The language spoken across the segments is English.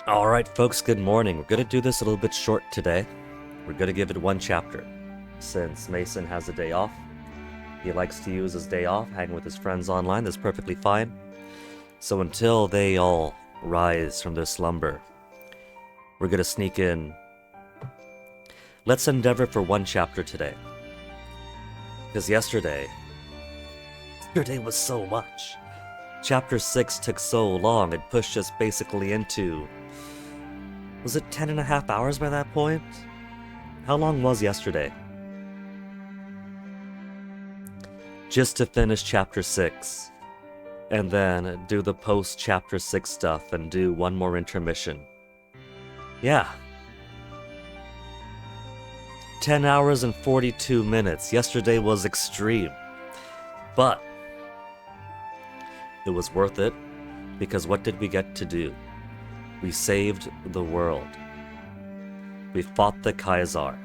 Alright folks, good morning. We're going to do this a little bit short today. We're going to give it one chapter. Since Mason has a day off, he likes to use his day off, hang with his friends online, that's perfectly fine. So until they all rise from their slumber, we're going to sneak in. Let's endeavor for one chapter today. Because yesterday was so much. Chapter 6 took so long, it pushed us basically into... Was it 10.5 hours by that point? How long was yesterday? Just to finish chapter 6. And then do the post-chapter 6 stuff and do one more intermission. Yeah. 10 hours and 42 minutes. Yesterday was extreme. But it was worth it, because what did we get to do? We saved the world. We fought the Kaiser.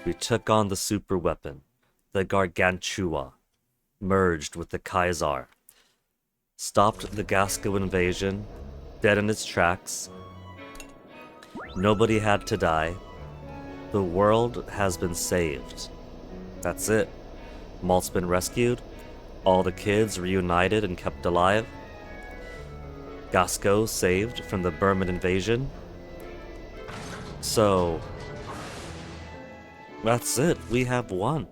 We took on the superweapon, the Gargantua, merged with the Kaiser, stopped the Gasco invasion, dead in its tracks. Nobody had to die. The world has been saved. That's it. Malt's been rescued. All the kids reunited and kept alive. Gasco saved from the Burman invasion. So, that's it. We have won.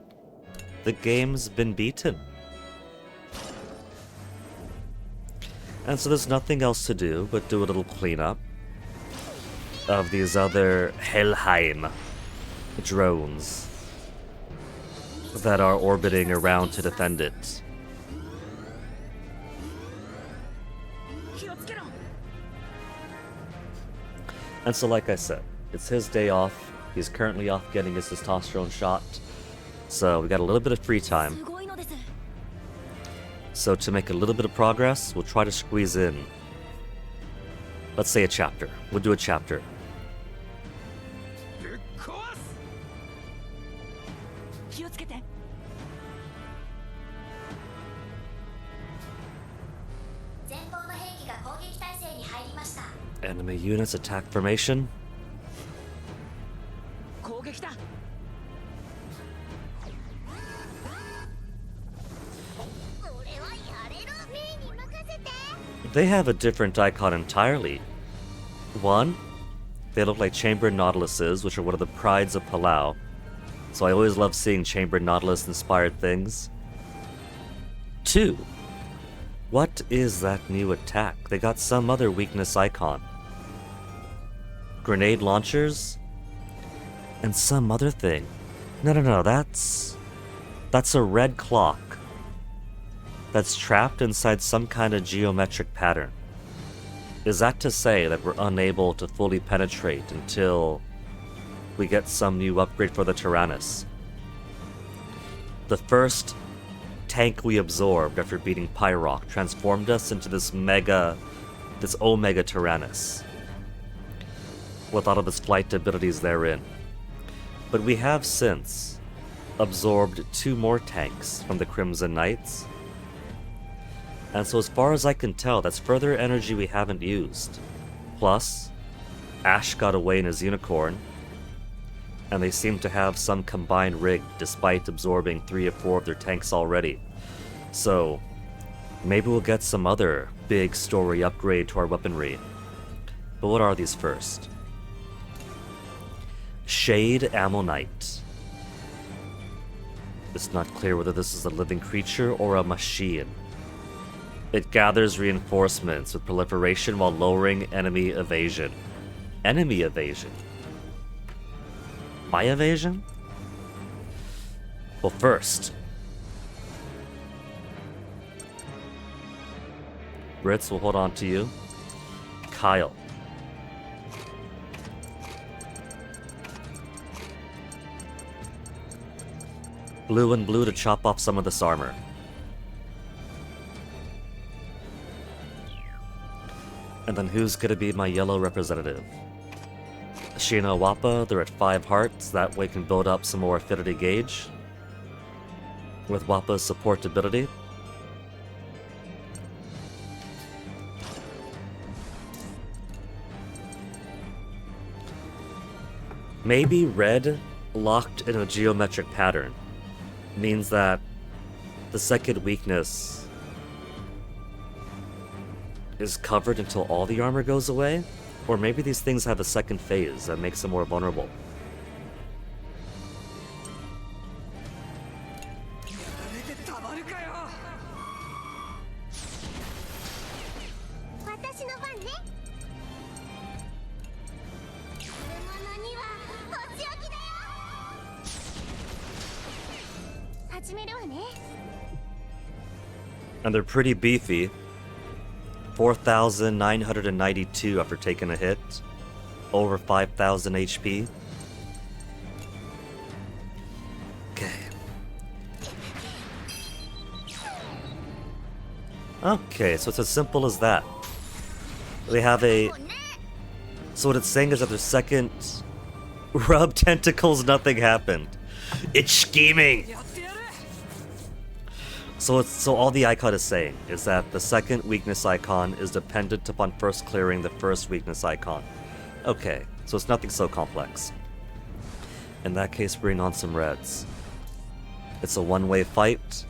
The game's been beaten. And so there's nothing else to do but do a little cleanup of these other Helheim drones that are orbiting around to defend it. And so like I said, it's his day off. He's currently off getting his testosterone shot. So we got a little bit of free time. So to make a little bit of progress, we'll try to squeeze in, let's say a chapter. We'll do a chapter. Enemy units attack formation. They have a different icon entirely. One, they look like chambered nautiluses, which are one of the prides of Palau. So I always love seeing chambered nautilus inspired things. Two, what is that new attack? They got some other weakness icon. Grenade launchers? And some other thing. No, that's a red clock that's trapped inside some kind of geometric pattern. Is that to say that we're unable to fully penetrate until we get some new upgrade for the Tyrannus? The first tank we absorbed after beating Pyrock transformed us into this Omega Tyrannus, with all of its flight abilities therein. But we have since absorbed 2 more tanks from the Crimson Knights. And so as far as I can tell, that's further energy we haven't used. Plus, Ash got away in his unicorn, and they seem to have some combined rig despite absorbing 3 or 4 of their tanks already. So, maybe we'll get some other big story upgrade to our weaponry. But what are these first? Shade Ammonite. It's not clear whether this is a living creature or a machine. It gathers reinforcements with proliferation while lowering enemy evasion. Enemy evasion? My evasion? Well, first, Brits will hold on to you. Kyle. Blue and blue to chop off some of this armor. And then who's gonna be my yellow representative? Sheena Wappa, they're at 5 hearts, that way can build up some more affinity gauge. With Wappa's support ability. Maybe red locked in a geometric pattern means that the second weakness is covered until all the armor goes away? Or maybe these things have a second phase that makes them more vulnerable. And they're pretty beefy. 4,992 after taking a hit. Over 5,000 HP. Okay. Okay, so it's as simple as that. We have a... So what it's saying is that their second rub tentacles, nothing happened. It's scheming! So all the icon is saying is that the second weakness icon is dependent upon first clearing the first weakness icon. Okay, so it's nothing so complex. In that case, bring on some reds. It's a one-way fight.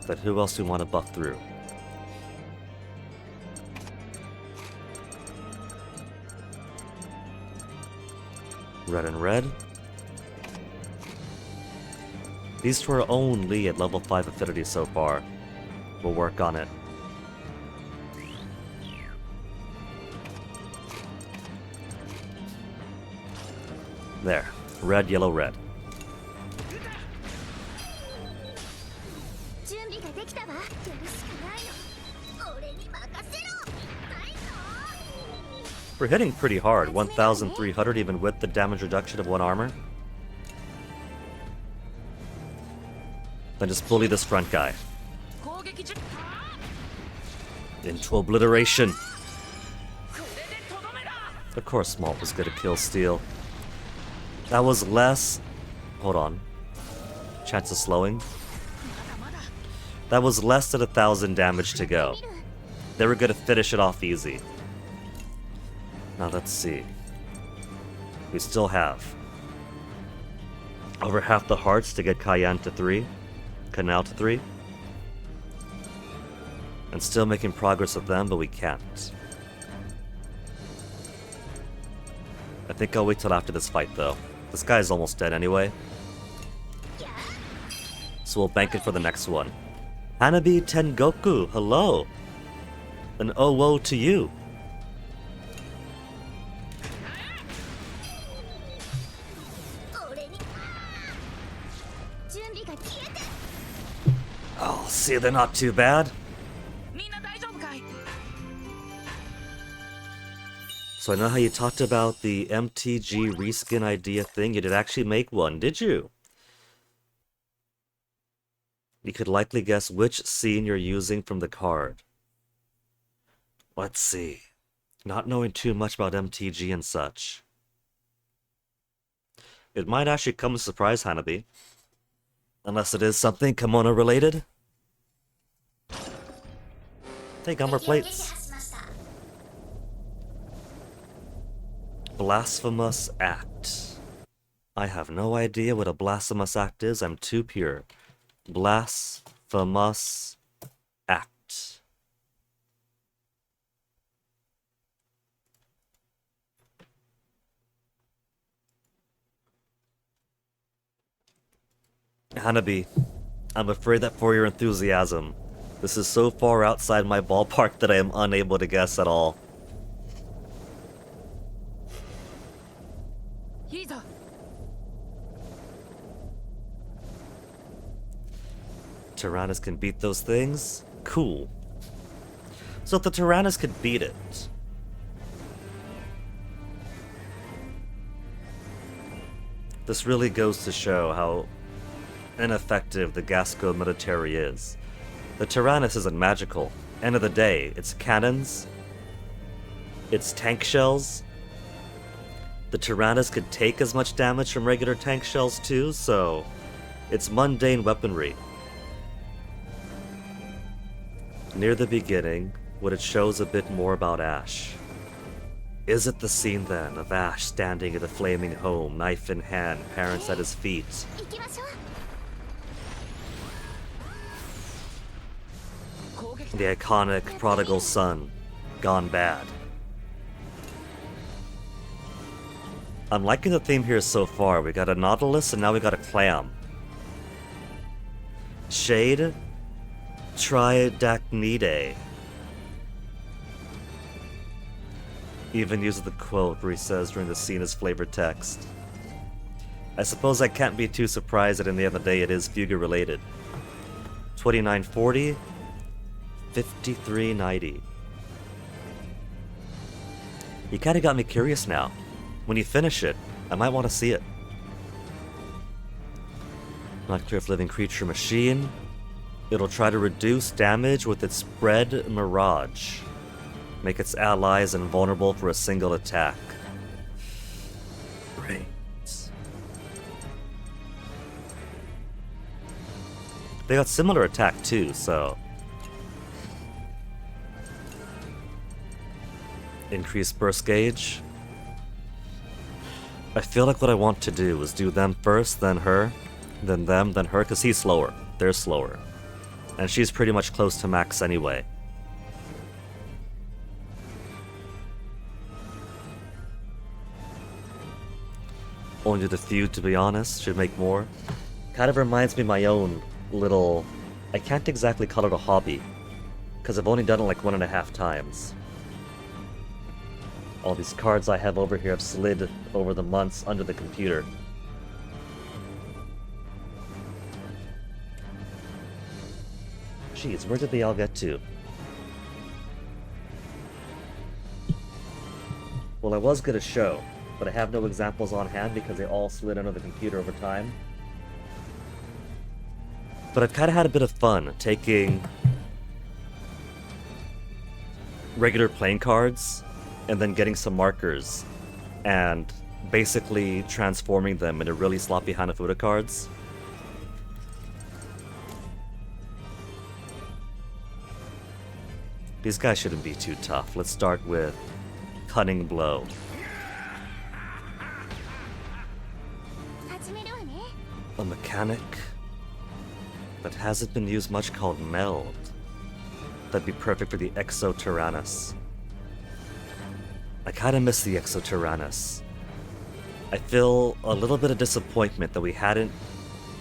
But who else do we want to buff through? Red and red. These two are only at level 5 affinity so far. We'll work on it. There. Red, yellow, red. We're hitting pretty hard. 1,300 even with the damage reduction of 1 armor. Then just bully this front guy. Into obliteration. Of course Malt was gonna kill Steel. That was less... Hold on. Chance of slowing. That was less than 1,000 damage to go. They were gonna finish it off easy. Now let's see. We still have over half the hearts to get Cayenne to 3. Canal to 3. And still making progress with them, but we can't. I think I'll wait till after this fight, though. This guy's almost dead anyway. So we'll bank it for the next one. Hanabi Tengoku, hello! An oh woe to you! Oh, see, they're not too bad. So I know how you talked about the MTG reskin idea thing. You did actually make one, did you? You could likely guess which scene you're using from the card. Let's see. Not knowing too much about MTG and such. It might actually come as a surprise, Hanabi. Unless it is something kimono related. Take armor plates. Blasphemous act. I have no idea what a blasphemous act is. I'm too pure. Blasphemous act. Hanabi, I'm afraid that for your enthusiasm, this is so far outside my ballpark that I am unable to guess at all. Tyrannus can beat those things? Cool. So if the Tyrannus could beat it, this really goes to show how ineffective the Gasco military is. The Tyrannus isn't magical. End of the day, it's cannons, it's tank shells. The Tyrannus could take as much damage from regular tank shells too, so it's mundane weaponry. Near the beginning, when it shows a bit more about Ash. Is it the scene then of Ash standing in the flaming home, knife in hand, parents at his feet? The iconic prodigal son, gone bad. I'm liking the theme here so far. We got a Nautilus and now we got a clam. Shade Triadacnidae. Even uses the quote where he says during the scene as flavored text. I suppose I can't be too surprised that in the end of the day it is Fuga related. 2940, 5390. You kinda got me curious now. When you finish it, I might want to see it. Not clear if living creature machine. It'll try to reduce damage with its spread mirage. Make its allies invulnerable for a single attack. Great. They got similar attack too, so... Increased burst gauge. I feel like what I want to do is do them first, then her, then them, then her, because he's slower. They're slower. And she's pretty much close to max anyway. Only the feud, to be honest, should make more. Kind of reminds me of my own little... I can't exactly call it a hobby, because I've only done it like 1.5 times. All these cards I have over here have slid over the months under the computer. Jeez, where did they all get to? Well, I was gonna show, but I have no examples on hand because they all slid under the computer over time. But I've kind of had a bit of fun taking regular playing cards and then getting some markers and basically transforming them into really sloppy Hanafuda cards. These guys shouldn't be too tough. Let's start with Cunning Blow. A mechanic that hasn't been used much called Meld. That'd be perfect for the Exo Tyrannus. I kinda miss the Exo Tyrannus. I feel a little bit of disappointment that we hadn't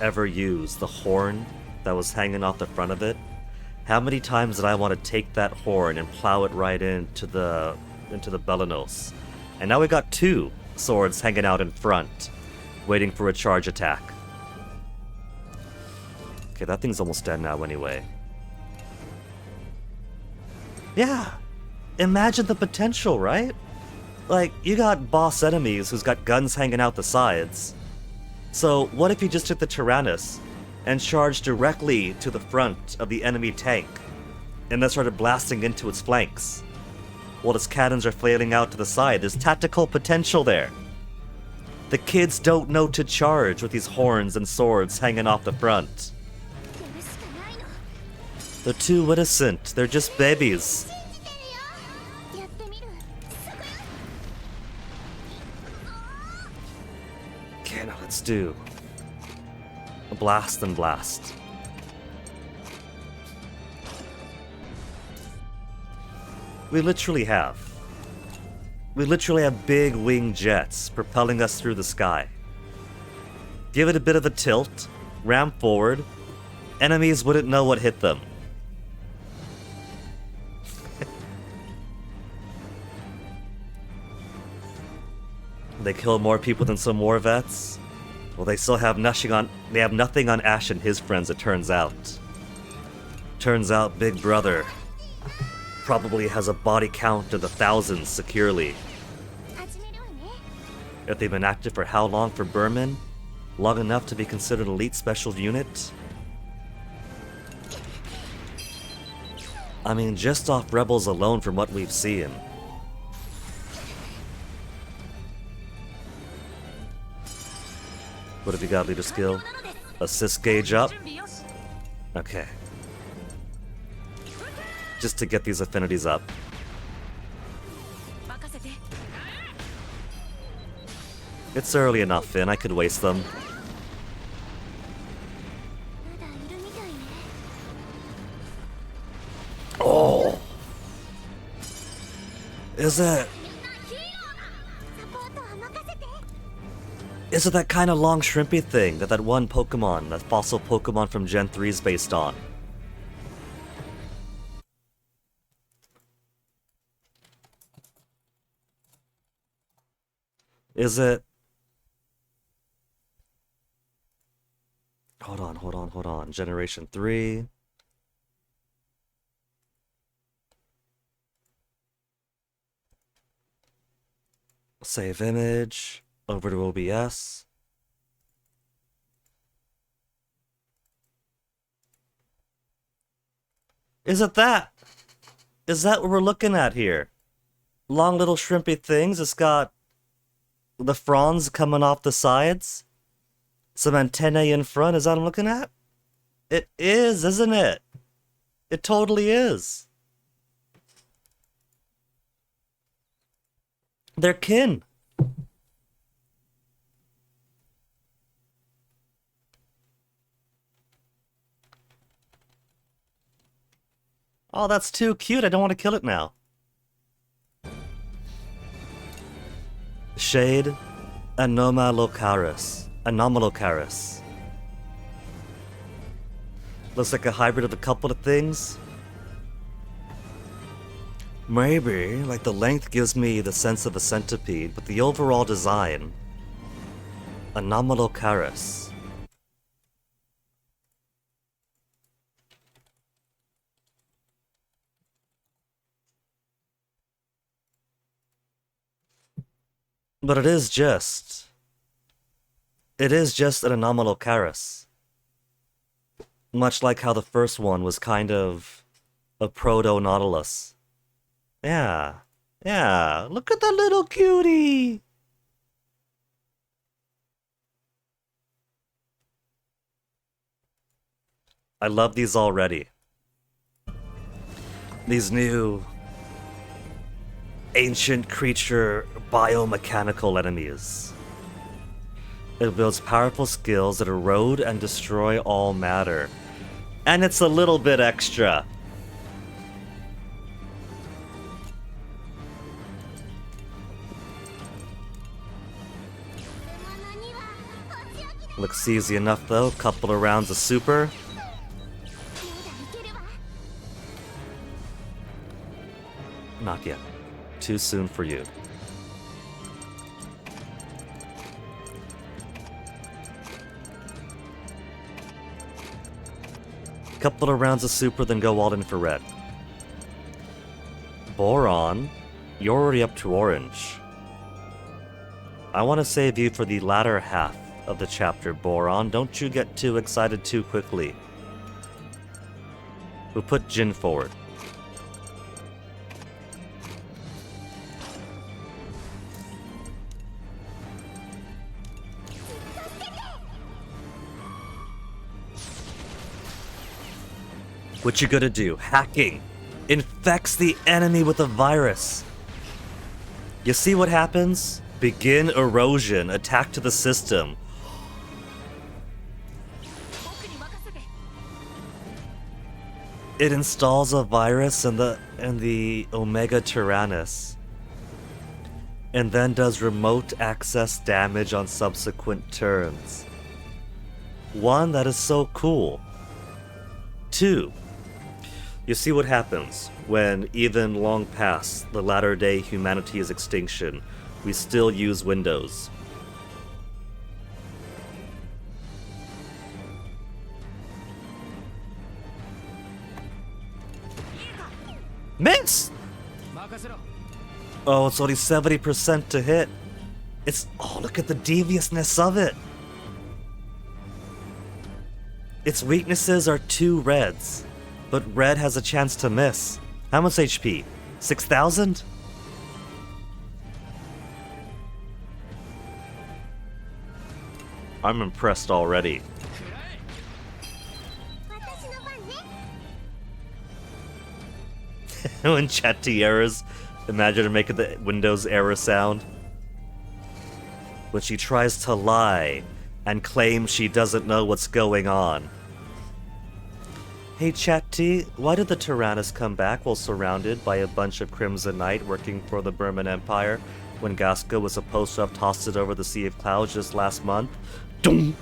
ever used the horn that was hanging off the front of it. How many times did I want to take that horn and plow it right into the Belenos? And now we got 2 swords hanging out in front, waiting for a charge attack. Okay, that thing's almost dead now anyway. Yeah, imagine the potential, right? Like, you got boss enemies who's got guns hanging out the sides. So, what if you just took the Tyrannus and charged directly to the front of the enemy tank, and then started blasting into its flanks? While its cannons are flailing out to the side, there's tactical potential there. The kids don't know to charge with these horns and swords hanging off the front. They're too innocent, they're just babies. Okay, now let's do a blast and blast. We literally have big wing jets propelling us through the sky. Give it a bit of a tilt, ram forward, enemies wouldn't know what hit them. They kill more people than some war vets. Well, they still have nothing on. They have nothing on Ash and his friends, it turns out. Turns out Big Brother probably has a body count of the thousands securely. If they've been active for how long for Berman? Long enough to be considered an elite special unit? I mean, just off Rebels alone from what we've seen. What have you got, leader skill? Assist gauge up? Okay. Just to get these affinities up. It's early enough, Finn. I could waste them. Oh! Is it that kind of long shrimpy thing that one Pokemon, that fossil Pokemon from Gen 3 is based on? Is it? Hold on. Generation 3. Save image. Over to OBS. Is it that? Is that what we're looking at here? Long little shrimpy things. It's got the fronds coming off the sides. Some antennae in front. Is that what I'm looking at? It is, isn't it? It totally is. They're kin. Oh, that's too cute. I don't want to kill it now. Shade Anomalocaris. Looks like a hybrid of a couple of things. Maybe, like the length gives me the sense of a centipede, but the overall design. Anomalocaris. But it is just an Anomalocaris. Much like how the first one was kind of a proto-Nautilus. Yeah, look at the little cutie! I love these already. These new ancient creature biomechanical enemies. It builds powerful skills that erode and destroy all matter. And it's a little bit extra. Looks easy enough though, couple of rounds of super. Not yet. Too soon for you. Couple of rounds of super, then go all in for red. Boron, you're already up to orange. I want to save you for the latter half of the chapter, Boron. Don't you get too excited too quickly. We'll put Jin forward. What you gonna do? Hacking. Infects the enemy with a virus. You see what happens? Begin erosion. Attack to the system. It installs a virus in the Omega Tyrannus. And then does remote access damage on subsequent turns. 1, that is so cool. 2, you see what happens when, even long past the latter-day humanity's extinction, we still use Windows. Miss! Oh, it's only 70% to hit. Oh, look at the deviousness of it. Its weaknesses are 2 reds, but red has a chance to miss. How much HP? 6,000? I'm impressed already. When Chatty errors, imagine her making the Windows error sound. When she tries to lie and claims she doesn't know what's going on. Hey Chatty, why did the Tyrannus come back while surrounded by a bunch of Crimson Knight working for the Burman Empire when Gasco was supposed to have tossed it over the Sea of Clouds just last month? Dum!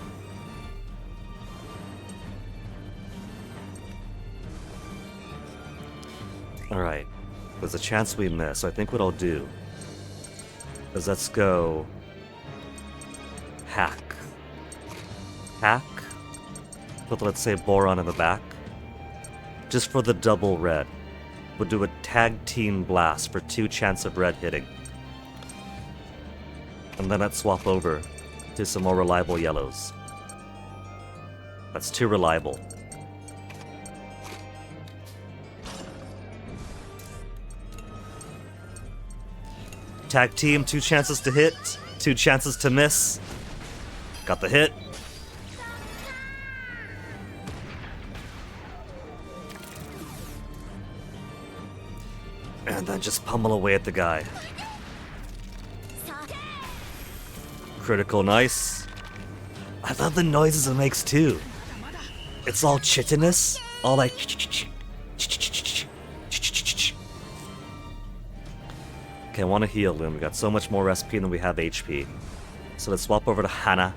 Alright, there's a chance we miss, so I think what I'll do is let's go hack. Hack? Put, let's say, Boron in the back. Just for the double red. We'll do a tag team blast for 2 chance of red hitting. And then let's swap over to some more reliable yellows. That's too reliable. Tag team, 2 chances to hit, 2 chances to miss. Got the hit. And then just pummel away at the guy. Critical, nice. I love the noises it makes too. It's all chitinous, all like. Okay, I want to heal him. We got so much more SP than we have HP. So let's swap over to Hana.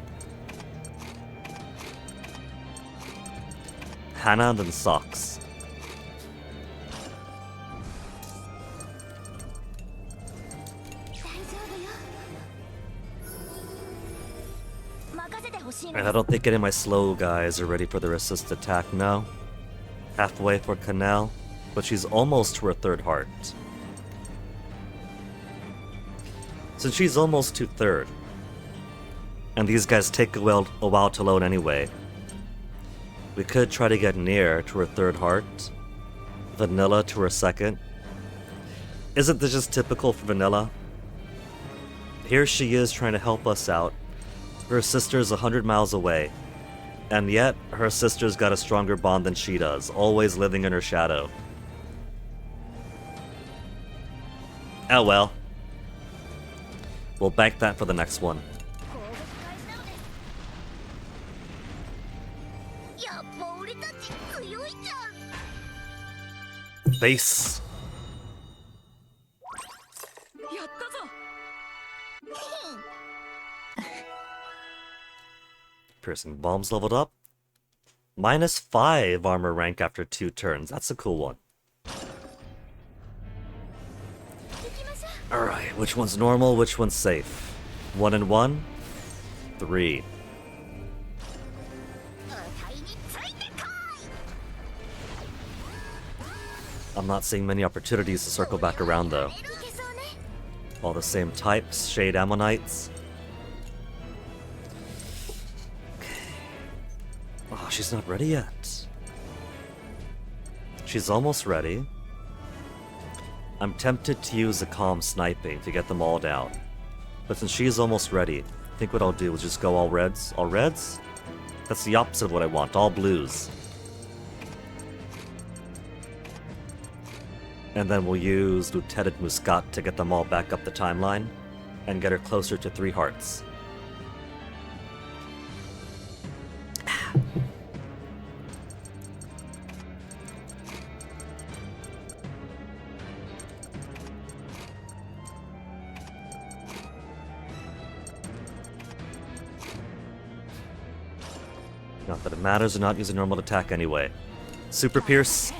Hana and then Socks. And I don't think any of my slow guys are ready for their assist attack now. Halfway for Canal, but she's almost to her 3rd heart. Since she's almost to 3rd, and these guys take a while to load anyway, we could try to get near to her 3rd heart, Vanilla to her 2nd. Isn't this just typical for Vanilla? Here she is trying to help us out. Her sister's 100 miles away, and yet her sister's got a stronger bond than she does, always living in her shadow. Oh well. We'll bank that for the next one. Base. Piercing bombs leveled up. -5 armor rank after 2 turns. That's a cool one. Alright, which one's normal, which one's safe? 1 and 1? 3. I'm not seeing many opportunities to circle back around though. All the same types, Shade Ammonites. Oh, she's not ready yet. She's almost ready. I'm tempted to use the calm sniping to get them all down. But since she's almost ready, I think what I'll do is just go all reds. All reds? That's the opposite of what I want, all blues. And then we'll use Lieutenant Muscat to get them all back up the timeline and get her closer to 3 hearts. Not that it matters, they're not using normal attack anyway. Super Pierce.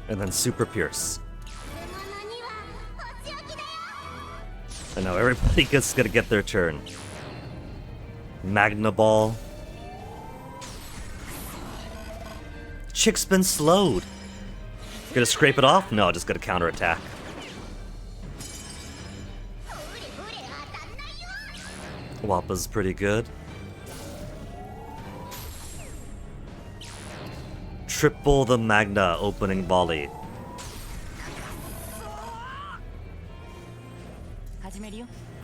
And then Super Pierce. I know, everybody gets gonna get their turn. Magna Ball. Chick's been slowed. Gonna scrape it off? No, just gonna counterattack. Wappa's pretty good. Triple the Magna opening volley.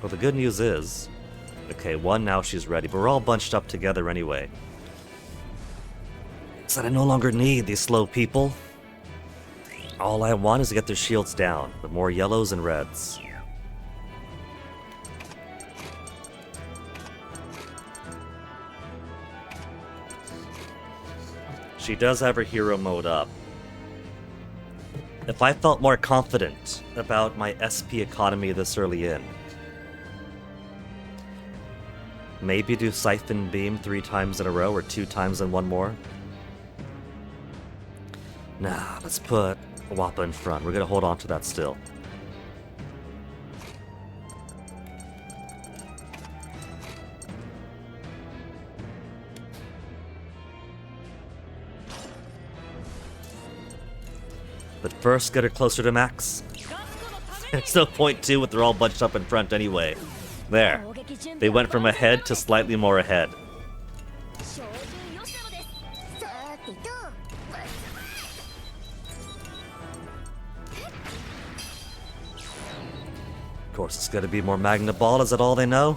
Well, the good news is... Okay, one, now she's ready, but we're all bunched up together anyway. So I no longer need these slow people. All I want is to get their shields down, with more yellows and reds. She does have her hero mode up. If I felt more confident about my SP economy this early in, maybe do Siphon Beam 3 times in a row or 2 times and 1 more. Nah, let's put Wappa in front. We're gonna hold on to that still. But first, get her closer to max. There's no point to with they're all bunched up in front anyway. There. They went from ahead to slightly more ahead. Of course, it's gonna be more Magna Ball. Is that all they know?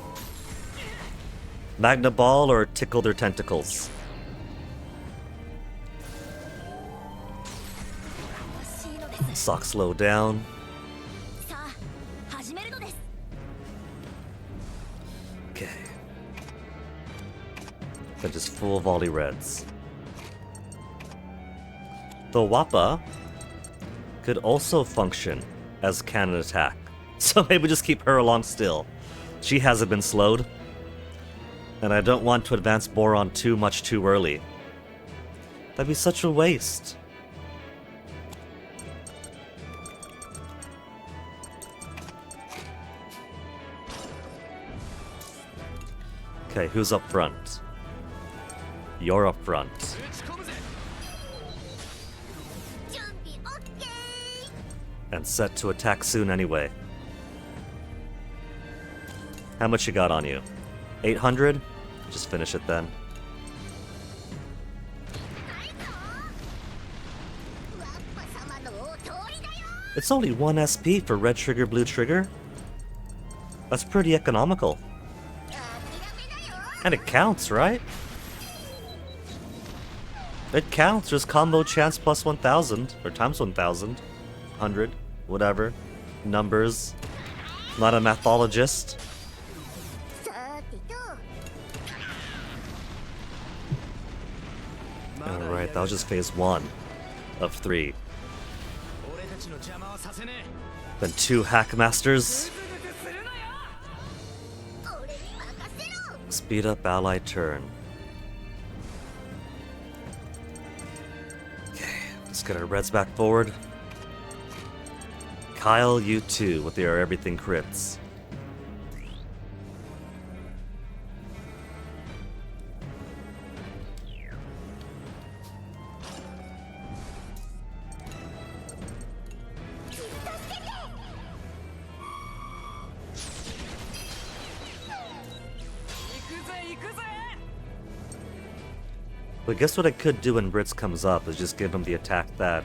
Magna Ball or tickle their tentacles? Sock slow down. Okay. Then just full volley reds. The Wappa could also function as cannon attack. So maybe just keep her along still. She hasn't been slowed. And I don't want to advance Boron too much too early. That'd be such a waste. Okay, who's up front? You're up front. And set to attack soon anyway. How much you got on you? 800? Just finish it then. It's only 1 SP for red trigger, blue trigger. That's pretty economical. And it counts, right? It counts. There's combo chance plus 1000, or times 1000, 100, whatever. Numbers. Not a mathologist. Alright, that was just phase 1 of 3. Then 2 Hackmasters. Speed up ally turn. Okay, let's get our reds back forward. Kyle, you too, with your everything crits. But guess what I could do when Brits comes up is just give him the attack that...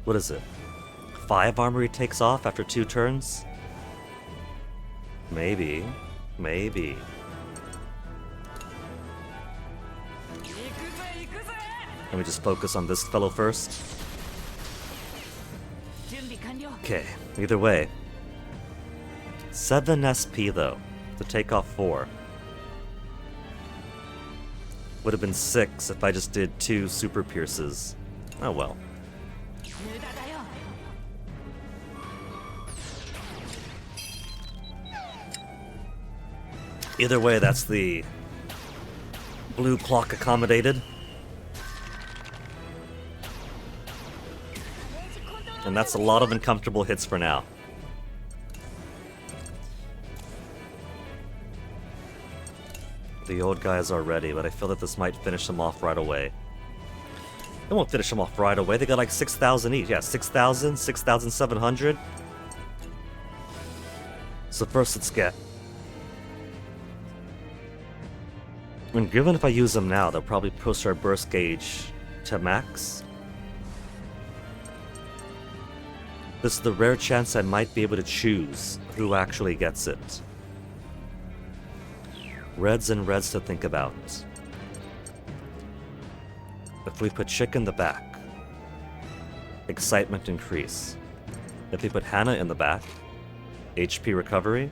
What is it? 5 armor he takes off after 2 turns? Maybe. Maybe. Let me just focus on this fellow first. Okay, either way. 7 SP though, to take off 4. Would have been 6 if I just did 2 super pierces. Oh well. Either way, that's the blue clock accommodated. And that's a lot of uncomfortable hits for now. the old guys are ready, but I feel that this might finish them off right away. It won't finish them off right away. They got like 6,000 each. Yeah, 6,000, 6,700. So first let's get... And given if I use them now, they'll probably push our burst gauge to max. This is the rare chance I might be able to choose who actually gets it. Reds and reds to think about. If we put Chick in the back, excitement increase. If we put Hannah in the back, HP recovery.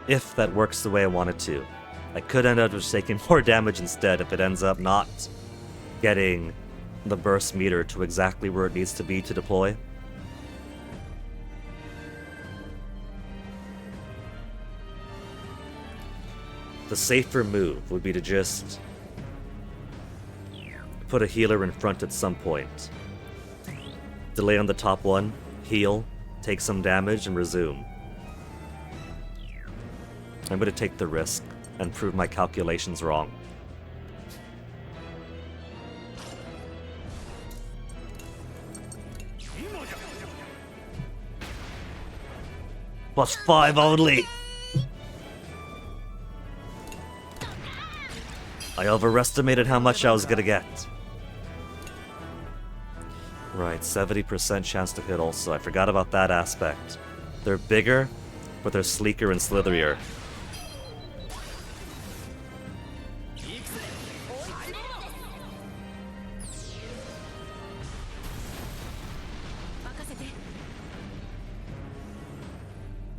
If that works the way I want it to. I could end up just taking more damage instead if it ends up not getting the burst meter to exactly where it needs to be to deploy. The safer move would be to just put a healer in front at some point. Delay on the top one, heal, take some damage, and resume. I'm going to take the risk and prove my calculations wrong. +5 only! I overestimated how much I was going to get. Right, 70% chance to hit also. I forgot about that aspect. They're bigger, but they're sleeker and slitherier.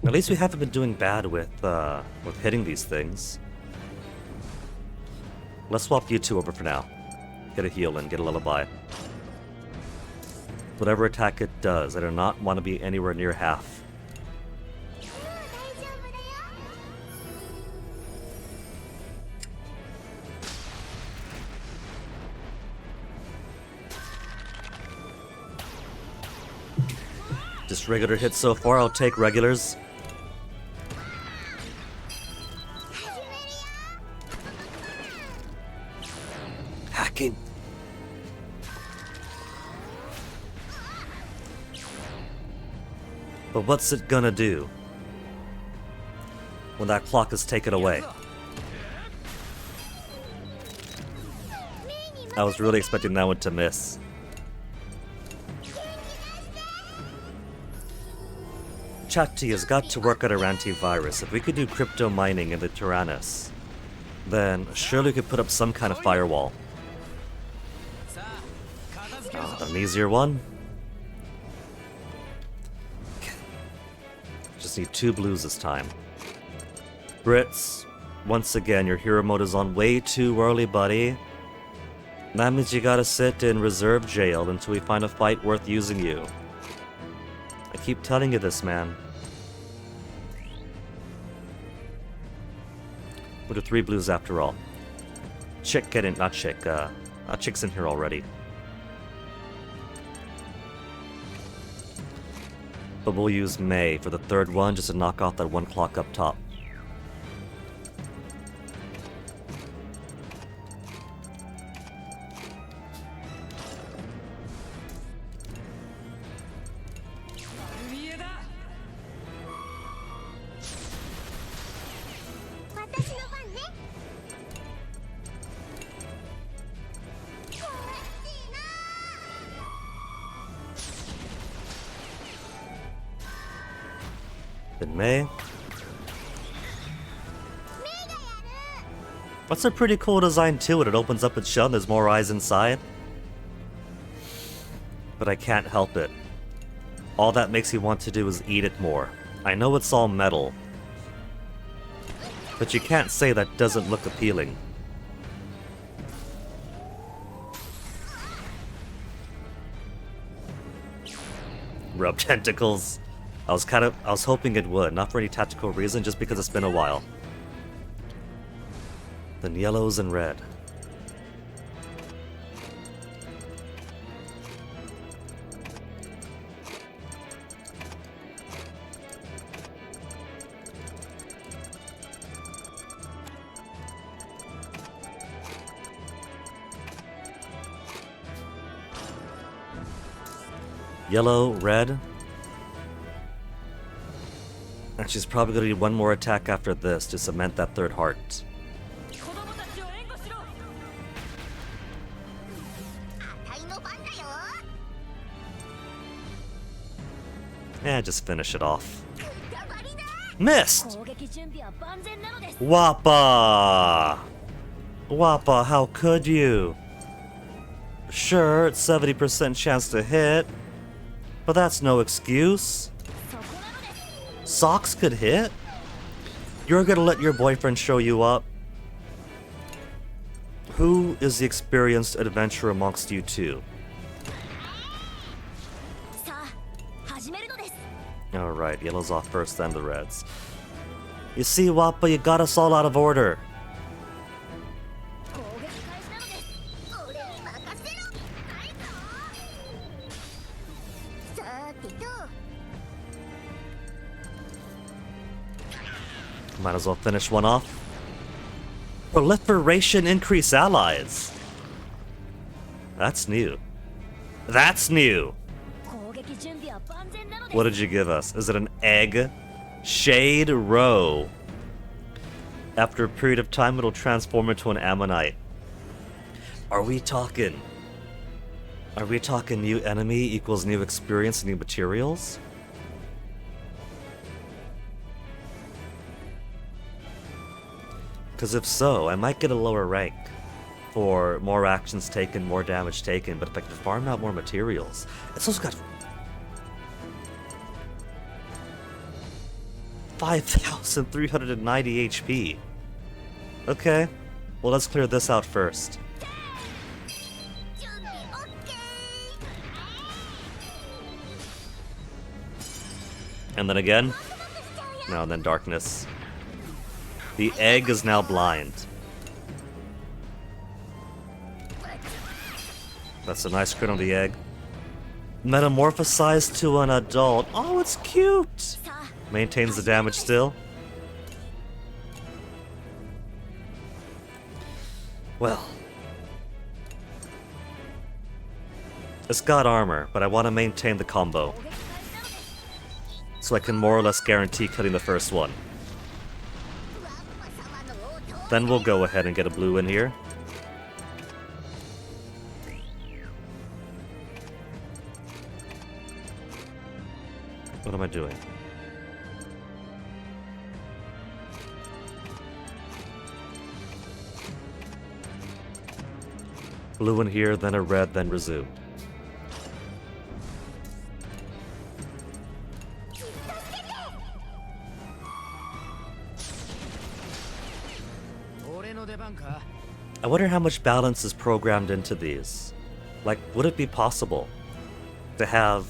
At least we haven't been doing bad with hitting these things. Let's swap you two over for now. Get a heal and get a lullaby. Whatever attack it does, I do not want to be anywhere near half. Just regular hits so far, I'll take regulars. Hacking. But what's it gonna do when that clock is taken away? I was really expecting that one to miss. Chatty has got to work out our antivirus. If we could do crypto mining in the Tyrannus, then surely we could put up some kind of firewall. An easier one. Just need 2 blues this time. Brits, once again, your hero mode is on way too early, buddy. That means you gotta sit in reserve jail until we find a fight worth using you. I keep telling you this, man. We'll do 3 blues after all. Chick, get in, not Chick, Chick's in here already. But we'll use May for the 3rd one just to knock off that 1 clock up top. May. That's a pretty cool design too, and it opens up its shell and there's more eyes inside. But I can't help it. All that makes me want to do is eat it more. I know it's all metal, but you can't say that doesn't look appealing. Rub tentacles. I was hoping it would, not for any tactical reason, just because it's been a while. Then yellows and red. Yellow, red. And she's probably gonna need one more attack after this to cement that third heart. Just finish it off. Missed! Wappa! Wappa, how could you? Sure, it's 70% chance to hit, but that's no excuse. Socks could hit? You're gonna let your boyfriend show you up? Who is the experienced adventurer amongst you two? Alright, yellow's off first, then the reds. You see, Wappa, you got us all out of order. Might as well finish one off. Proliferation increase allies. That's new. That's new. What did you give us? Is it an egg? Shade Row. After a period of time, it'll transform into an ammonite. Are we talking new enemy equals new experience, new materials? Because if so, I might get a lower rank for more actions taken, more damage taken, but if I can farm out more materials. It's also got 5,390 HP. Okay, well let's clear this out first. And then again. Now and then darkness. The egg is now blind. That's a nice crit on the egg. Metamorphosized to an adult. Oh, it's cute! Maintains the damage still. Well. It's got armor, but I want to maintain the combo. So I can more or less guarantee killing the first one. Then we'll go ahead and get a blue in here. What am I doing? Blue in here, then a red, then resume. I wonder how much balance is programmed into these. Like, would it be possible to have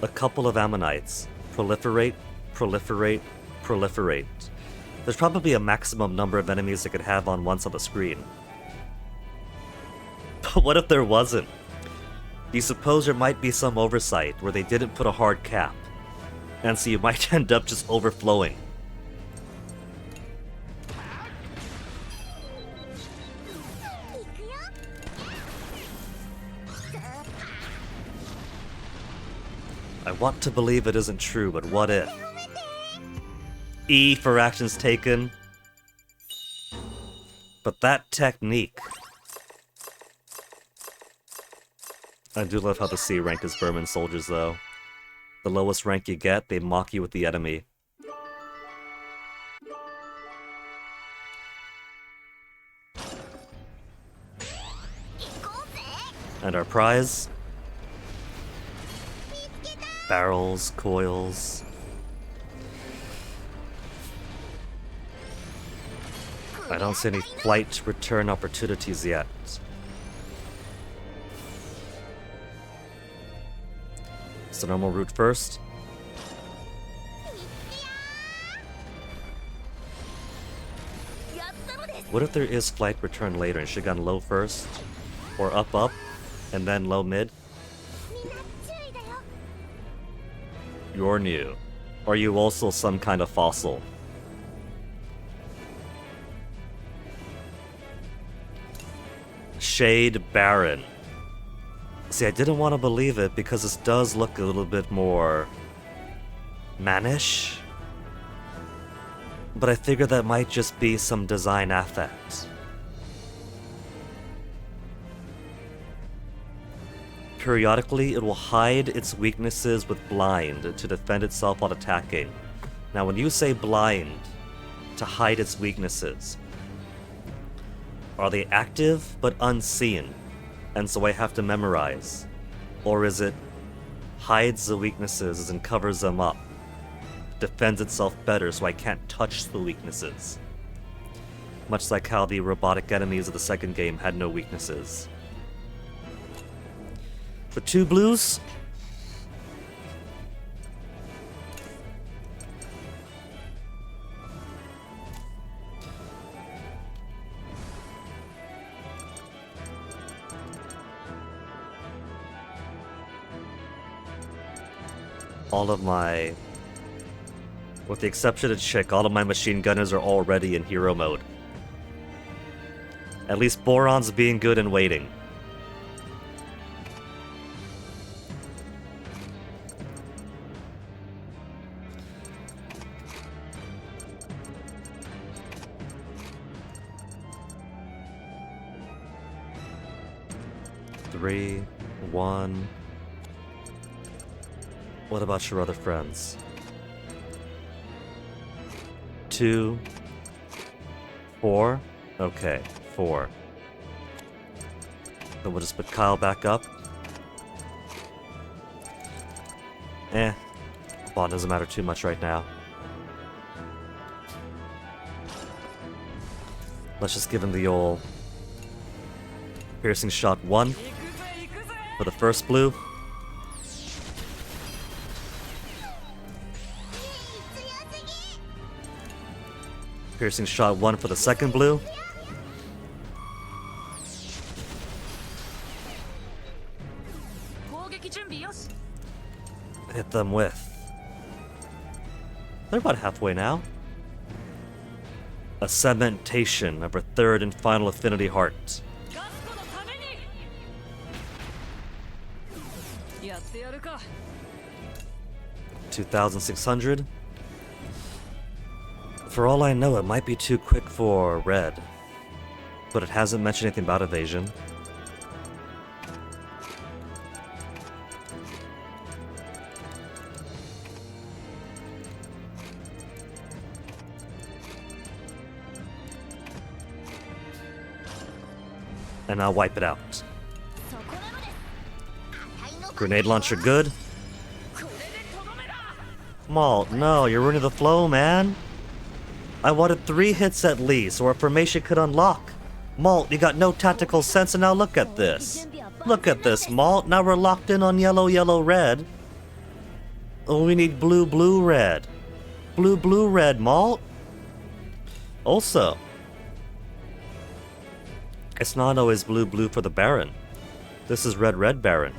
a couple of ammonites proliferate, proliferate, proliferate? There's probably a maximum number of enemies it could have on once on the screen. But what if there wasn't? Do you suppose there might be some oversight where they didn't put a hard cap? And so you might end up just overflowing. I want to believe it isn't true, but what if? E for actions taken. But that technique. I do love how the C rank is vermin soldiers, though. The lowest rank you get, they mock you with the enemy. And our prize? Barrels, coils. I don't see any flight return opportunities yet. It's the normal route first. What if there is flight return later and should've gone low first? Or up, and then low mid? You're new. Are you also some kind of fossil? Shade Baron. See, I didn't want to believe it because this does look a little bit more mannish. But I figured that might just be some design affect. Periodically, it will hide its weaknesses with blind to defend itself while attacking. Now, when you say blind to hide its weaknesses, are they active but unseen, and so I have to memorize? Or is it hides the weaknesses and covers them up, defends itself better so I can't touch the weaknesses? Much like how the robotic enemies of the second game had no weaknesses. For 2 blues? All of my... With the exception of Chick, all of my machine gunners are already in hero mode. At least Boron's being good and waiting. Three, 1... What about your other friends? 2, 4? Okay, 4. Then we'll just put Kyle back up. Bond doesn't matter too much right now. Let's just give him the old piercing shot 1 for the first blue. Piercing shot 1 for the second blue. Hit them with. They're about halfway now. A cementation of our third and final affinity heart. 2,600. For all I know, it might be too quick for red, but it hasn't mentioned anything about evasion. And I'll wipe it out. Grenade launcher good. Malt, no, you're ruining the flow, man. I wanted 3 hits at least, or a formation could unlock. Malt, you got no tactical sense, and now look at this. Look at this, Malt. Now we're locked in on yellow, yellow, red. Oh, we need blue, blue, red. Blue, blue, red, Malt. Also, it's not always blue, blue for the Baron. This is red, red Baron.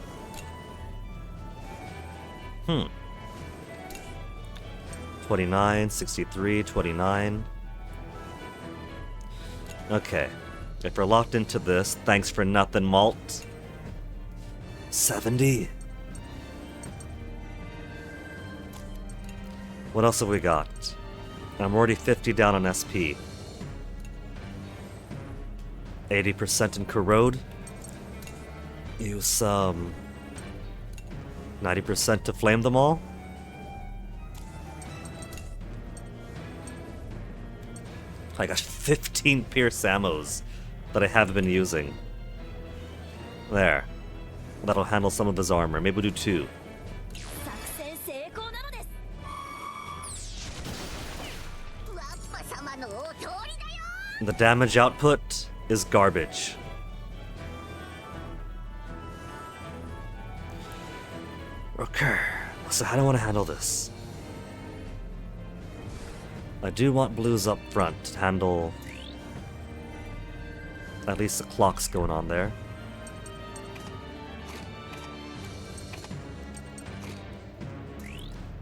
29, 63, 29. Okay. If we're locked into this, thanks for nothing, Malt. 70. What else have we got? I'm already 50 down on SP. 80% in corrode. Use some 90% to flame them all. I got 15 pierce ammos that I haven't been using. There. That'll handle some of his armor. Maybe we'll do 2. The damage output is garbage. Okay, so how do I want to handle this? I do want blues up front to handle At least the clock's going on there.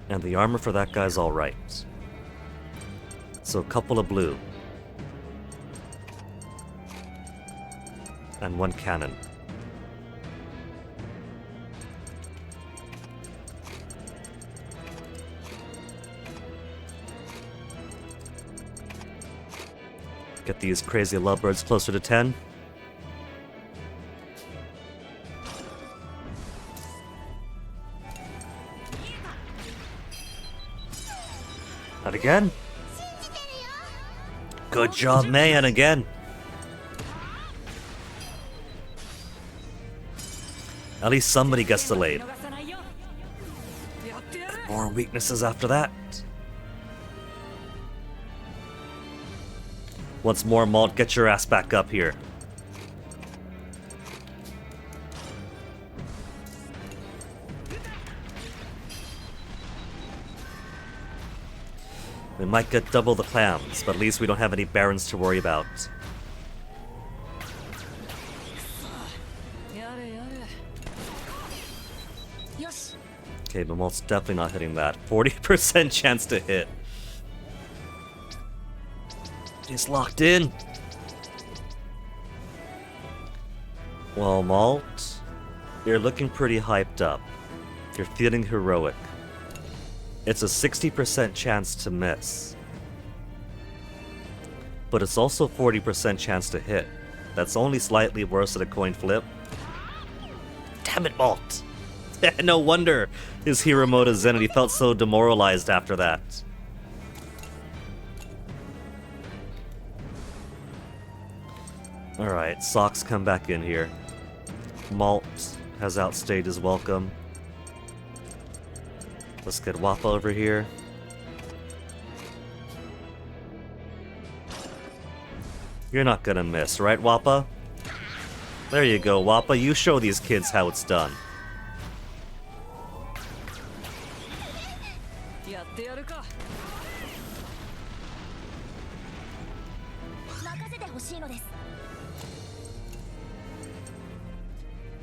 And the armor for that guy's alright. So a couple of blue. And one cannon. Get these crazy lovebirds closer to 10. Not again. Good job, May, and again. At least somebody gets delayed. More weaknesses after that. Once more, Malt, get your ass back up here. We might get double the clams, but at least we don't have any barons to worry about. Okay, but Malt's definitely not hitting that. 40% chance to hit. He's locked in. Well, Malt, you're looking pretty hyped up. You're feeling heroic. It's a 60% chance to miss. But it's also 40% chance to hit. That's only slightly worse than a coin flip. Damn it, Malt! No wonder his hero mode is in and he felt so demoralized after that. Alright, Socks come back in here. Malt has outstayed his welcome. Let's get Wappa over here. You're not gonna miss, right, Wappa? There you go, Wappa. You show these kids how it's done.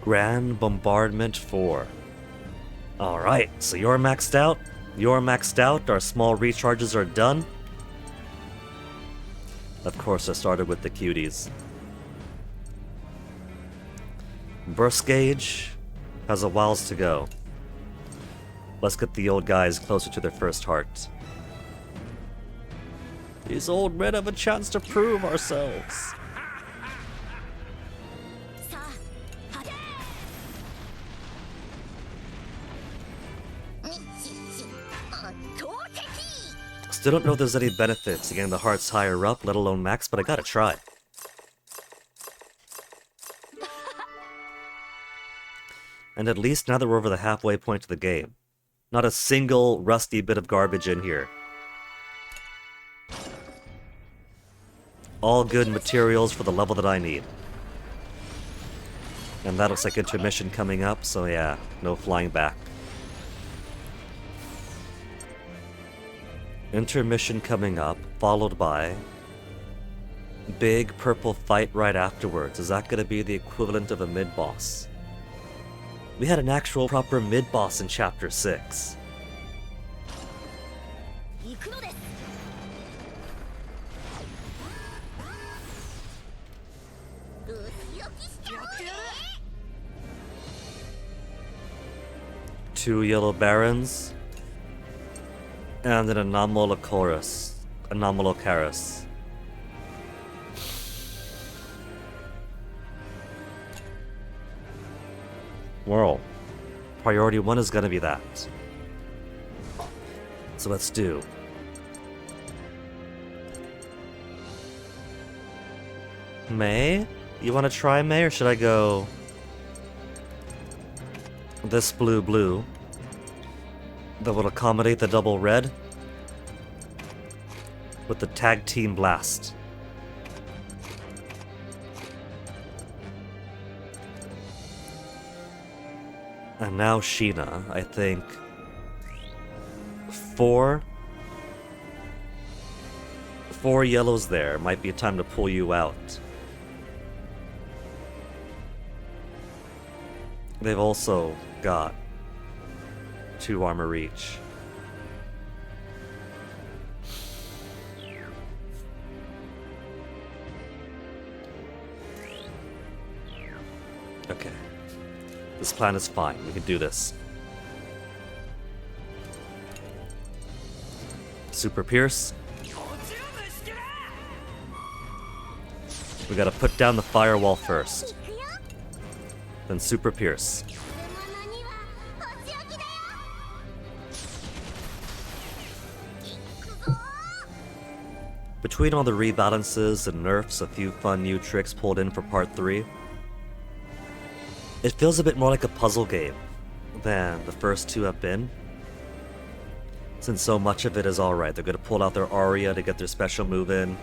Grand Bombardment 4. Alright, so you're maxed out. You're maxed out. Our small recharges are done. Of course, I started with the cuties. Burst Gauge has a whiles to go. Let's get the old guys closer to their first heart. These old men have a chance to prove ourselves. Still don't know if there's any benefits to getting the hearts higher up, let alone max, but I gotta try. And at least now that we're over the halfway point of the game, not a single rusty bit of garbage in here. All good materials for the level that I need. And that looks like intermission coming up, so yeah, no flying back. Intermission coming up, followed by big purple fight right afterwards. Is that going to be the equivalent of a mid-boss? We had an actual proper mid-boss in Chapter 6. Two yellow barons. And an Anomalocaris. Well, priority 1 is gonna be that. So let's do. May? You wanna try May, or should I go this blue? That will accommodate the double red with the tag team blast. And now Sheena, I think 4 yellows there. Might be time to pull you out. they've also got 2 armor each. Okay. This plan is fine. We can do this. Super Pierce. We gotta put down the firewall first. Then Super Pierce. Between all the rebalances and nerfs, a few fun new tricks pulled in for part 3, it feels a bit more like a puzzle game than the first 2 have been. Since so much of it is alright, they're gonna pull out their Aria to get their special move in.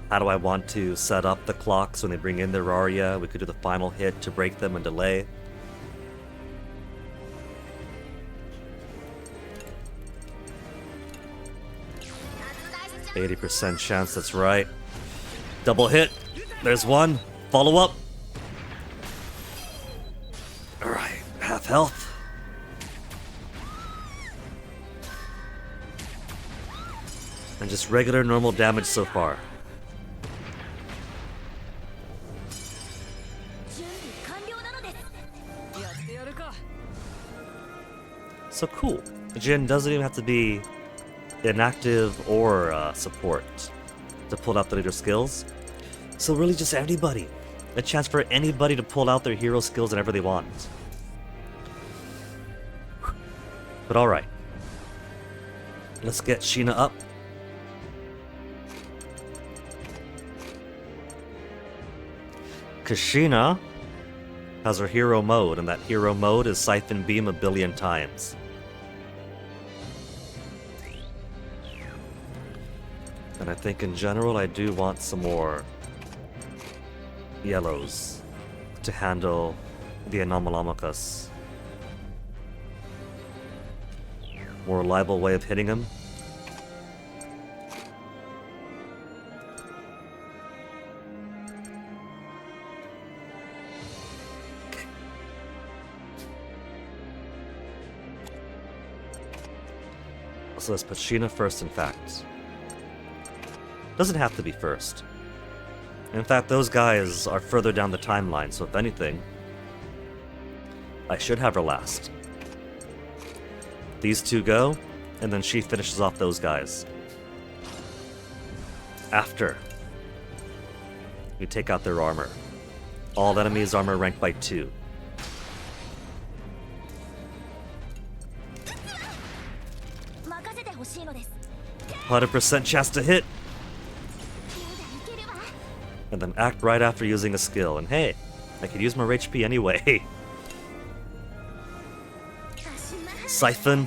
How do I want to set up the clocks when they bring in their Aria? We could do the final hit to break them and delay. %80 chance, that's right. Double hit. There's one. Follow up. Alright, half health. And just regular normal damage so far. So cool. Jin doesn't even have to be inactive or support to pull out the leader skills. So really just anybody. A chance for anybody to pull out their hero skills whenever they want. But alright. Let's get Sheena up. Cause Sheena has her hero mode, and that hero mode is Siphon Beam a billion times. And I think in general I do want some more yellows to handle the Anomalomachus. More reliable way of hitting him. So let's put Sheena first, in fact. Doesn't have to be first. In fact, those guys are further down the timeline, so if anything, I should have her last. These 2 go, and then she finishes off those guys. After we take out their armor. All enemies' armor ranked by 2. %100 chance to hit. And then act right after using a skill. And hey, I could use more HP anyway. Siphon.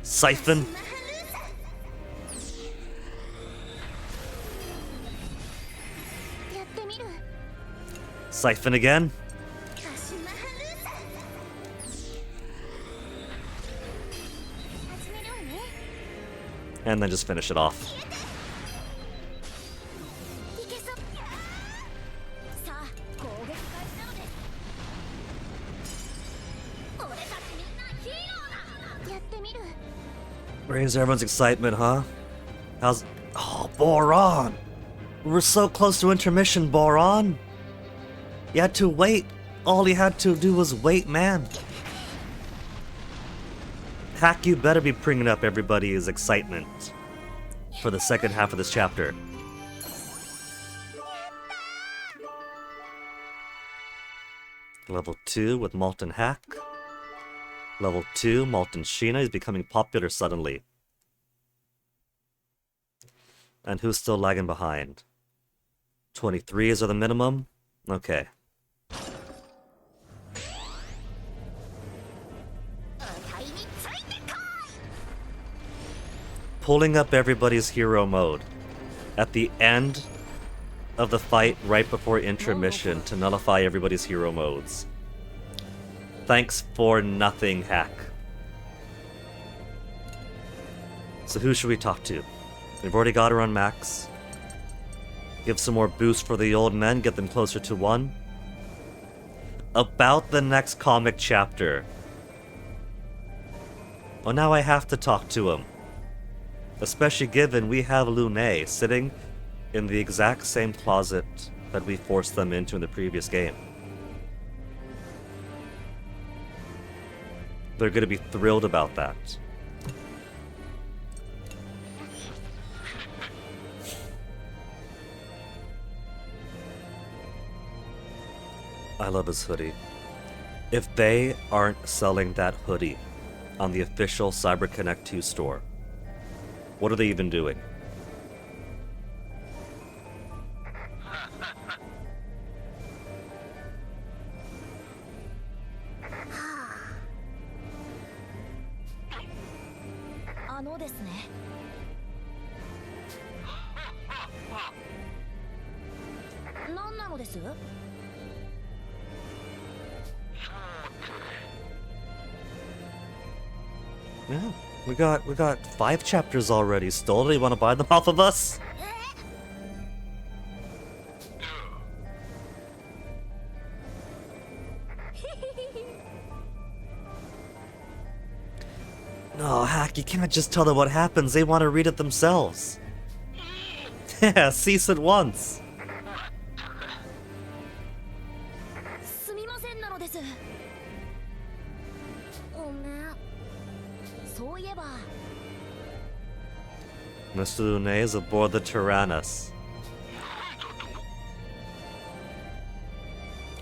Siphon. Siphon again. And then just finish it off. Raise everyone's excitement, huh? How's... Oh, Boron! We were so close to intermission, Boron! You had to wait. All you had to do was wait, man. Hack, you better be bringing up everybody's excitement for the second half of this chapter. Level 2 with Molten Hack. Level 2, Molten Sheena is becoming popular suddenly. And who's still lagging behind? 23s are the minimum? Okay. Pulling up everybody's hero mode at the end of the fight right before intermission to nullify everybody's hero modes. Thanks for nothing, Hack. So who should we talk to? We've already got her on max. Give some more boost for the old men, get them closer to 1. About the next comic chapter. Well, now I have to talk to him. Especially given we have Lune sitting in the exact same closet that we forced them into in the previous game. They're gonna be thrilled about that. I love his hoodie. If they aren't selling that hoodie on the official CyberConnect 2 store, what are they even doing? Yeah, we got 5 chapters already. Still, do you want to buy them off of us? No, Hack, you can't just tell them what happens. They want to read it themselves. Yeah, cease at once. Mr. Lune is aboard the Tyrannus.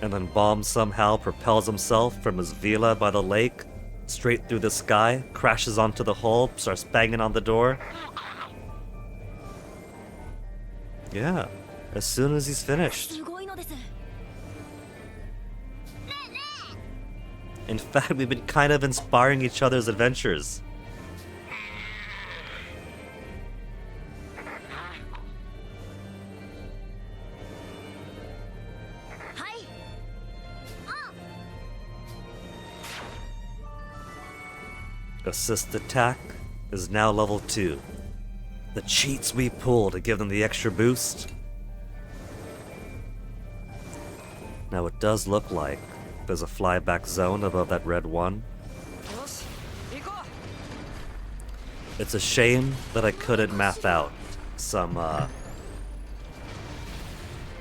And then Bomb somehow propels himself from his villa by the lake straight through the sky, crashes onto the hull, starts banging on the door. Yeah, as soon as he's finished. In fact, we've been kind of inspiring each other's adventures. Assist attack is now level 2. The cheats we pull to give them the extra boost. Now it does look like there's a flyback zone above that red 1. It's a shame that I couldn't map out some,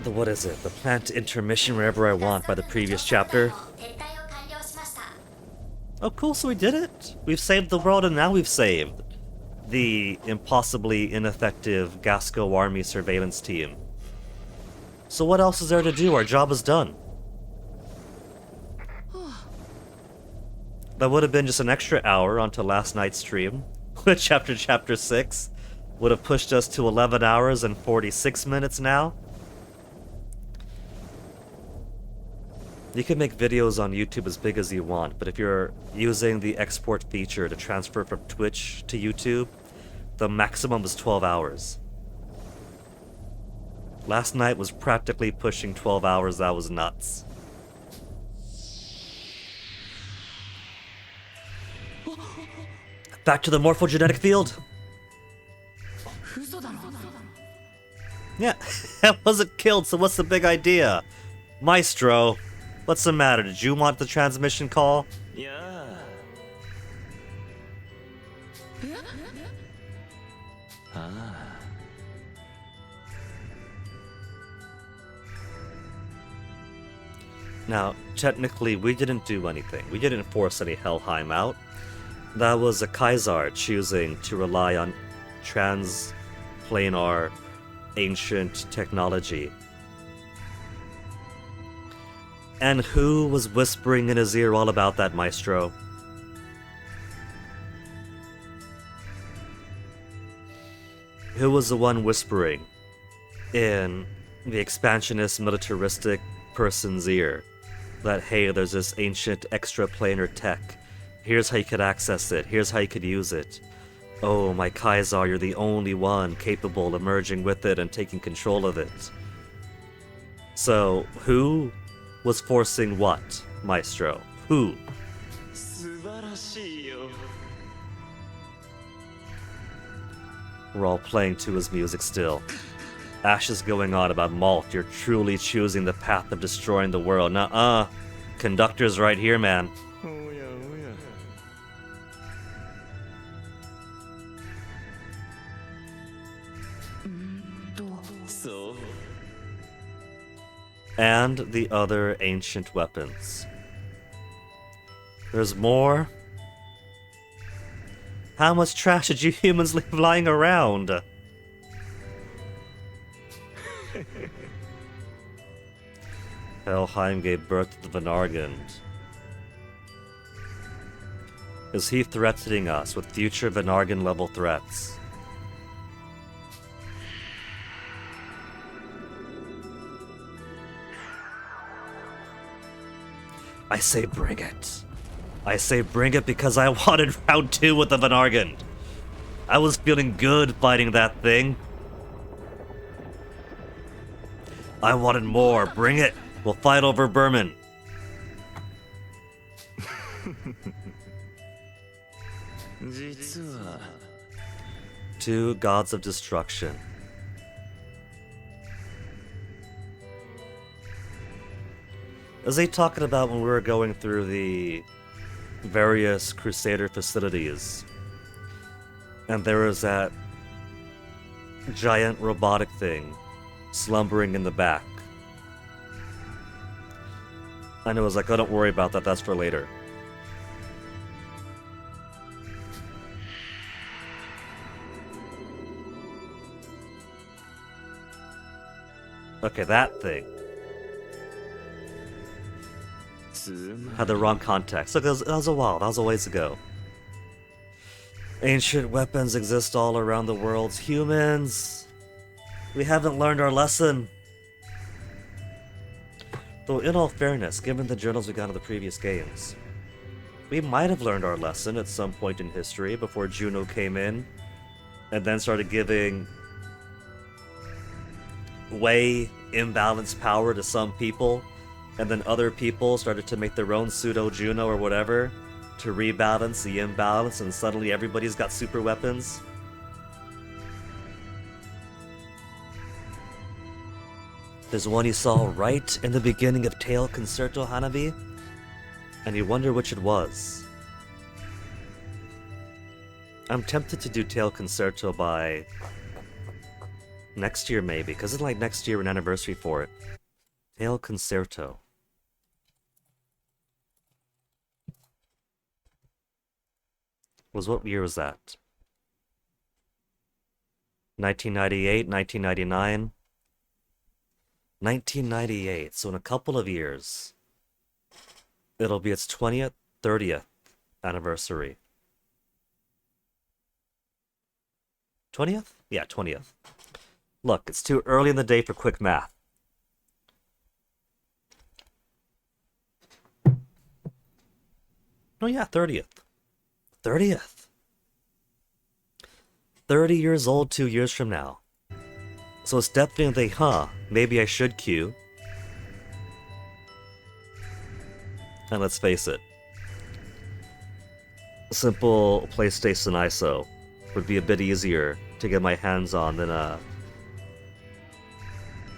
what is it? The plant intermission wherever I want by the previous chapter. Oh cool, so we did it! We've saved the world and now we've saved the impossibly ineffective Gasco army surveillance team. So what else is there to do? Our job is done. That would have been just an extra hour onto last night's stream, which after chapter 6 would have pushed us to 11 hours and 46 minutes now. You can make videos on YouTube as big as you want, but if you're using the export feature to transfer from Twitch to YouTube, the maximum is 12 hours. Last night was practically pushing 12 hours, that was nuts. Back to the morphogenetic field! Yeah, I wasn't killed, so what's the big idea? Maestro, what's the matter? Did you want the transmission call? Yeah. Now, technically, we didn't do anything. We didn't force any Helheim out. That was a Kaisar choosing to rely on transplanar ancient technology. And who was whispering in his ear all about that, Maestro? Who was the one whispering in the expansionist militaristic person's ear that, hey, there's this ancient extraplanar tech. Here's how you could access it. Here's how you could use it. Oh, my Kaisar, you're the only one capable of merging with it and taking control of it. So, who was forcing what, Maestro? Who? We're all playing to his music still. Ash is going on about Malt. You're truly choosing the path of destroying the world. Nuh-uh. Conductor's right here, man. Oh yeah, oh yeah. So. And the other ancient weapons. There's more. How much trash did you humans leave lying around? Helheim gave birth to the Vanargand. Is he threatening us with future Vanargand level threats? I say bring it. I say bring it because I wanted round 2 with the Vanargand. I was feeling good fighting that thing. I wanted more. Bring it. We'll fight over Berman. Two gods of destruction. As they talking about when we were going through the various Crusader facilities, and there was that giant robotic thing slumbering in the back. And it was like, oh, don't worry about that, that's for later. Okay, that thing had the wrong context. Look, that was a while, that was a ways ago. Ancient weapons exist all around the world. Humans, we haven't learned our lesson. Though in all fairness, given the journals we got in the previous games, we might have learned our lesson at some point in history before Juno came in and then started giving way imbalanced power to some people, and then other people started to make their own pseudo-Juno or whatever to rebalance the imbalance, and suddenly everybody's got super weapons. There's one you saw right in the beginning of Tail Concerto Hanabi, and you wonder which it was. I'm tempted to do Tail Concerto by next year maybe, because it's like next year an anniversary for it. Tail Concerto. What year was that? 1998, 1999? 1998, so in a couple of years, it'll be its 20th, 30th anniversary. 20th? Yeah, 20th. Look, it's too early in the day for quick math. Oh yeah, 30th. 30th. 30 years old 2 years from now. So it's definitely, maybe I should queue. And let's face it, simple PlayStation ISO would be a bit easier to get my hands on than a...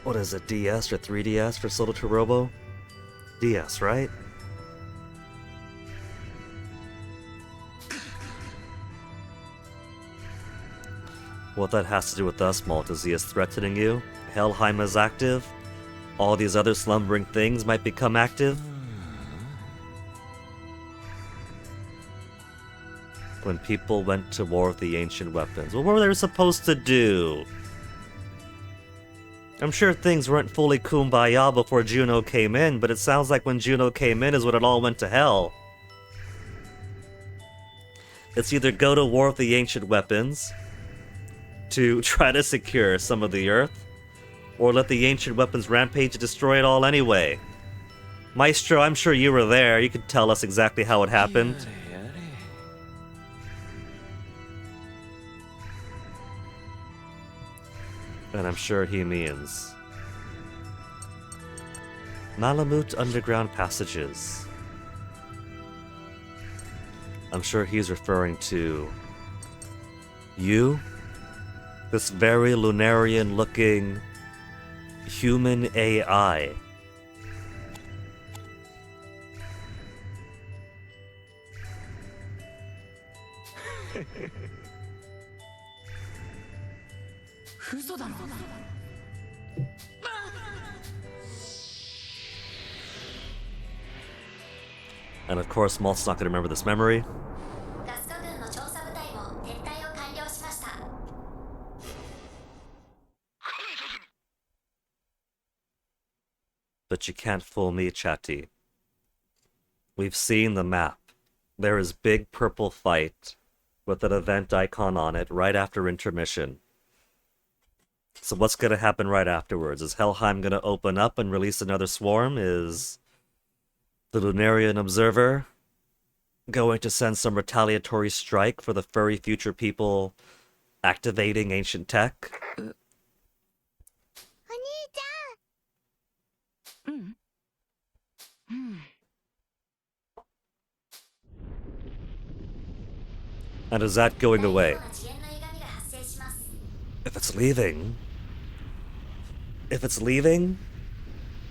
What is it, DS or 3DS for Soto to Robo? DS, right? What that has to do with us, Malt, is he is threatening you. Helheim is active. All these other slumbering things might become active. When people went to war with the ancient weapons, well, what were they supposed to do? I'm sure things weren't fully kumbaya before Juno came in, but it sounds like when Juno came in is when it all went to hell. It's either go to war with the ancient weapons to try to secure some of the Earth, or let the ancient weapons rampage to destroy it all anyway. Maestro, I'm sure you were there. You could tell us exactly how it happened. And I'm sure he means Malamute underground passages. I'm sure he's referring to you? This very Lunarian-looking Human AI. And of course, Malt's not going to remember this memory. But you can't fool me, Chatty. We've seen the map. There is big purple fight with an event icon on it right after intermission. So what's going to happen right afterwards? Is Helheim going to open up and release another swarm? Is the Lunarian Observer going to send some retaliatory strike for the furry future people activating ancient tech? And is that going away? If it's leaving,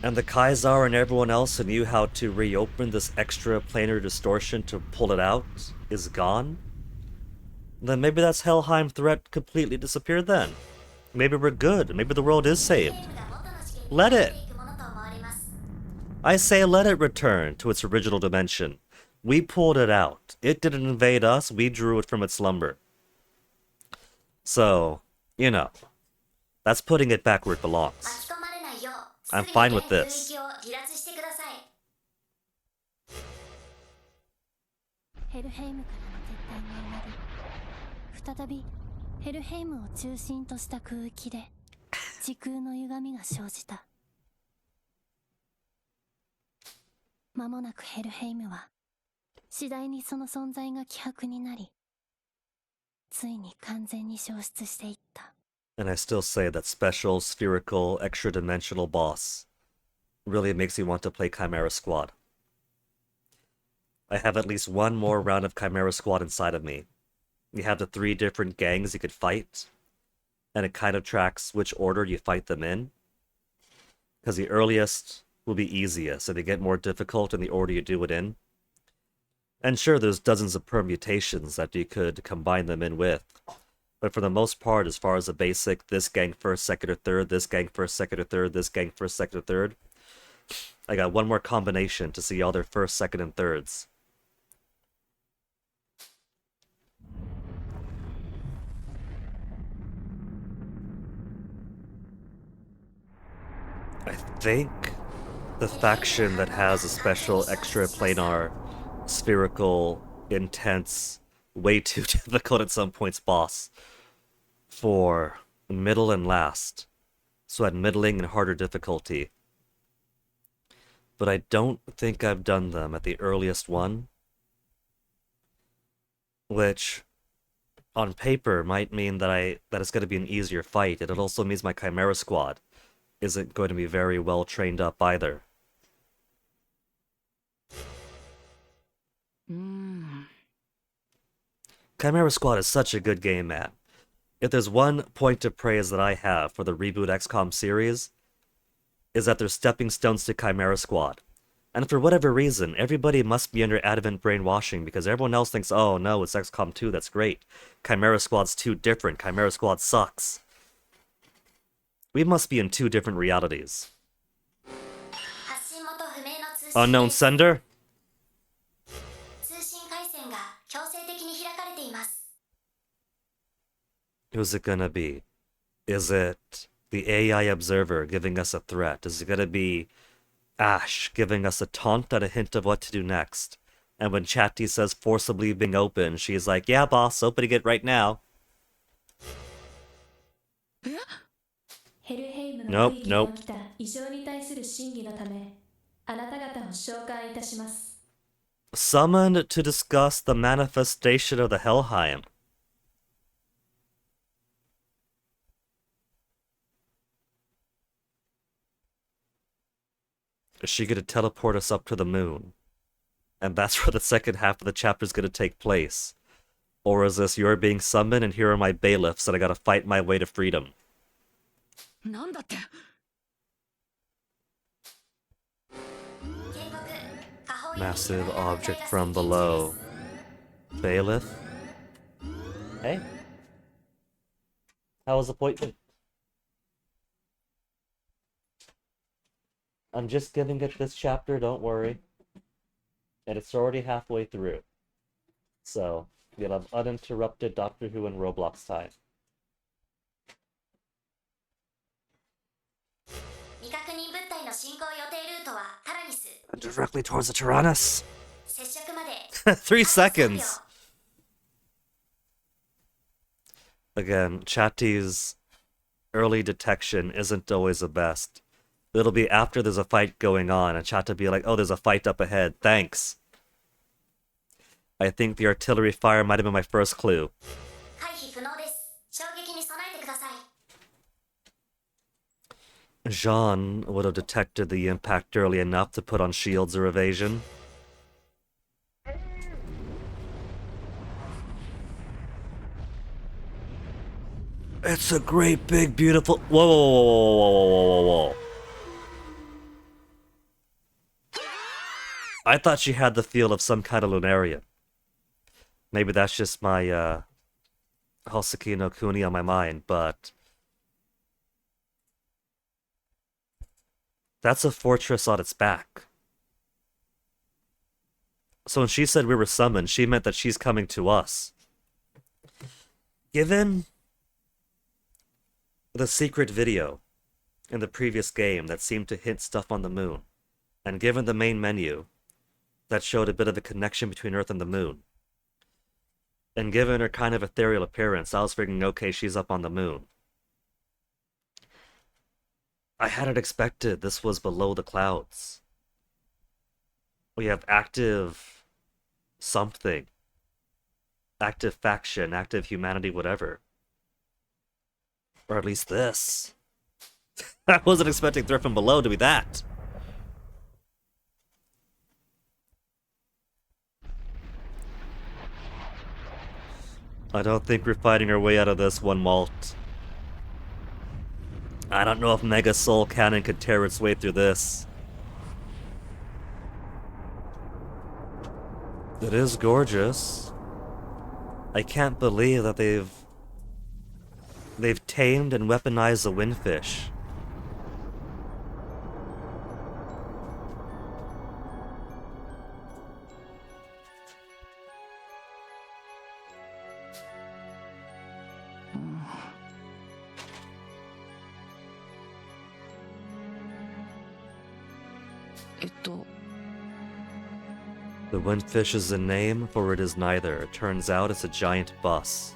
and the Kaisar and everyone else who knew how to reopen this extra planar distortion to pull it out is gone, then maybe that's Helheim threat completely disappeared then. Maybe we're good. Maybe the world is saved. Let it. I say let it return to its original dimension. We pulled it out. It didn't invade us. We drew it from its slumber. So, you know, that's putting it back where it belongs. I'm fine with this. And I still say that special, spherical, extra-dimensional boss really makes me want to play Chimera Squad. I have at least one more round of Chimera Squad inside of me. You have the 3 different gangs you could fight, and it kind of tracks which order you fight them in. Because the earliest will be easiest, and they get more difficult in the order you do it in. And sure, there's dozens of permutations that you could combine them in with. But for the most part, as far as the basic, this gang first, second, or third, this gang first, second, or third, this gang first, second, or third, I got one more combination to see all their first, second, and thirds. I think the faction that has a special extra planar, spherical, intense, way too difficult at some points boss for middle and last. So at middling and harder difficulty. But I don't think I've done them at the earliest one. Which, on paper, might mean that it's going to be an easier fight. And it also means my Chimera Squad isn't going to be very well trained up either. Chimera Squad is such a good game, man. If there's one point of praise that I have for the reboot XCOM series, is that they're stepping stones to Chimera Squad. And for whatever reason, everybody must be under adamant brainwashing because everyone else thinks, oh no, it's XCOM 2, that's great. Chimera Squad's too different, Chimera Squad sucks. We must be in 2 different realities. Unknown sender? Who's it gonna be? Is it the AI observer giving us a threat? Is it gonna be Ash giving us a taunt and a hint of what to do next? And when Chatty says forcibly being open, she's like, yeah boss, opening it right now. Nope. Summoned to discuss the manifestation of the Helheim. Is she gonna teleport us up to the moon? And that's where the second half of the chapter is gonna take place. Or is this you're being summoned and here are my bailiffs and I gotta fight my way to freedom? Massive object from below. Bailiff? Hey. How was appointment? I'm just giving it this chapter, don't worry. And it's already halfway through. So, you'll have uninterrupted Doctor Who and Roblox time. Directly towards the Tyrannus. 3 seconds. Again, Chatty's early detection isn't always the best. It'll be after there's a fight going on, and Chat will be like, oh, there's a fight up ahead, thanks. I think the artillery fire might have been my first clue. Jean would have detected the impact early enough to put on shields or evasion. It's a great, big, beautiful... Whoa, whoa, whoa, whoa, whoa, whoa, whoa, whoa. I thought she had the feel of some kind of Lunarian. Maybe that's just my, Hoseki no Kuni on my mind, but... That's a fortress on its back. So when she said we were summoned, she meant that she's coming to us. Given the secret video in the previous game that seemed to hint stuff on the moon, and given the main menu that showed a bit of a connection between Earth and the moon, and given her kind of ethereal appearance, I was figuring, okay, she's up on the moon. I hadn't expected this was below the clouds. We have active something. Active faction, active humanity, whatever. Or at least this. I wasn't expecting threat from below to be that. I don't think we're fighting our way out of this one, Malt. I don't know if Mega Soul Cannon could tear its way through this. It is gorgeous. I can't believe that they've tamed and weaponized the windfish. The windfish is a name, for it is neither. It turns out it's a giant bus.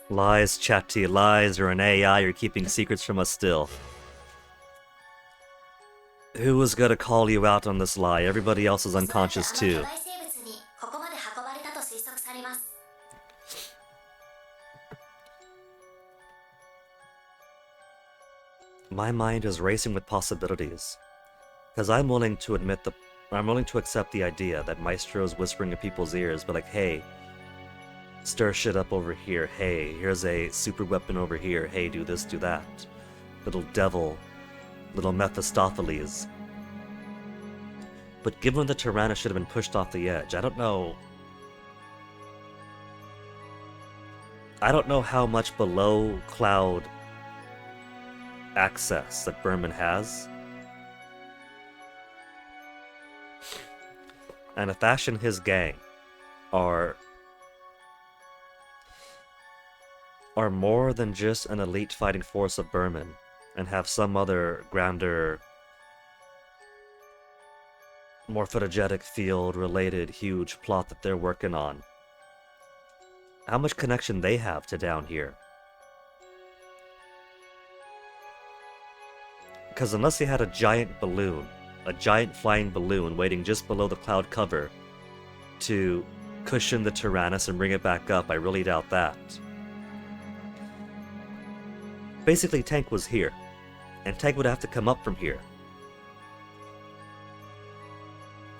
Lies, Chatty, lies. You're an AI, you're keeping secrets from us still. Who was gonna call you out on this lie? Everybody else is unconscious too. My mind is racing with possibilities. Because I'm willing to accept the idea that Maestro's whispering in people's ears, but like, hey, stir shit up over here, hey, here's a super weapon over here, hey, do this, do that. Little devil, little Mephistopheles. But given the Tyrannus should have been pushed off the edge, I don't know how much below cloud access that Berman has. And if Ash and his gang are more than just an elite fighting force of Berman and have some other grander, more photogenic field related huge plot that they're working on, how much connection they have to down here. Because unless they had a giant balloon, a giant flying balloon waiting just below the cloud cover to cushion the Tyrannus and bring it back up, I really doubt that. Basically, Tank was here, and Tank would have to come up from here.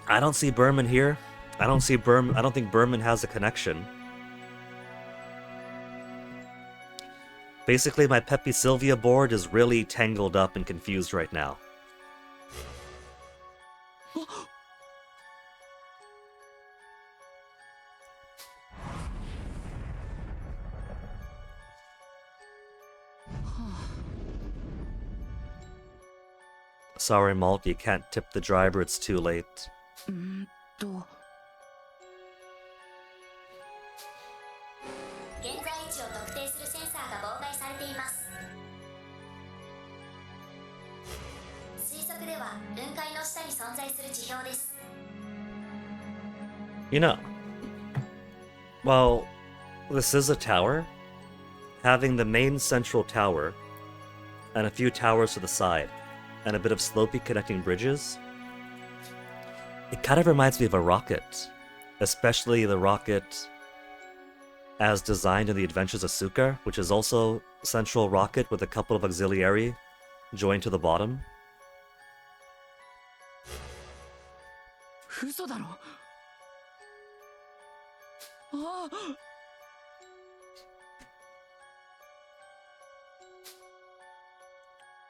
I don't see Berman here. I don't think Berman has a connection. Basically, my Pepe Sylvia board is really tangled up and confused right now. Sorry, Malt, you can't tip the driver, it's too late. 現在位置を特定するセンサーが妨害されています。推測では雲海の下に存在する地表です。 You know, well, this is a tower. Having the main central tower, and a few towers to the side, and a bit of slopey connecting bridges, it kind of reminds me of a rocket, especially the rocket as designed in the Adventures of Suka, which is also a central rocket with a couple of auxiliary joined to the bottom. 嘘だろ。ああ。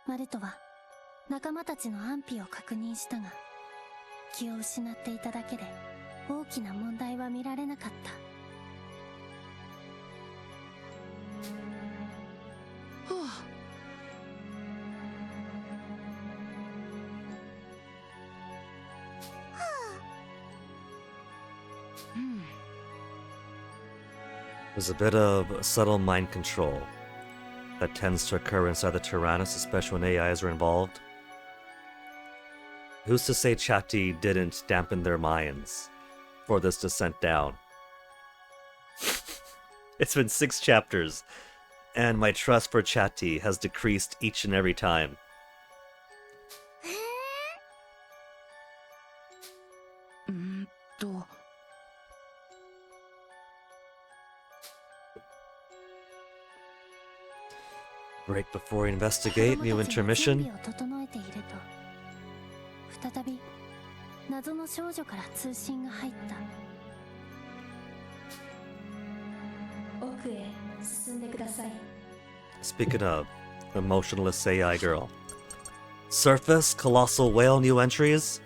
マルトは仲間たちの安否を確認したが、気を失っていただけで大きな問題は見られなかった。There's a bit of subtle mind control that tends to occur inside the Tyrannus, especially when AIs are involved. Who's to say Chatti didn't dampen their minds for this descent down? It's been 6 chapters, and my trust for Chatti has decreased each and every time. Break before we investigate, new intermission. 再び謎の少女から通信が入った。奥へ進んでください。 Speaking of emotionless AI girl, surface colossal whale new entries.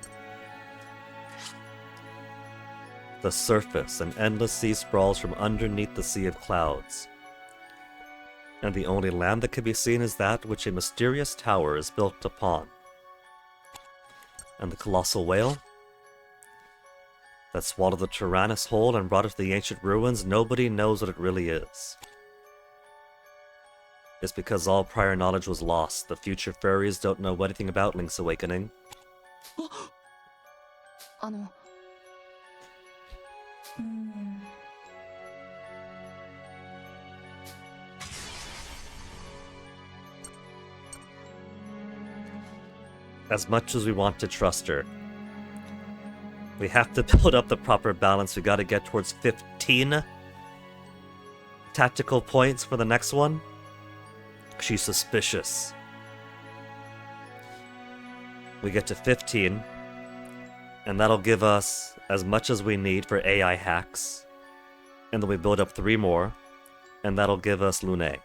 The surface, an endless sea sprawls from underneath the sea of clouds. And the only land that can be seen is that which a mysterious tower is built upon. And the colossal whale that swallowed the Tyrannus whole and brought it to the ancient ruins, nobody knows what it really is. It's because all prior knowledge was lost. The future fairies don't know anything about Link's awakening. As much as we want to trust her, we have to build up the proper balance. We gotta get towards 15 tactical points for the next one. She's suspicious. We get to 15, and that'll give us as much as we need for AI hacks. And then we build up 3 more, and that'll give us Lune.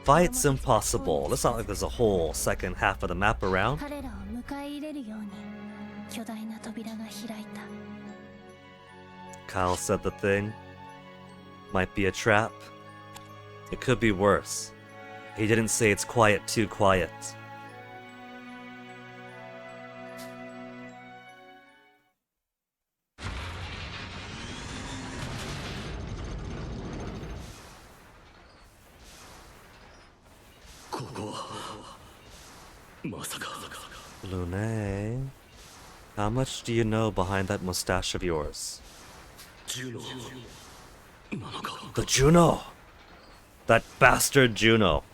Fight's impossible. It's not like there's a whole second half of the map around. Kyle said the thing might be a trap. It could be worse. He didn't say it's quiet too quiet. Lune, how much do you know behind that mustache of yours? The Juno! That bastard Juno.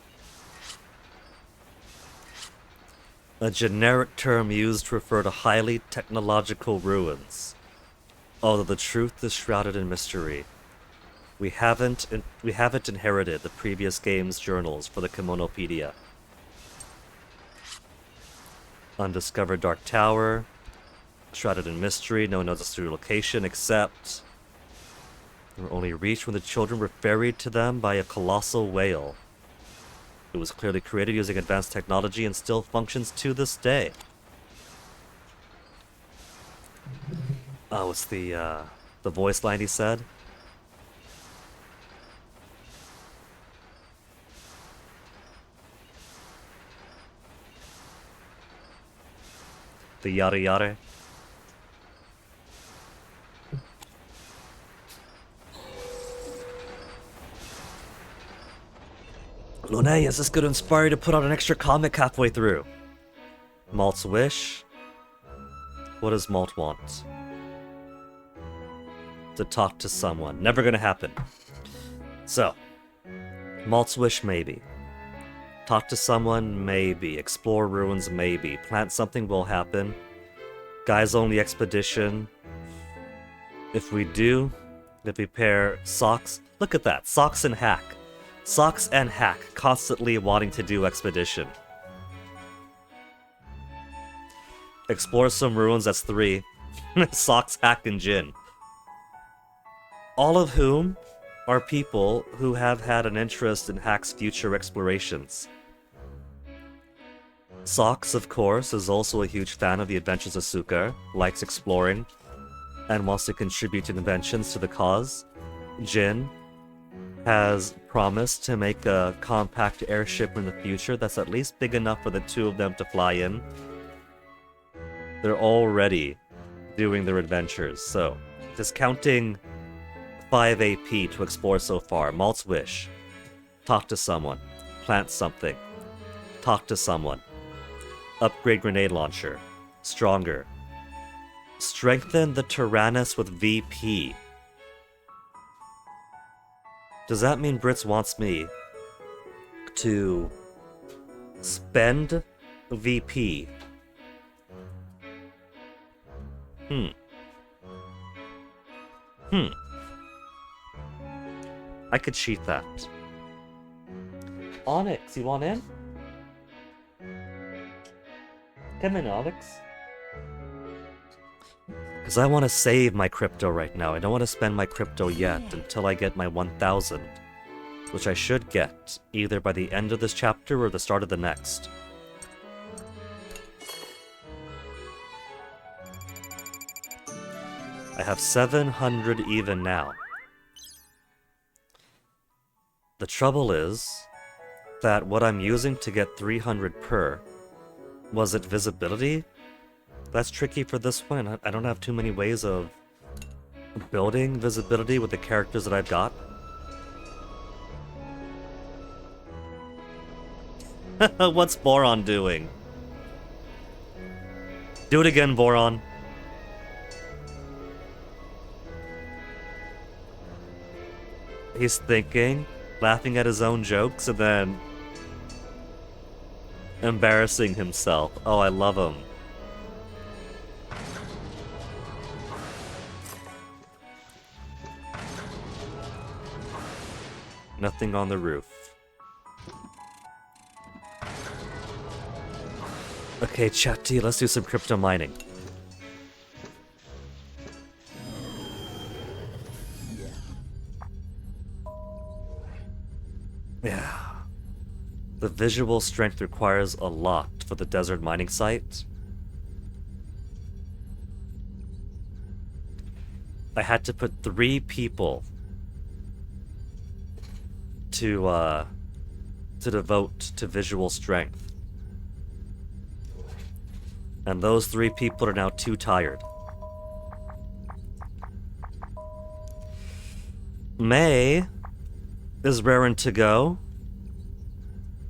A generic term used to refer to highly technological ruins. Although the truth is shrouded in mystery. We haven't inherited the previous game's journals for the Kimonopedia. Undiscovered Dark Tower. Shrouded in mystery, no one knows its true location except... They were only reached when the children were ferried to them by a colossal whale. It was clearly created using advanced technology and still functions to this day. Oh, it's the voice line he said. The yada yada. Lune, is this going to inspire you to put out an extra comic halfway through? Malt's wish? What does Malt want? To talk to someone. Never gonna happen. So, Malt's wish, maybe. Talk to someone, maybe. Explore ruins, maybe. Plant something will happen. Guys only expedition. If we do, if we pair Socks. Look at that. Socks and Hack. Socks and Hack constantly wanting to do expedition. Explore some ruins, that's 3. Socks, Hack, and Jin. All of whom are people who have had an interest in Hack's future explorations. Socks, of course, is also a huge fan of the adventures of Suka, likes exploring, and wants to contribute inventions to the cause. Jin has promised to make a compact airship in the future that's at least big enough for the two of them to fly in. They're already doing their adventures, so discounting 5 AP to explore so far. Malt's wish. Talk to someone. Plant something. Talk to someone. Upgrade grenade launcher. Stronger. Strengthen the Tyrannus with VP. Does that mean Brits wants me to spend VP? I could cheat that. Onyx, you want in? Come in, Onyx. Because I want to save my crypto right now. I don't want to spend my crypto yet until I get my 1,000. Which I should get, either by the end of this chapter or the start of the next. I have 700 even now. The trouble is that what I'm using to get 300 per, was it visibility? That's tricky for this one. I don't have too many ways of building visibility with the characters that I've got. What's Boron doing? Do it again, Boron. He's thinking, laughing at his own jokes, and then embarrassing himself. Oh, I love him. Nothing on the roof. Okay, chatty, let's do some crypto mining. Yeah. The visual strength requires a lot for the desert mining site. I had to put 3 people to devote to visual strength. And those 3 people are now too tired. May is raring to go,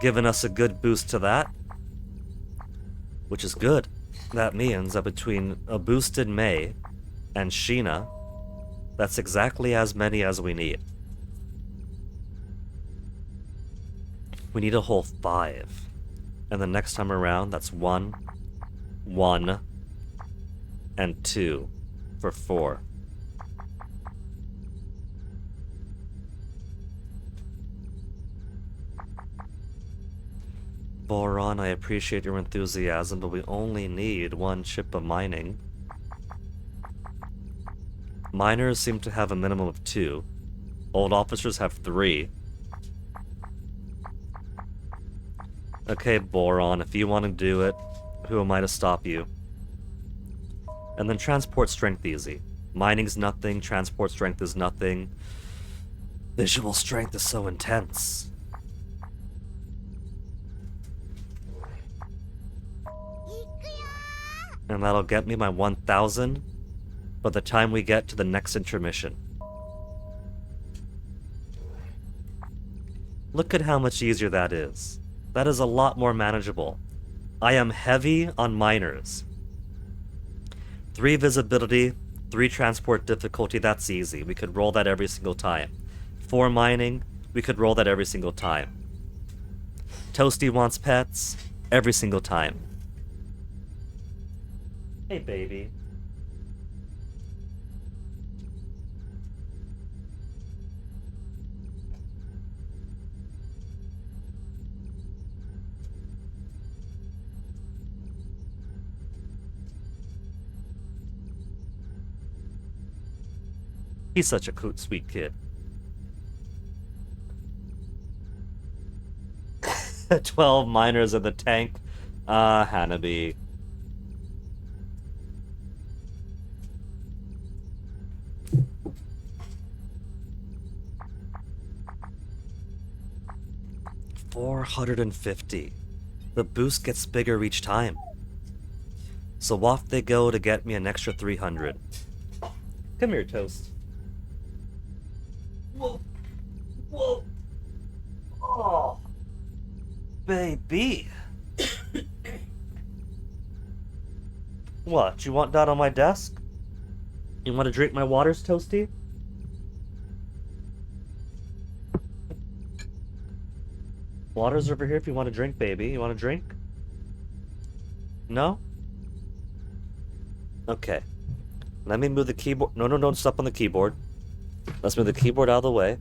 giving us a good boost to that, which is good. That means that between a boosted May and Sheena, that's exactly as many as we need. We need a whole 5. And the next time around, that's 1, 1, and 2 for 4. Boron, I appreciate your enthusiasm, but we only need 1 chip of mining. Miners seem to have a minimum of 2. Old officers have 3. Okay, Boron, if you want to do it, who am I to stop you? And then transport strength easy. Mining's nothing, transport strength is nothing. Visual strength is so intense. And that'll get me my 1,000 by the time we get to the next intermission. Look at how much easier that is. That is a lot more manageable. I am heavy on miners. 3 visibility, 3 transport difficulty, that's easy. We could roll that every single time. 4 mining, we could roll that every single time. Toasty wants pets, every single time. Hey, baby. He's such a cute, sweet kid. 12 miners in the tank. Hanabi. $450. The boost gets bigger each time. So off they go to get me an extra 300. Come here, Toast. Whoa. Whoa. Oh. Baby. What? You want that on my desk? You want to drink my waters, Toasty? Water's over here if you want to drink, baby. You want to drink? No? Okay. Let me move the keyboard. No, don't step on the keyboard. Let's move the keyboard out of the way.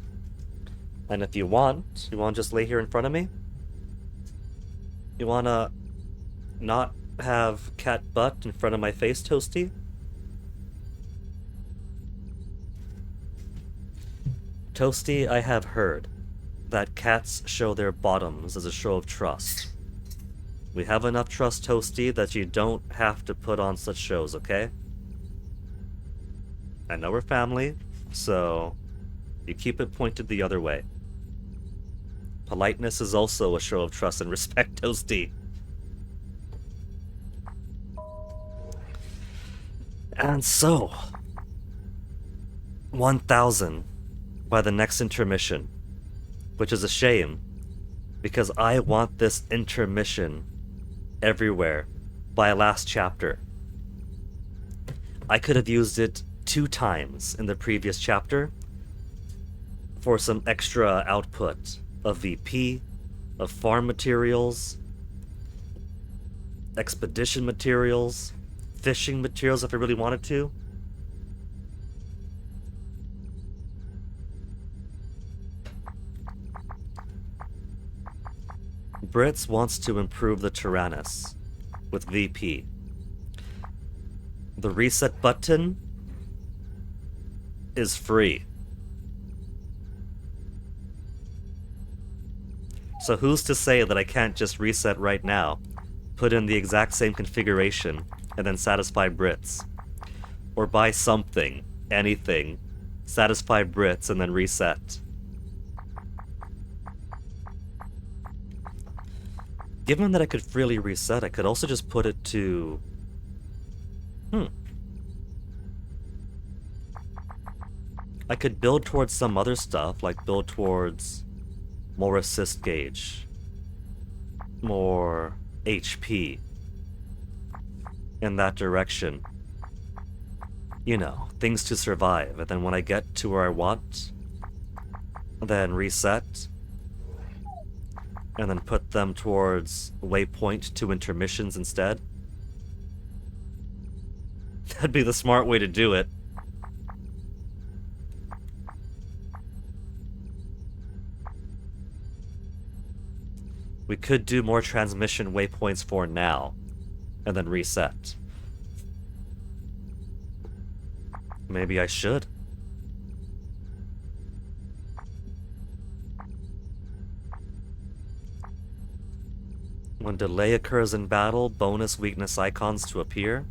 And if you want to just lay here in front of me? You want to not have cat butt in front of my face, Toasty? Toasty, I have heard that cats show their bottoms as a show of trust. We have enough trust, Toasty, that you don't have to put on such shows, okay? I know we're family, so you keep it pointed the other way. Politeness is also a show of trust and respect, Toasty. And so, 1,000 by the next intermission, which is a shame, because I want this intermission everywhere by last chapter. I could have used it 2 times in the previous chapter for some extra output of VP, of farm materials, expedition materials, fishing materials if I really wanted to. Brits wants to improve the Tyrannus with VP. The reset button is free. So who's to say that I can't just reset right now, put in the exact same configuration, and then satisfy Brits? Or buy something, anything, satisfy Brits, and then reset. Given that I could freely reset, I could also just put it to... I could build towards some other stuff, like build towards more assist gauge, more HP, in that direction. You know, things to survive, and then when I get to where I want, then reset. and then put them towards waypoint to intermissions instead. That'd be the smart way to do it. We could do more transmission waypoints for now, and then reset. Maybe I should. When delay occurs in battle, bonus weakness icons to appear.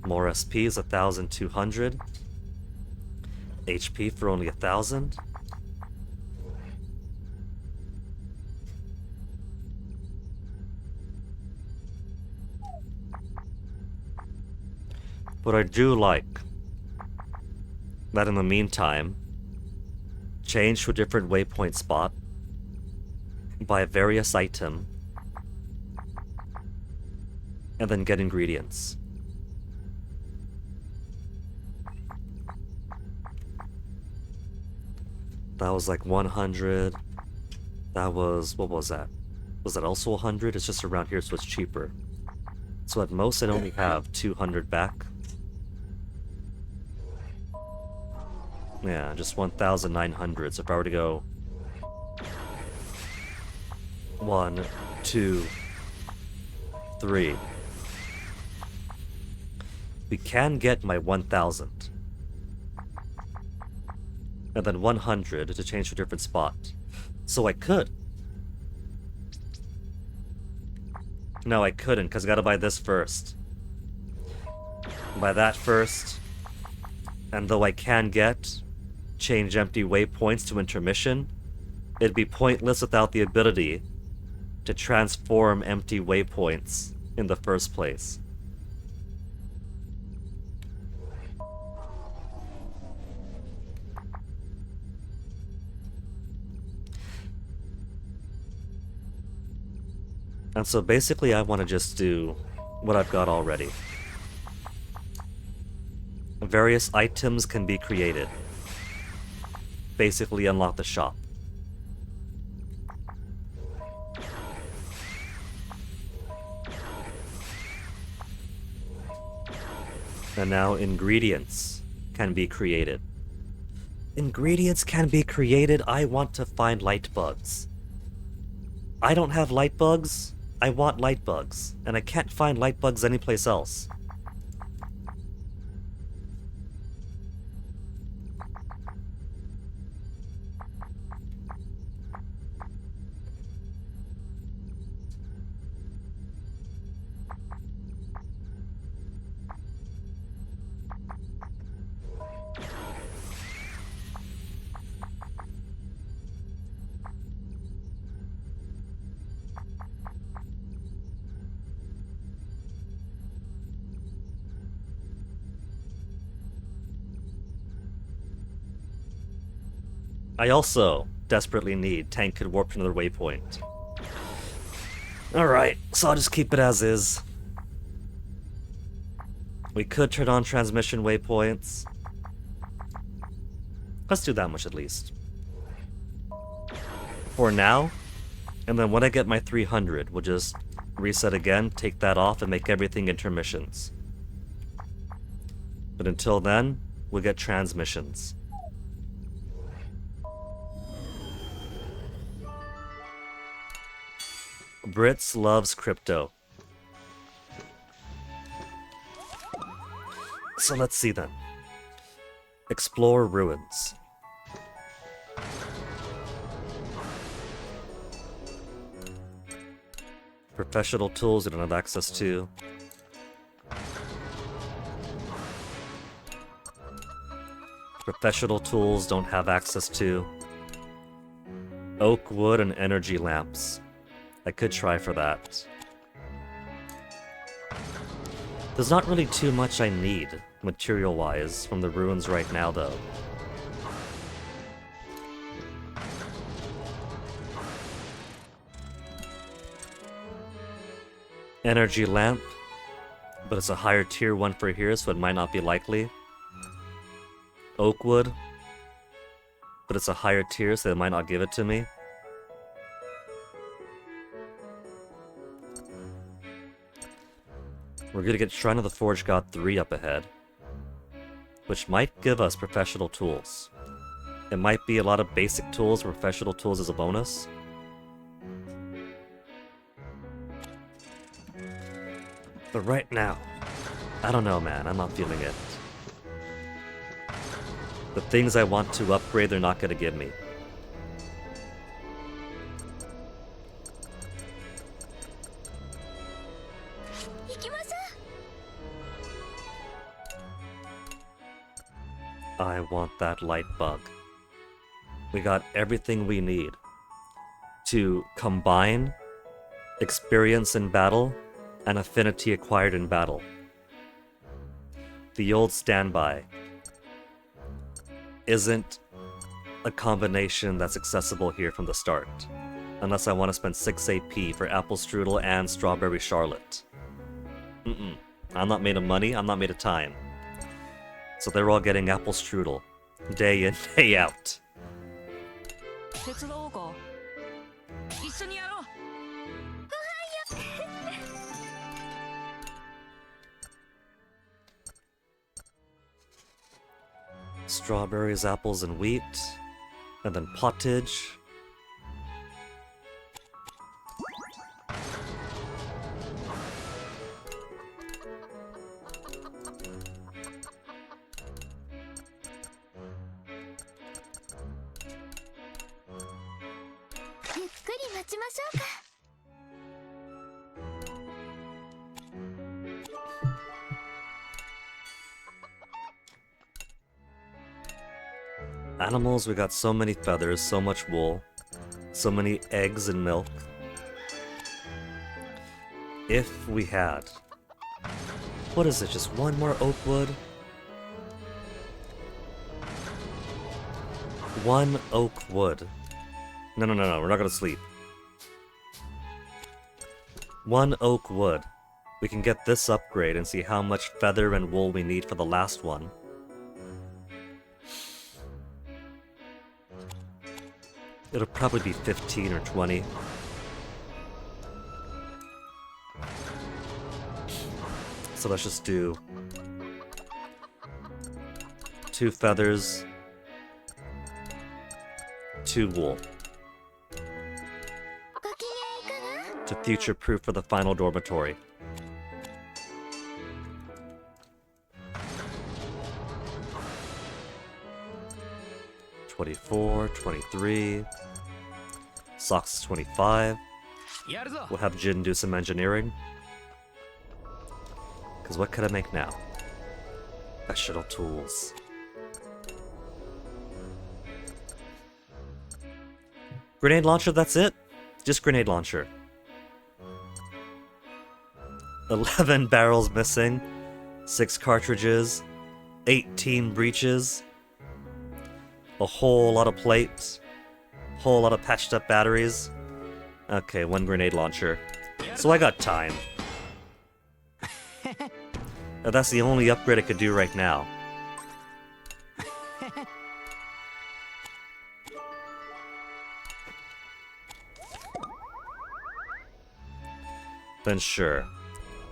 More SP is 1,200. HP for only 1,000. But I do like that in the meantime, change to a different waypoint spot, buy a various item, and then get ingredients. That was like 100. That was, what was that? Was that also 100? It's just around here, so it's cheaper. So at most, I'd only have 200 back. Yeah, just 1,900. So if I were to go 1, 2, 3, we can get my 1,000. And then 100 to change to a different spot. So I could. No, I couldn't, because I gotta buy this first. Buy that first. And though I can get change empty waypoints to intermission, it'd be pointless without the ability to transform empty waypoints in the first place. And so basically I want to just do what I've got already. Various items can be created. Basically unlock the shop. And now ingredients can be created. Ingredients can be created. I want to find light bugs. I don't have light bugs. I want light bugs, and I can't find light bugs anyplace else. I also desperately need tank could warp to another waypoint. Alright, so I'll just keep it as is. We could turn on transmission waypoints. Let's do that much at least. For now, and then when I get my 300, we'll just reset again, take that off, and make everything intermissions. But until then, we'll get transmissions. Brits loves crypto. So let's see then. Explore ruins. Professional tools you don't have access to. Professional tools don't have access to. Oak wood and energy lamps. I could try for that. There's not really too much I need, material-wise, from the ruins right now, though. Energy lamp, but it's a higher tier one for here, so it might not be likely. Oak wood, but it's a higher tier, so they might not give it to me. We're gonna get Shrine of the Forge God 3 up ahead, which might give us professional tools. It might be a lot of basic tools, professional tools as a bonus. But right now, I don't know, man. I'm not feeling it. The things I want to upgrade, they're not gonna give me. I want that light bug. We got everything we need to combine experience in battle and affinity acquired in battle. The old standby isn't a combination that's accessible here from the start, unless I want to spend 6 AP for Apple Strudel and Strawberry Charlotte. I'm not made of money, I'm not made of time. So they're all getting Apple Strudel, day in, day out. Strawberries, apples, and wheat, and then pottage. Animals, we got so many feathers, so much wool, so many eggs and milk. If we had... What is it, just one more oak wood? One oak wood. No, we're not gonna sleep. One oak wood. We can get this upgrade and see how much feather and wool we need for the last one. It'll probably be 15 or 20. So let's just do 2 feathers, 2 wool. To future-proof for the final dormitory. $24, $23. Socks is $25. We'll have Jin do some engineering. Because what could I make now? Professional tools. Grenade launcher, that's it? Just grenade launcher. 11 barrels missing. 6 cartridges. 18 breaches. A whole lot of plates. Whole lot of patched up batteries. Okay, 1 grenade launcher. So I got time. That's the only upgrade I could do right now. Then sure.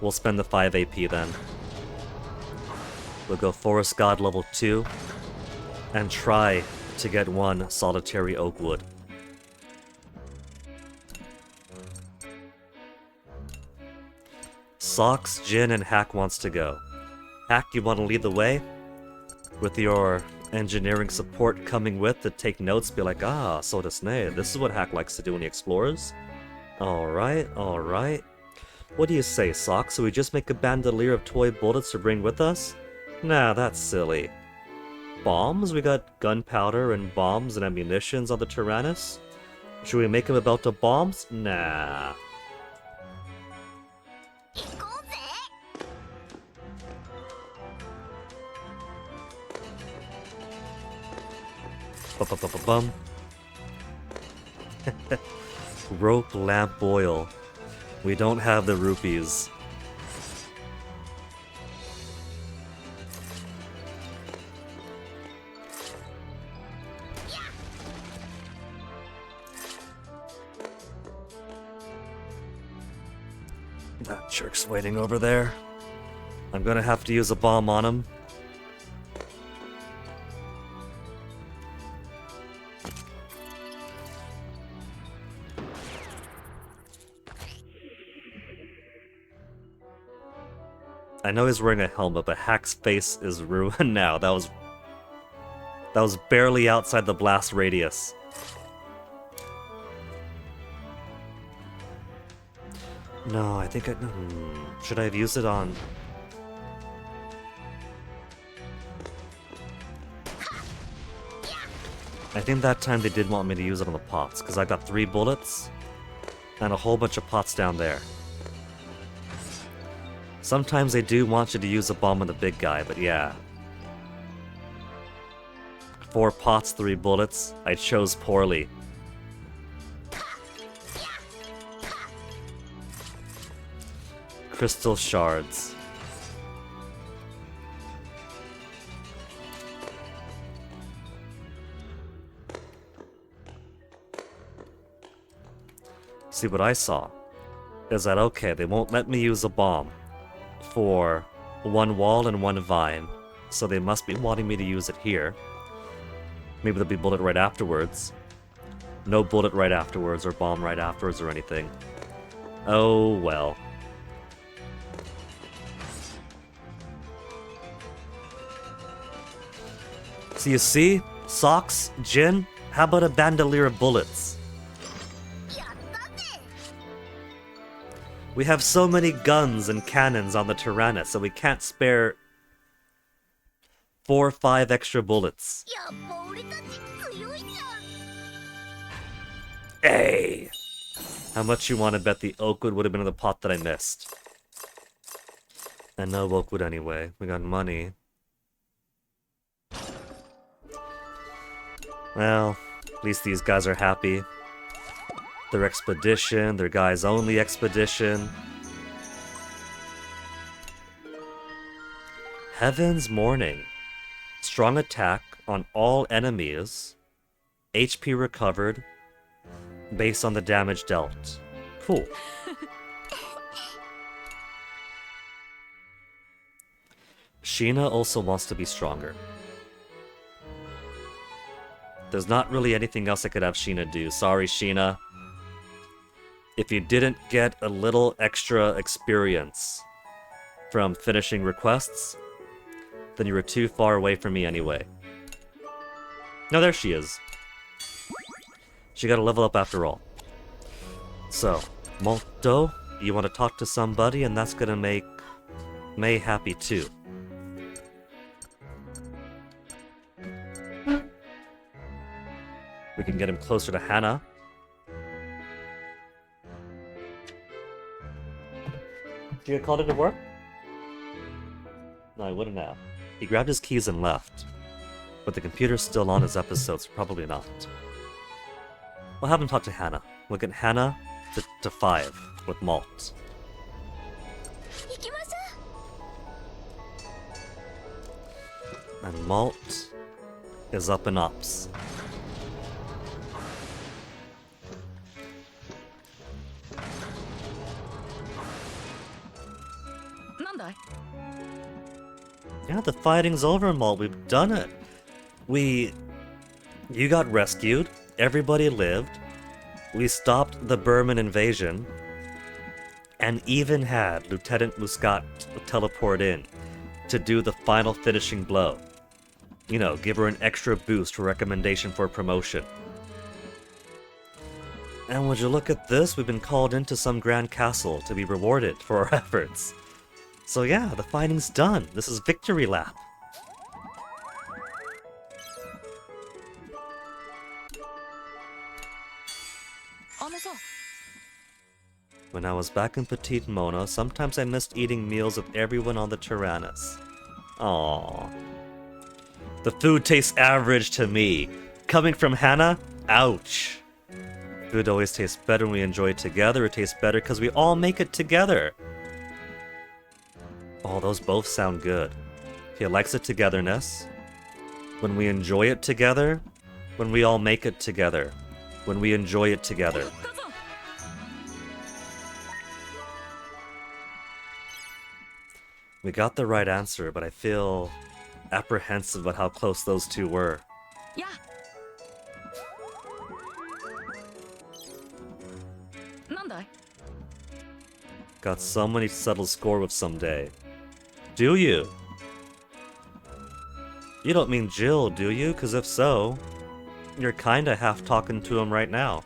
We'll spend the 5 AP then. We'll go Forest God level 2. And try to get 1 solitary oak wood. Socks, Jin, and Hack wants to go. Hack, you want to lead the way? With your engineering support coming with to take notes, be like, ah, so this is what Hack likes to do when he explores. Alright, alright. What do you say, Socks? So we just make a bandolier of toy bullets to bring with us? Nah, that's silly. Bombs? We got gunpowder and bombs and ammunitions on the Tyrannus? Should we make him a belt of bombs? Nah. Bum. Rope lamp oil. We don't have the rupees. That jerk's waiting over there. I'm gonna have to use a bomb on him. I know he's wearing a helmet, but Hack's face is ruined now. That was barely outside the blast radius. No, I think should I have used it on... I think that time they did want me to use it on the pots, because I got 3 bullets and a whole bunch of pots down there. Sometimes they do want you to use a bomb on the big guy, but yeah. 4 pots, 3 bullets. I chose poorly. Crystal shards. See, what I saw is that, okay, they won't let me use a bomb for 1 wall and 1 vine, so they must be wanting me to use it here. Maybe there'll be bullet right afterwards. No bullet right afterwards, or bomb right afterwards, or anything. Oh well. So you see? Socks, Jin, how about a bandolier of bullets? We have so many guns and cannons on the Tyrannus, so we can't spare 4 or 5 extra bullets. Hey! How much you want to bet the Oakwood would have been in the pot that I missed? And no Oakwood anyway. We got money. Well, at least these guys are happy. Their expedition, their guys only expedition. Heaven's Morning. Strong attack on all enemies. HP recovered based on the damage dealt. Cool. Sheena also wants to be stronger. There's not really anything else I could have Sheena do. Sorry, Sheena. If you didn't get a little extra experience from finishing requests, then you were too far away from me anyway. No, there she is. She got a level up after all. So, Molto, you want to talk to somebody, and that's gonna make May happy too. We can get him closer to Hannah. Did you get called into work? No, I wouldn't have. He grabbed his keys and left. But the computer's still on his episodes, so probably not. We'll have him talk to Hannah. We'll get Hannah to 5 with Malt. And Malt is up in ops. Yeah, the fighting's over, Malt. We've done it. You got rescued. Everybody lived. We stopped the Burman invasion. And even had Lieutenant Muscat teleport in to do the final finishing blow. You know, give her an extra boost for recommendation for promotion. And would you look at this? We've been called into some grand castle to be rewarded for our efforts. So yeah, the fighting's done. This is victory lap. When I was back in Petite Mona, sometimes I missed eating meals with everyone on the Tyrannus. Aww. The food tastes average to me. Coming from Hannah? Ouch. Food always tastes better when we enjoy it together. It tastes better because we all make it together. Oh, those both sound good. He likes the togetherness. When we enjoy it together. When we all make it together. When we enjoy it together. We got the right answer, but I feel apprehensive about how close those two were. Yeah. Nandai? Got so many to settle score with someday. Do you? You don't mean Jill, do you? Because if so, you're kinda half talking to him right now.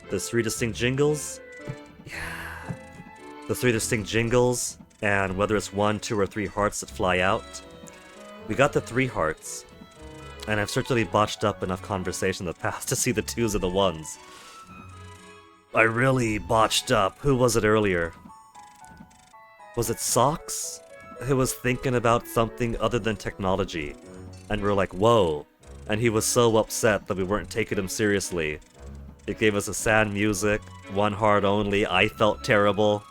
There's 3 distinct jingles? Yeah. The 3 distinct jingles, and whether it's 1, 2, or 3 hearts that fly out. We got the 3 hearts, and I've certainly botched up enough conversation in the past to see the 2s are the 1s. I really botched up. Who was it earlier? Was it Socks? Who was thinking about something other than technology. And we're like, whoa. And he was so upset that we weren't taking him seriously. It gave us a sad music, 1 heart only, I felt terrible.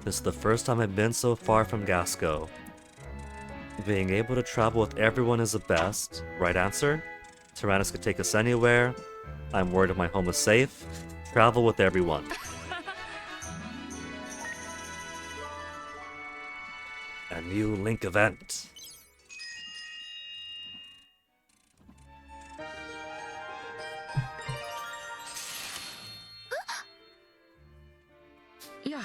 This is the first time I've been so far from Gasco. Being able to travel with everyone is the best. Right answer? Tyrannus could take us anywhere. I'm worried if my home is safe. Travel with everyone. A new Link event. Yeah.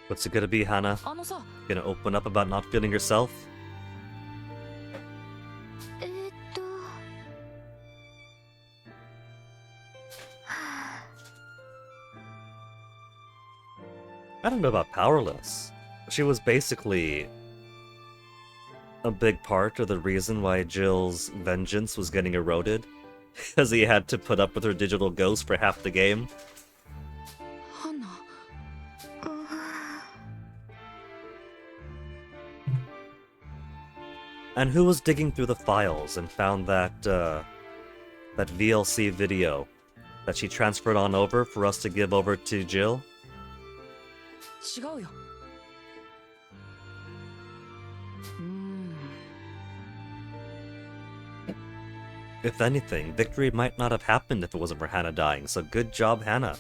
What's it gonna be, Hannah? あのさ、 Gonna open up about not feeling yourself? えーっとは I don't know about powerless. She was basically a big part of the reason why Jill's vengeance was getting eroded, because he had to put up with her digital ghost for half the game. ハナ。And who was digging through the files and found that VLC video that she transferred on over for us to give over to Jill? 違うよ。If anything, victory might not have happened if it wasn't for Hannah dying, so good job, Hannah.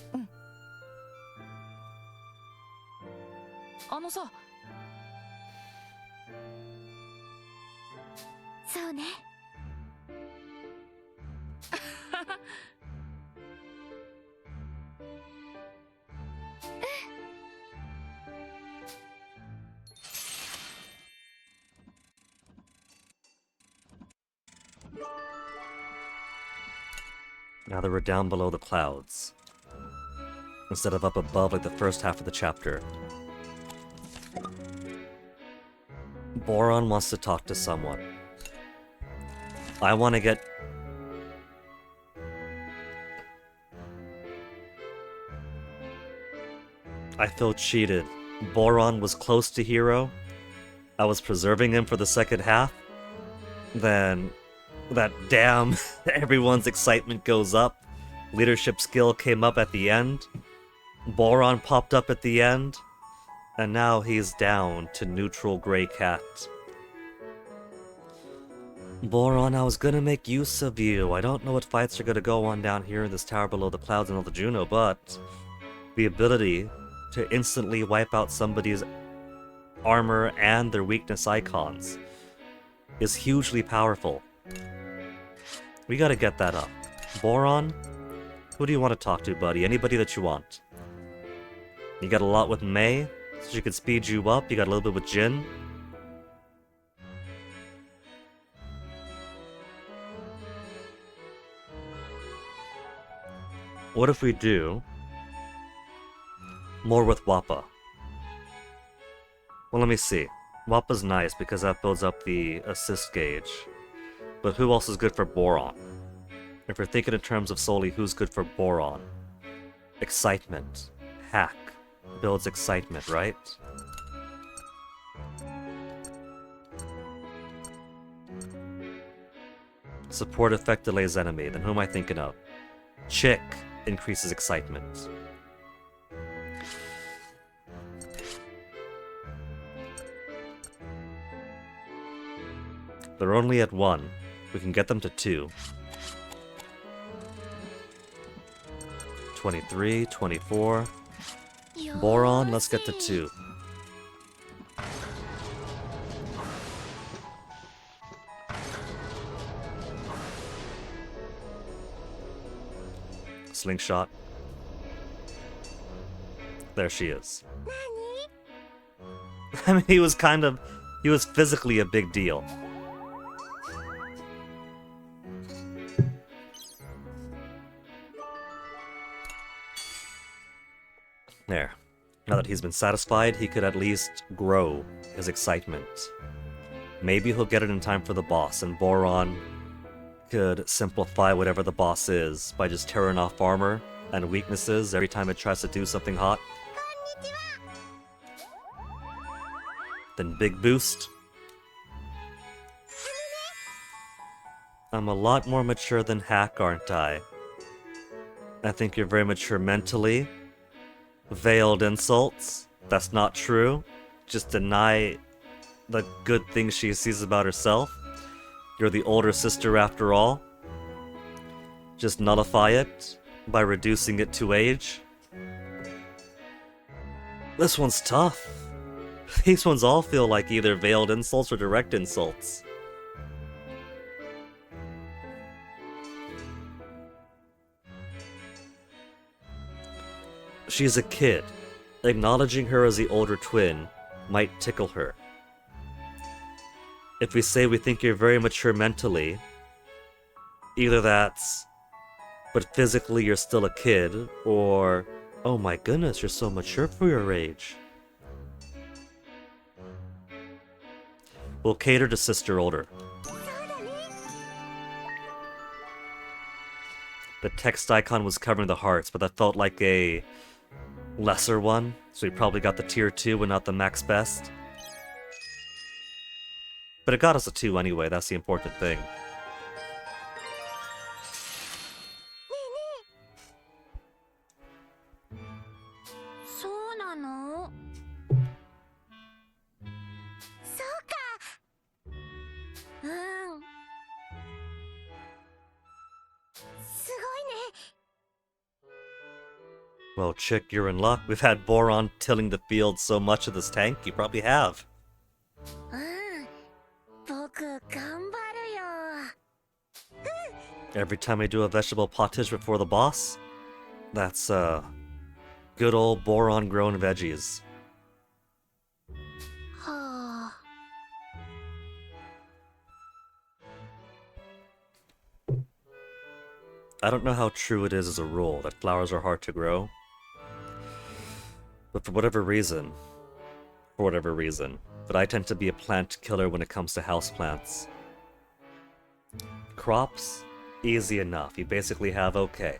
あのさ、そうね Now that we're down below the clouds, instead of up above like the first half of the chapter. Boron wants to talk to someone. I want to get... I feel cheated. Boron was close to Hero. I was preserving him for the second half. Then... that damn everyone's excitement goes up. Leadership skill came up at the end. Boron popped up at the end. And now he's down to neutral gray cat. Boron, I was gonna make use of you. I don't know what fights are gonna go on down here in this tower below the clouds and all the Juno, but the ability to instantly wipe out somebody's armor and their weakness icons is hugely powerful. We gotta get that up. Boron, who do you want to talk to, buddy? Anybody that you want. You got a lot with Mei, so she could speed you up. You got a little bit with Jin. What if we do more with Wappa? Well, let me see. Wappa's nice because that builds up the assist gauge. But who else is good for Boron? If we're thinking in terms of solely who's good for Boron. Excitement. Hack. Builds excitement, right? Support effect delays enemy. Then who am I thinking of? Chick increases excitement. They're only at 1. We can get them to 2. 23, 24. Boron, let's get to 2. Slingshot. There she is. I mean, he was physically a big deal. There. Now that he's been satisfied, he could at least grow his excitement. Maybe he'll get it in time for the boss, and Boron could simplify whatever the boss is by just tearing off armor and weaknesses every time it tries to do something hot. Then big boost. I'm a lot more mature than Hack, aren't I? I think you're very mature mentally. Veiled insults. That's not true. Just deny the good things she sees about herself. You're the older sister after all. Just nullify it by reducing it to age. This one's tough. These ones all feel like either veiled insults or direct insults. She's a kid. Acknowledging her as the older twin might tickle her. If we say we think you're very mature mentally, either that's, but physically you're still a kid, or, oh my goodness, you're so mature for your age. We'll cater to sister older. The text icon was covering the hearts, but that felt like a lesser one, so we probably got the tier 2 and not the max best. But it got us a 2 anyway, that's the important thing. Well, Chick, you're in luck. We've had Boron tilling the field so much of this tank, you probably have. Every time I do a vegetable pottage before the boss, that's, good old Boron-grown veggies. I don't know how true it is as a rule that flowers are hard to grow. But for whatever reason, but I tend to be a plant killer when it comes to houseplants. Crops, easy enough. You basically have, okay,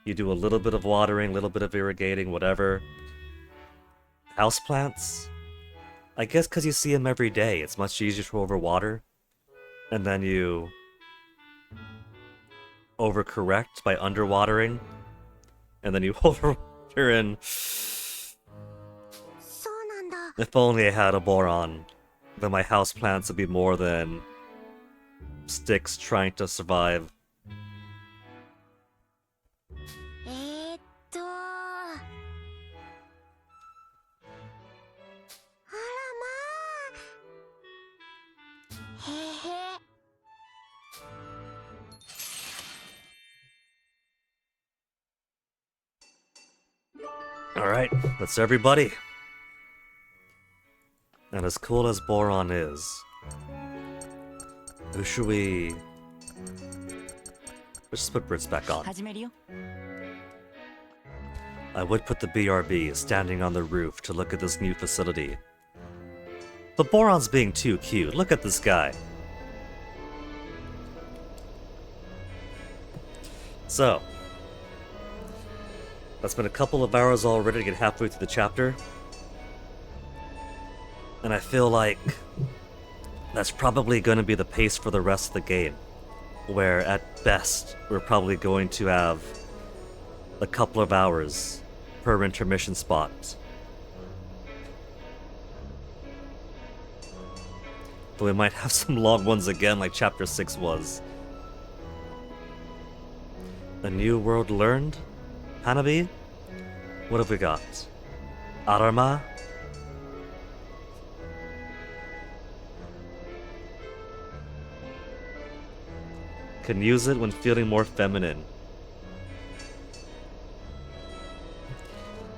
you do a little bit of watering, a little bit of irrigating, whatever. Houseplants, I guess because you see them every day, it's much easier to overwater. And then you overcorrect by underwatering. And then you overwater and... If only I had a Boron, then my houseplants would be more than sticks trying to survive. Alright, that's everybody. And as cool as Boron is, who should we... Let's just put Brits back on. I would put the BRB standing on the roof to look at this new facility. But Boron's being too cute. Look at this guy. So, that's been a couple of hours already to get halfway through the chapter. And I feel like that's probably going to be the pace for the rest of the game. where at best we're probably going to have a couple of hours per intermission spot. Though we might have some long ones again like chapter 6 was. A new world learned? Hanabi? What have we got? Arama? Can use it when feeling more feminine.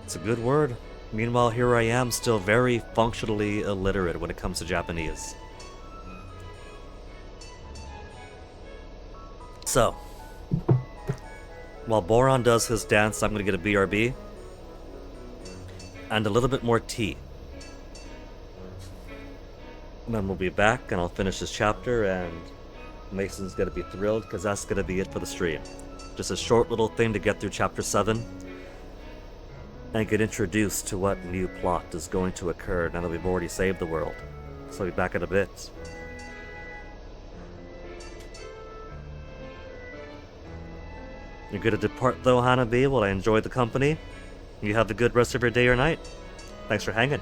It's a good word. Meanwhile, here I am, still very functionally illiterate when it comes to Japanese. So, while Boron does his dance, I'm gonna get a BRB. And a little bit more tea. And then we'll be back and I'll finish this chapter and Mason's gonna be thrilled because that's gonna be it for the stream. Just a short little thing to get through chapter 7 and get introduced to what new plot is going to occur now that we've already saved the world. So I'll be back in a bit. You're gonna depart though, Hanabi? Well, I enjoyed the company. You have a good rest of your day or night. Thanks for hanging.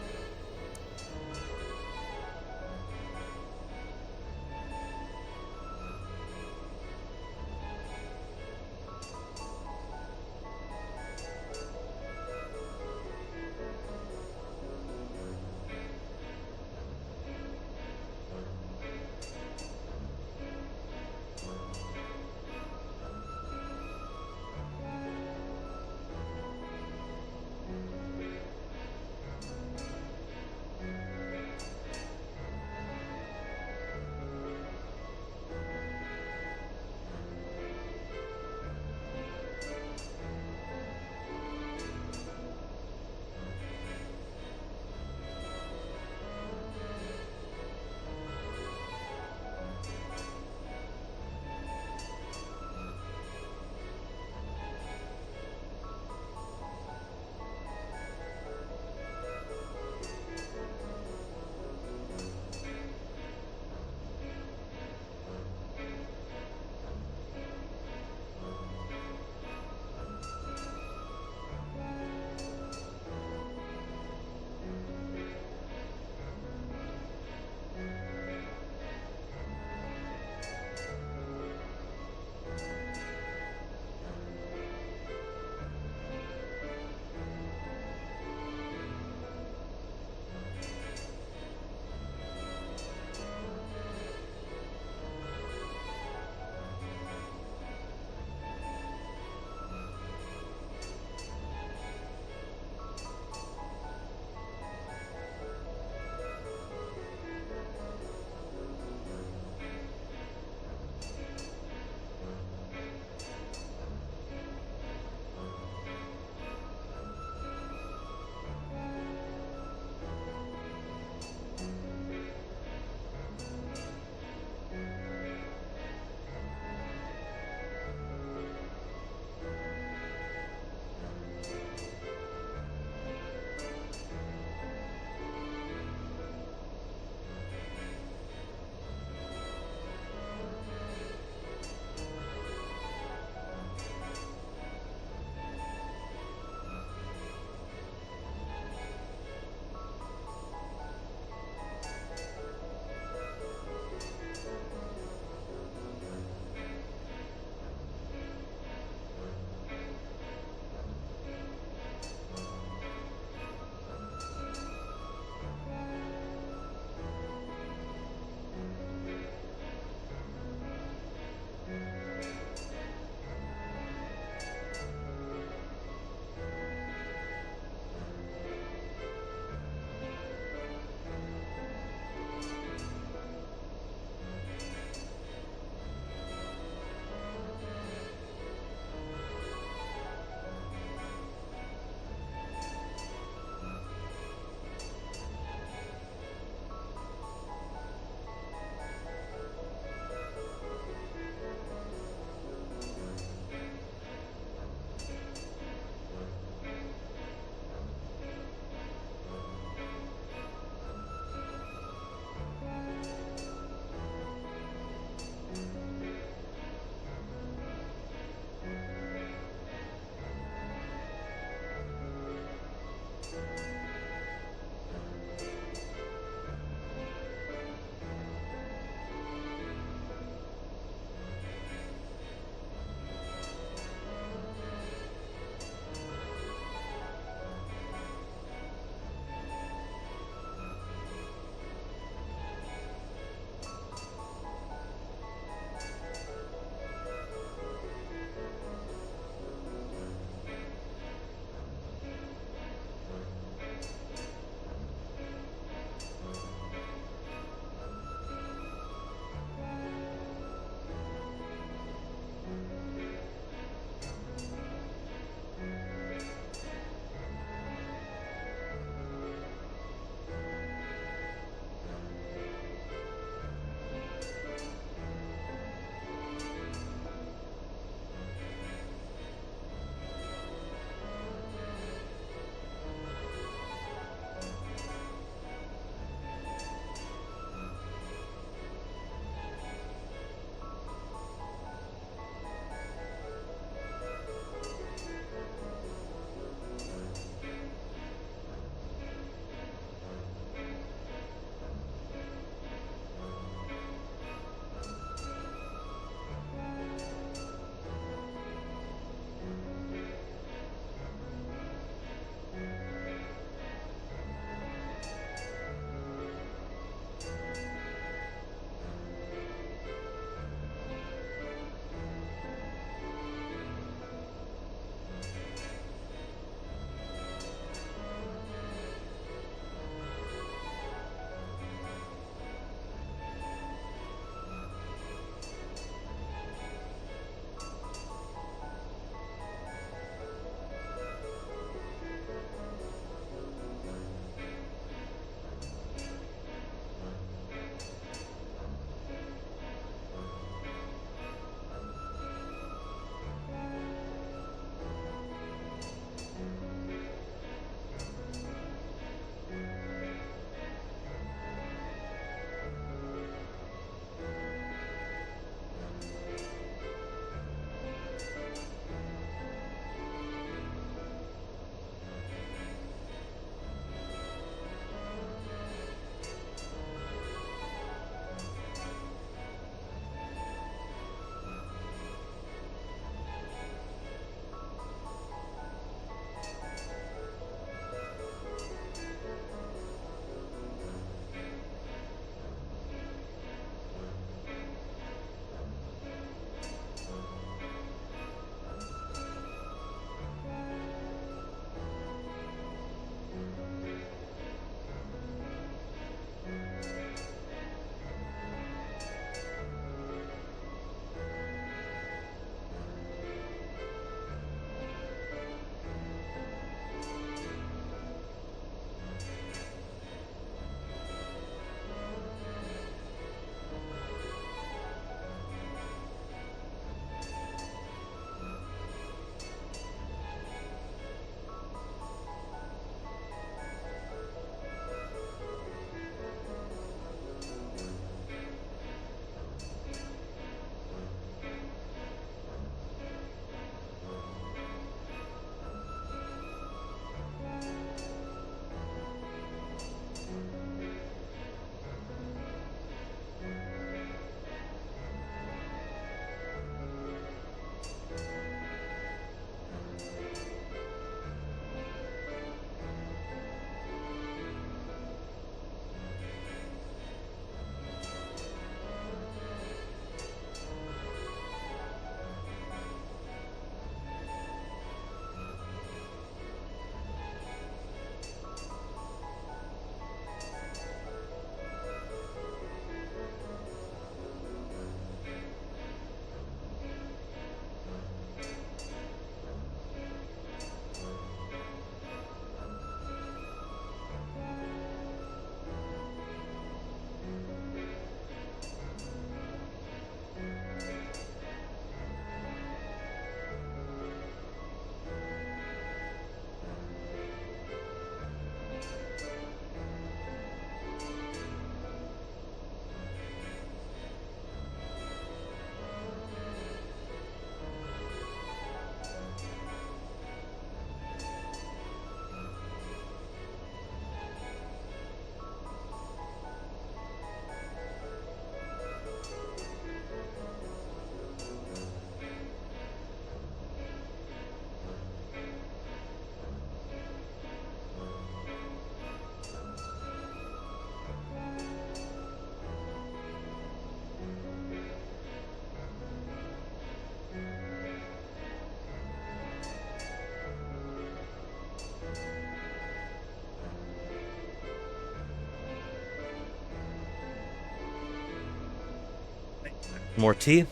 More tea.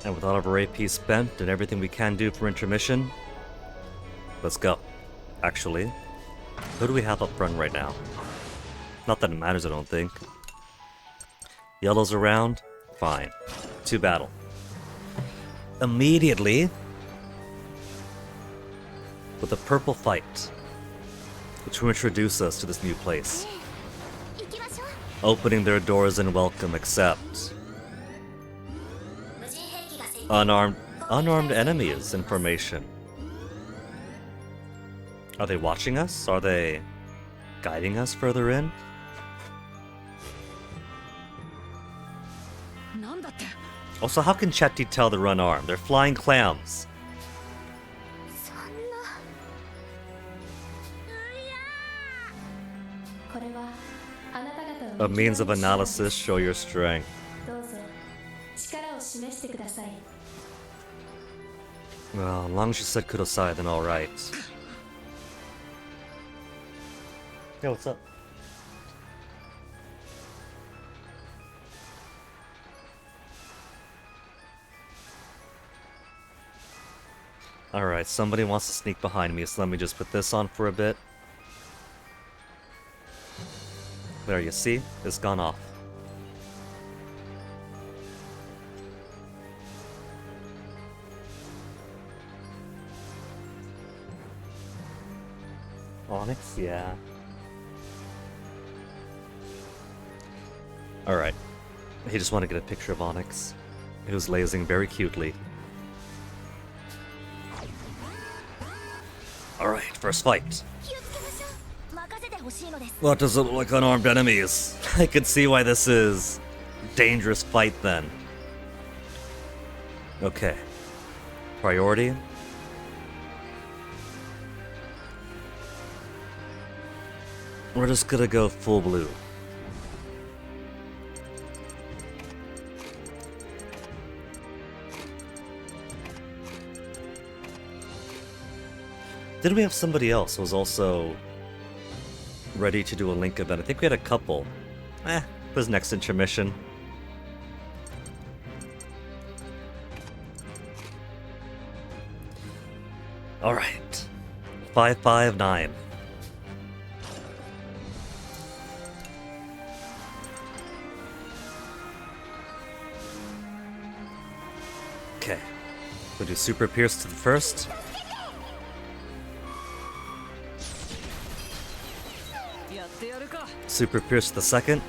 And with all of our AP spent and everything we can do for intermission, let's go. Actually, who do we have up front right now? Not that it matters, I don't think. Yellow's around? Fine. 2 battle. Immediately, with a purple fight, which will introduce us to this new place. Opening their doors in welcome, except unarmed enemies information. Are they watching us? Are they guiding us further in? なんだって Also, how can Chetty tell they're unarmed? They're flying clams. そんなこれはあなた方 A means of analysis, show your strength. どうぞ力を示してください Well, as long as you said Kudasai, then alright. Yeah, what's up? Alright, somebody wants to sneak behind me, so let me just put this on for a bit. There, you see? It's gone off. Onyx? Yeah. Alright. He just wanted to get a picture of Onyx. He was lazing very cutely. Alright, first fight. What does it look like unarmed enemies? I can see why this is dangerous fight then. Okay. Priority. We're just gonna go full blue. Did we have somebody else who was also ready to do a link event? I think we had a couple. It was next intermission. Alright. 559. Okay. We'll do Super Pierce to the first. Super Pierce to the second.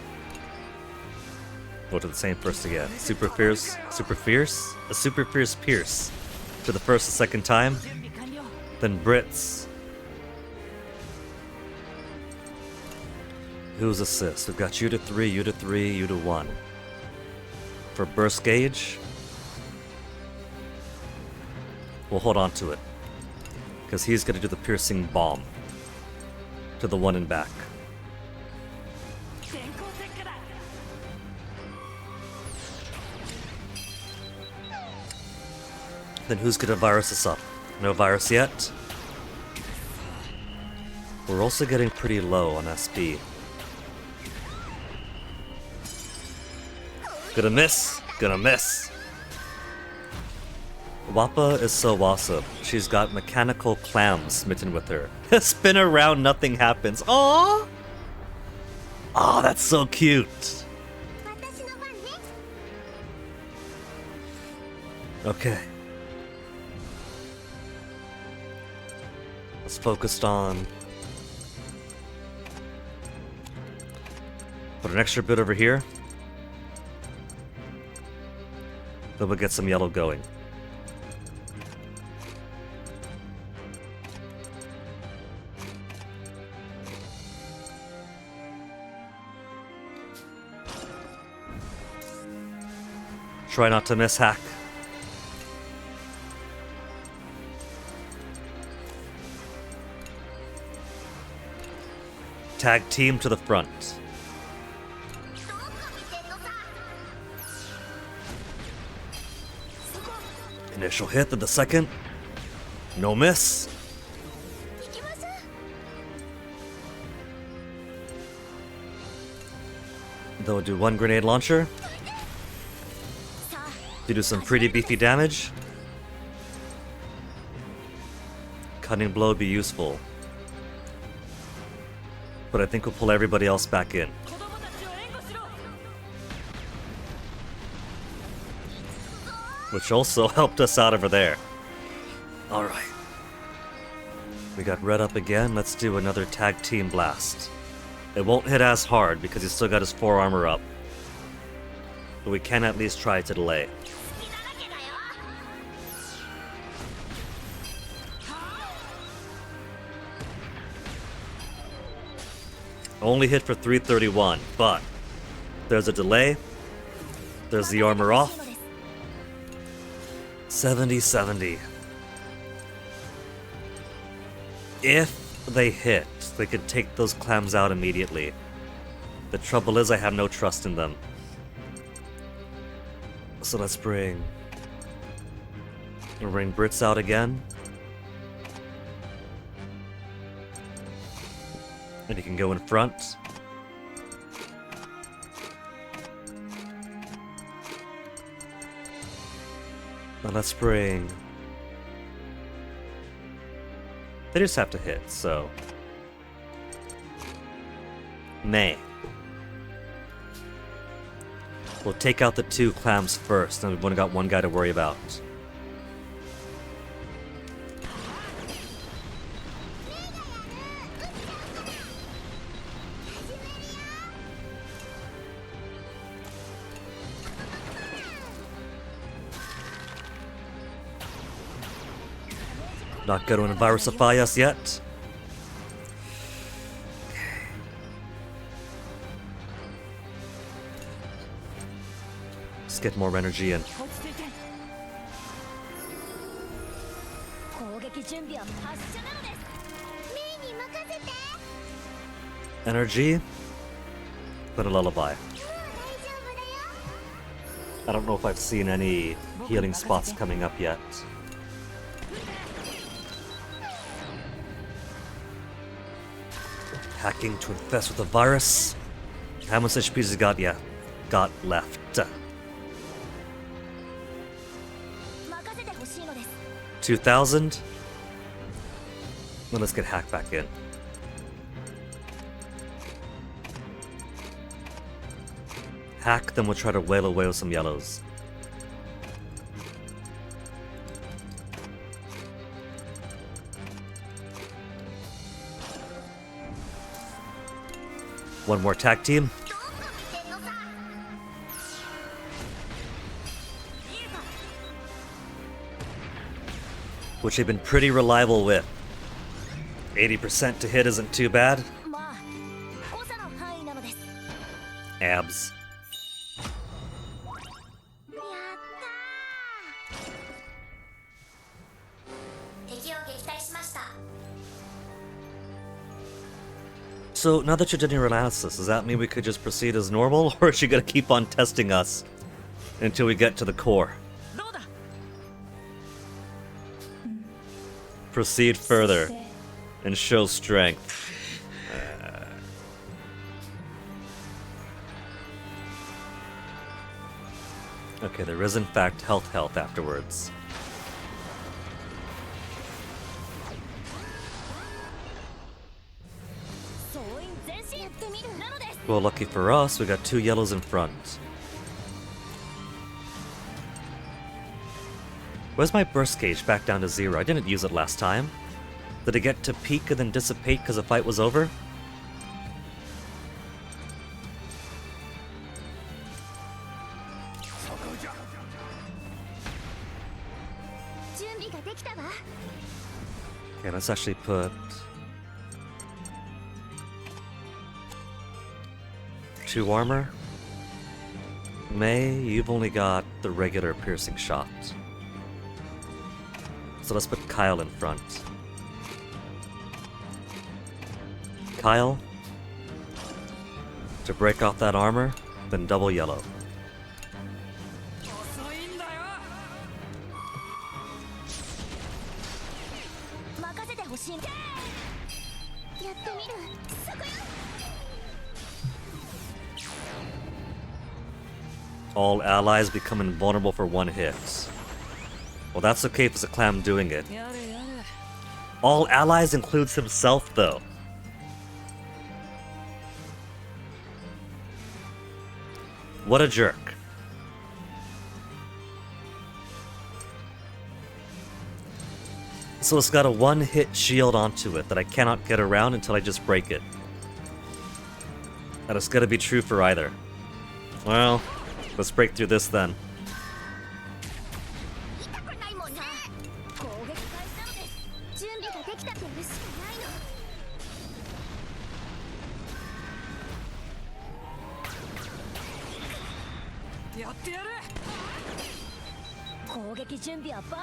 Go to the same first again. Super Fierce. Super Fierce? A Super Fierce Pierce. To the first the second time. Then Brits. Who's assist? We've got you to 3, you to 3, you to 1. For burst gauge, we'll hold on to it. Because he's going to do the piercing bomb. To the one in back. Then who's gonna virus us up? No virus yet? We're also getting pretty low on SP. Gonna miss! Gonna miss! Wappa is so awesome. She's got mechanical clams smitten with her. Spin around, nothing happens. Aww! Oh, that's so cute! Okay. Let's focus on... Put an extra bit over here. Then we'll get some yellow going. Try not to miss hack. Tag team to the front. Initial hit to the second. No miss. They'll do one grenade launcher. to do some pretty beefy damage. Cutting blow be useful. But I think we'll pull everybody else back in. Which also helped us out over there. Alright. We got Red up again. Let's do another tag team blast. It won't hit as hard because he's still got his 4 armor up. But we can at least try to delay. Only hit for 331, but there's a delay. There's the armor off. 70-70. If they hit, they could take those clams out immediately. The trouble is I have no trust in them. So let's bring Brits out again. And he can go in front. Now let's bring... They just have to hit, so... May. We'll take out the 2 clams first, and we've only got 1 guy to worry about. Not going to virusify us yet. Let's get more energy in. Energy. But a lullaby. I don't know if I've seen any healing spots coming up yet. Hacking to infest with the virus. How much HP has he got? Yeah, got left. 2,000. Then let's get hacked back in. Hack, then we'll try to wail away with some yellows. One more tag team. Which they've been pretty reliable with. 80% to hit isn't too bad. Abs. So, now that you're done your analysis, does that mean we could just proceed as normal, or is she gonna keep on testing us until we get to the core? Proceed further and show strength. Okay, there is in fact health afterwards. Well, lucky for us, we got 2 yellows in front. Where's my burst gauge back down to 0? I didn't use it last time. Did it get to peak and then dissipate because the fight was over? Okay, let's actually put... 2 armor. May, you've only got the regular piercing shot. So let's put Kyle in front. Kyle, to break off that armor, then double yellow. All allies become invulnerable for 1 hit. Well, that's okay if it's a clam doing it. All allies includes himself, though. What a jerk. So it's got a 1-hit shield onto it that I cannot get around until I just break it. And it's gotta be true for either. Well, let's break through this then.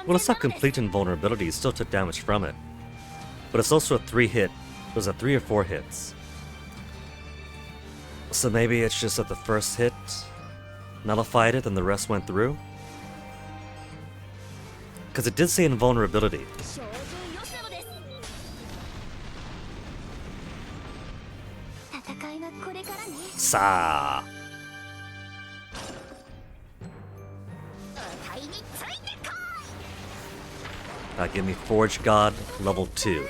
Well, it's not complete invulnerability, it still took damage from it. But it's also a 3-hit. Was it 3 or 4 hits? So maybe it's just that the first hit nullified it and the rest went through? Because it did say invulnerability. Sa. Give me Forge God level 2.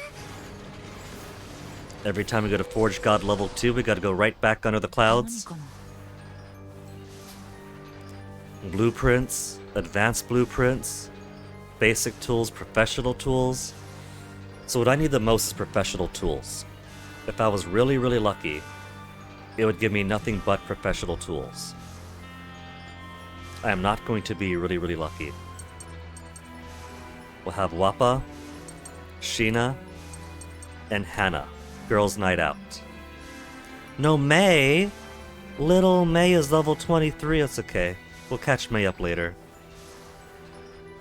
Every time we go to Forge God level 2, we gotta go right back under the clouds. Blueprints, advanced blueprints, basic tools, professional tools. So what I need the most is professional tools. If I was really, really lucky, it would give me nothing but professional tools. I am not going to be really, really lucky. We'll have Wappa, Sheena, and Hannah. Girls' Night Out. No, May! Little May is level 23, it's okay. We'll catch May up later.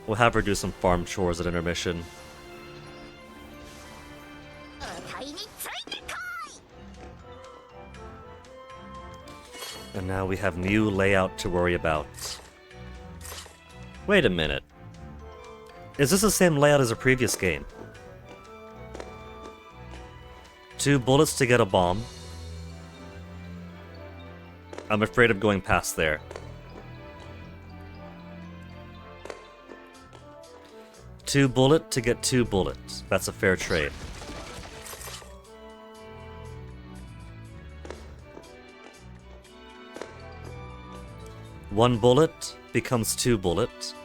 We'll have her do some farm chores at intermission. And now we have new layout to worry about. Wait a minute. Is this the same layout as a previous game? 2 bullets to get a bomb. I'm afraid of going past there. Two bullet to get 2 bullets. That's a fair trade. One bullet becomes 2 bullets.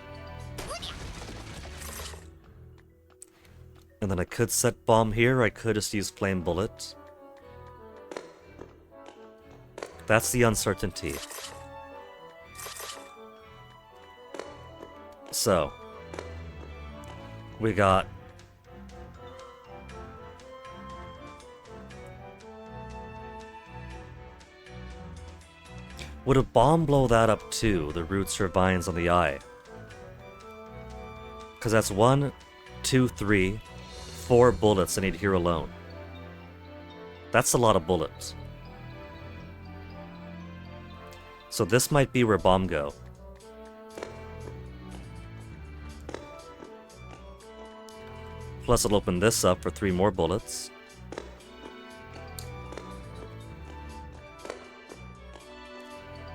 And then I could set bomb here, or I could just use flame bullet. That's the uncertainty. So, we got would a bomb blow that up too, the roots or vines on the eye? Because that's 1, 2, 3, 4 bullets I need here alone. That's a lot of bullets. So this might be where bomb go. Plus it'll open this up for 3 more bullets.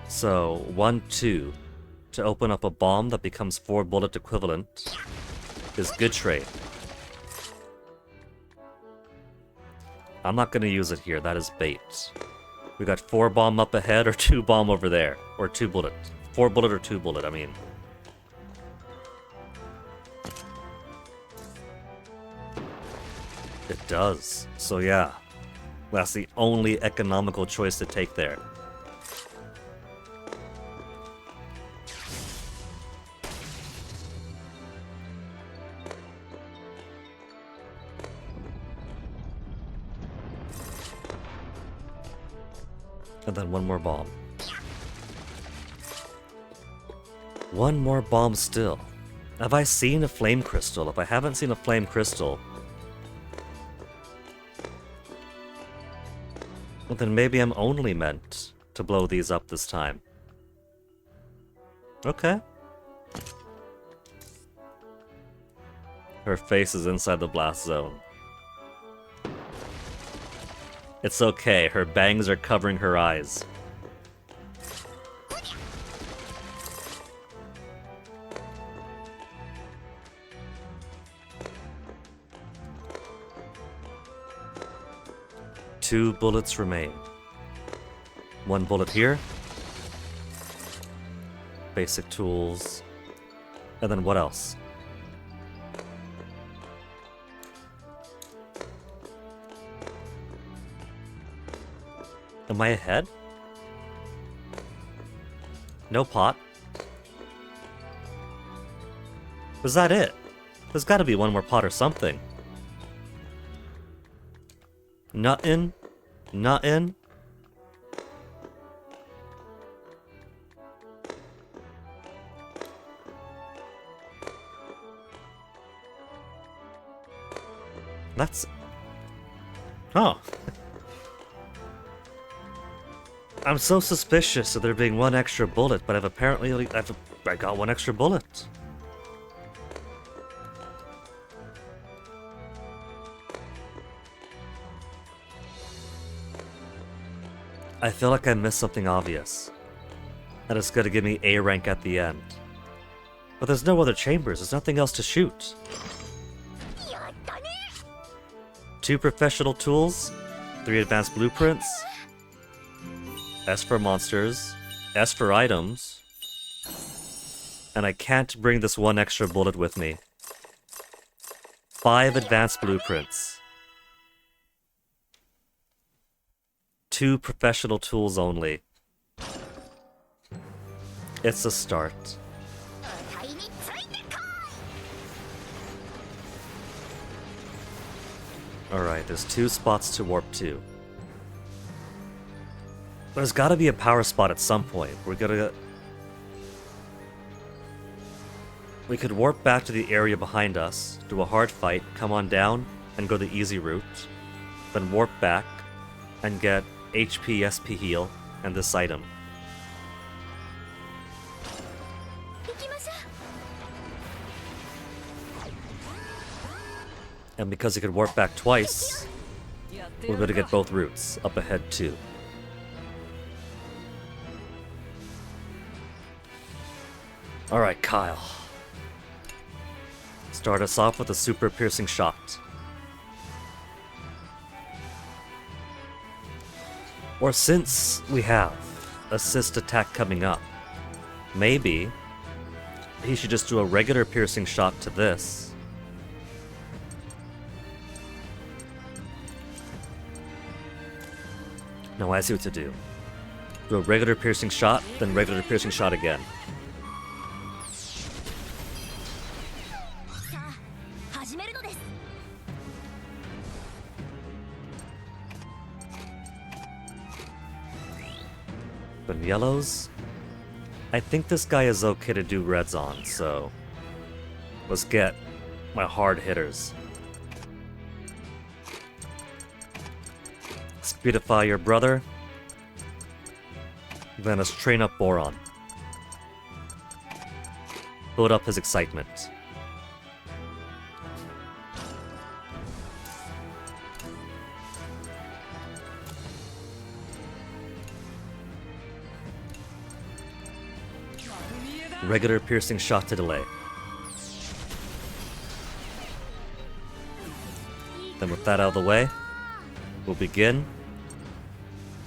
So 1, 2 to open up a bomb that becomes 4 bullet equivalent is good trade. I'm not gonna use it here, that is bait. We got 4 bomb up ahead or 2 bomb over there. Or 2 bullet. 4 bullet or 2 bullet, I mean. It does. So yeah. That's the only economical choice to take there. And then 1 more bomb. 1 more bomb still. Have I seen a flame crystal? If I haven't seen a flame crystal, well, then maybe I'm only meant to blow these up this time. Okay. Her face is inside the blast zone. It's okay, her bangs are covering her eyes. 2 bullets remain. 1 bullet here. Basic tools. And then what else? Am I ahead? No pot. Was that it? There's gotta be one more pot or something. Nuttin'? Nuttin'? That's... Oh. I'm so suspicious of there being 1 extra bullet, but I've apparently only... I got 1 extra bullet. I feel like I missed something obvious. And it's gonna give me A rank at the end. But there's no other chambers, there's nothing else to shoot. 2 professional tools, 3 advanced blueprints, S for monsters, S for items, and I can't bring this 1 extra bullet with me. 5 advanced blueprints. 2 professional tools only. It's a start. Alright, there's 2 spots to warp to. There's gotta be a power spot at some point. We could warp back to the area behind us, do a hard fight, come on down, and go the easy route. Then warp back, and get HP, SP heal, and this item. And because you could warp back twice, we're gonna get both routes, up ahead too. Alright, Kyle. Start us off with a super piercing shot. Or since we have assist attack coming up, maybe he should just do a regular piercing shot to this. No, I see what to do. Do a regular piercing shot, then regular piercing shot again. Then yellows. I think this guy is okay to do reds on, so let's get my hard hitters. Speedify your brother. Then let's train up Boron. Build up his excitement. Regular piercing shot to delay. Then with that out of the way, we'll begin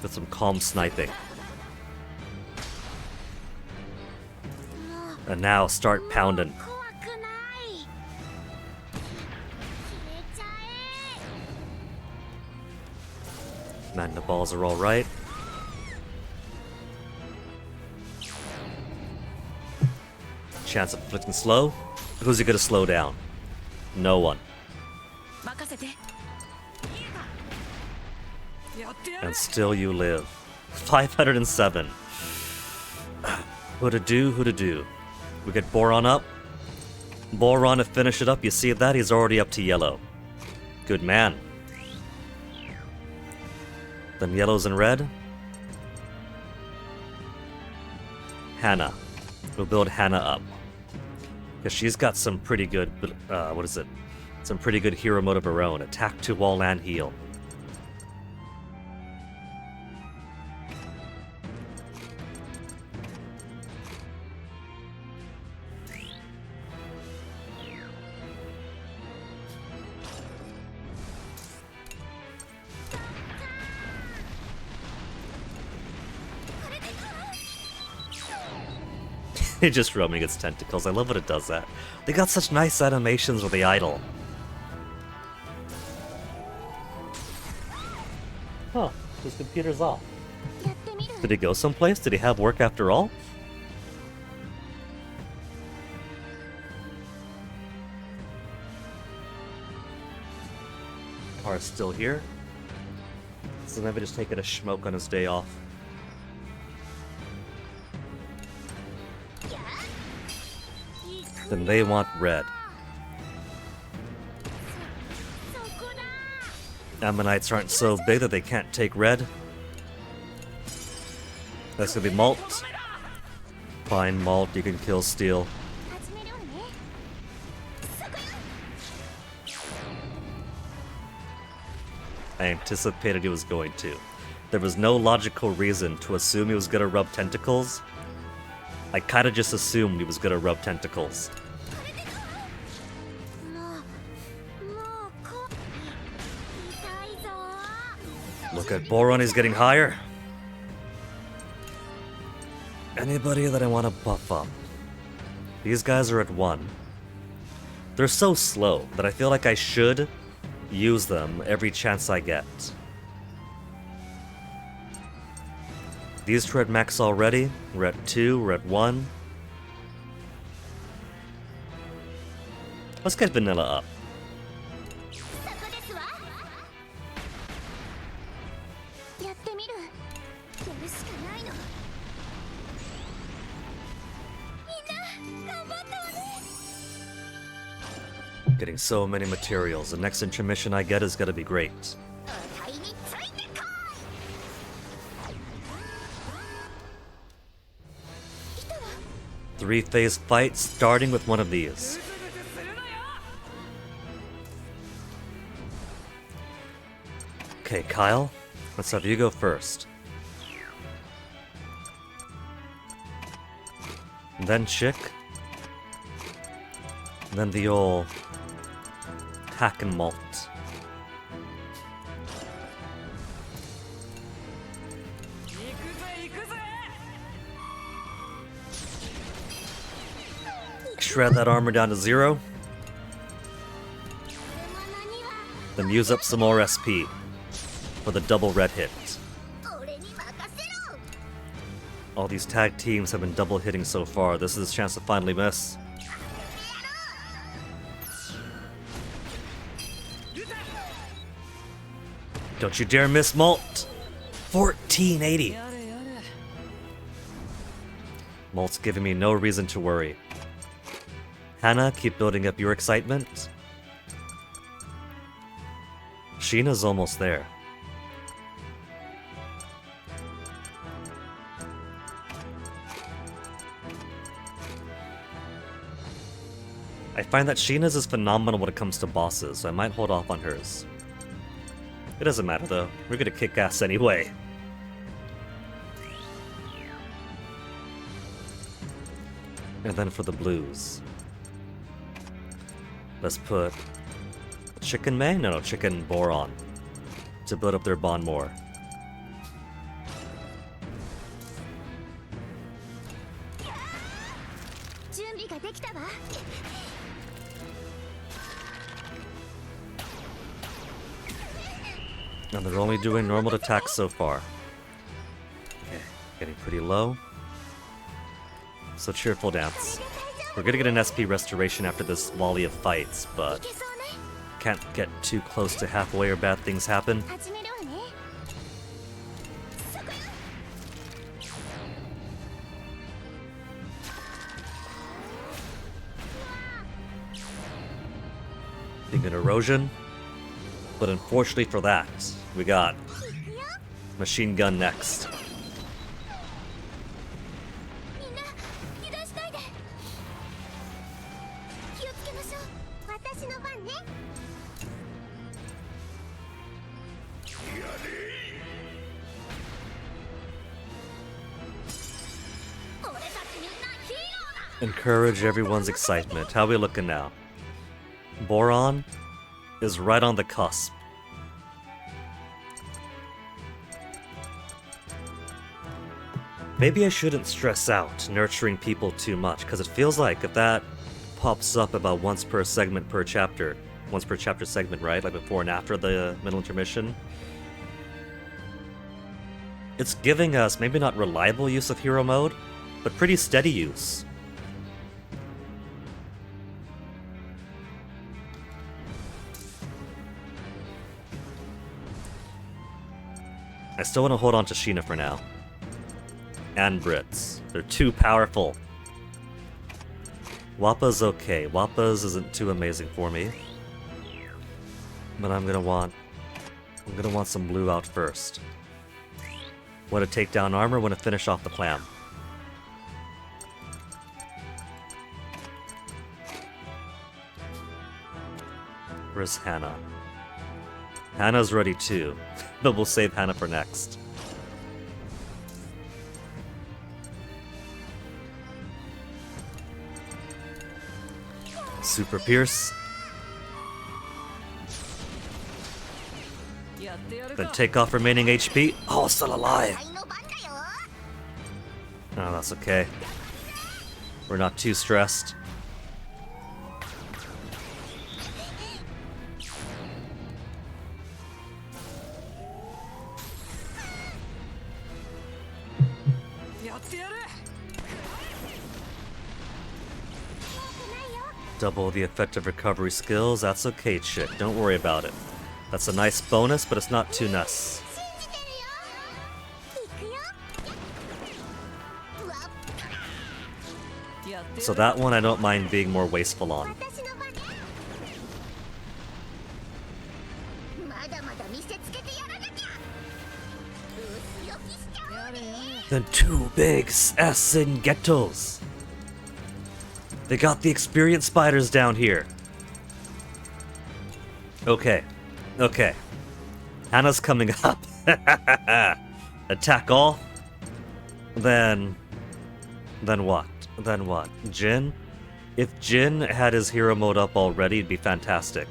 with some calm sniping. And now start pounding. Man, the balls are alright. Chance of inflicting slow? Who's he gonna slow down? No one. And still you live. 507. Who to do, who to do. We get Boron up. Boron to finish it up. You see that? He's already up to yellow. Good man. Then yellows and red. Hannah. We'll build Hannah up. Because she's got some pretty good, what is it? Some pretty good hero mode of her own. Attack to wall and heal. It just rubbing its tentacles. I love when it does that. They got such nice animations with the idol. Huh, his computer's off. やってみる Did he go someplace? Did he have work after all? Car's still here. So maybe just taking a smoke on his day off. Then they want red. そこだ Ammonites aren't so big that they can't take red. That's gonna be Malt. Fine, Malt, you can kill Steel. 始めるわねそこよ I anticipated he was going to. There was no logical reason to assume he was gonna rub tentacles. I kinda just assumed he was gonna rub tentacles. もう痛いぞ Look at Boron, he's getting higher. Anybody that I want to buff up? These guys are at 1. They're so slow that I feel like I should use them every chance I get. These two are at max already. We're at 2, we're at 1. Let's get Vanilla up. そこですわやってみるやるしかないのみんな頑張ったわね Getting so many materials. The next intermission I get is gonna be great. 買いについてこい来たわ Three-phase fight starting with one of these. Okay, Kyle, let's have you go first. Then Chick. Then the old Hack and Malt. Shred that armor down to 0. Then use up some more SP for the double red hit. 俺に任せろ All these tag teams have been double hitting so far. This is his chance to finally miss. Don't you dare miss Malt! 1480! Malt's giving me no reason to worry. Hannah, keep building up your excitement. Sheena's almost there. I find that Sheena's is phenomenal when it comes to bosses, so I might hold off on hers. It doesn't matter though, we're gonna kick ass anyway. And then for the blues. Let's put Chicken May? No, Chicken Boron. To build up their bond more. And they're only doing normal attacks so far. Okay, getting pretty low. So cheerful dance. We're gonna get an SP restoration after this volley of fights, but can't get too close to halfway or bad things happen. 始めるわねそこよ Being an erosion. But unfortunately for that, we got machine gun next. みんな油断しないで気をつけましょう私の番ね Encourage everyone's excitement. How we looking now? Boron is right on the cusp. Maybe I shouldn't stress out nurturing people too much, because it feels like if that pops up about once per segment per chapter, once per chapter segment, right? Like before and after the middle intermission. It's giving us maybe not reliable use of hero mode, but pretty steady use. I still want to hold on to Sheena for now. And Brits. They're too powerful. Wappa's okay. Wappa's isn't too amazing for me. But I'm gonna want some blue out first. Want to take down armor, want to finish off the clam. Where's Hannah? Hannah's ready too, but we'll save Hannah for next. Super Pierce. Then take off remaining HP. Oh, still alive. Oh, that's okay. We're not too stressed. Double the effective recovery skills. That's okay, chick. Don't worry about it. That's a nice bonus, but it's not too nice. So that one I don't mind being more wasteful on. Then two big S-in ghettos. They got the experienced spiders down here. Okay. Okay. Hannah's coming up. Attack all? Then what? Then what? Jin? If Jin had his hero mode up already, it'd be fantastic.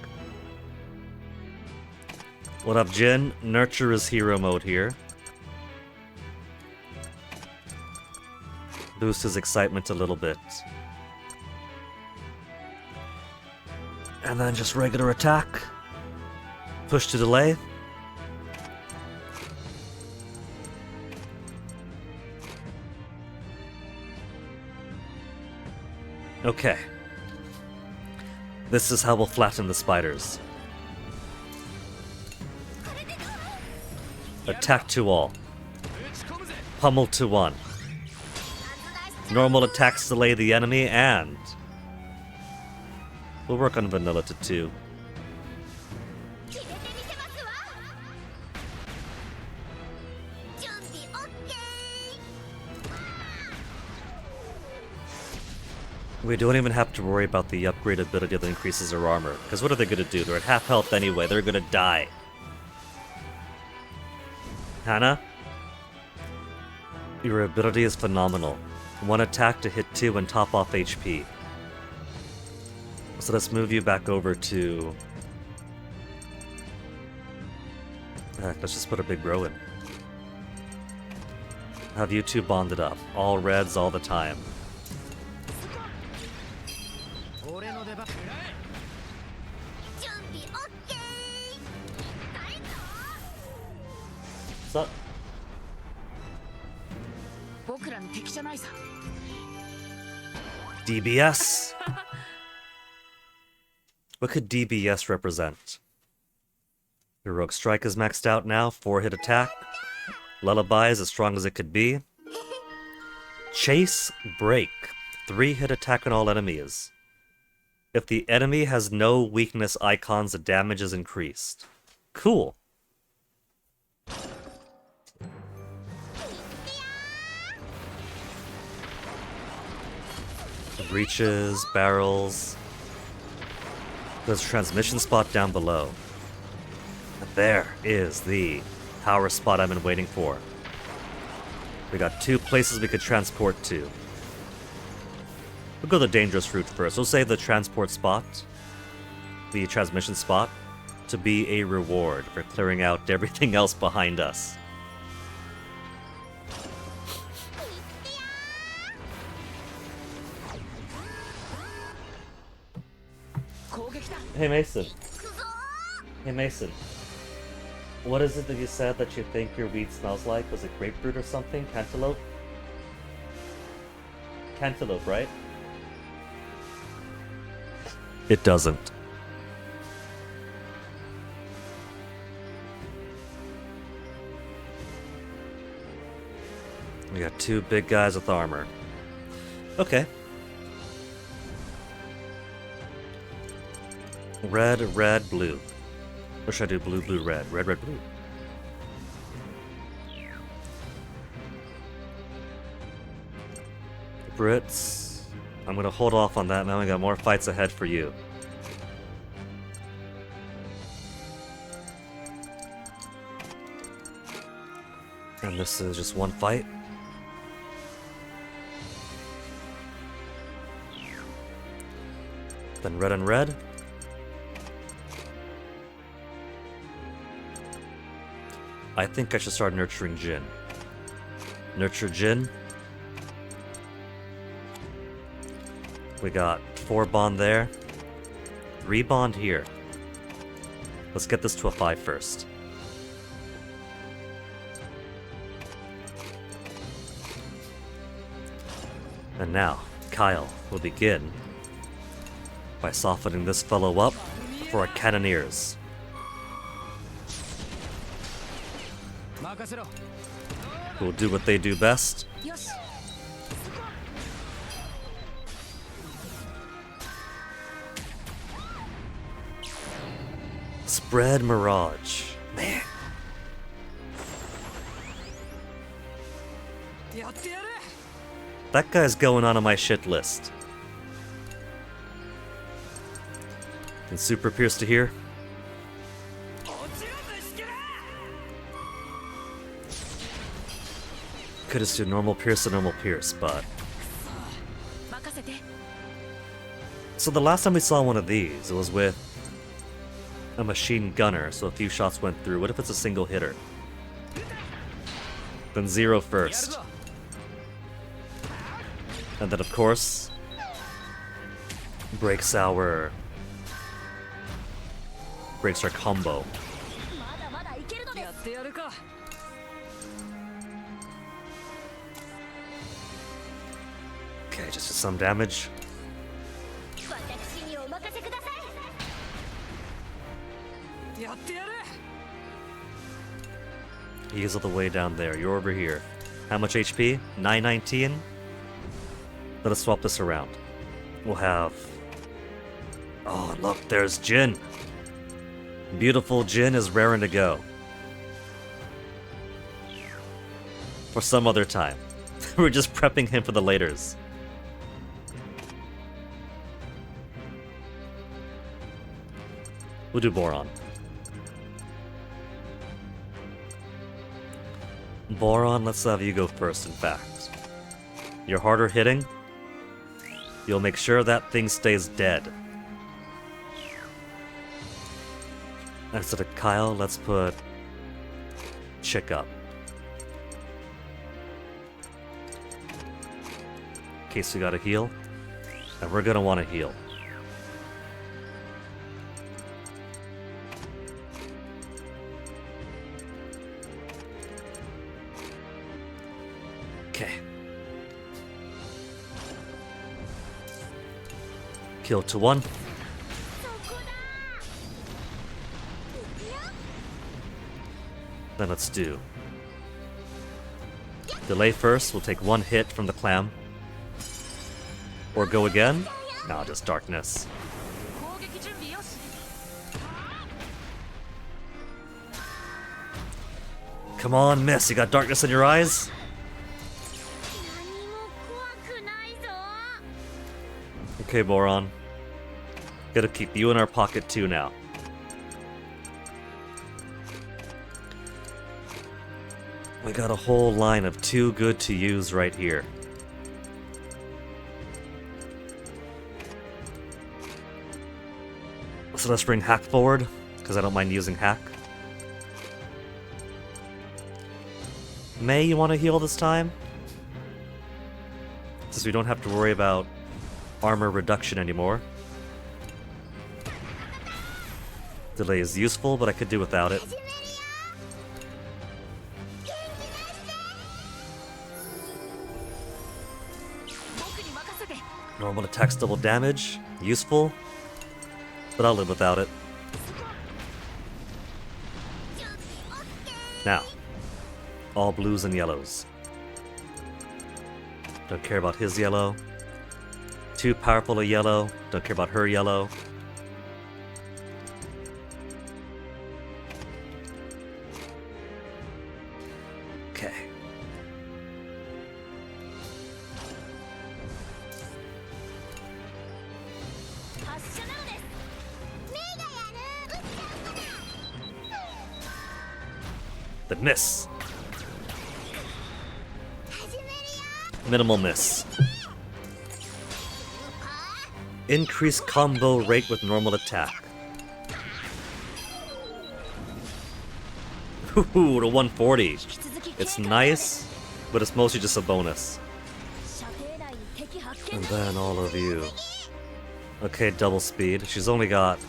What up, Jin? Nurture his hero mode here. Boost his excitement a little bit. And then just regular attack. Push to delay. Okay. This is how we'll flatten the spiders. Attack to all. Pummel to one. Normal attacks delay the enemy, and we'll work on vanilla to 2. We don't even have to worry about the upgrade ability that increases their armor, because what are they going to do? They're at half health anyway, they're going to die. Hannah? Your ability is phenomenal. One attack to hit 2 and top off HP. So let's move you back over to... Heck, let's just put a big bro in. Have you two bonded up. All reds all the time. What's up? DBS? What could DBS represent? Heroic Strike is maxed out now, 4-hit attack. Lullaby is as strong as it could be. Chase Break, 3-hit attack on all enemies. If the enemy has no weakness icons, the damage is increased. Cool. Breaches, barrels. There's a transmission spot down below. And there is the power spot I've been waiting for. We got 2 places we could transport to. We'll go the dangerous route first. We'll save the transport spot, the transmission spot, to be a reward for clearing out everything else behind us. Hey Mason. Hey Mason. What is it that you said that you think your weed smells like? Was it grapefruit or something? Cantaloupe? Cantaloupe, right? It doesn't. We got two big guys with armor. Okay. Red, red, blue. Or should I do blue, blue, red? Red, red, blue. Brits. I'm gonna hold off on that, man. We got more fights ahead for you. And this is just one fight. Then red and red. I think I should start nurturing Jin. Nurture Jin. We got 4 bond there. 3 bond here. Let's get this to a 5 first. And now, Kyle will begin by softening this fellow up for our cannoneers. Who will do what they do best. Spread Mirage. Man. That guy's going on my shit list. And Super Pierce to here. Could just do normal Pierce to normal Pierce, but... So the last time we saw one of these, it was with a machine gunner, so a few shots went through. What if it's a single hitter? Then 0 first. And then of course, breaks our combo. Okay, just some damage. He's all the way down there. You're over here. How much HP? 919? Let us swap this around. We'll have... Oh, look, there's Jin. Beautiful Jin is raring to go. For some other time. We're just prepping him for the laters. We'll do Boron. Boron, let's have you go first, in fact. You're harder hitting. You'll make sure that thing stays dead. Instead of Kyle, let's put Chick up. In case we gotta heal. And we're gonna wanna heal. Okay. Kill to 1. Then let's do delay first. We'll take 1 hit from the clam. Or go again? Nah, just darkness. Come on, miss. You got darkness in your eyes? Okay, Boron. Gotta keep you in our pocket too now. We got a whole line of too good to use right here. So let's bring Hack forward, because I don't mind using Hack. May, you want to heal this time? Since we don't have to worry about armor reduction anymore. Delay is useful, but I could do without it. Normal attacks double damage. Useful, but I'll live without it. Now, all blues and yellows. Don't care about his yellow. Too powerful a yellow. Don't care about her yellow. Okay. The miss. Minimal miss. Increased combo rate with normal attack. Ooh, to 140. It's nice, but it's mostly just a bonus. And then all of you. Okay, double speed. She's only got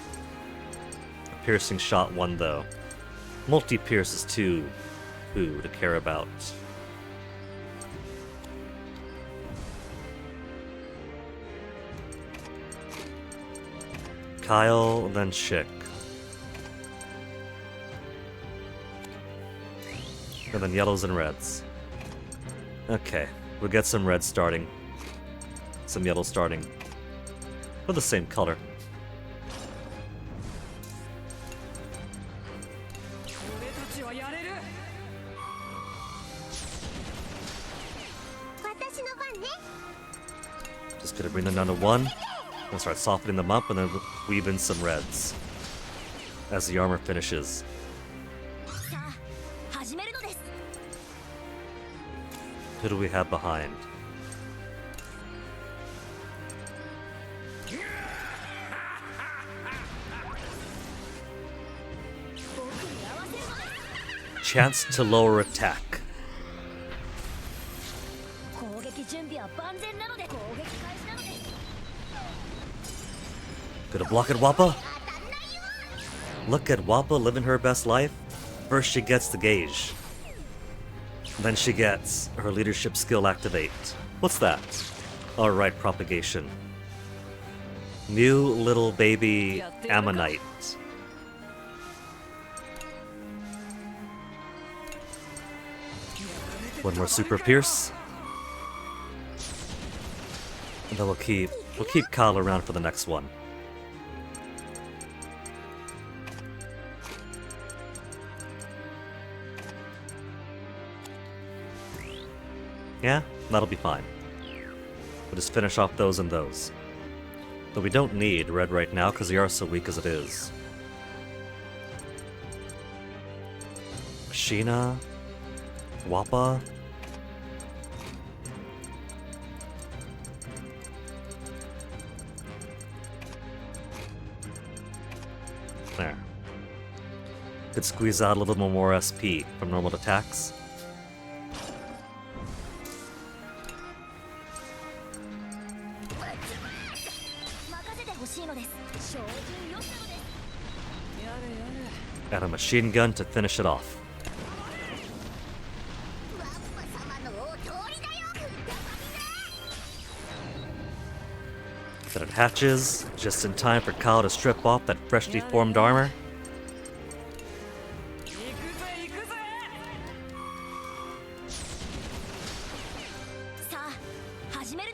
a piercing shot 1 though. Multi-pierce is 2. Ooh, to care about. Kyle, then Chick. And then yellows and reds. Okay, we'll get some reds starting. Some yellows starting. We're the same color. Just gonna bring them down to 1. And start softening them up and then weave in some reds. As the armor finishes. Who do we have behind? Chance to lower attack. Gonna block it, Wappa? Look at Wappa living her best life. First she gets the gauge. Then she gets her leadership skill activate. What's that? Alright, propagation. New little baby Ammonite. One more super pierce. And then we'll keep Kyle around for the next one. Yeah, that'll be fine. We'll just finish off those and those. Though we don't need red right now because they are so weak as it is. Sheena? Wappa? There. Could squeeze out a little bit more SP from normal attacks. And a machine gun to finish it off. Then it hatches, just in time for Kyle to strip off that freshly formed armor.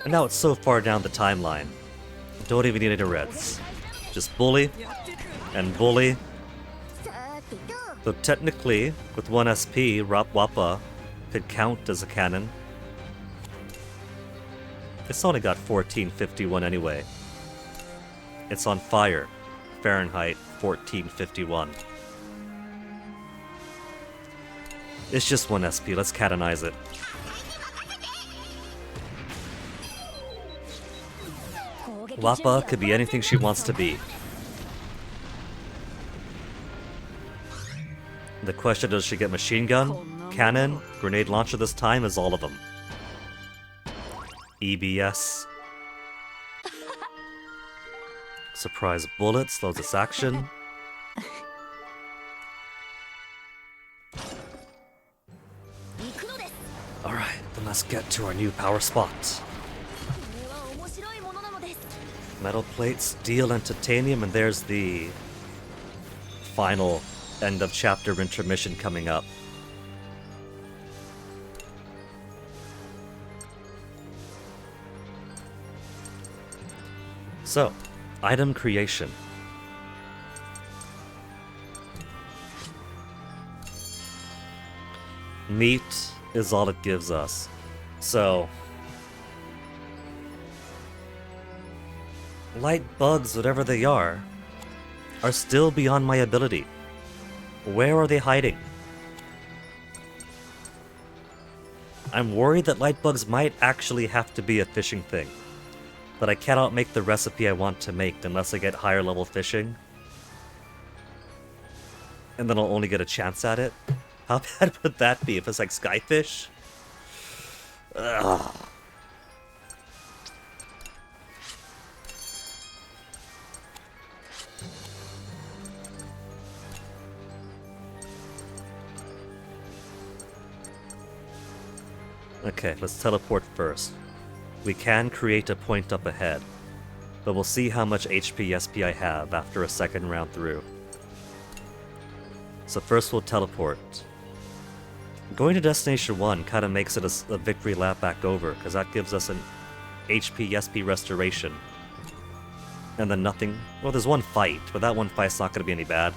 And now it's so far down the timeline. Don't even need any reds. Just bully, and bully. So technically, with 1 SP, Wappa could count as a cannon. It's only got 1451 anyway. It's on fire. Fahrenheit 1451. It's just 1 SP, let's canonize it. Wappa could be anything she wants to be. The question, does she get machine gun, cannon, grenade launcher this time, is all of them. EBS. Surprise bullet slows its action. Alright, then let's get to our new power spot. これは面白いものなのです。 Metal plate, steel, and titanium, and there's the final end of chapter intermission coming up. So, item creation. Meat is all it gives us. So, light bugs, whatever they are still beyond my ability. Where are they hiding? I'm worried that light bugs might actually have to be a fishing thing. But I cannot make the recipe I want to make unless I get higher level fishing. And then I'll only get a chance at it. How bad would that be if it's like skyfish? Ugh. Okay, let's teleport first. We can create a point up ahead, but we'll see how much HP SP I have after a second round through. So first we'll teleport. Going to Destination 1 kind of makes it a victory lap back over, because that gives us an HP SP restoration. And then nothing. Well, there's one fight, but that one fight's not going to be any bad.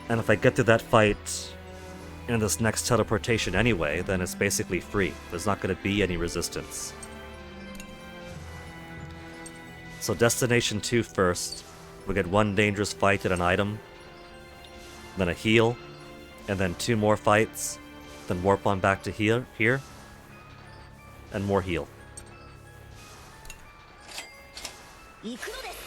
And if I get through that fight in this next teleportation anyway, then it's basically free. There's not going to be any resistance. So Destination 2 first. We get one dangerous fight at an item, then a heal, and then 2 more fights, then warp on back to here, and more heal. 行くのです。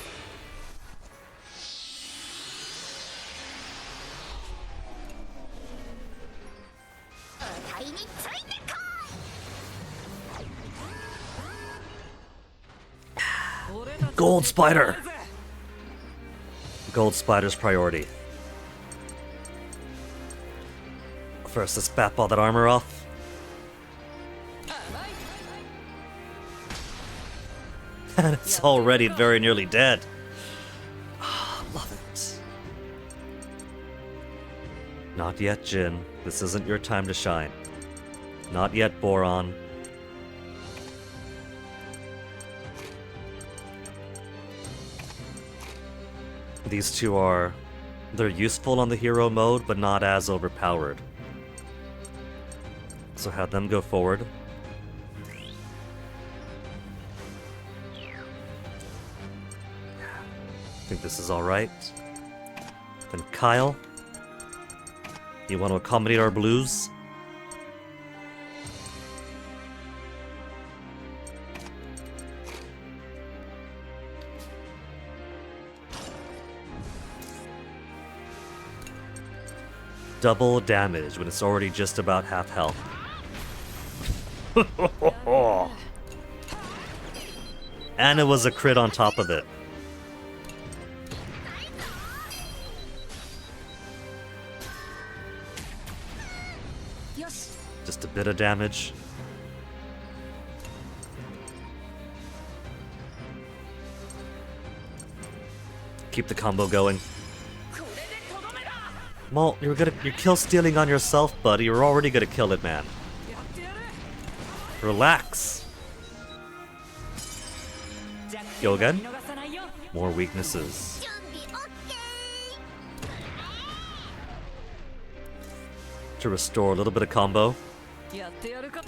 値についてこい。 Gold Spider! Gold Spider's priority. First, let's bap all that armor off. And it's already very nearly dead. Love it. Not yet, Jin. This isn't your time to shine. Not yet, Boron. These two are... they're useful on the hero mode, but not as overpowered. So have them go forward. I think this is alright. Then Kyle, you want to accommodate our blues? Double damage when it's already just about half health. And it was a crit on top of it. Just a bit of damage. Keep the combo going. Well, you're kill stealing on yourself, buddy. You're already gonna kill it, man. Relax. Go again. More weaknesses. 準備 OK。 To restore a little bit of combo. やってやるか。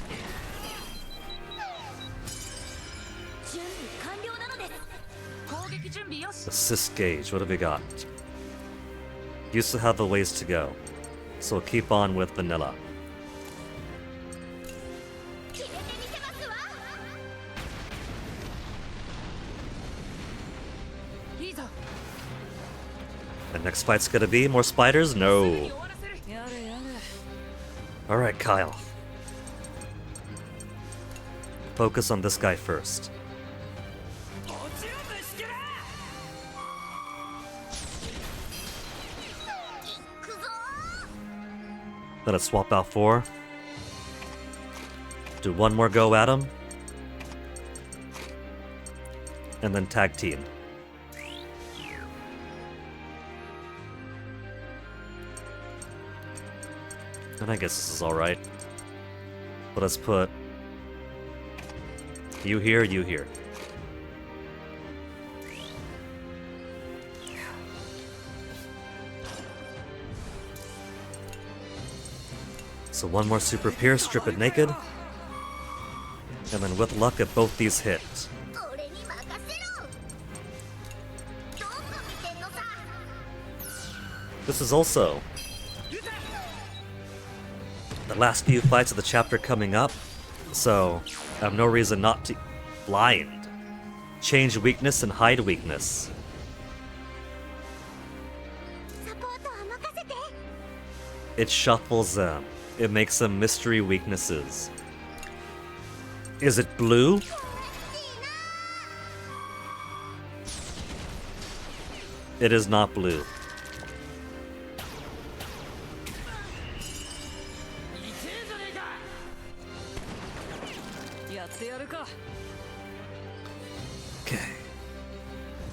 準備完了なのです。攻撃準備よし。 Assist gauge. What have we got? You still have a ways to go, so we'll keep on with vanilla. 決めてみせますわ。 いいぞ。 The next fight's gonna be more spiders? No. 終わらせる。やれやれ。 Alright, Kyle. Focus on this guy first. こっちをぶち切れ。 行くぞ Let us swap out 4. Do one more go at him. And then tag team. And I guess this is alright. Let us put you here, you here. So one more super pierce, strip it naked. And then with luck at both these hit. 俺に任せろ。どこ見てんのさ。 This is also the last few fights of the chapter coming up, so I have no reason not to blind. Change weakness and hide weakness. サポートは任せて。 It shuffles them. It makes them mystery weaknesses. Is it blue? It is not blue. いけえじゃねえか。やってやるか。 Okay.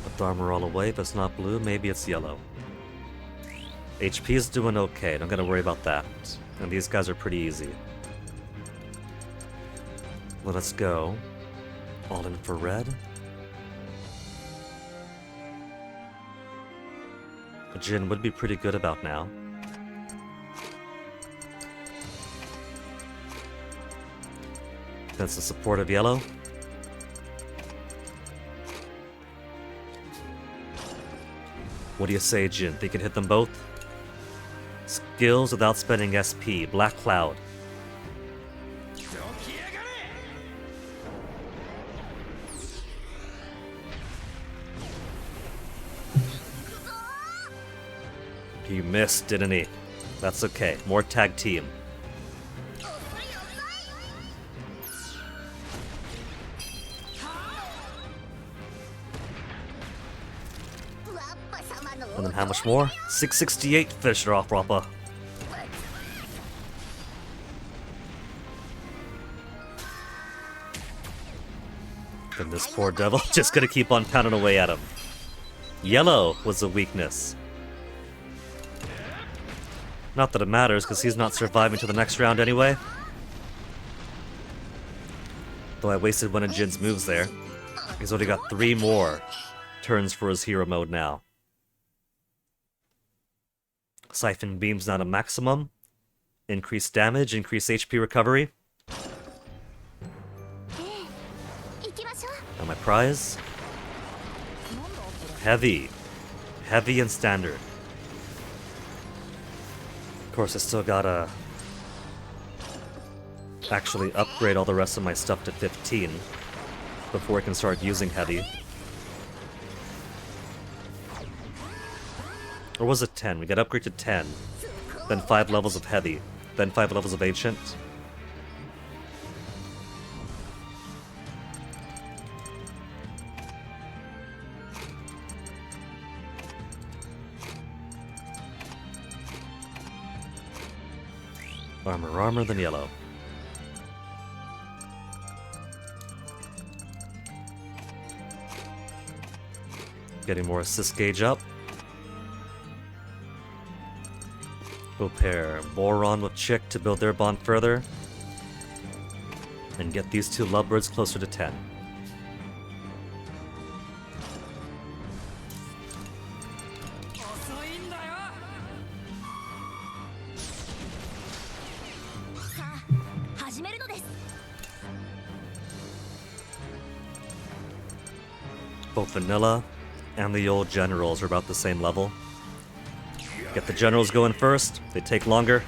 Put the armor all away. If it's not blue, maybe it's yellow. HP is doing okay. Don't gotta worry about that. And these guys are pretty easy. Let us go. All in for red. Jin would be pretty good about now. That's the support of yellow. What do you say, Jin? Think you can hit them both? Skills without spending SP. Black Cloud. どきやがれ。 He missed, didn't he? That's okay. More tag team. 遅い遅い。 And then how much more? 668. Finish it off, Rappa. And this poor devil just gonna keep on pounding away at him. Yellow was a weakness. Not that it matters, because he's not surviving to the next round anyway. Though I wasted one of Jin's moves there. He's already got 3 more turns for his hero mode now. Siphon Beam's not a maximum. Increased damage, increased HP recovery. 行きましょう。 And my prize? Heavy. Heavy and standard. Of course, I still gotta actually upgrade all the rest of my stuff to 15 before I can start using heavy. Or was it 10? We got upgrade to 10, then 5 levels of heavy, then 5 levels of ancient. Armor, then yellow. Getting more assist gauge up. We'll pair Boron with Chick to build their bond further. And get these 2 lovebirds closer to 10. Both Vanilla and the old generals are about the same level. Get the generals going first, they take longer.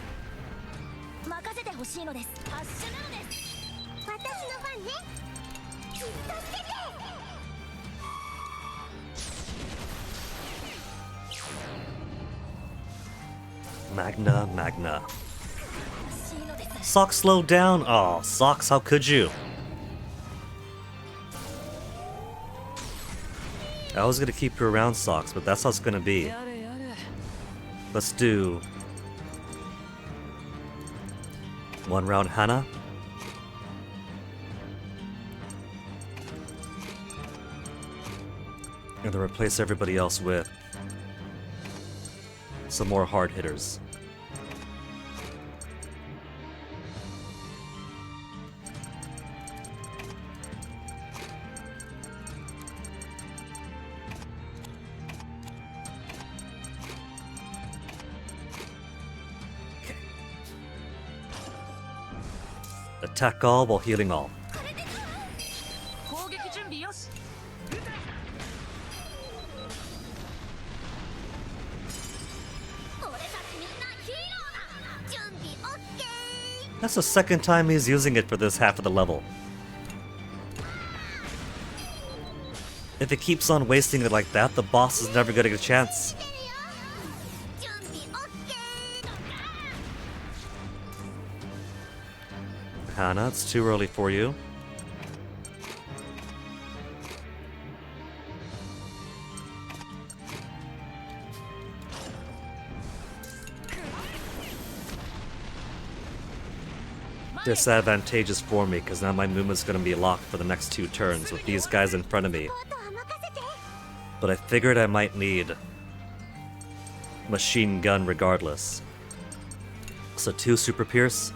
任せてほしいのです。発射なのです。私の番ね。じっとしてて。 Magna. Socks slow down? Oh, Socks, how could you? I was gonna keep you around, Socks, but that's how it's gonna be. やれやれ。 Let's do One round Hana. And then replace everybody else with some more hard hitters. Okay. Attack all while healing all. 攻撃準備よし。 That's the second time he's using it for this half of the level. If it keeps on wasting it like that, the boss is never gonna get a chance. Hana, it's too early for you. Disadvantageous for me, because now my movement's gonna be locked for the next 2 turns with these guys in front of me. But I figured I might need machine gun regardless. So 2 super pierce.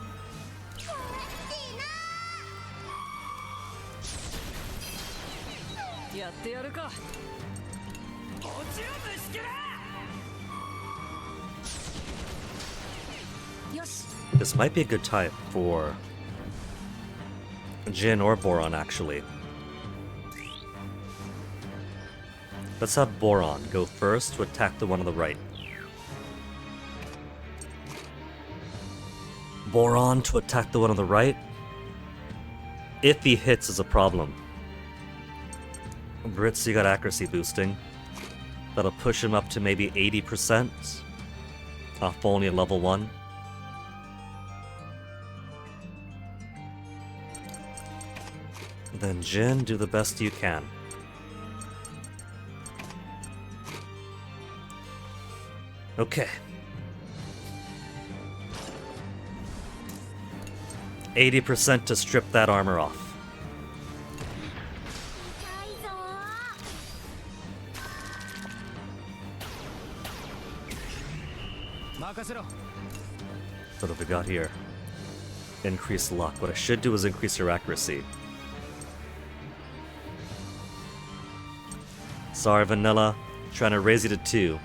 This might be a good type for Jin or Boron, actually. Let's have Boron go first to attack the one on the right. Boron to attack the one on the right. If he hits is a problem. Brits, you got accuracy boosting. That'll push him up to maybe 80% off only at level 1. Then Jin, do the best you can. Okay. 80% to strip that armor off. What have we got here? Increase luck. What I should do is increase your accuracy. Sorry, Vanilla. Trying to raise you to 2.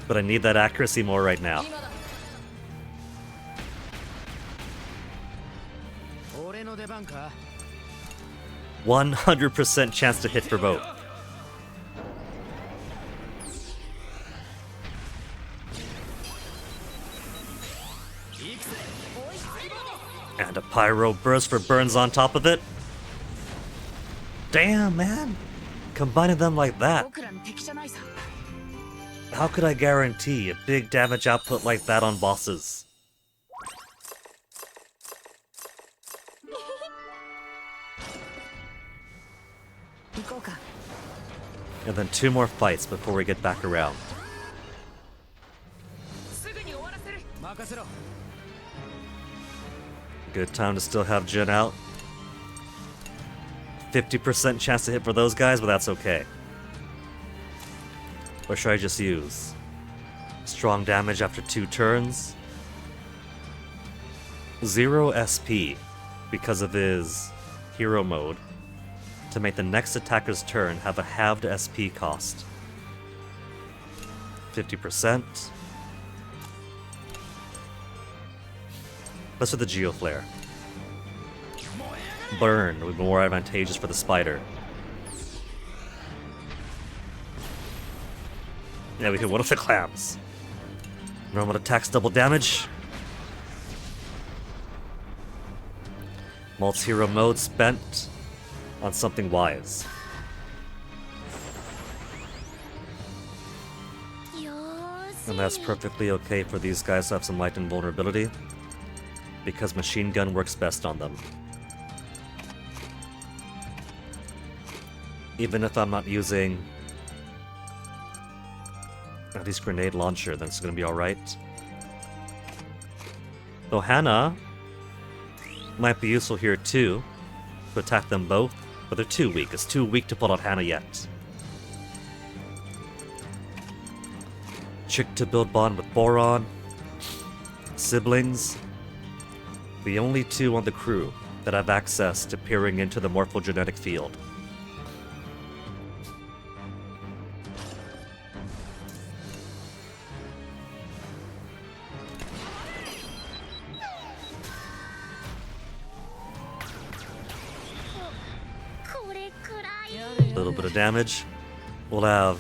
But I need that accuracy more right now. 100% chance to hit for both. And a pyro burst for burns on top of it. Damn, man. Combining them like that. How could I guarantee a big damage output like that on bosses? And then 2 more fights before we get back around. Good time to still have Jin out. 50% chance to hit for those guys, but that's okay. Or should I just use strong damage after 2 turns? 0 SP because of his hero mode to make the next attacker's turn have a halved SP cost. 50%. Let's do the Geoflare. Burn would be more advantageous for the spider. Yeah, we hit one of the clams. Normal attacks double damage. Multi-hero mode spent on something wise. And that's perfectly okay for these guys to have some light and vulnerability, because machine gun works best on them. Even if I'm not using at least grenade launcher, then it's gonna be alright. So Hana, Might be useful here too, to attack them both, but they're too weak. It's too weak to pull out Hana yet. Chick to build bond with Boron. Siblings. The only two on the crew that have access to peering into the morphogenetic field. A little bit of damage. We'll have...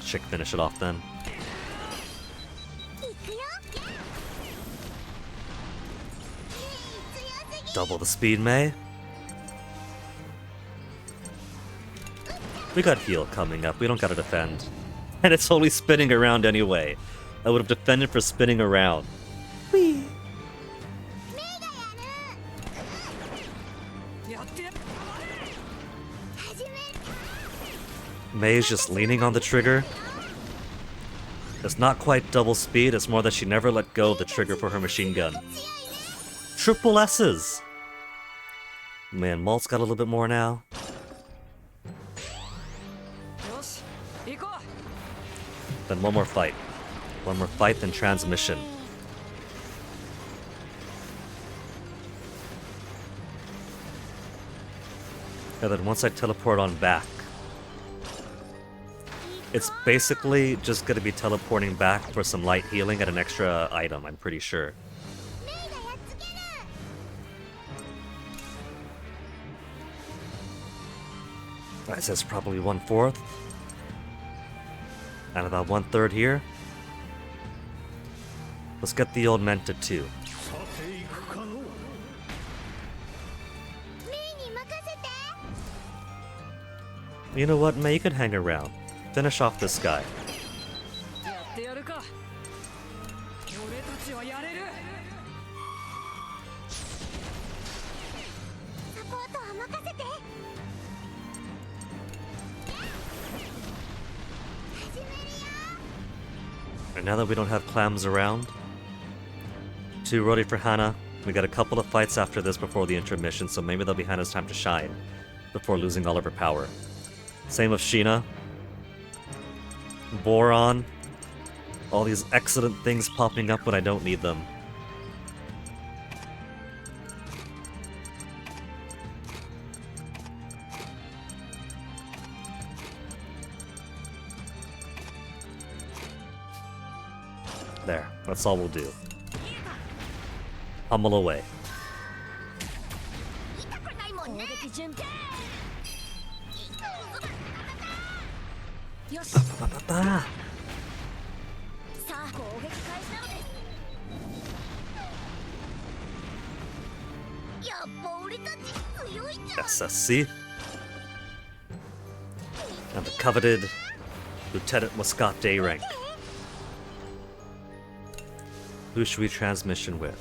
Chick finish it off then. Double the speed, May. We got heal coming up. We don't gotta defend. And it's only spinning around anyway. I would have defended for spinning around. Whee! May is just leaning on the trigger. It's not quite double speed, it's more that she never let go of the trigger for her machine gun. Triple S's! Man, Malt's got a little bit more now. Then one more fight. One more fight, then transmission. And then once I teleport on back, it's basically just gonna be teleporting back for some light healing and an extra item, I'm pretty sure. That says probably 1/4. And about 1/3 here. Let's get the old Menta too. You know what, May, you can hang around. Finish off this guy. And now that we don't have clams around, too ready for Hana. We got a couple of fights after this before the intermission, so maybe that'll be Hana's time to shine before losing all of her power. Same with Sheena. Boron. All these excellent things popping up when I don't need them. There, that's all we'll do. Hummel away. Ba-ba-ba-ba. SSC. And the coveted Lieutenant Muscat Day rank. Who should we transmission with?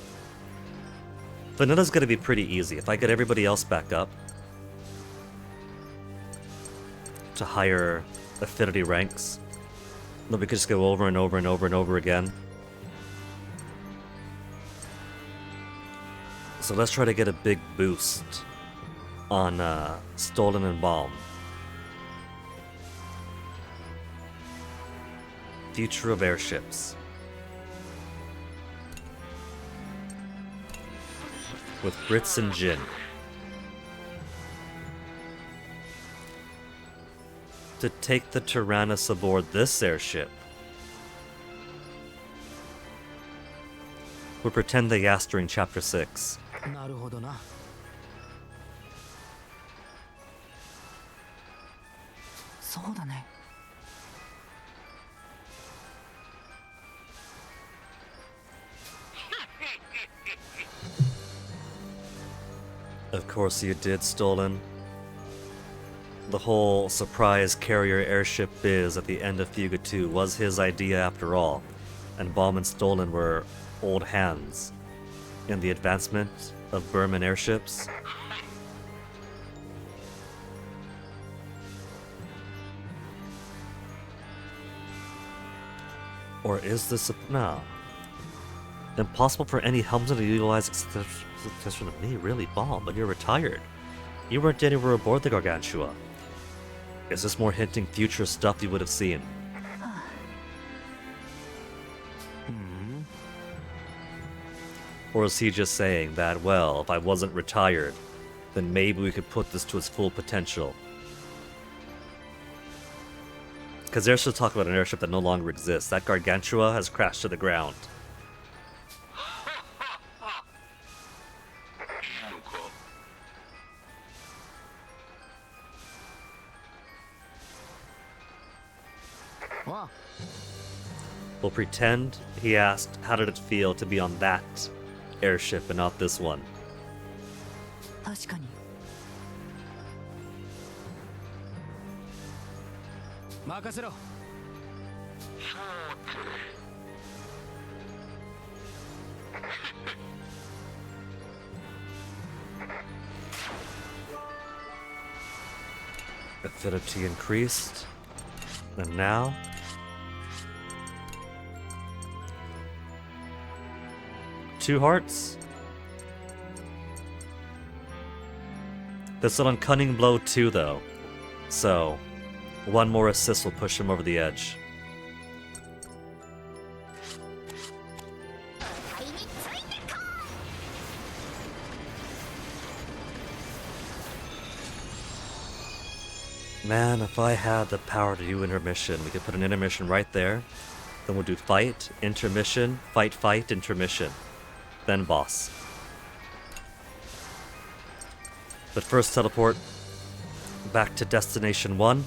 Vanilla's gonna be pretty easy. If I get everybody else back up to higher affinity ranks, then we could just go over and over and over and over again. So let's try to get a big boost on Stolen and Balm. Future of airships. With Brits and Jin. To take the Tyrannus aboard this airship. We'll pretend they asked during Chapter 6. Of course you did, Stolen. The whole surprise carrier airship biz at the end of Fuga 2 was his idea after all, and Balm and Stolen were old hands in the advancement of Burman airships. Or is this a... no. Impossible for any helmsman to utilize exception of me, really bomb, but you're retired. You weren't anywhere aboard the Gargantua. Is this more hinting future stuff you would have seen? Or is he just saying that, well, if I wasn't retired, then maybe we could put this to its full potential? Because there's still talk about an airship that no longer exists. That Gargantua has crashed to the ground. Wow. We'll pretend he asked, how did it feel to be on that airship and not this one? 確かに任せろ。Affinity increased. And now? Two hearts? That's an Cunning Blow 2, though. So, one more assist will push him over the edge. Man, if I had the power to do intermission, we could put an intermission right there. Then we'll do fight, intermission, fight, fight, intermission. Then boss. But first teleport back to Destination 1.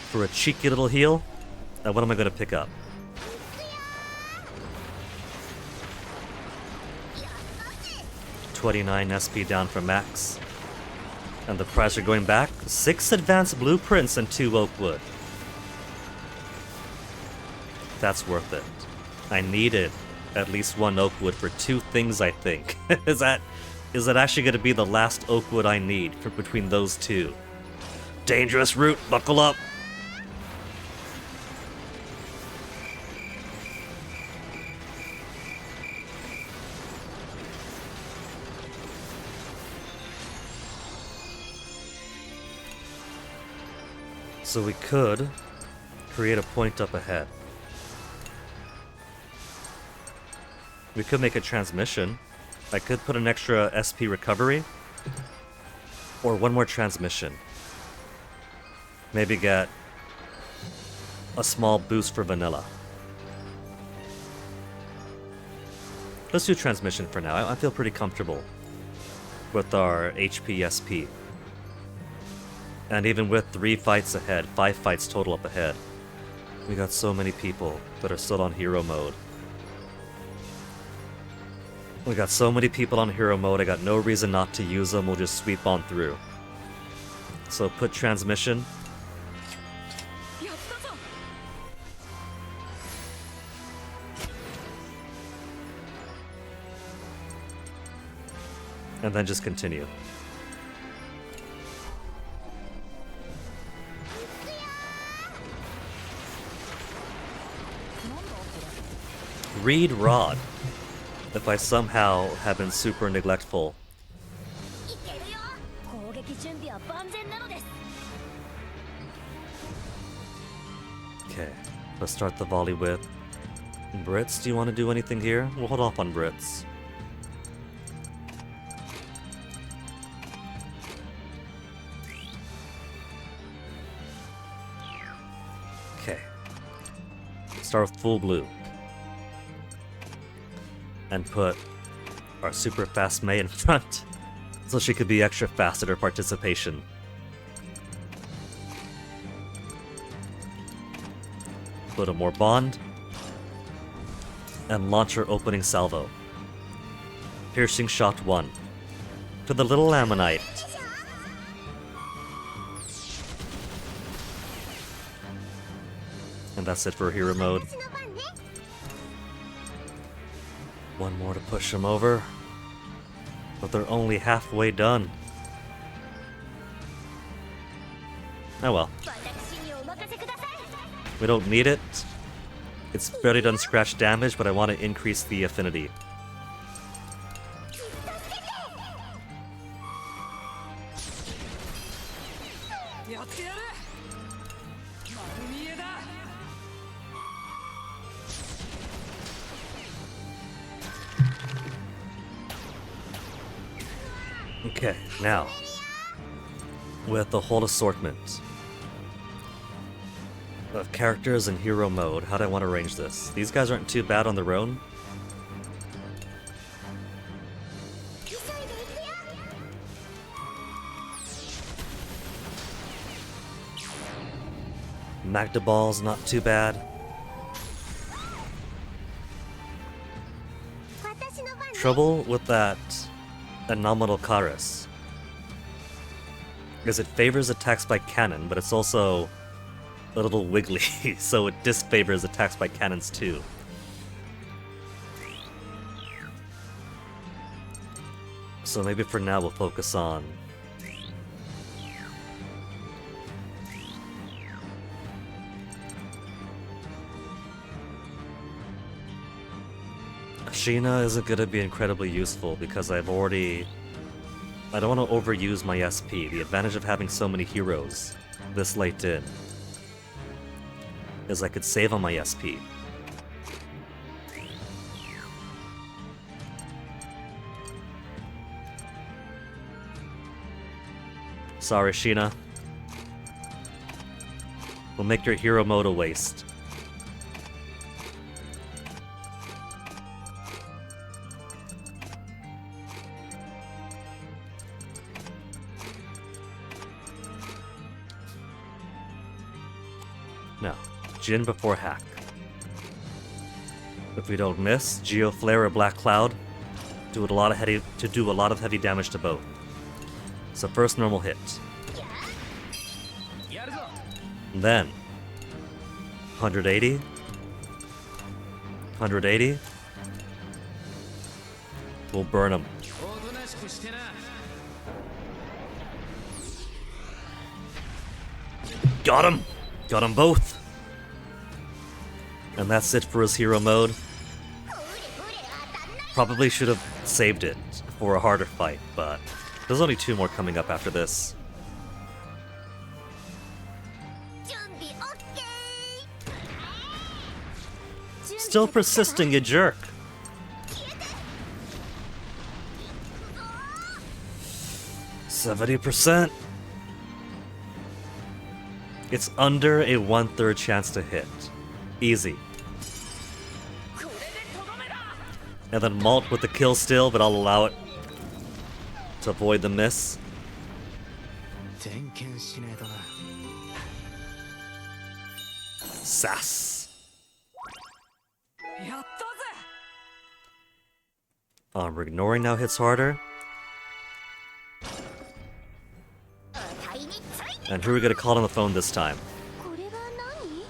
For a cheeky little heal. And what am I going to pick up? $29 SP down for max. And the prize are going back. 6 advanced blueprints and 2 oak wood. That's worth it. I needed at least 1 oak wood for 2 things, I think. Is that actually going to be the last oak wood I need for between those 2? Dangerous route, buckle up! So we could create a point up ahead. We could make a transmission. I could put an extra SP recovery. Or 1 more transmission. Maybe get a small boost for vanilla. Let's do transmission for now. I feel pretty comfortable with our HP SP. And even with 3 fights ahead, 5 fights total up ahead, we got so many people that are still on hero mode. We got so many people on hero mode, I got no reason not to use them, we'll just sweep on through. So put transmission. And then just continue. Read Rod. If I somehow have been super neglectful. いけるよ。攻撃準備は万全なのです。 Okay, let's start the volley with Brits. Do you want to do anything here? We'll hold off on Brits. Okay. Start with full blue. And put our super fast Mei in front, so she could be extra fast at her participation. Put a more bond, and launch her opening salvo. Piercing shot 1 to the little Ammonite. And that's it for hero mode. 1 more to push him over. But they're only halfway done. Oh well. 私にお任任せください。 We don't need it. It's barely done scratch damage, but I want to increase the affinity. やってやる丸見えだ Okay, now, with the whole assortment of characters in hero mode, how do I want to arrange this? These guys aren't too bad on their own. Magda Ball's not too bad. 私の番ね。 Trouble with that anomalous chorus is it favors attacks by cannon, but it's also a little wiggly, so it disfavors attacks by cannons too. So maybe for now we'll focus on Sheena isn't gonna be incredibly useful because I don't want to overuse my SP. The advantage of having so many heroes this late in is I could save on my SP. Sorry, Sheena. We'll make your hero mode a waste. No, Jin before hack. If we don't miss, Geo Flare or Black Cloud do a lot of heavy damage to both. So first normal hit. やるぞ And then 180. 180. We'll burn him. おとなしくしてな Got him! Got them both! And that's it for his hero mode. Probably should have saved it for a harder fight, but there's only 2 more coming up after this. 準備 OK。 Still persisting, you jerk! %. It's under a 1/3 chance to hit. Easy. これでとどめだ And then Malt with the kill still, but I'll allow it to avoid the miss. 点検しねえとな Sass. やったぜ Ignoring now hits harder. 値について And who are we gonna call on the phone this time? これは何？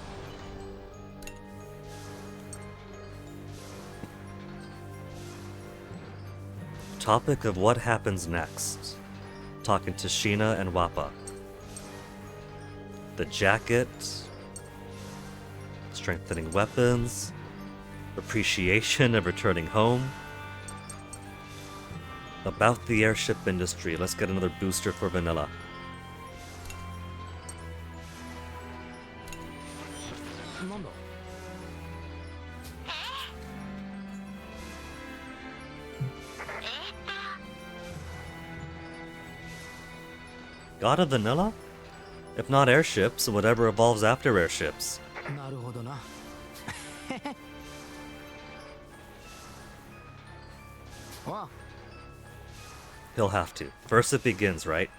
Topic of what happens next. Talking to Sheena and Wappa. The jacket. Strengthening weapons. Appreciation of returning home. About the airship industry. Let's get another booster for Vanilla. God of Vanilla? If not airships, whatever evolves after airships. なるほどな わ He'll have to. First it begins, right?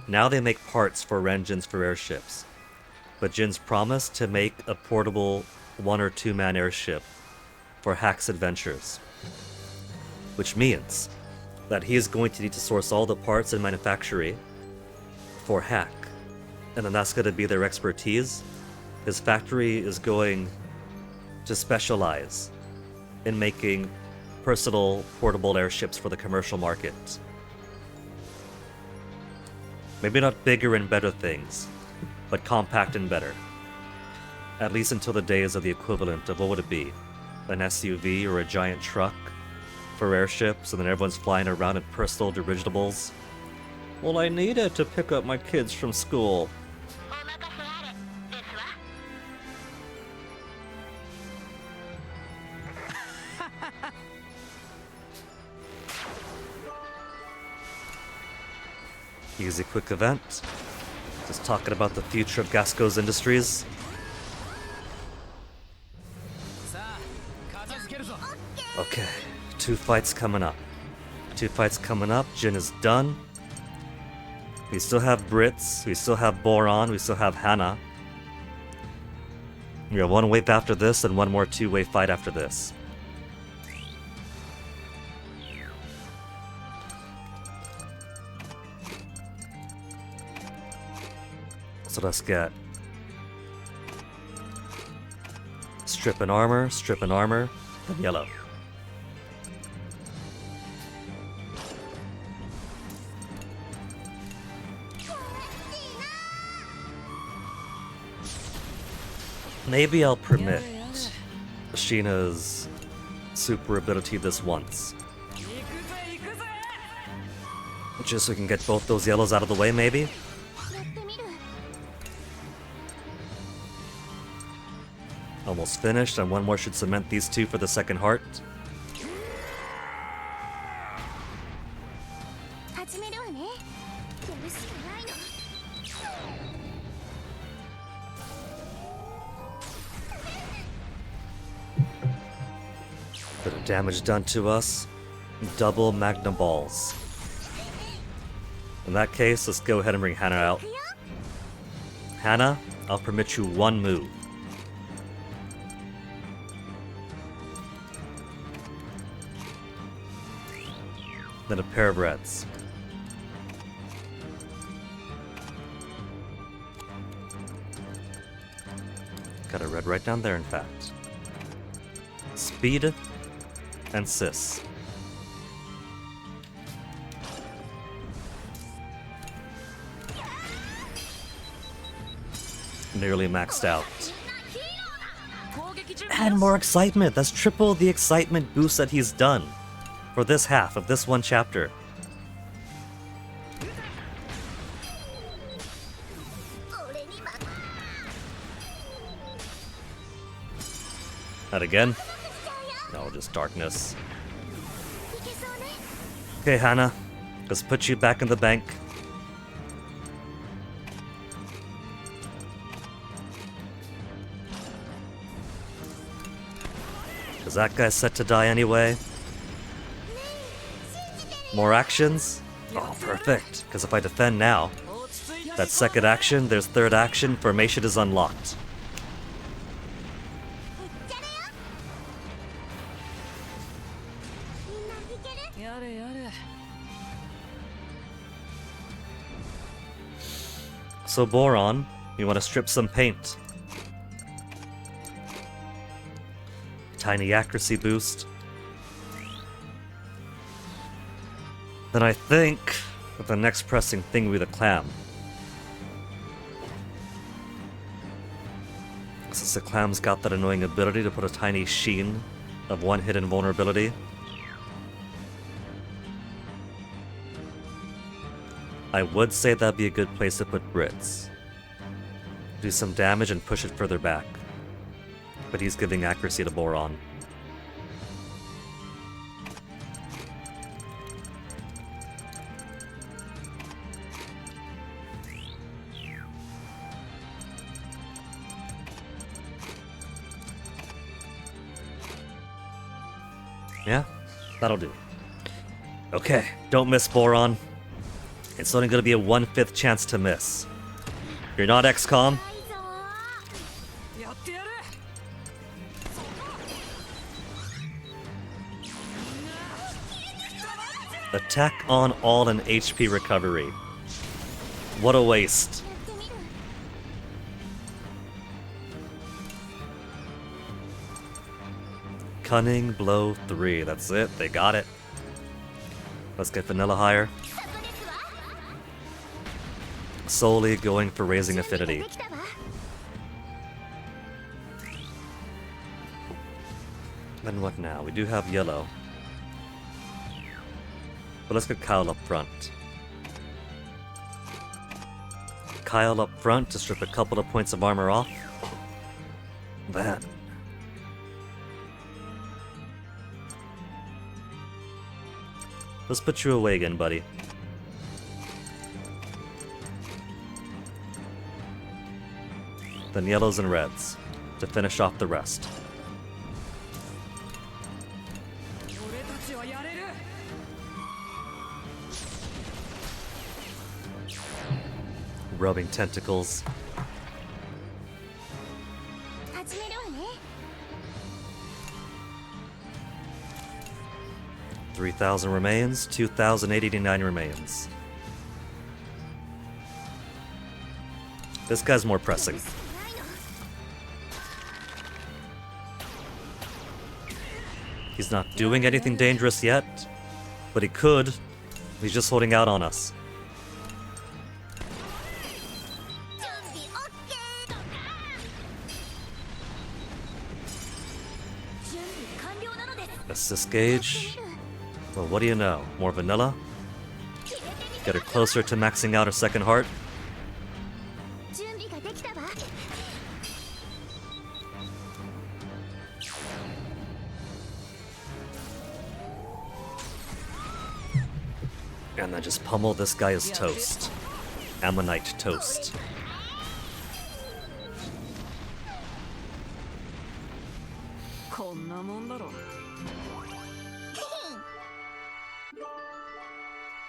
Now they make parts for engines for airships. But Jin's promised to make a portable 1 or 2 man airship for Hack's adventures. Which means that he is going to need to source all the parts and manufacturing for Hack. And then that's going to be their expertise. His factory is going to specialize in making personal portable airships for the commercial market. Maybe not bigger and better things, but compact and better. At least until the days of the equivalent of what would it be? An SUV or a giant truck for airships, and then everyone's flying around in personal dirigibles. Well, I need it to pick up my kids from school. Easy, quick event. Just talking about the future of Gasco's Industries. さあ片付けるぞ Okay, 2 fights coming up. 2 fights coming up. Jin is done. We still have Brits. We still have Boron. We still have Hannah. We have 1 wave after this and 1 more 2-way fight after this. So let's get strip and armor, and yellow. Maybe I'll permit Sheena's super ability this once. 行くぜ行くぜ Just so we can get both those yellows out of the way, maybe? やってみる。 Almost finished, and 1 more should cement these 2 for the second heart. 始めるわね。やるしかないの。 Bit of damage done to us. Double Magnum Balls. In that case, let's go ahead and bring Hannah out. Hannah, I'll permit you 1 move. Then a pair of reds. Got a red right down there, in fact. Speed and Sis. Nearly maxed out. 攻撃準備 And more excitement! That's triple the excitement boost that he's done for this half of this 1 chapter. That again? No, just darkness. いけそうね。 Okay, Hannah. Let's put you back in the bank. Because that guy's set to die anyway. More actions? Oh, perfect. Because if I defend now, 落ち着いた that's second action, there's third action, formation is unlocked. みんないける。やれやれ So Boron, you want to strip some paint. Tiny accuracy boost. Then I think that the next pressing thing will be the clam. Since the clam's got that annoying ability to put a tiny sheen of 1 hidden vulnerability. I would say that'd be a good place to put Brits. Do some damage and push it further back. But he's giving accuracy to Boron. Yeah, that'll do. Okay, don't miss Boron. It's only gonna be a 1/5 chance to miss. You're not XCOM. いいぞー。やってやる Attack on all and HP recovery. What a waste. やってみる。 Cunning Blow 3. That's it. They got it. Let's get Vanilla higher. そこですわ。 Solely going for raising affinity. できたわ。Then what now? We do have yellow. But let's get Kyle up front. Kyle up front to strip a couple of points of armor off. Then let's put you away again, buddy. Then yellows and reds to finish off the rest. 俺たちはやれる Rubbing tentacles. 始めるわね。 3,000 remains, 2,089 remains. This guy's more pressing. He's not doing anything dangerous yet, but he could. He's just holding out on us. 準備 OK。準備完了なのです。 Assist gauge. Well, what do you know? More vanilla? Get her closer to maxing out her second heart. 準備ができたわ。 And then just pummel this guy as toast. Ammonite toast. こんなもんだろ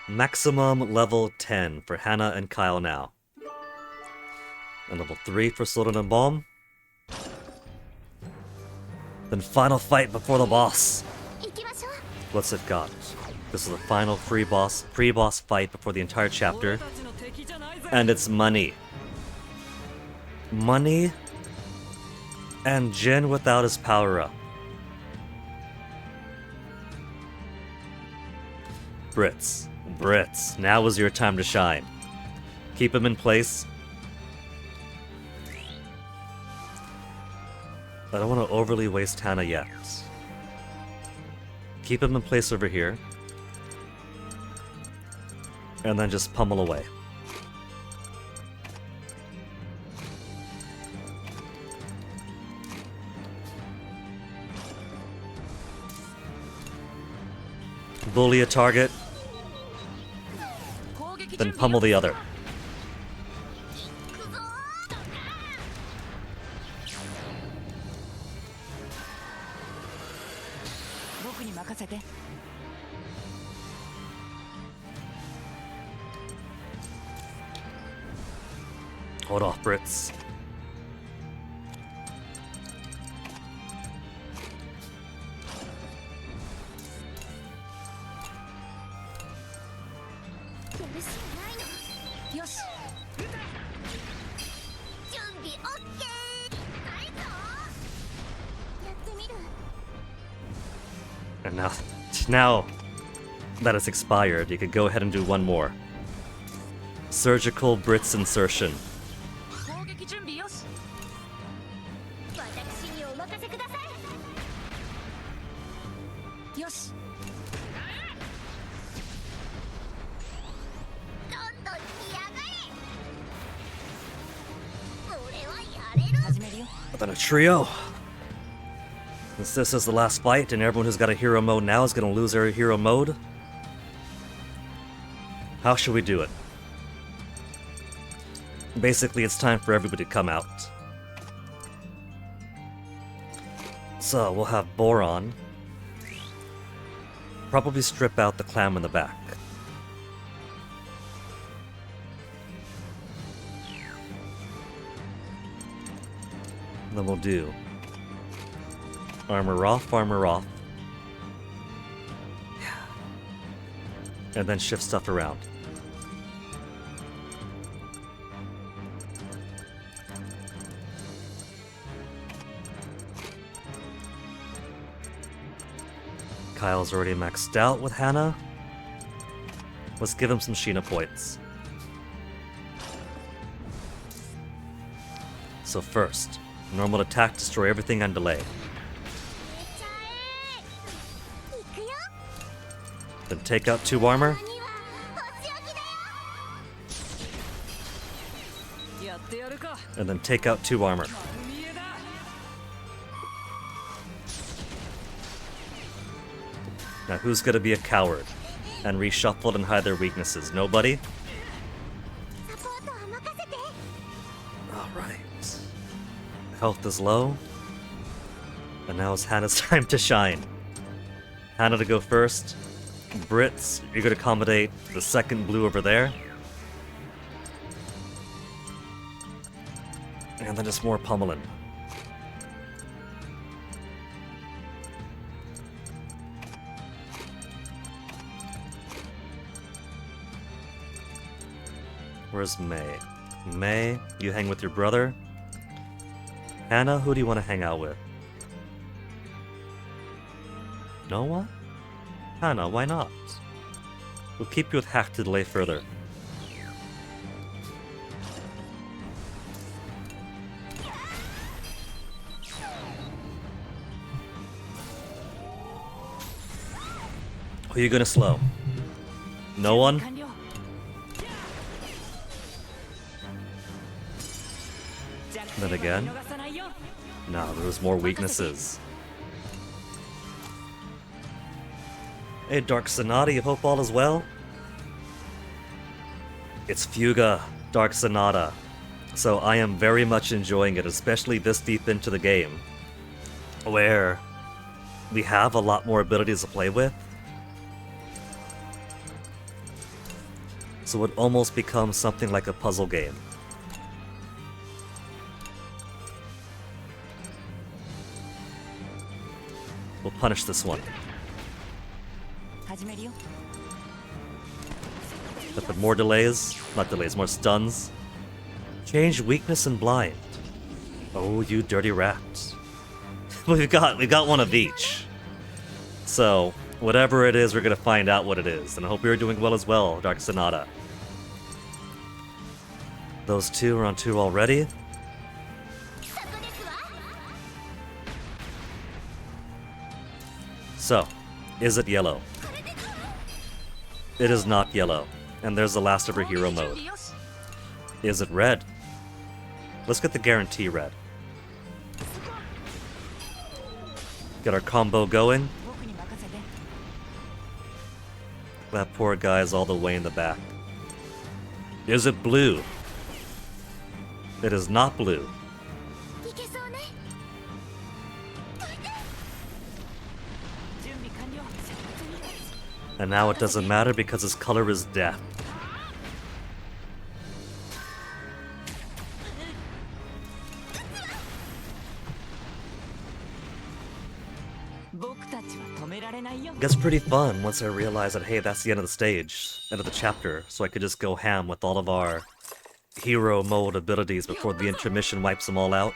Maximum level 10 for Hannah and Kyle now. And level 3 for Sloden and Balm. Then final fight before the boss. 行きましょう。 What's it got? This is the final pre-boss fight before the entire 俺 chapter. たちの敵じゃないぜ And it's money. Money and Jin without his power-up. Brits, now is your time to shine. Keep him in place. I don't want to overly waste Hannah yet. Keep him in place over here. And then just pummel away. Bully a target, 攻撃 then 準備 pummel the other. 僕に任せて。 Hold off, Brits. And now that it's expired, you could go ahead and do one more. Surgical Brits insertion. 攻撃準備よし 私にお任せください。 よし どんどん来やがれ。俺はやれる。始めるよ。 Then a trio. Since this is the last fight, and everyone who's got a hero mode now is going to lose their hero mode, how should we do it? Basically, it's time for everybody to come out. So, we'll have Boron. Probably strip out the clam in the back. Then we'll do armor off, and then shift stuff around. Kyle's already maxed out with Hannah. Let's give him some Sheena points. So first, normal attack, destroy everything on delay. Then take out 2 armor. やってやるか And then take out 2 armor. 丸見えだ Now who's gonna be a coward and reshuffle and hide their weaknesses? Nobody? サポートは任せて。 Alright. Health is low. And now it's Hannah's time to shine. Hannah to go first. Brits, you're gonna accommodate the second blue over there. And then just more pummeling. Where's May? May, you hang with your brother. Hannah, who do you want to hang out with? No one? Hannah, why not? We'll keep you with Hack to delay further. Who are you gonna slow? No one? 完了。 Then again? 見逃さないよ。 No, there's more weaknesses. Hey, Dark Sonata, you hope all is well? It's Fuga, Dark Sonata. So I am very much enjoying it, especially this deep into the game, where we have a lot more abilities to play with. So it almost becomes something like a puzzle game. We'll punish this one. 始めるよ。 But with more delays, not delays, more stuns. Change weakness and blind. Oh, you dirty rat. we got one of each. So, whatever it is, we're gonna find out what it is. And I hope you're doing well as well, Dark Sonata. Those 2 are on 2 already. So, is it yellow? It is not yellow. And there's the last of her hero 準 mode. 備よし Is it red? Let's get the guarantee red. Get our combo going. 僕に任せて。 That poor guy is all the way in the back. Is it blue? It is not blue. いけそうね。 準備完了。 And now it doesn't matter because his color is death. Gets pretty fun once I realize that, hey, that's the end of the stage, end of the chapter, so I could just go ham with all of our hero mode abilities before the intermission wipes them all out.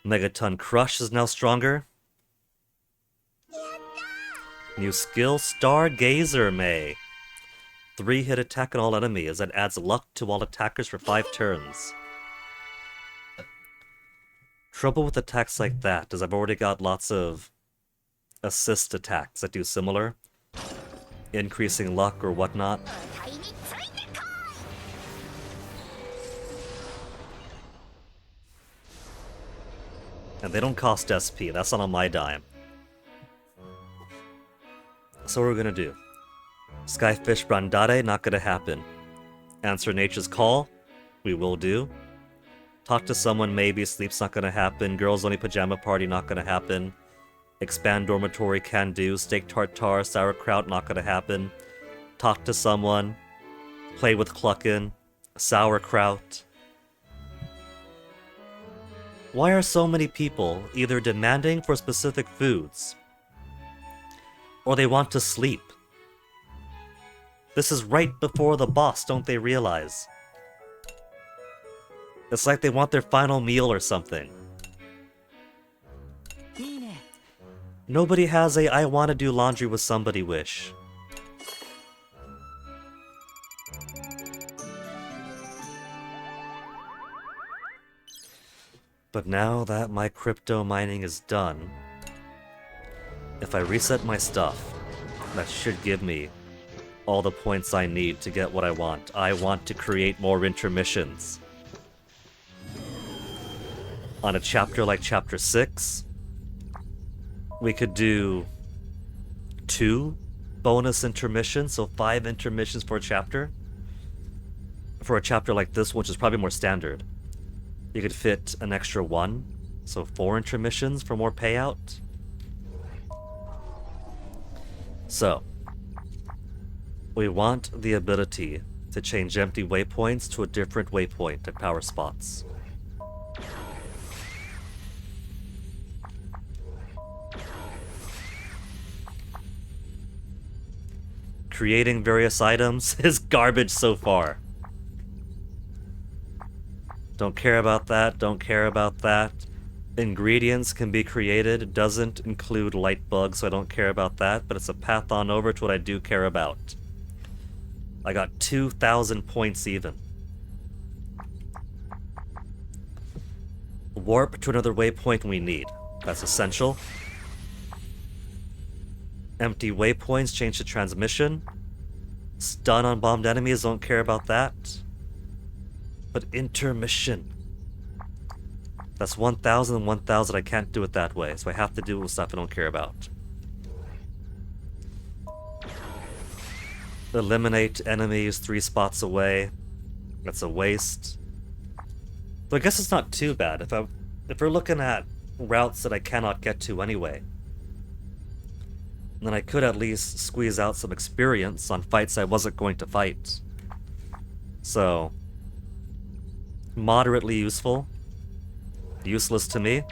やった Megaton Crush is now stronger. New skill, Stargazer May. 3-hit attack on all enemies that adds luck to all attackers for 5 turns. Trouble with attacks like that is I've already got lots of assist attacks that do similar, increasing luck or whatnot. ー。についてこい。 And they don't cost SP, that's not on my dime. So what we're gonna do. Skyfish Brandare, not gonna happen. Answer Nature's Call, we will do. Talk to someone, maybe. Sleep's not gonna happen. Girls Only Pajama Party, not gonna happen. Expand Dormitory, can do. Steak Tartare, Sauerkraut, not gonna happen. Talk to someone. Play with Cluckin'. Sauerkraut. Why are so many people either demanding for specific foods, or they want to sleep? This is right before the boss, don't they realize? It's like they want their final meal or something. いいね。 Nobody has a I want to do laundry with somebody wish. But now that my crypto mining is done, if I reset my stuff, That should give me all the points I need to get what I want. I want to create more intermissions. On a chapter like Chapter 6, we could do 2 bonus intermissions, so 5 intermissions for a chapter. For a chapter like this, which is probably more standard, you could fit an extra 1, so 4 intermissions for more payout. So, we want the ability to change empty waypoints to a different waypoint at power spots. Creating various items is garbage so far. Don't care about that, don't care about that. Ingredients can be created, it doesn't include light bugs, so I don't care about that, but it's a path on over to what I do care about. I got 2,000 points even. Warp to another waypoint we need. That's essential. Empty waypoints change to transmission. Stun on bombed enemies, don't care about that. But intermission. That's 1,000 and 1,000, I can't do it that way, so I have to do it with stuff I don't care about. Eliminate enemies 3 spots away. That's a waste. But I guess it's not too bad. If we're looking at routes that I cannot get to anyway, then I could at least squeeze out some experience on fights I wasn't going to fight. So, moderately useful. Useless to me.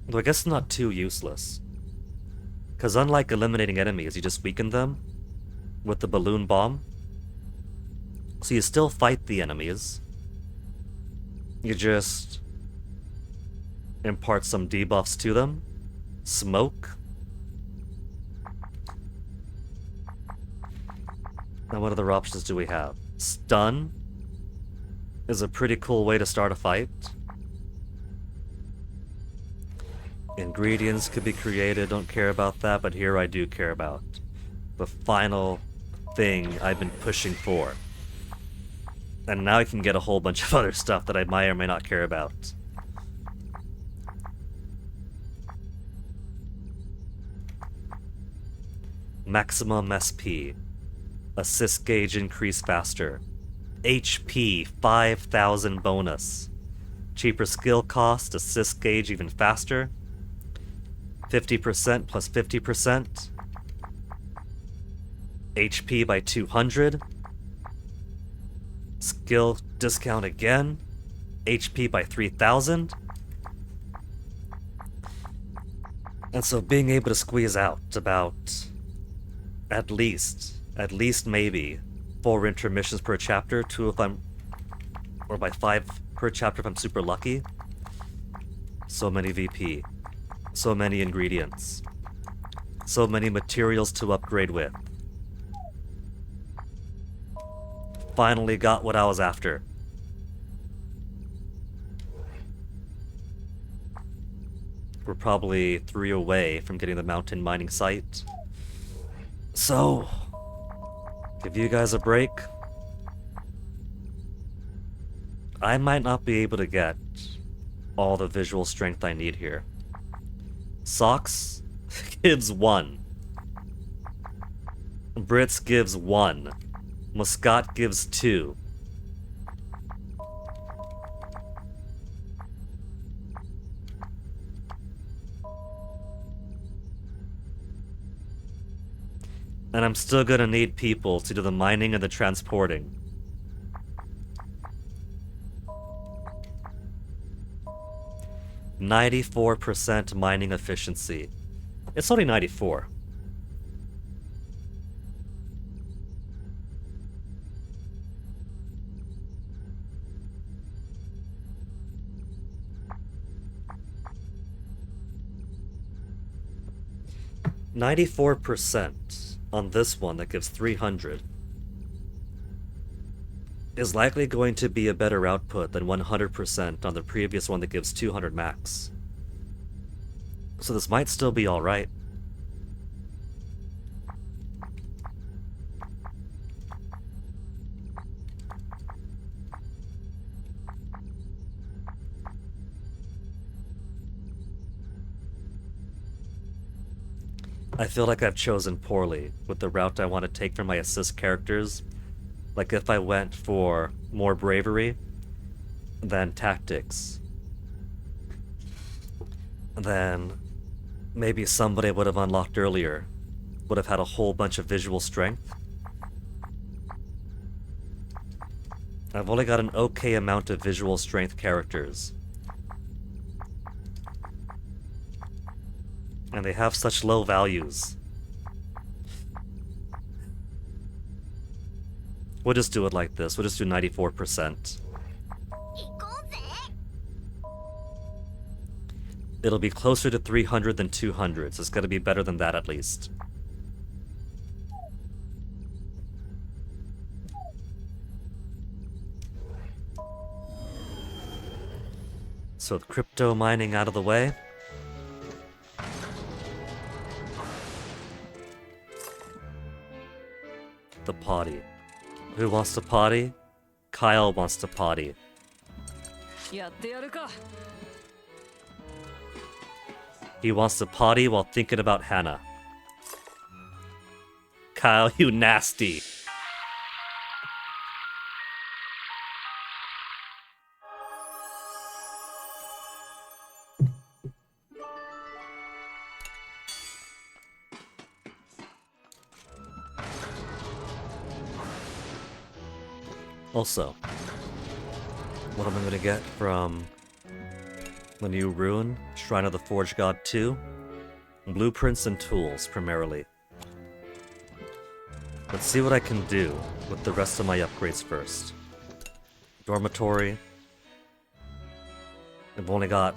Though I guess not too useless. Because unlike eliminating enemies, you just weaken them with the balloon bomb. So you still fight the enemies. You just impart some debuffs to them. Smoke. Now what other options do we have? Stun is a pretty cool way to start a fight. Ingredients could be created, don't care about that, but here I do care about the final thing I've been pushing for. And now I can get a whole bunch of other stuff that I might or may not care about. Maximum SP. Assist gauge increase faster. HP 5,000 bonus. Cheaper skill cost, assist gauge even faster. 50% plus 50%. HP by 200. Skill discount again. HP by 3,000. And so being able to squeeze out about at least maybe 4 intermissions per chapter, 2 if I'm, or by 5 per chapter if I'm super lucky. So many VP. So many ingredients. So many materials to upgrade with. Finally got what I was after. We're probably 3 away from getting the mountain mining site. So, give you guys a break. I might not be able to get all the visual strength I need here. Socks gives 1. Brits gives 1. Muscat gives 2. And I'm still gonna need people to do the mining and the transporting. %94 mining efficiency. It's only 94. %94 on this one that gives 300 is likely going to be a better output than 100% on the previous one that gives 200 max. So this might still be alright. I feel like I've chosen poorly with the route I want to take for my assist characters. Like if I went for more bravery than tactics, then maybe somebody would have unlocked earlier would have had a whole bunch of visual strength. I've only got an okay amount of visual strength characters. And they have such low values. We'll just do it like this. We'll just do 94%. It'll be closer to 300 than 200, so it's gotta be better than that at least. So with crypto mining out of the way, the potty. Who wants to potty? Kyle wants to potty. やってやるか。 He wants to potty while thinking about Hannah. Kyle, you nasty. Also, what am I gonna get from the new rune, Shrine of the Forge God 2? Blueprints and tools, primarily. Let's see what I can do with the rest of my upgrades first. Dormitory. I've only got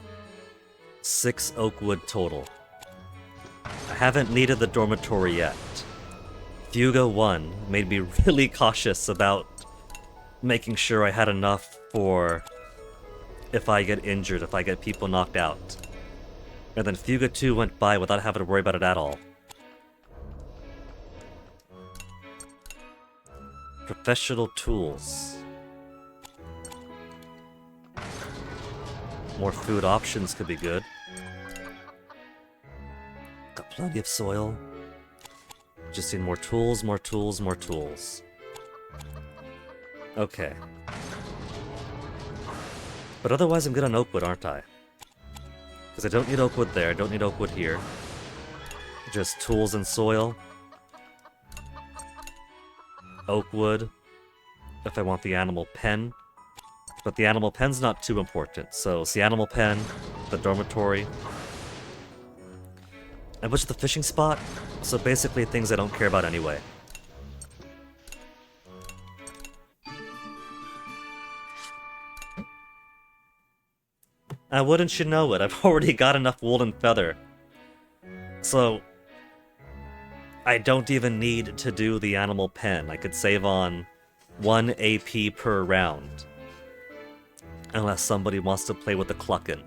6 oak wood total. I haven't needed the dormitory yet. Fuga 1 made me really cautious about making sure I had enough for if I get injured, if I get people knocked out. And then Fuga 2 went by without having to worry about it at all. Professional tools. More food options could be good. Got plenty of soil. Just need more tools, more tools, more tools. Okay. But otherwise I'm good on oakwood, aren't I? Because I don't need oakwood there, I don't need oakwood here. Just tools and soil. Oakwood. If I want the animal pen. But the animal pen's not too important. So it's the animal pen, the dormitory. And what's the fishing spot? So basically things I don't care about anyway. Wouldn't you know it, I've already got enough wool and feather. So, I don't even need to do the animal pen. I could save on 1 AP per round. Unless somebody wants to play with the cluckin'.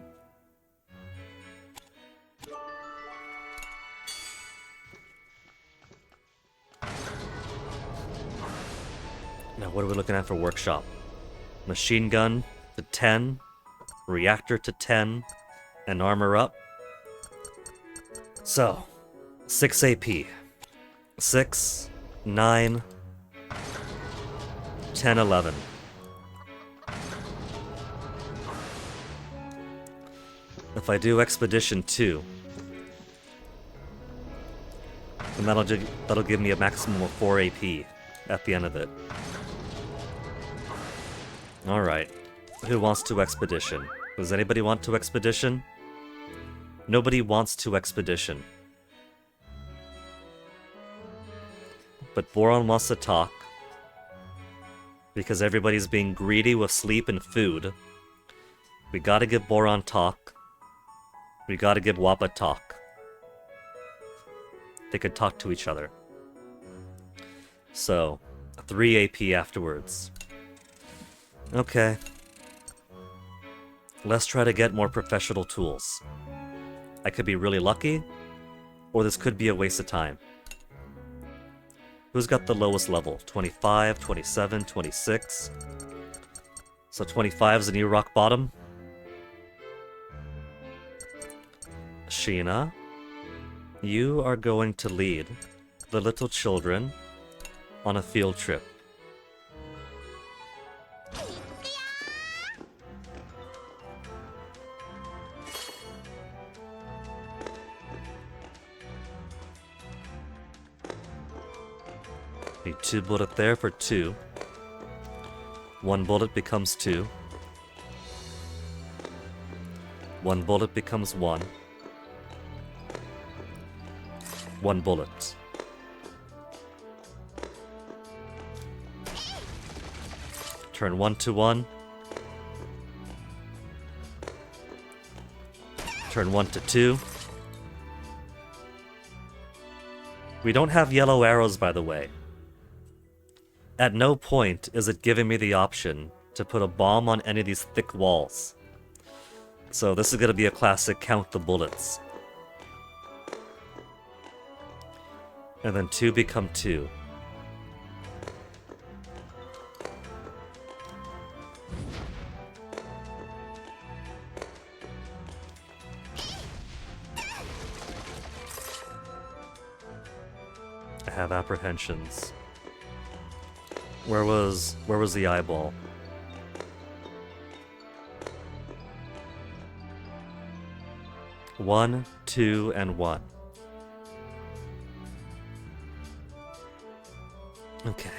Now what are we looking at for workshop? Machine gun to 10. Reactor to 10, and armor up. So, 6 AP. 6, 9, 10, 11. If I do Expedition 2, then that'll give me a maximum of 4 AP at the end of it. Alright. Who wants to Expedition? Does anybody want to Expedition? Nobody wants to Expedition. But Boron wants to talk. Because everybody's being greedy with sleep and food. We gotta give Boron talk. We gotta give Wappa talk. They could talk to each other. So, 3 AP afterwards. Okay. Let's try to get more professional tools. I could be really lucky, or this could be a waste of time. Who's got the lowest level? 25, 27, 26. So 25 is the new rock bottom. Sheena, you are going to lead the little children on a field trip. Need 2 bullet there for 2. 1 bullet becomes 2. 1 bullet becomes 1. 1 bullet. Turn 1 to 1. Turn 1 to 2. We don't have yellow arrows, by the way. At no point is it giving me the option to put a bomb on any of these thick walls. So this is going to be a classic count the bullets. And then 2 become 2. I have apprehensions. Where was the eyeball? One, 2, and 1. Okay.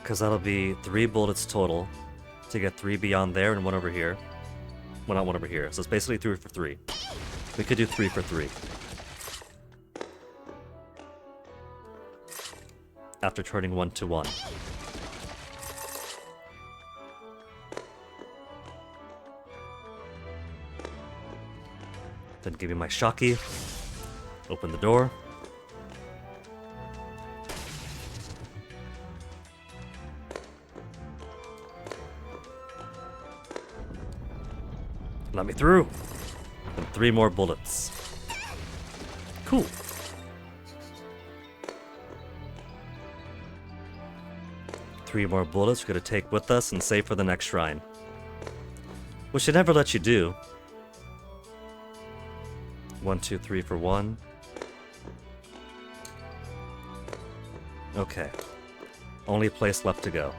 Because that'll be 3 bullets total to get 3 beyond there and 1 over here. Well, not 1 over here. So it's basically 3 for 3. We could do 3 for 3. After turning 1 to 1. Then give me my Shocky. Open the door. Let me through. And 3 more bullets. Cool. Three more bullets we're gonna take with us and save for the next shrine. Which should never let you do. 1, 2, 3 for 1. Okay. Only place left to go.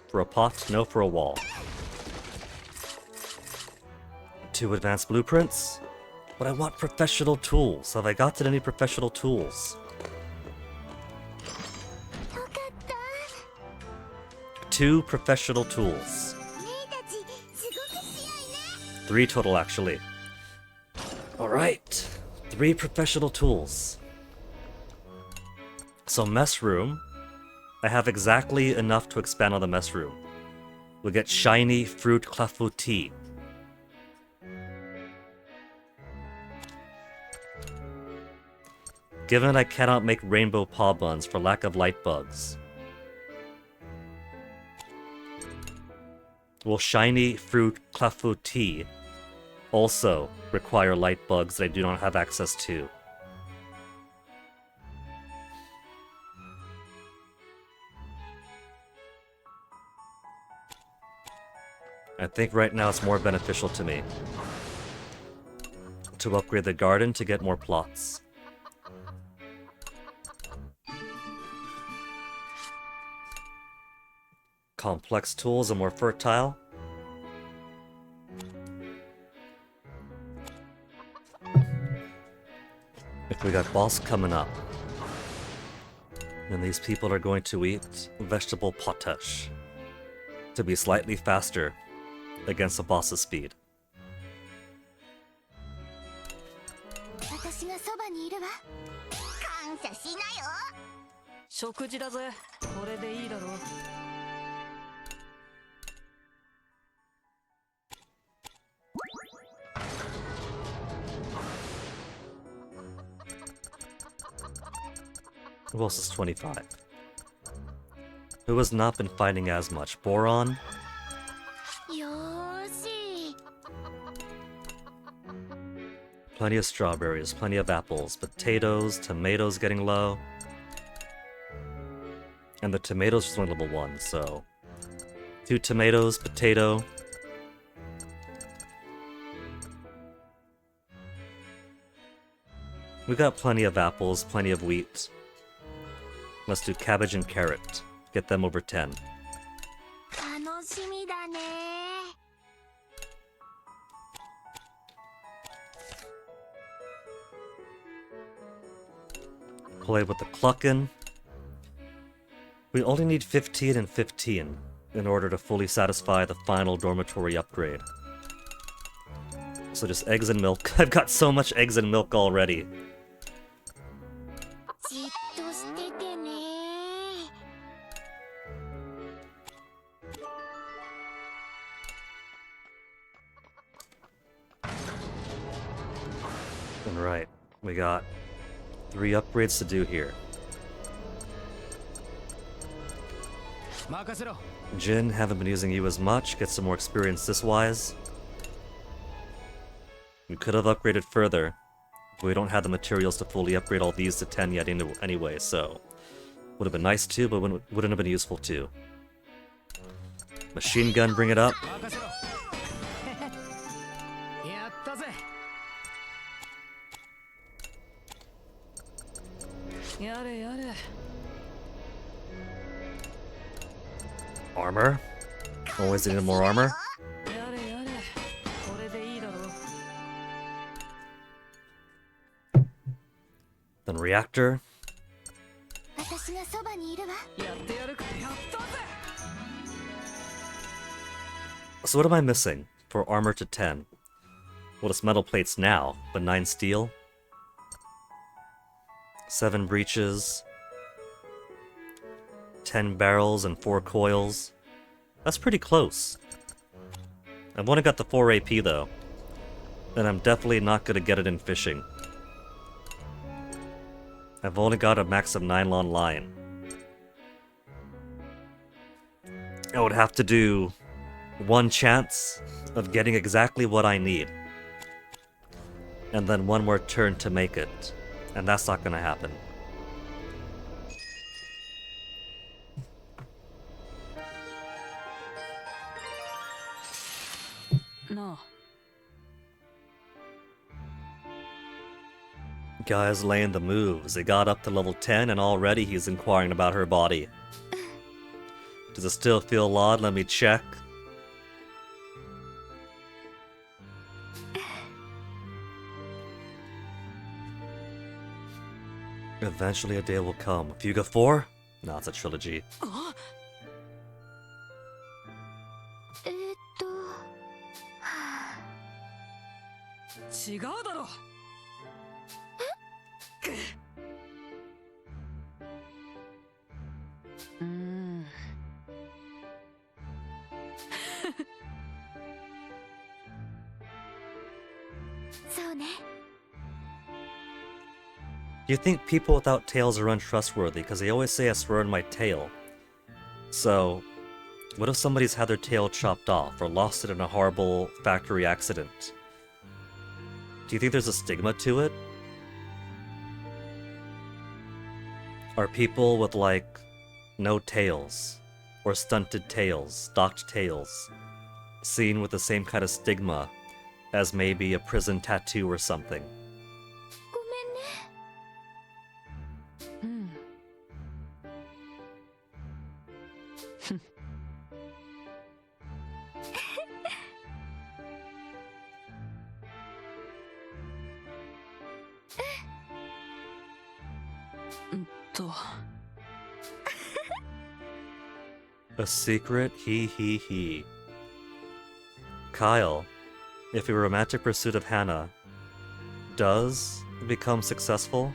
For a pot, no for a wall. 2 advanced blueprints. But I want professional tools. Have I gotten any professional tools? 2 professional tools. 3 total, actually. Alright. 3 professional tools. So mess room. I have exactly enough to expand on the mess room. We'll get shiny fruit clafouti. Given I cannot make rainbow paw buns for lack of light bugs. Will shiny fruit clafouti also require light bugs that I do not have access to? I think right now it's more beneficial to me to upgrade the garden to get more plots. Complex tools are more fertile. If we got boss coming up, then these people are going to eat vegetable potash to be slightly faster against the boss's speed. 私がそばにいるわ。感謝しなよ。食事だぜ。これでいいだろう。Who else is 25? Who has not been fighting as much? Boron? よーし Plenty of strawberries, plenty of apples, potatoes, tomatoes getting low. And the tomatoes just only level 1, so... 2 tomatoes, potato. We got plenty of apples, plenty of wheat. Let's do cabbage and carrot. Get them over 10. 楽しみだね Play with the cluckin'. We only need 15 and 15 in order to fully satisfy the final dormitory upgrade. So just eggs and milk. I've got so much eggs and milk already. じっとしててね Alright, we got 3 upgrades to do here. 任せろ Jin, haven't been using you as much. Get some more experience this wise. We could have upgraded further, but we don't have the materials to fully upgrade all these to 10 yet anyway, so... Would have been nice too, but wouldn't have been useful too. Machine gun, bring it up. 任せろやったぜやれやれ Armor? Always needed more armor. やれやれこれでいいだろう Then reactor. 私がそばにいるわやってやるかやったぜ So what am I missing for armor to 10? Well, it's metal plates now, but 9 steel. 7 breaches. 10 barrels and 4 coils. That's pretty close. I've only got the 4 AP though. And I'm definitely not gonna get it in fishing. I've only got a max of 9 long line. I would have to do 1 chance of getting exactly what I need. And then 1 more turn to make it. And that's not gonna happen. No. Guy's laying the moves. It got up to level 10 and already he's inquiring about her body. Does it still feel odd? Let me check. Eventually a day will come. Fuga 4? No, it's a trilogy. はあ 違うだろうーん そうね You think people without tails are untrustworthy because they always say I swear on my tail. So, what if somebody's had their tail chopped off or lost it in a horrible factory accident? Do you think there's a stigma to it? Are people with, like, no tails, or stunted tails, docked tails, seen with the same kind of stigma as maybe a prison tattoo or something? ごめんね うん と A secret? He. Kyle, if your romantic pursuit of Hannah does become successful,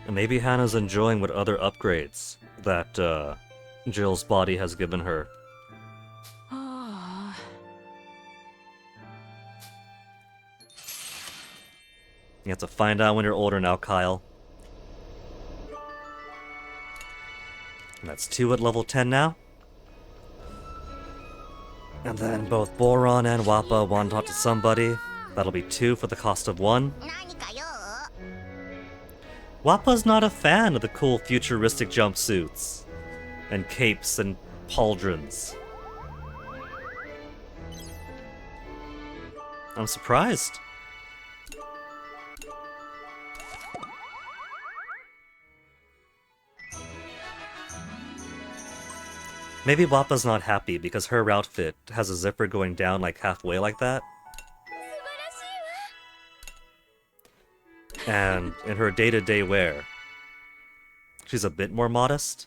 and maybe Hannah's enjoying what other upgrades that Jill's body has given her. ああ You have to find out when you're older now, Kyle. That's 2 at level 10 now. And then both Boron and Wappa want to talk to somebody. That'll be 2 for the cost of 1. Wappa's not a fan of the cool futuristic jumpsuits and capes and pauldrons. I'm surprised. Maybe Wappa's not happy because her outfit has a zipper going down like halfway like that. And in her day-to-day wear, she's a bit more modest.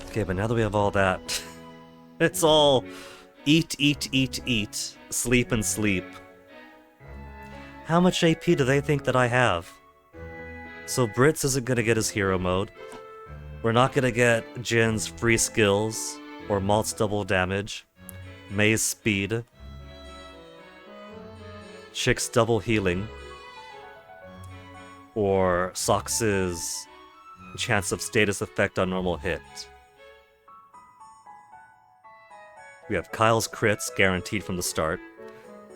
Okay, but now that we have all that, it's all eat, eat, eat, eat, sleep and sleep. How much AP do they think that I have? So Brits isn't gonna get his hero mode. We're not gonna get Jin's free skills, or Malt's double damage, May's speed, Chick's double healing, or Sox's chance of status effect on normal hit. We have Kyle's crits guaranteed from the start.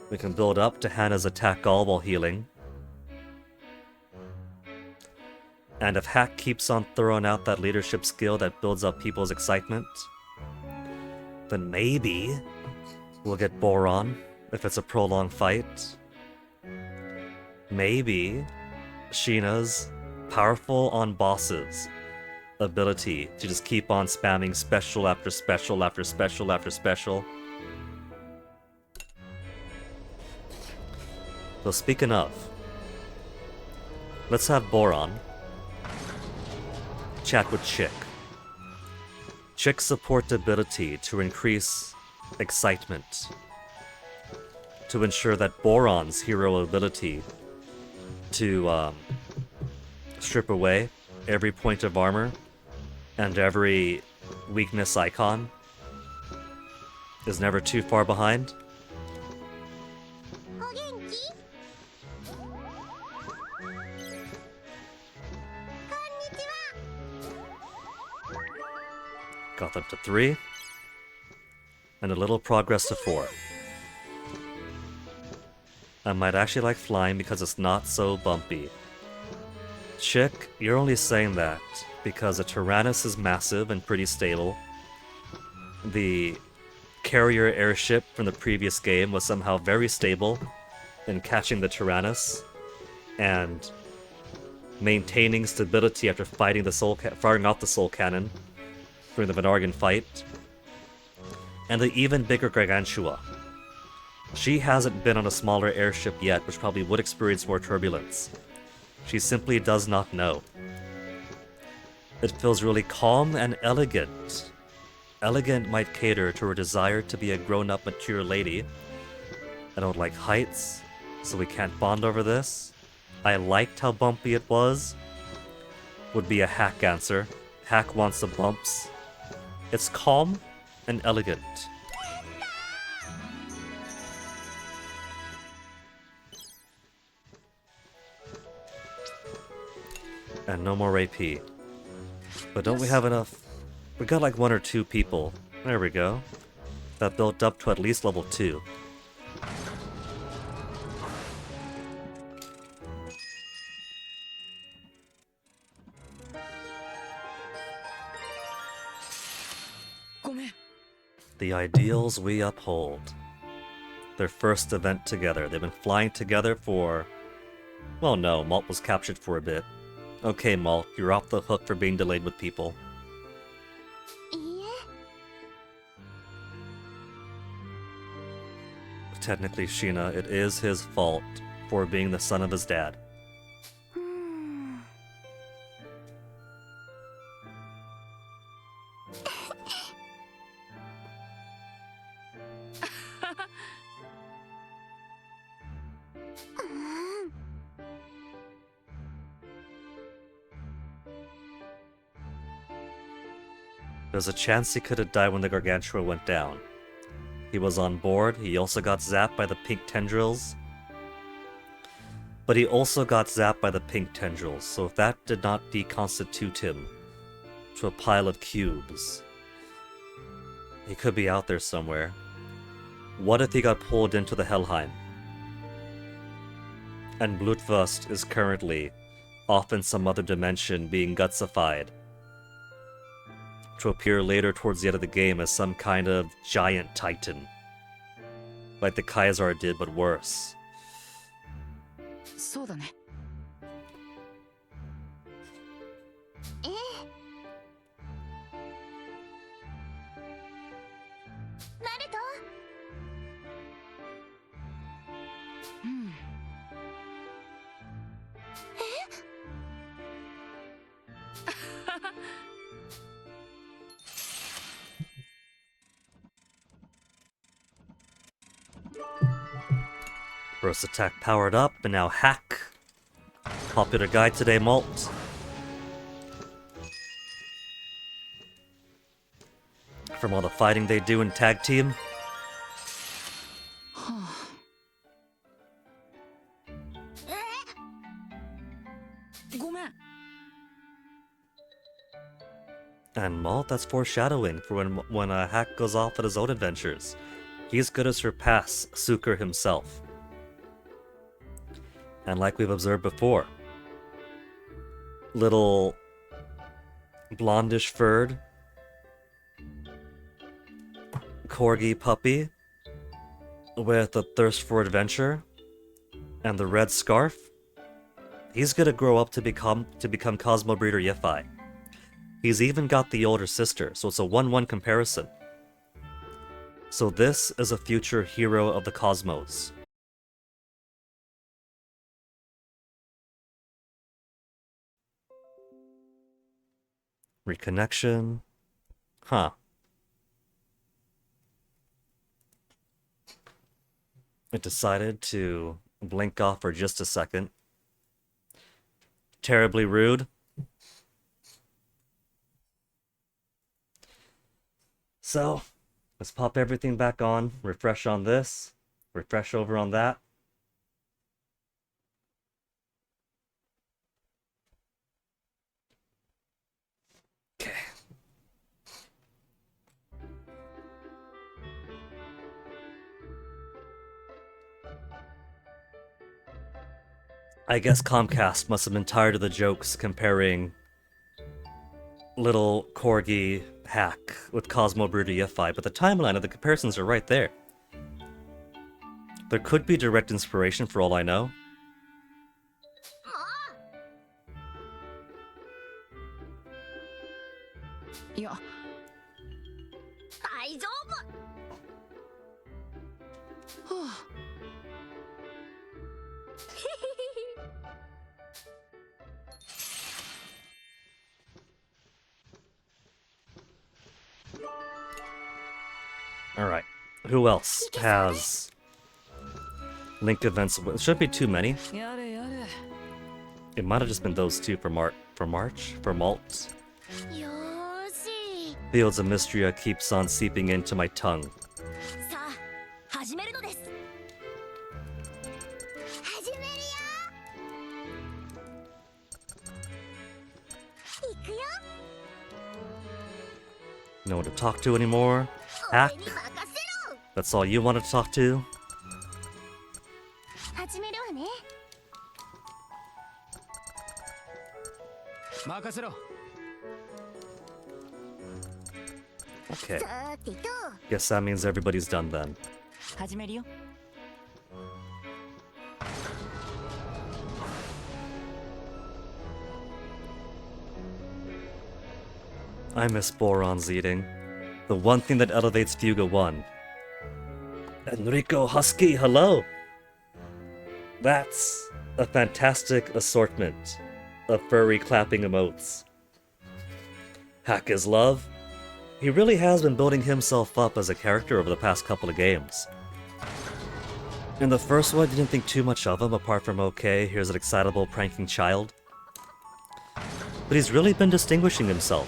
We can build up to Hannah's attack all while healing. And if Hack keeps on throwing out that leadership skill that builds up people's excitement, then maybe we'll get Boron if it's a prolonged fight. Maybe Sheena's powerful on bosses ability to just keep on spamming special after special after special after special. So speaking of, let's have Boron chat with Chick. Chick's support ability to increase excitement, to ensure that Boron's hero ability to strip away every point of armor and every weakness icon is never too far behind. Got them to 3. And a little progress to 4. I might actually like flying because it's not so bumpy. Chick, you're only saying that because a Tyrannus is massive and pretty stable. The carrier airship from the previous game was somehow very stable in catching the Tyrannus and maintaining stability after fighting the firing off the Soul Cannon during the Venargan fight. And the even bigger Gargantua. She hasn't been on a smaller airship yet, which probably would experience more turbulence. She simply does not know. It feels really calm and elegant. Elegant might cater to her desire to be a grown-up, mature lady. I don't like heights, so we can't bond over this. I liked how bumpy it was. Would be a Hack answer. Hack wants the bumps. It's calm and elegant. And no more AP. But don't we have enough? We got like 1 or 2 people. There we go. That built up to at least level 2. The ideals we uphold. Their first event together. They've been flying together for... Well, no, Malt was captured for a bit. Okay, Malt, you're off the hook for being delayed with people. Technically, Sheena, it is his fault for being the son of his dad. There's a chance he could have died when the Gargantua went down. He was on board, he also got zapped by the pink tendrils. But he also got zapped by the pink tendrils, so if that did not deconstitute him to a pile of cubes, he could be out there somewhere. What if he got pulled into the Helheim? And Blutvust is currently off in some other dimension being gutsified, to appear later towards the end of the game as some kind of giant titan. Like the Kaisar did, but worse. そうだね。ええ。ナルト。うん。Burst attack powered up, and now hack. Popular guy today, Malt. From all the fighting they do in tag team. ごめん。 And Malt, that's foreshadowing for when Hack goes off on his own adventures. He's gonna surpass Suker himself. And like we've observed before, little blondish furred corgi puppy with a thirst for adventure and the red scarf, he's gonna grow up to become Cosmo Breeder Yifai. He's even got the older sister, so it's a 1-1 comparison. So this is a future hero of the cosmos. Reconnection. Huh. It decided to blink off for just a second. Terribly rude. So, let's pop everything back on, refresh on this, refresh over on that. Okay. I guess Comcast must have been tired of the jokes comparing little corgi Hack with Cosmo Breeder Yifai, but the timeline of the comparisons are right there. There could be direct inspiration for all I know. いや、大丈夫。はあ。 Alright, who else has link events? It shouldn't be too many. やれやれ。 It might have just been those two for Malt. よーし。 Fields of Mystria keeps on seeping into my tongue. さあ、始めるのです。始めるよ。行くよ。 No one to talk to anymore. Hack, 俺に任せろ。 that's all you wanted to talk to? 始めるわね。 任せろ。 Okay, さてと。 guess that means everybody's done then. 始めるよ。 I miss Boron's eating. The one thing that elevates Fuga 1. Enrico Husky, hello! That's a fantastic assortment of furry clapping emotes. Hack is love. He really has been building himself up as a character over the past couple of games. In the first one, I didn't think too much of him, apart from okay, here's an excitable pranking child. But he's really been distinguishing himself.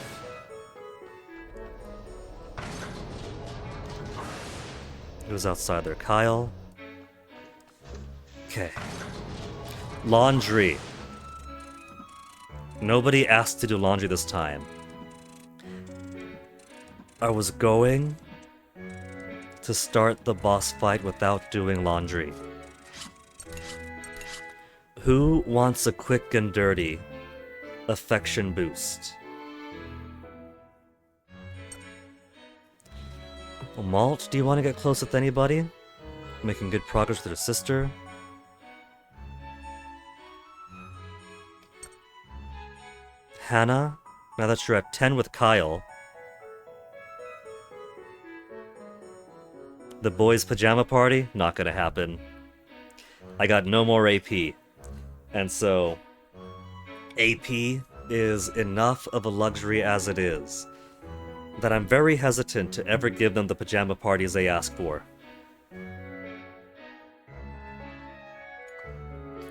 Who's outside there? Kyle. Okay. Laundry. Nobody asked to do laundry this time. I was going to start the boss fight without doing laundry. Who wants a quick and dirty affection boost? Malt, do you want to get close with anybody? Making good progress with her sister? Hannah, now that you're at 10 with Kyle. The boys' pajama party? Not gonna happen. I got no more AP. And so, AP is enough of a luxury as it is, that I'm very hesitant to ever give them the pajama parties they ask for.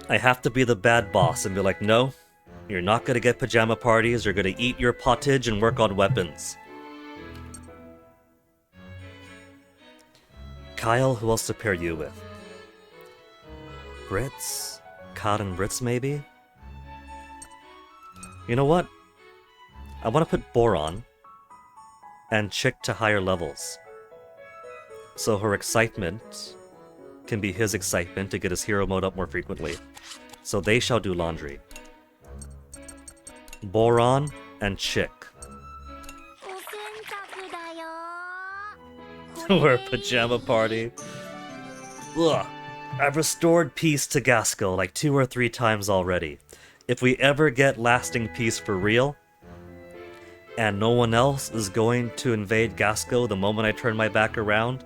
I have to be the bad boss and be like, no, you're not gonna get pajama parties, you're gonna eat your pottage and work on weapons. Kyle, who else to pair you with? Brits? Cod and Brits, maybe? You know what? I want to put Boron and Chick to higher levels. So her excitement can be his excitement to get his hero mode up more frequently. So they shall do laundry. Boron and Chick. We're a pajama party. Ugh. I've restored peace to Gaskell like 2 or 3 times already. If we ever get lasting peace for real, and no one else is going to invade Gaskell the moment I turn my back around,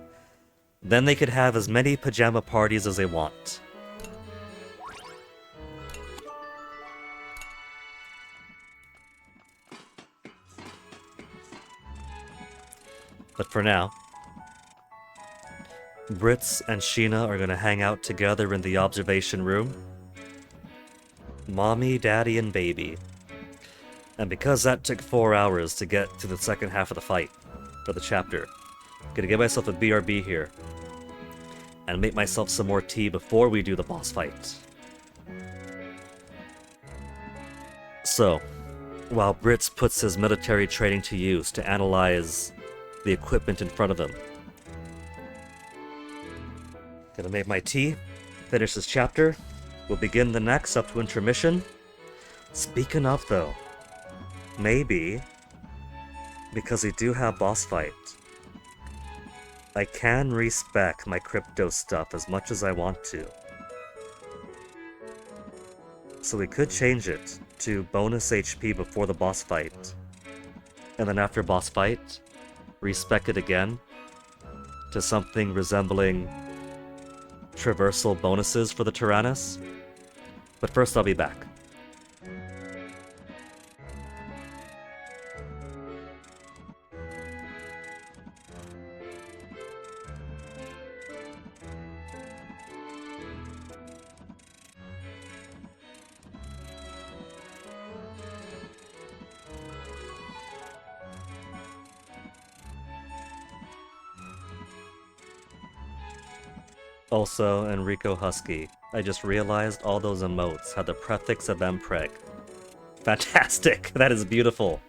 then they could have as many pajama parties as they want. But for now, Brits and Sheena are gonna hang out together in the observation room. Mommy, Daddy, and Baby. And because that took 4 hours to get to the second half of the fight, for the chapter, I'm gonna get myself a BRB here. And make myself some more tea before we do the boss fight. So, while Brits puts his military training to use to analyze the equipment in front of him, gonna make my tea, finish this chapter, we'll begin the next up to intermission. Speaking of though, maybe, because we do have boss fight, I can respec my crypto stuff as much as I want to. So we could change it to bonus HP before the boss fight, and then after boss fight, respec it again to something resembling traversal bonuses for the Tyrannus. But first I'll be back. Also, Enrico Husky, I just realized all those emotes had the prefix of mpreg. Fantastic! That is beautiful!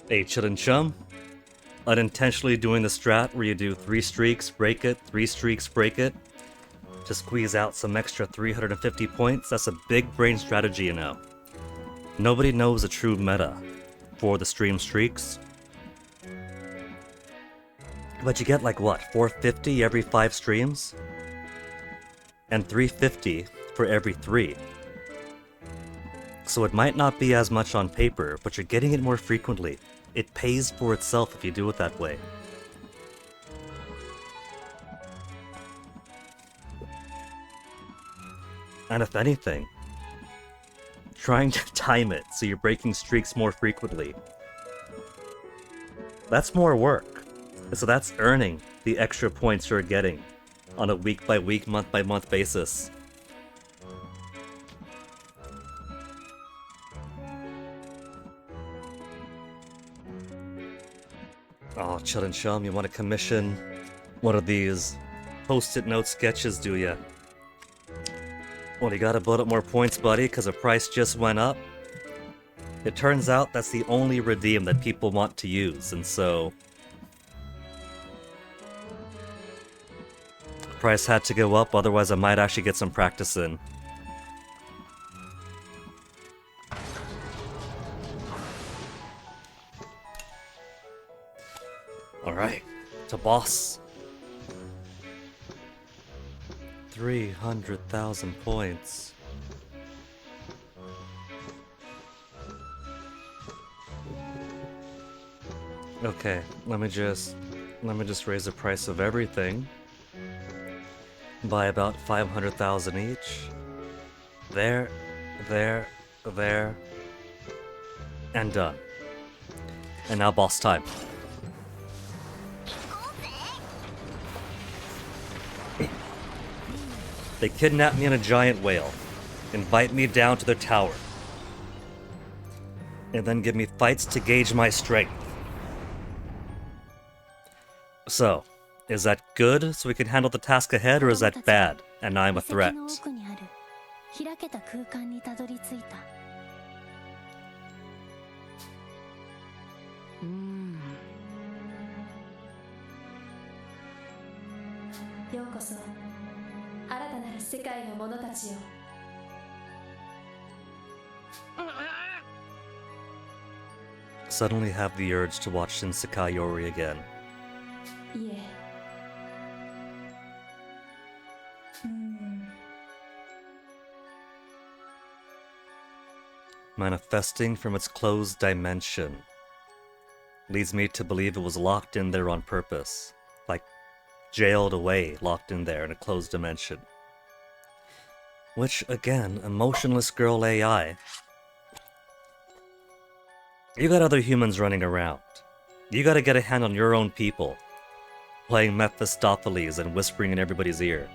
Hey, Chillin' Chum. Unintentionally doing the strat where you do 3 streaks, break it, 3 streaks, break it, to squeeze out some extra 350 points. That's a big brain strategy, you know. Nobody knows the true meta for the stream streaks. But you get like what, 450 every 5 streams? And 350 for every 3. So it might not be as much on paper, but you're getting it more frequently. It pays for itself if you do it that way. And if anything, trying to time it so you're breaking streaks more frequently, that's more work. So that's earning the extra points you're getting on a week-by-week, month-by-month basis. Oh, Chillin' Chum, you want to commission one of these post-it note sketches, do ya? Well, you gotta build up more points, buddy, because the price just went up. It turns out that's the only redeem that people want to use, and so... the price had to go up, otherwise I might actually get some practice in. Alright, to boss. 300,000 points. Okay, let me just raise the price of everything by about 500,000 each. There, and done. And now boss time. They kidnap me in a giant whale, invite me down to their tower, and then give me fights to gauge my strength. So, is that good so we can handle the task ahead, or is that bad and I'm a threat? 開けた空間にたどり着いた。ようこそ新たなる世界の者たちよ。Suddenly have the urge to watch Shinsekai Yori again. いえ。Manifesting from its closed dimension leads me to believe it was locked in there on purpose, like jailed away, locked in there in a closed dimension. Which, again, emotionless girl AI. You got other humans running around. You gotta get a hand on your own people, playing Mephistopheles and whispering in everybody's ear.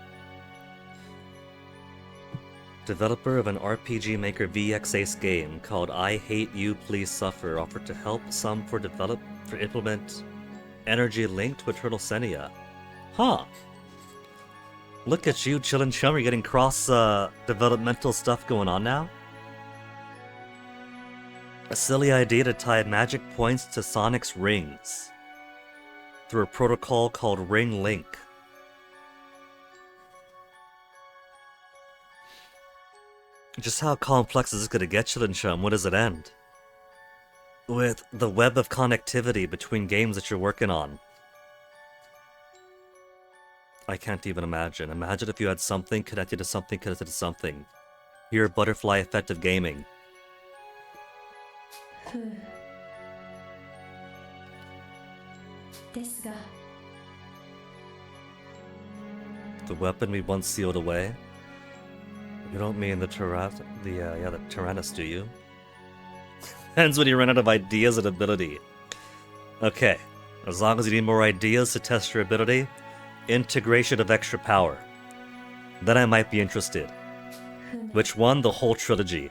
Developer of an RPG Maker VX Ace game called I Hate You Please Suffer offered to help some for implement energy linked to Eternal Senia. Huh. Look at you, Chillin' Chum, you're getting cross developmental stuff going on now? A silly idea to tie magic points to Sonic's rings through a protocol called Ring Link. Just how complex is this gonna get, Chillin' Chum? When does it end? With the web of connectivity between games that you're working on. I can't even imagine. Imagine if you had something connected to something connected to something. Your butterfly effect of gaming. The weapon we once sealed away? You don't mean the Tyrannus, do you? Depends when you run out of ideas and ability. Okay, as long as you need more ideas to test your ability, integration of extra power. Then I might be interested. Which one? The whole trilogy.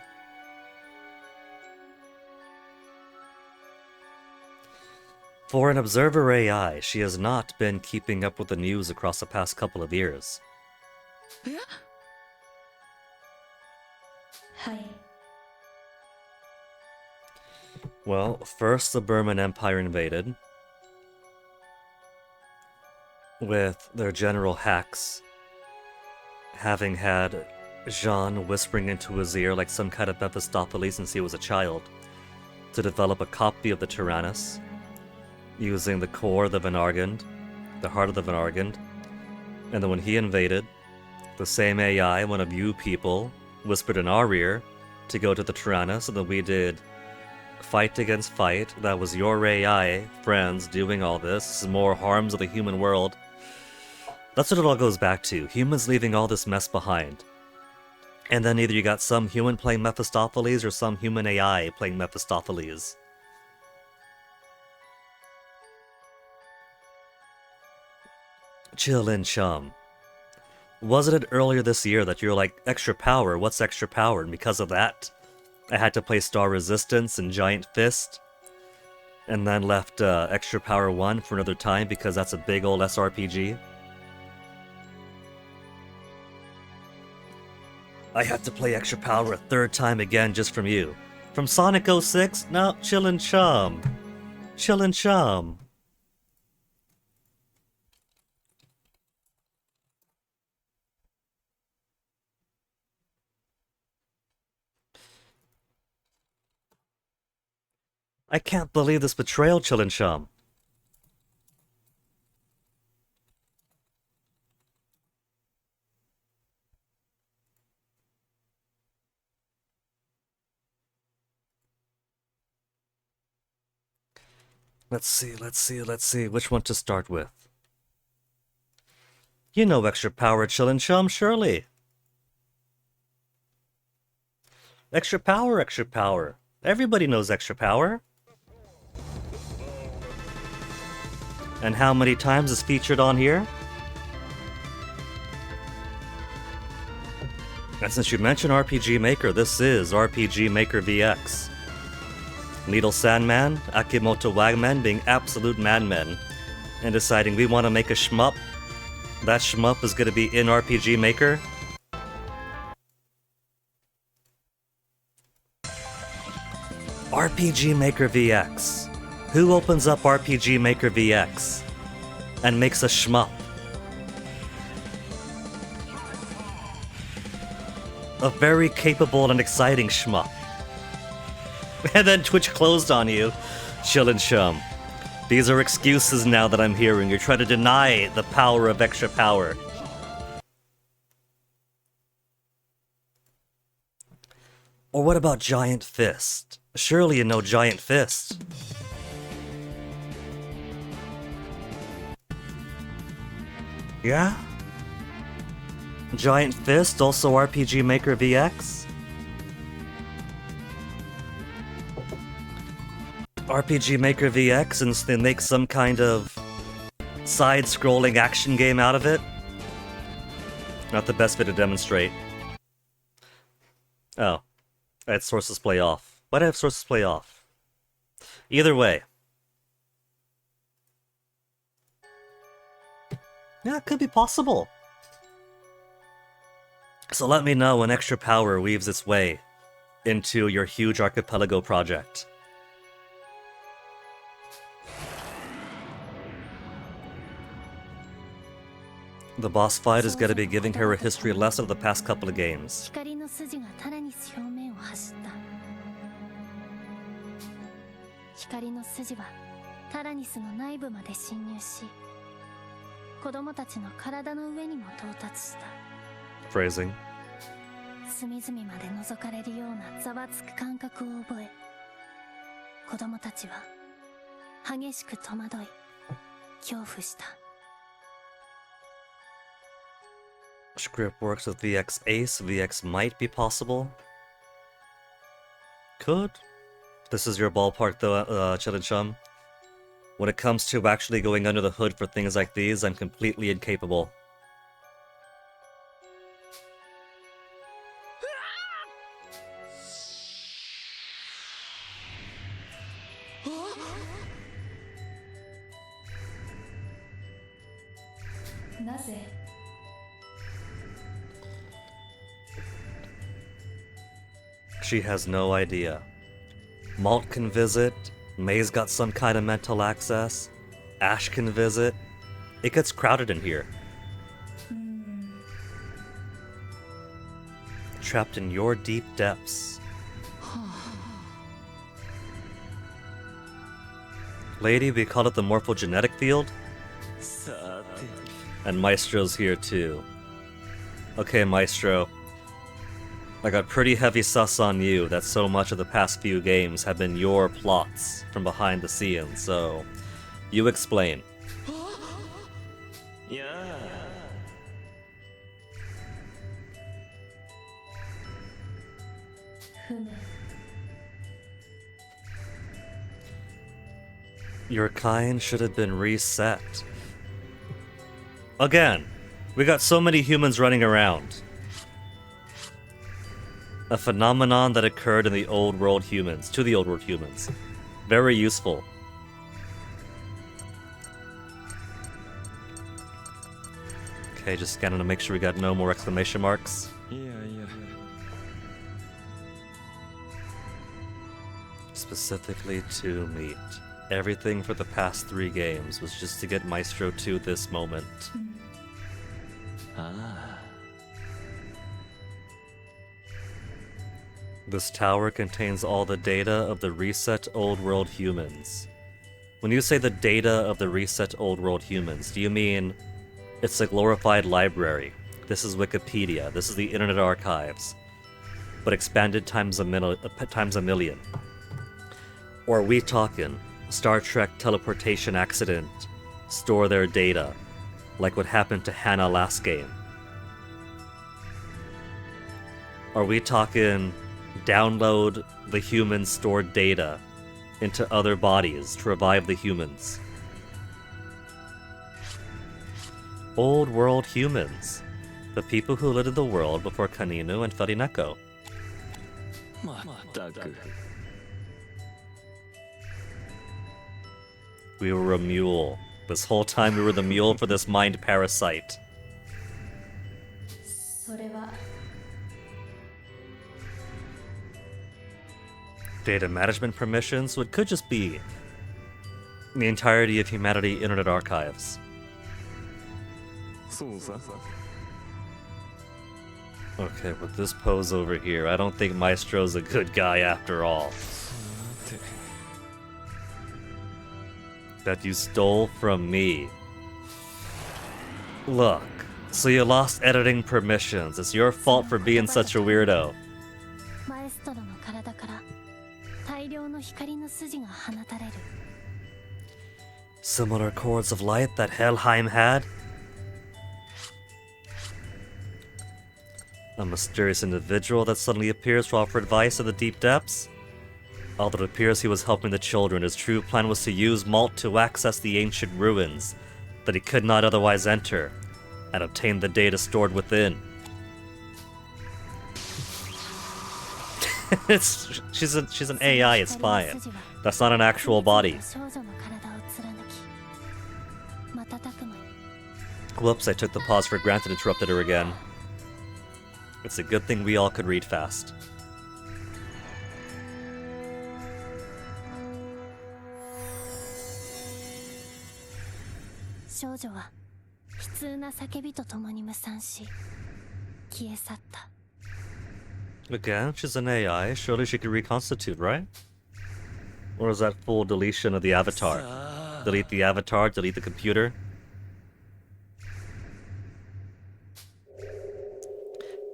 For an observer AI, she has not been keeping up with the news across the past couple of years. Well, first the Burman Empire invaded with their general Hax having had Jean whispering into his ear like some kind of Mephistopheles since he was a child to develop a copy of the Tyrannus using the core of the Venargand, the heart of the Venargand. And then when he invaded, the same AI, one of you people, whispered in our ear to go to the Tyrannus, and then we did fight against fight. That was your AI friends doing all this. More harms of the human world. That's what it all goes back to. Humans leaving all this mess behind. And then either you got some human playing Mephistopheles or some human AI playing Mephistopheles. Chill in, chum. Wasn't it earlier this year that you were like, extra power, what's extra power? And because of that, I had to play Star Resistance and Giant Fist. And then left Extra Power 1 for another time because that's a big old SRPG. I had to play Extra Power a third time again just from you. From Sonic 06? No, chillin' chum. Chillin' chum. I can't believe this betrayal, chillin' chum. Let's see, which one to start with? You know Extra Power, chillin' chum, surely. Extra Power, Extra Power. Everybody knows Extra Power. And how many times is featured on here? And since you mentioned RPG Maker, this is RPG Maker VX. Needle Sandman, Akimoto Wagman being absolute madmen and deciding we want to make a shmup. That shmup is going to be in RPG Maker. RPG Maker VX. Who opens up RPG Maker VX and makes a shmup? A very capable and exciting shmup. And then Twitch closed on you. Chillin' chum. These are excuses now that I'm hearing. You're trying to deny the power of Extra Power. Or what about Giant Fist? Surely you know Giant Fist. Yeah? Giant Fist, also RPG Maker VX? RPG Maker VX and they make some kind of side-scrolling action game out of it? Not the best way to demonstrate. Oh. I had sources play off. Why did I have sources play off? Either way. Yeah, it could be possible. So let me know when Extra Power weaves its way into your huge archipelago project. The boss fight is going to be giving her a history lesson of the past couple of games. 光の筋がタラニス表面を走った。光の筋はタラニスの内部まで侵入し、子供たちの体の上にも到達した。Phrasing. 隅々まで覗かれるようなざわつく感覚を覚え、子供たちは激しく戸惑い、恐怖した。Script works with VX Ace. VX might be possible. Could. This is your ballpark though, Chillin' Chum. When it comes to actually going under the hood for things like these, I'm completely incapable. She has no idea. Malt can visit. May's got some kind of mental access. Ash can visit. It gets crowded in here. Trapped in your deep depths. Lady, we call it the morphogenetic field. And Maestro's here too. Okay, Maestro. I got pretty heavy sus on you that so much of the past few games have been your plots from behind the scenes, so you explain. Your kind should have been reset. Again, we got so many humans running around. A phenomenon that occurred in the old world humans, to the old world humans. Very useful. Okay, just scanning to make sure we got no more exclamation marks. Specifically to meet. Everything for the past 3 games was just to get Maestro to this moment. This tower contains all the data of the reset old world humans. When you say the data of the reset old world humans, do you mean it's a glorified library? This is Wikipedia, this is the Internet Archives, but expanded times a million. Or are we talking Star Trek teleportation accident, store their data, like what happened to Hannah last game? Are we talking download the humans' stored data into other bodies to revive the humans? Old world humans. The people who lived in the world before Kaninu and Farineko. We were a mule. This whole time we were the mule for this mind parasite. それは Data management permissions, what could just be the entirety of humanity Internet Archives. Okay, with this pose over here, I don't think Maestro's a good guy after all. That you stole from me. Look, so you lost editing permissions. It's your fault for being such a weirdo. マエストロの体から大量の光の筋が放たれる。 Similar chords of light that Helheim had? A mysterious individual that suddenly appears to offer advice in the deep depths? Although it appears he was helping the children, his true plan was to use Malt to access the ancient ruins that he could not otherwise enter, and obtain the data stored within. She's an AI, it's fine. That's not an actual body. 少女の体を貫き、瞬く間に Whoops, I took the pause for granted, interrupted her again. It's a good thing we all could read fast. 少女は悲痛な叫びとともに無賛し、消え去った。 Again, she's an AI. Surely she could reconstitute, right? Or is that full deletion of the avatar? Delete the avatar, delete the computer?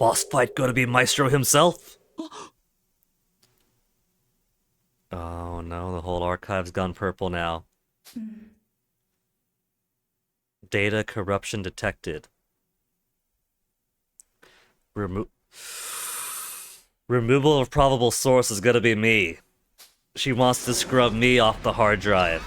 Boss fight gonna be Maestro himself? Oh no, the whole archive's gone purple now. Data corruption detected. Removal of probable source is gonna be me. She wants to scrub me off the hard drive.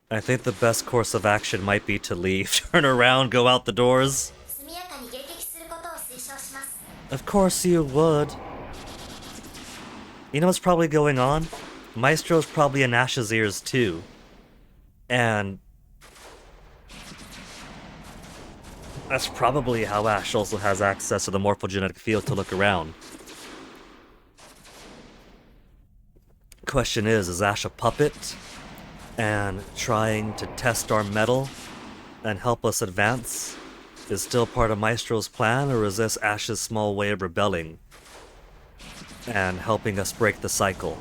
I think the best course of action might be to leave. Turn around, go out the doors. Of course you would. You know what's probably going on? Maestro's probably in Ash's ears too. And That's probably how Ash also has access to the morphogenetic field to look around. Question is Ash a puppet? And trying to test our metal and help us advance is still part of Maestro's plan, or is this Ash's small way of rebelling and helping us break the cycle?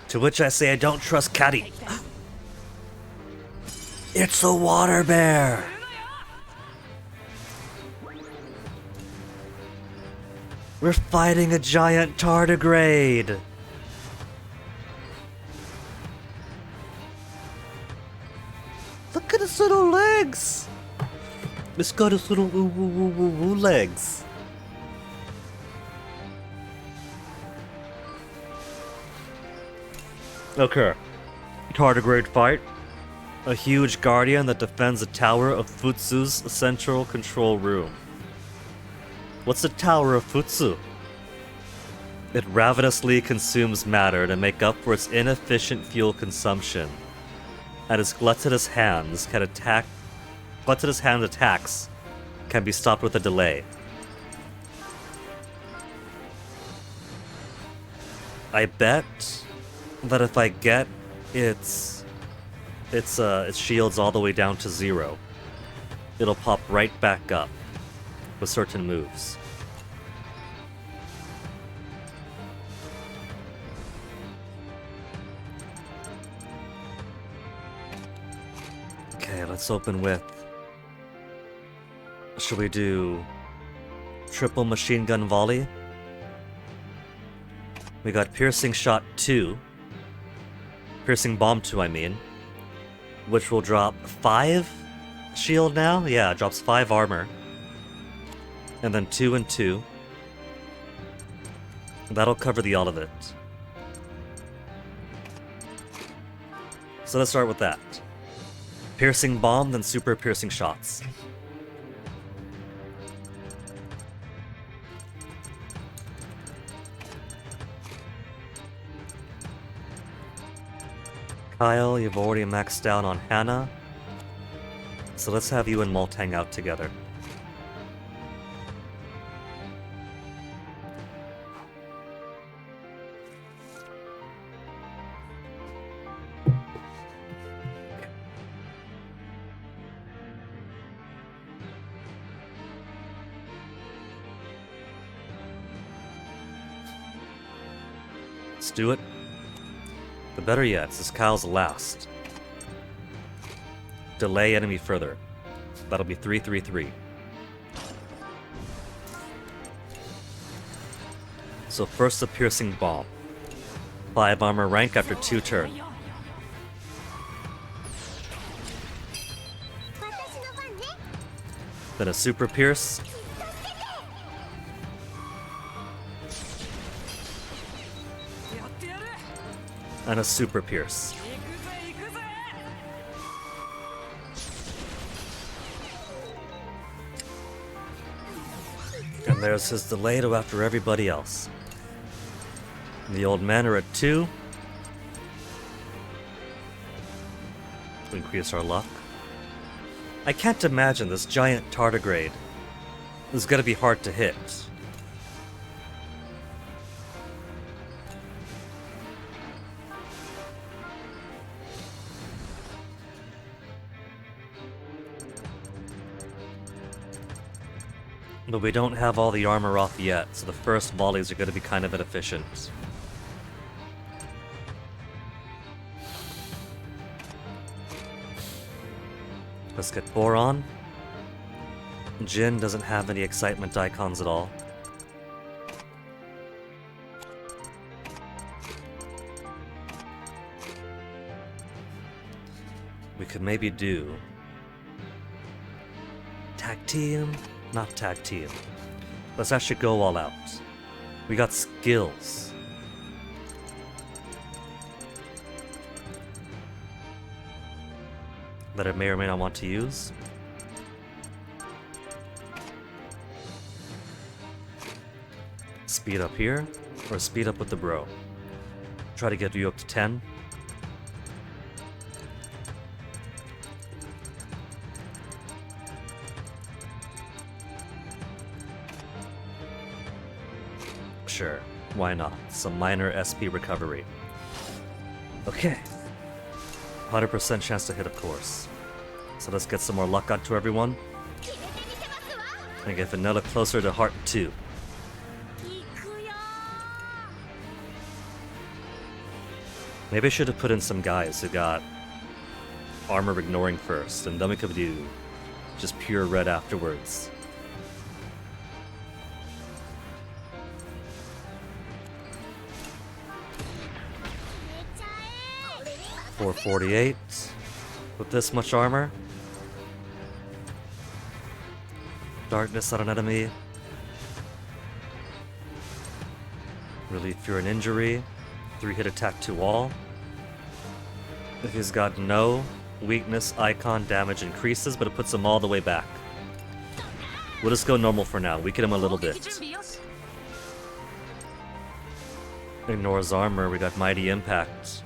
To which I say I don't trust Caddy. It's a water bear! We're fighting a giant tardigrade! Look at his little legs! It's got his little woo legs. Okay. Tardigrade fight. A huge guardian that defends the tower of Futsu's central control room. What's the Tower of Futsu? It ravenously consumes matter to make up for its inefficient fuel consumption. And its gluttonous hands attacks can be stopped with a delay. I bet that if I get its shields all the way down to 0, it'll pop right back up with certain moves. Okay, let's open with... Should we do triple machine gun volley? We got piercing shot 2. Piercing bomb 2, I mean. Which will drop 5 shield now? Yeah, it drops 5 armor. And then 2 and 2. That'll cover the all of it. So let's start with that. Piercing bomb, then super piercing shots. Kyle, you've already maxed out on Hannah. So let's have you and Molt hang out together. Let's do it. The better yet, this is Kyle's last. Delay enemy further. That'll be 3-3-3. So first the piercing bomb. 5 armor rank after 2 turn. Then a super pierce. And a super pierce. And there's his delay to after everybody else. The old men are at 2. To increase our luck. I can't imagine this giant tardigrade is gonna be hard to hit. But we don't have all the armor off yet, so the first volleys are going to be kind of inefficient. Let's get Boron. Jin doesn't have any excitement icons at all. We could maybe do tag team. Not tag team. Let's actually go all out. We got skills. That I may or may not want to use. Speed up here, or speed up with the bro. Try to get Ryuk to 10. Sure, why not? Some minor SP recovery. Okay. 100% chance to hit, of course. So let's get some more luck onto everyone. And get Vanilla closer to Heart 2. Maybe I should have put in some guys who got armor ignoring first, and then we could do just pure red afterwards. .448 with this much armor. Darkness on an enemy. Relief fear and injury. 3-hit attack to all. If he's got no weakness, icon damage increases, but it puts him all the way back. We'll just go normal for now. Weaken him a little bit. Ignores armor. We got mighty impact.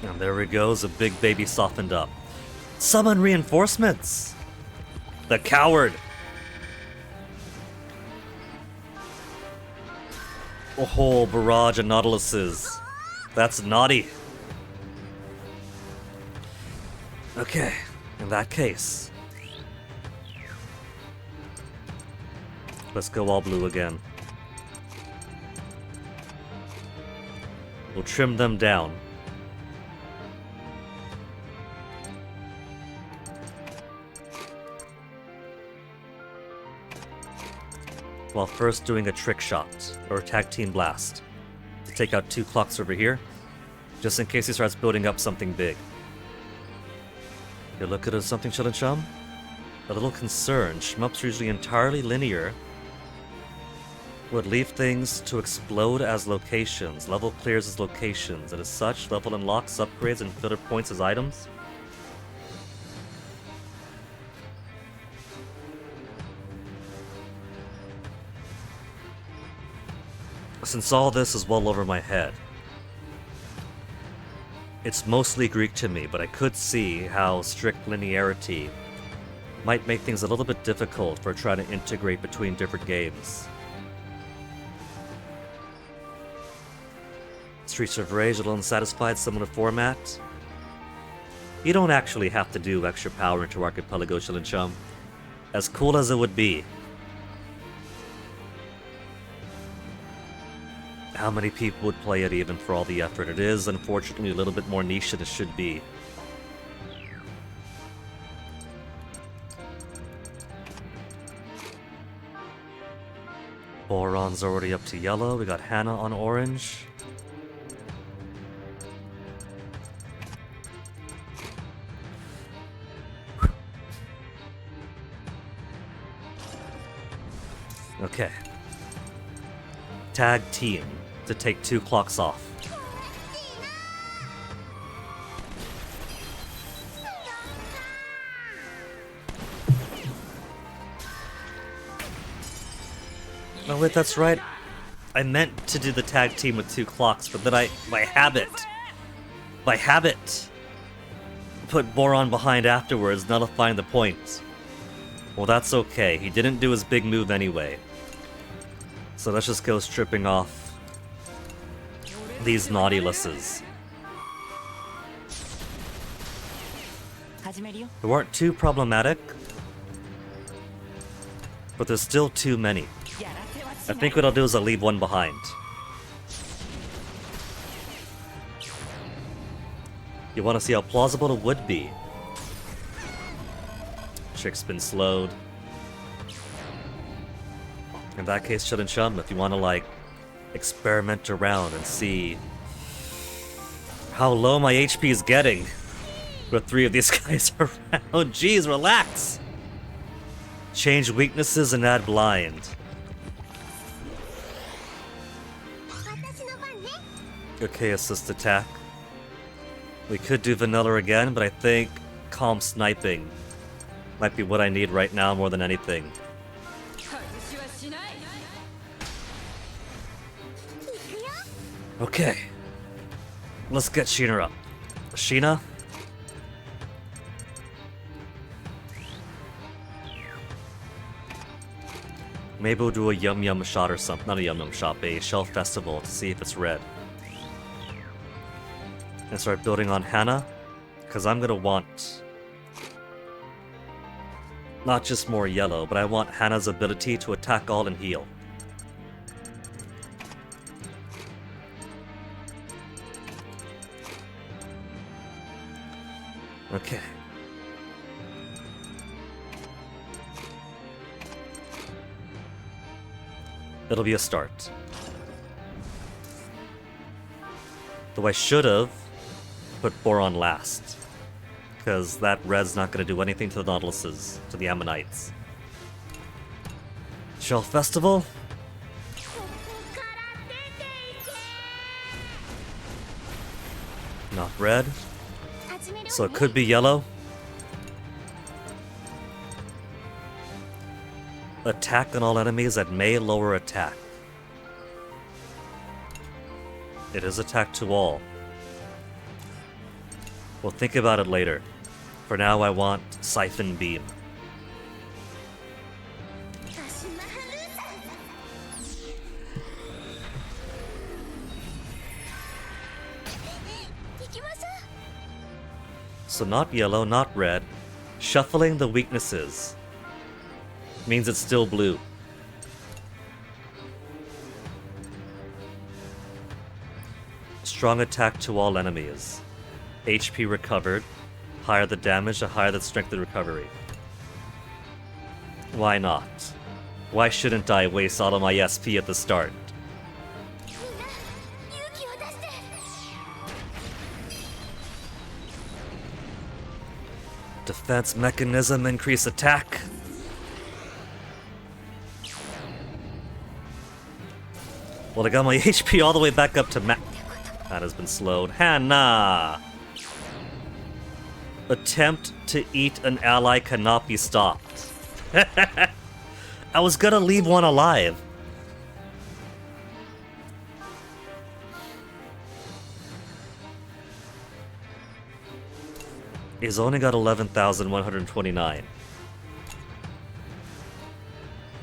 And there he goes, a big baby softened up. Summon reinforcements! The coward! A whole barrage of Nautiluses. That's naughty. Okay, in that case. Let's go all blue again. We'll trim them down. While first doing a trick shot, or a tag team blast, to take out 2 clocks over here, just in case he starts building up something big. You look at something, Chillin' Chum? A little concerned. Shmups are usually entirely linear. Would leave things to explode as locations, level clears as locations, and as such, level unlocks, upgrades, and filter points as items. Since all this is well over my head, it's mostly Greek to me, but I could see how strict linearity might make things a little bit difficult for trying to integrate between different games. Streets of Rage, a little unsatisfied, similar format. You don't actually have to do extra power into Archipelago, Chillin' Chum. As cool as it would be. How many people would play it even for all the effort? It is, unfortunately, a little bit more niche than it should be. Boron's already up to yellow. We got Hannah on orange. Okay. Tag team to take 2 clocks off. Oh wait, that's right. I meant to do the tag team with 2 clocks, but then by habit, put Boron behind afterwards, nullifying the point. Well, that's okay. He didn't do his big move anyway. So let's just go stripping off these Nautiluses. They weren't too problematic, but there's still too many. I think what I'll do is I'll leave one behind. You want to see how plausible it would be? Chick's been slowed. In that case, Chillin' Chum, if you want to, like, experiment around and see how low my HP is getting with 3 of these guys around. Jeez, relax! Change weaknesses and add blind. Okay, assist attack. We could do vanilla again, but I think calm sniping might be what I need right now more than anything. 外しはしない Okay. Let's get Sheena up. Sheena? Maybe we'll do a Yum Yum shot or something. Not a Yum Yum shot, a Shell Festival to see if it's red. And start building on Hannah, because I'm gonna want not just more yellow, but I want Hannah's ability to attack all and heal. Okay. It'll be a start. Though I should have put Boron last, because that red's not going to do anything to the Nautiluses, to the Ammonites. Shell Festival? Not red. So it could be yellow. Attack on all enemies that may lower attack. It is attack to all. We'll think about it later. For now, I want Siphon Beam. So not yellow, not red. Shuffling the weaknesses means it's still blue. Strong attack to all enemies. HP recovered. Higher the damage, the higher the strength of recovery. Why not? Why shouldn't I waste all of my SP at the start? Defense mechanism, increase attack. Well, I got my HP all the way back up to max. That has been slowed. Hannah! Attempt to eat an ally cannot be stopped. I was gonna leave one alive. He's only got 11,129.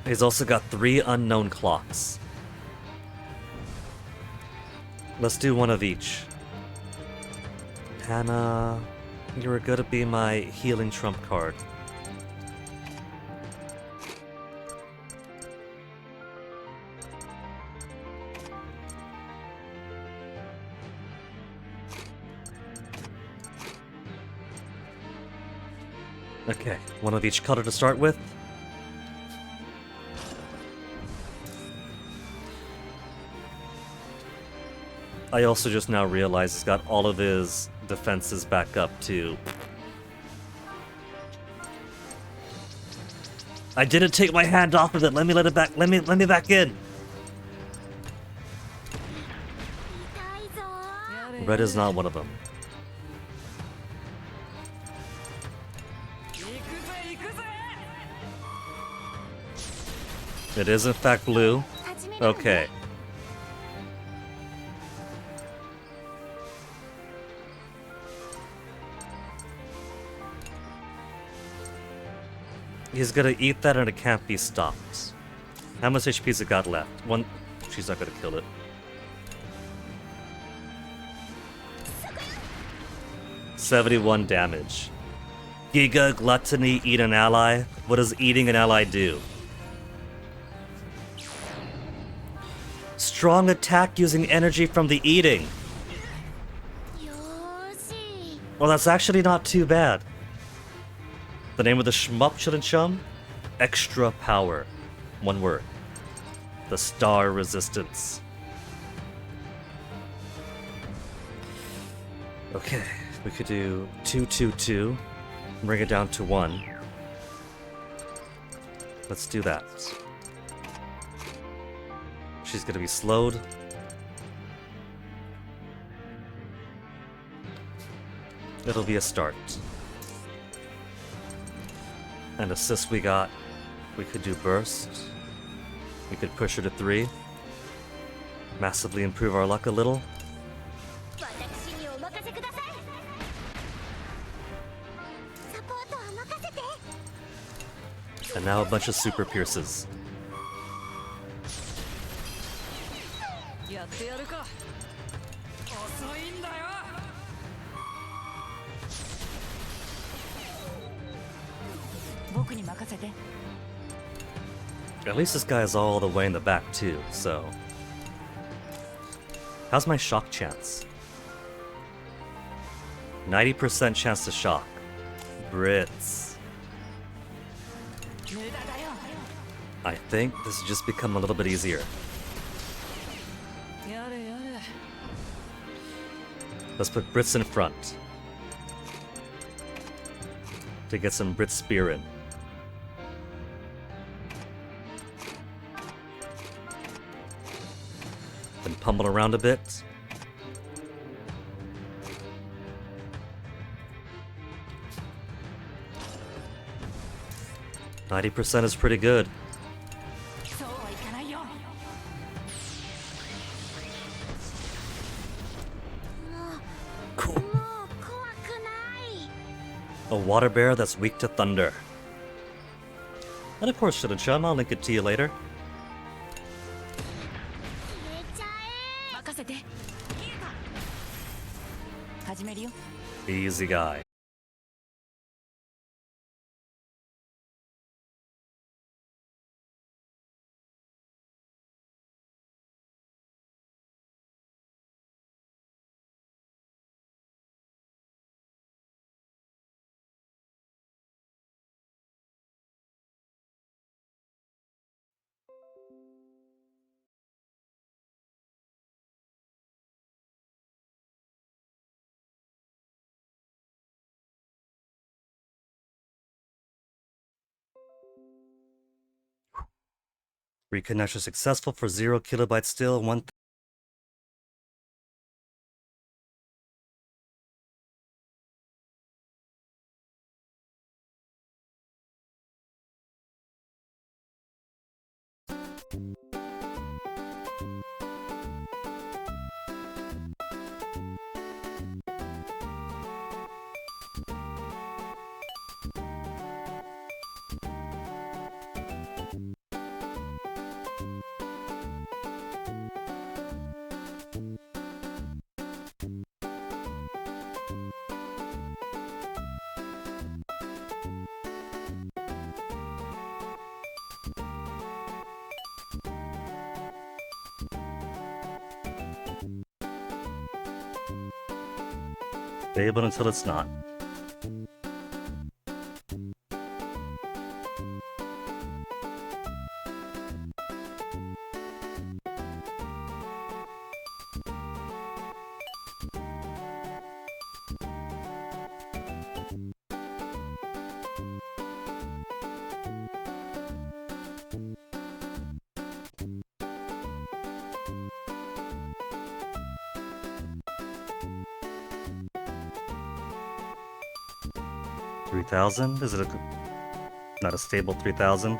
He's also got 3 unknown clocks. Let's do one of each. Hannah, you were gonna be my healing trump card. Okay, one of each color to start with. I also just now realized he's got all of his defenses back up too. I didn't take my hand off of it. Let me let it back. Let me back in. Red is not one of them. 行くぜ行くぜ It is in fact blue. Okay. He's gonna eat that and it can't be stopped. How much HP's it got left? One. She's not gonna kill it. $71 damage. Giga Gluttony, eat an ally. What does eating an ally do? Strong attack using energy from the eating. Well, that's actually not too bad. The name of the shmup, shouldn't chum? Extra power. One word. The Star Resistance. Okay, we could do 2-2-2. Bring it down to 1. Let's do that. She's gonna be slowed. It'll be a start. And assist we got. We could do burst. We could push her to 3. Massively improve our luck a little. 私にお任せください。サポートは任せて。 And now a bunch of super pierces. やってやるか。遅いんだよ。僕に任せて。 At least this guy is all the way in the back too, so... How's my shock chance? 90% chance to shock. Brits. 無駄だよ。 I think this has just become a little bit easier. やれやれ。 Let's put Brits in front. To get some Brit spear in. Then pummel around a bit. %90 is pretty good. そうはいかないよ。 Cool. もう怖くない。 A water bear that's weak to thunder. And of course, Shida-chan, I'll link it to you later. 消えちゃえ。任せて。始めるよ。 Easy guy. Reconnection successful for 0 kilobytes still, 1. Stable until it's not. $3,000? Is it not a stable 3,000?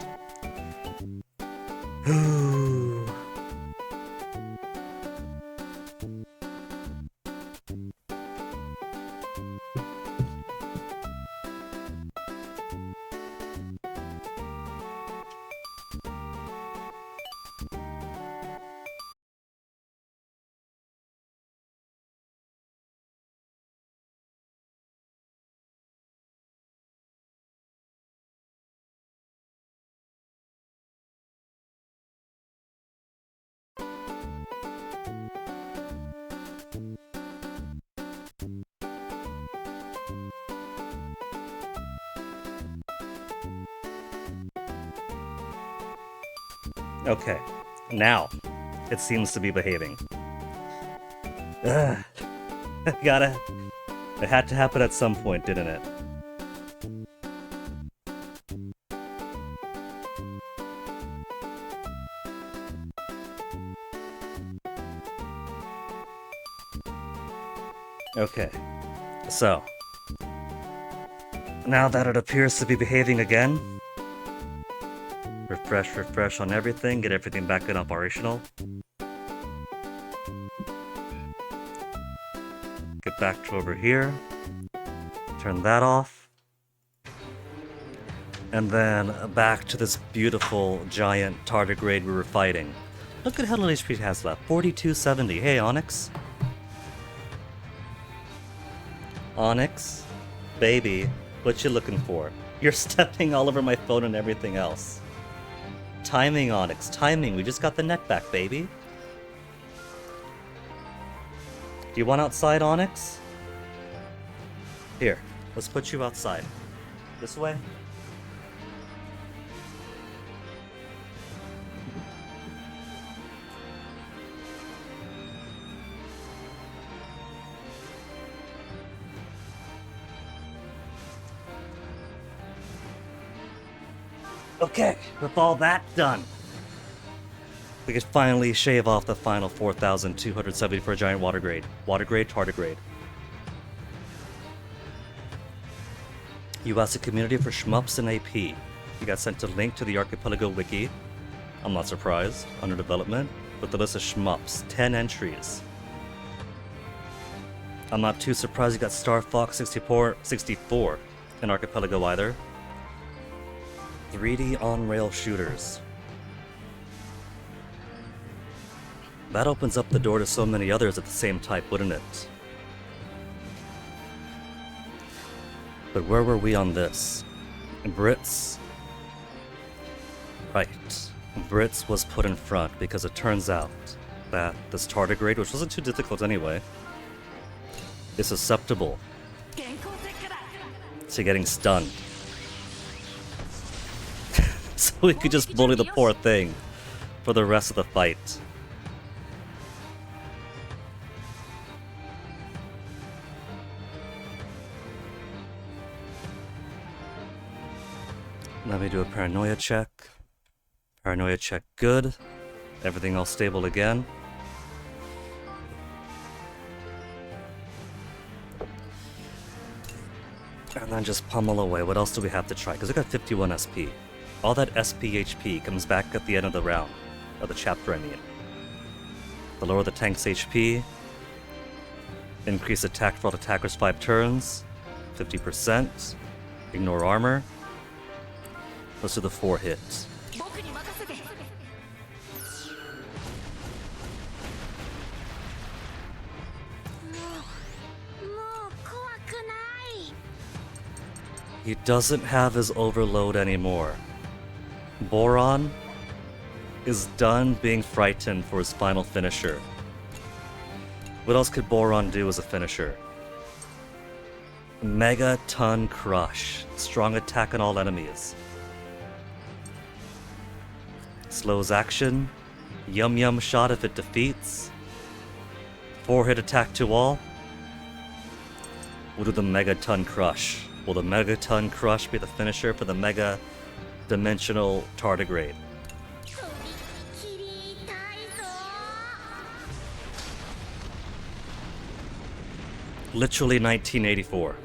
Okay, now it seems to be behaving. Ugh. It had to happen at some point, didn't it? Okay, so Now that it appears to be behaving again, refresh on everything, get everything back in operational. Get back to over here, turn that off, and then back to this beautiful giant tardigrade we were fighting. Look at how little HP it has left, 4270. Hey, Onyx. Onyx, baby, what you looking for? You're stepping all over my phone and everything else. Timing, Onyx, timing. We just got the net back, baby. Do you want outside, Onyx? Here, let's put you outside. This way. Okay, with all that done, we could finally shave off the final 4,270 for a giant water grade. Water grade, tardigrade. You asked the community for shmups and AP. You got sent a link to the Archipelago wiki. I'm not surprised. Under development, with the list of shmups, 10 entries. I'm not too surprised you got Star Fox 64 in Archipelago either. 3D on-rail shooters. That opens up the door to so many others of the same type, wouldn't it? But where were we on this? Brits? Right. Brits was put in front because it turns out that this tardigrade, which wasn't too difficult anyway, is susceptible to getting stunned. So we could just bully the poor thing for the rest of the fight. Let me do a paranoia check. Paranoia check good. Everything else stable again. And then just pummel away. What else do we have to try? Because we got 51 SP. All that SP HP comes back at the end of the round. Of the chapter, I mean. The lower the tank's HP. Increase attack for all attackers 5 turns. 50%. Ignore armor. Let's do the 4 hits. He doesn't have his overload anymore. Boron is done being frightened for his final finisher. What else could Boron do as a finisher? Megaton Crush. Strong attack on all enemies. Slows action. Yum Yum Shot if it defeats. 4-hit attack to all. We'll do the Megaton Crush. Will the Megaton Crush be the finisher for the Mega Dimensional Tardigrade? Literally 1984.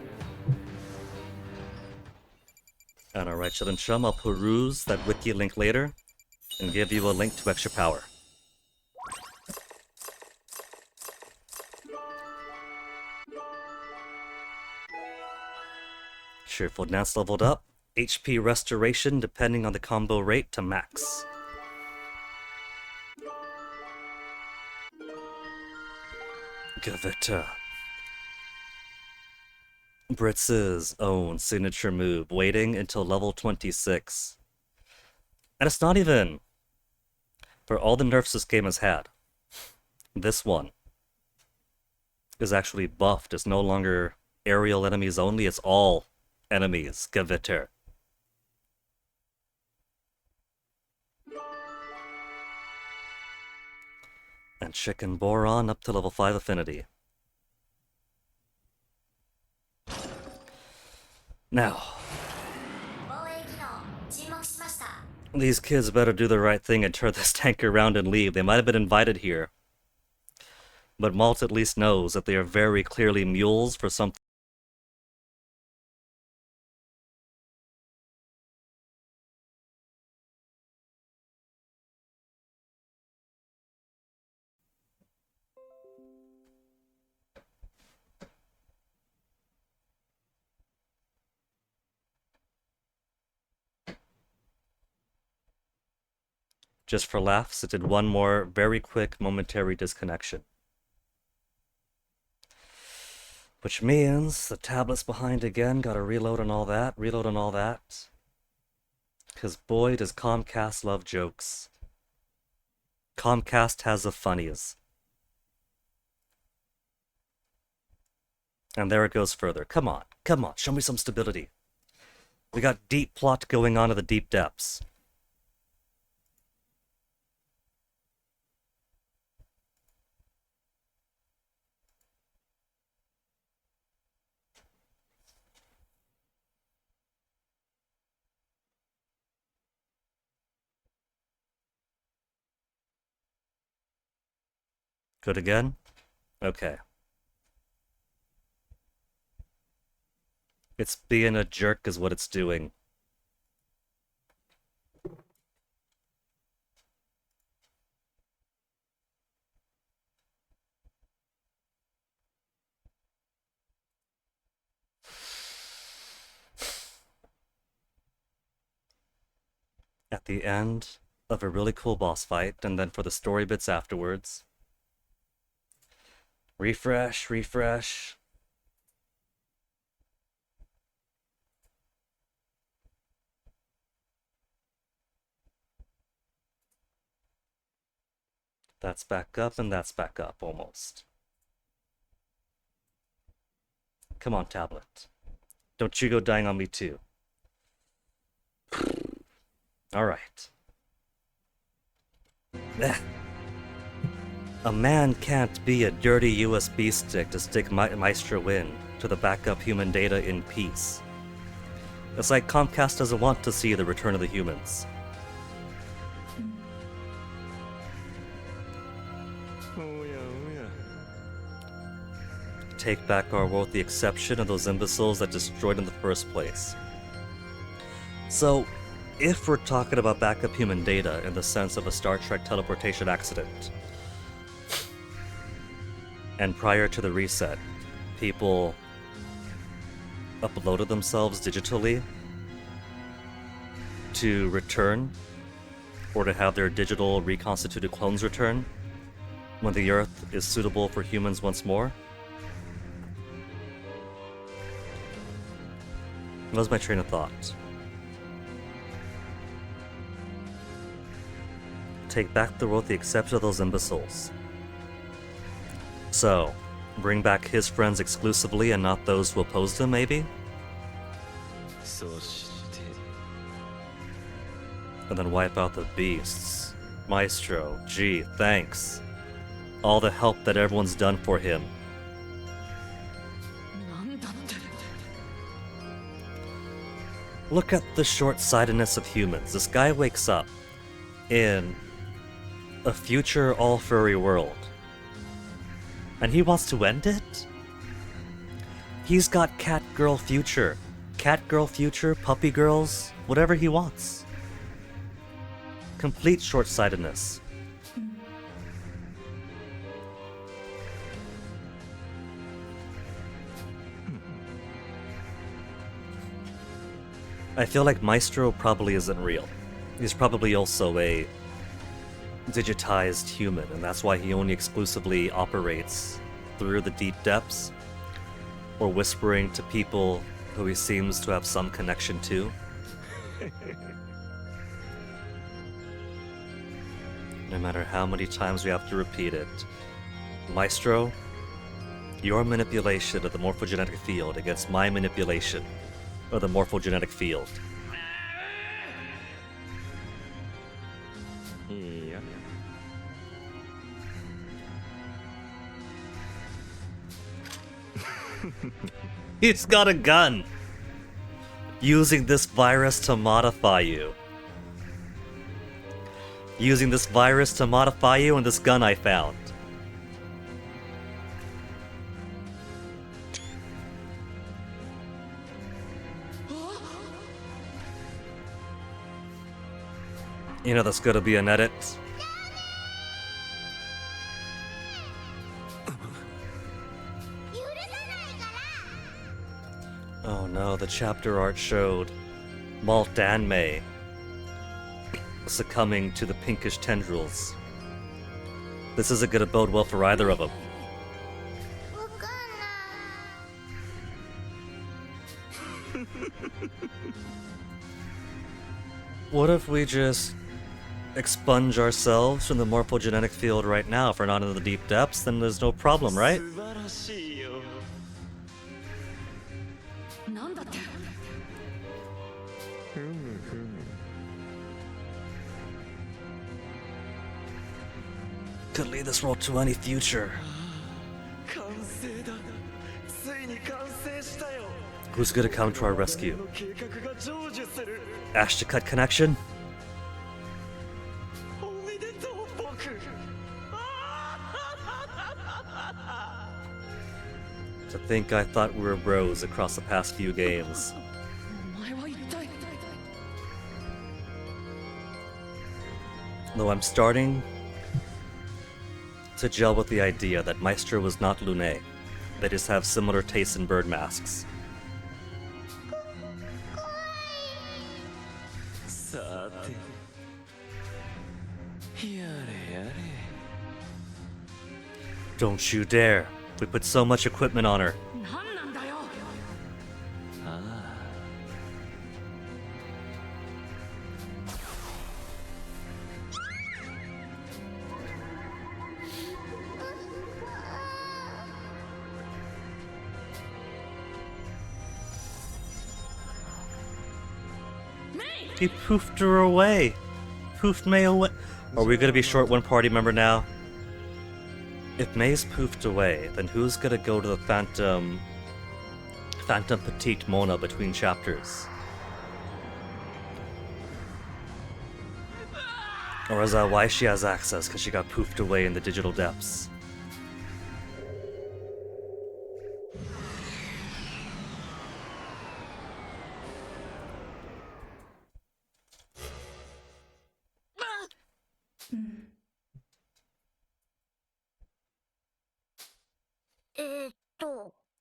And alright, Chillin' Chum, I'll peruse that wiki link later and give you a link to extra power. Cheerful Dance leveled up. HP restoration depending on the combo rate to max. Give it Britz's own signature move, waiting until level 26. And it's not even for all the nerfs this game has had. This one is actually buffed. It's no longer aerial enemies only, it's all enemies. Gewitter. And Chicken Boron up to level 5 affinity. Now, these kids better do the right thing and turn this tank around and leave. They might have been invited here, but Malt at least knows that they are very clearly mules for something. Just for laughs, it did one more very quick momentary disconnection. Which means the tablet's behind again, gotta reload and all that, Because boy, does Comcast love jokes. Comcast has the funniest. And there it goes further. Come on, show me some stability. We got deep plot going on in the deep depths. Good again? Okay. It's being a jerk is what it's doing. At the end of a really cool boss fight, and then for the story bits afterwards. Refresh. That's back up, and that's back up, almost. Come on, tablet. Don't you go dying on me, too. Alright. A man can't be a dirty USB stick to stick Maestro in to the backup human data in peace. It's like Comcast doesn't want to see the return of the humans. Take back our world with the exception of those imbeciles that destroyed in the first place. So, if we're talking about backup human data in the sense of a Star Trek teleportation accident, and prior to the reset, people uploaded themselves digitally to return, or to have their digital reconstituted clones return, when the Earth is suitable for humans once more. That was my train of thought. Take back the world with the exception of those imbeciles. So, bring back his friends exclusively and not those who opposed him, maybe? And then wipe out the beasts. Maestro, gee, thanks. All the help that everyone's done for him. Look at the short-sightedness of humans. This guy wakes up in a future all-furry world, and he wants to end it? He's got cat-girl future, puppy girls, whatever he wants. Complete short-sightedness. I feel like Maestro probably isn't real. He's probably also a digitized human, and that's why he only exclusively operates through the deep depths, or whispering to people who he seems to have some connection to. No matter how many times we have to repeat it, Maestro, your manipulation of the morphogenetic field against my manipulation of the morphogenetic field. Yeah. He's got a gun! Using this virus to modify you. Using this virus to modify you and this gun I found. You know that's gonna be an edit. Oh no, the chapter art showed Malt and May succumbing to the pinkish tendrils. This isn't gonna bode well for either of them. What if we just expunge ourselves from the morphogenetic field right now? If we're not in the deep depths, then there's no problem, right? なんだって Could lead this world to any future. 完成だ。ついに完成したよ。 Who's gonna come to our rescue? 計画が成就する。 Ash to cut connection? おめでとう僕。 To think I thought we were bros across the past few games. お前は一体 Though I'm starting to gel with the idea that Maestro was not Lune. They just have similar tastes in bird masks. さて。やれやれ。 Don't you dare. We put so much equipment on her. 何なんだよ He poofed her away. Poofed May away. Are we gonna be short one party member now? If May's poofed away, then who's gonna go to the Phantom Petite Mona between chapters? Or is that why she has access? Because she got poofed away in the digital depths.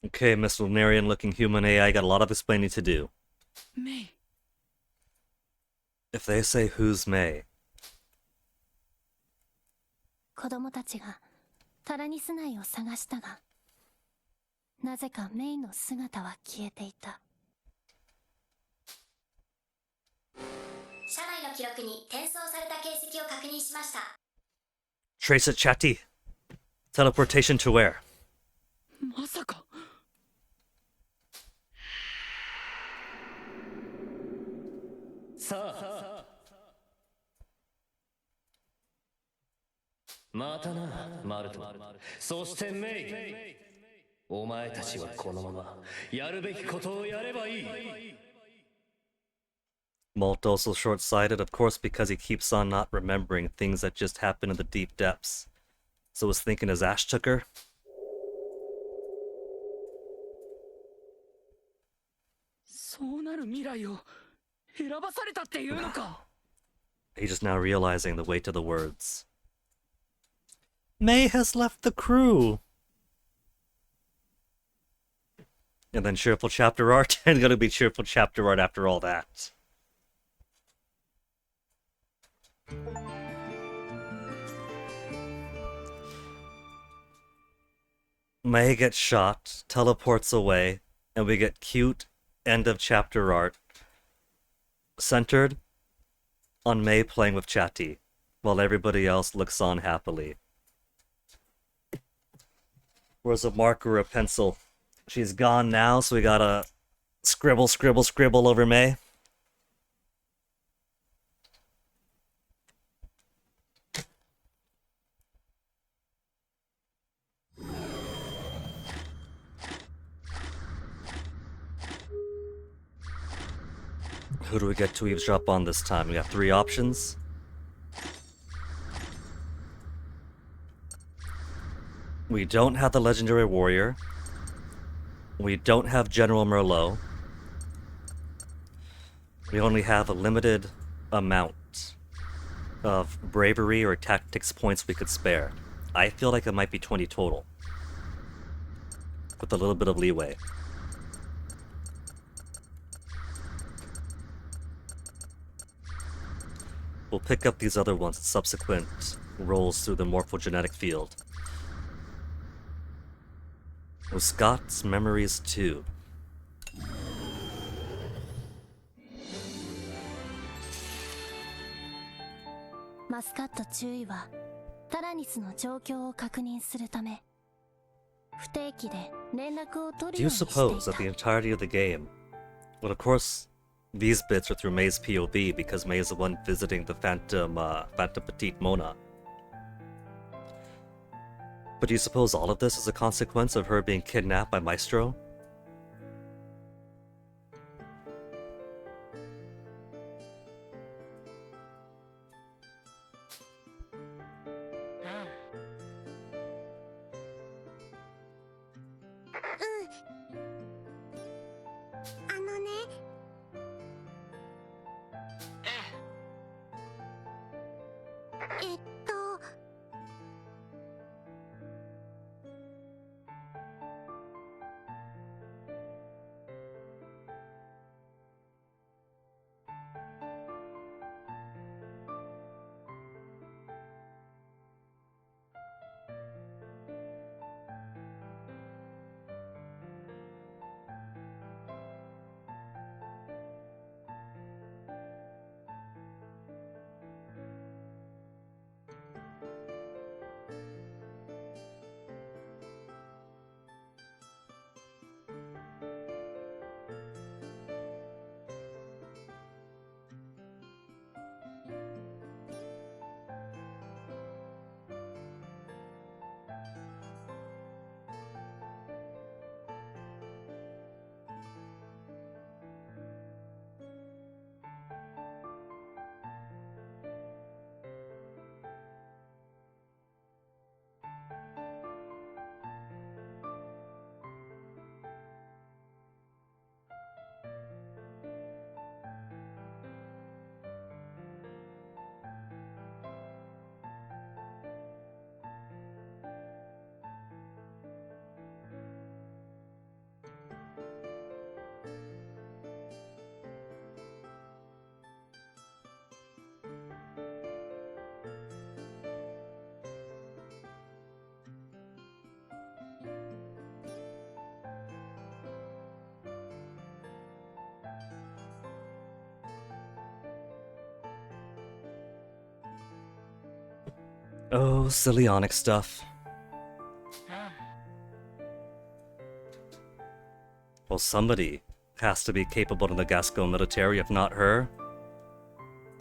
Okay, Miss Lunarian-looking human AI got a lot of explaining to do. メイ If they say who's May, 子供たちがタラニス内を探したが、なぜかメイの姿は消えていた。車内の記録に転送された形跡を確認しました。 trace it, chatty. Teleportation to where? まさかさあ。またな、マルト。そしてメイ。お前たちはこのままやるべきことをやればいい。 Malt also short-sighted, of course, because he keeps on not remembering things that just happen in the deep depths. So was thinking as Ash took her. そうなる未来を選ばされたっていうのか He's just now realizing the weight of the words. May has left the crew! And then cheerful chapter art, and gonna be cheerful chapter art after all that. May gets shot, teleports away, and we get cute end of chapter art centered on May playing with Chatty, while everybody else looks on happily. Where's a marker or a pencil? She's gone now, so we gotta scribble, scribble, scribble over May. Who do we get to eavesdrop on this time? We got 3 options. We don't have the legendary warrior. We don't have General Merlot. We only have a limited amount of bravery or tactics points we could spare. I feel like it might be 20 total, with a little bit of leeway. We'll pick up these other ones in subsequent rolls through the morphogenetic field. Scott's Memories 2.マスカット注意はタラニスの状況を確認するため不定期で連絡を取 Do る you ようにして suppose い that た the entirety of the game... Well, of course, these bits are through May's POV because May is the one visiting the Phantom Petite Mona. But do you suppose all of this is a consequence of her being kidnapped by Maestro? Oh, silly Onyx stuff. Well, somebody has to be capable in the Gascon military, if not her.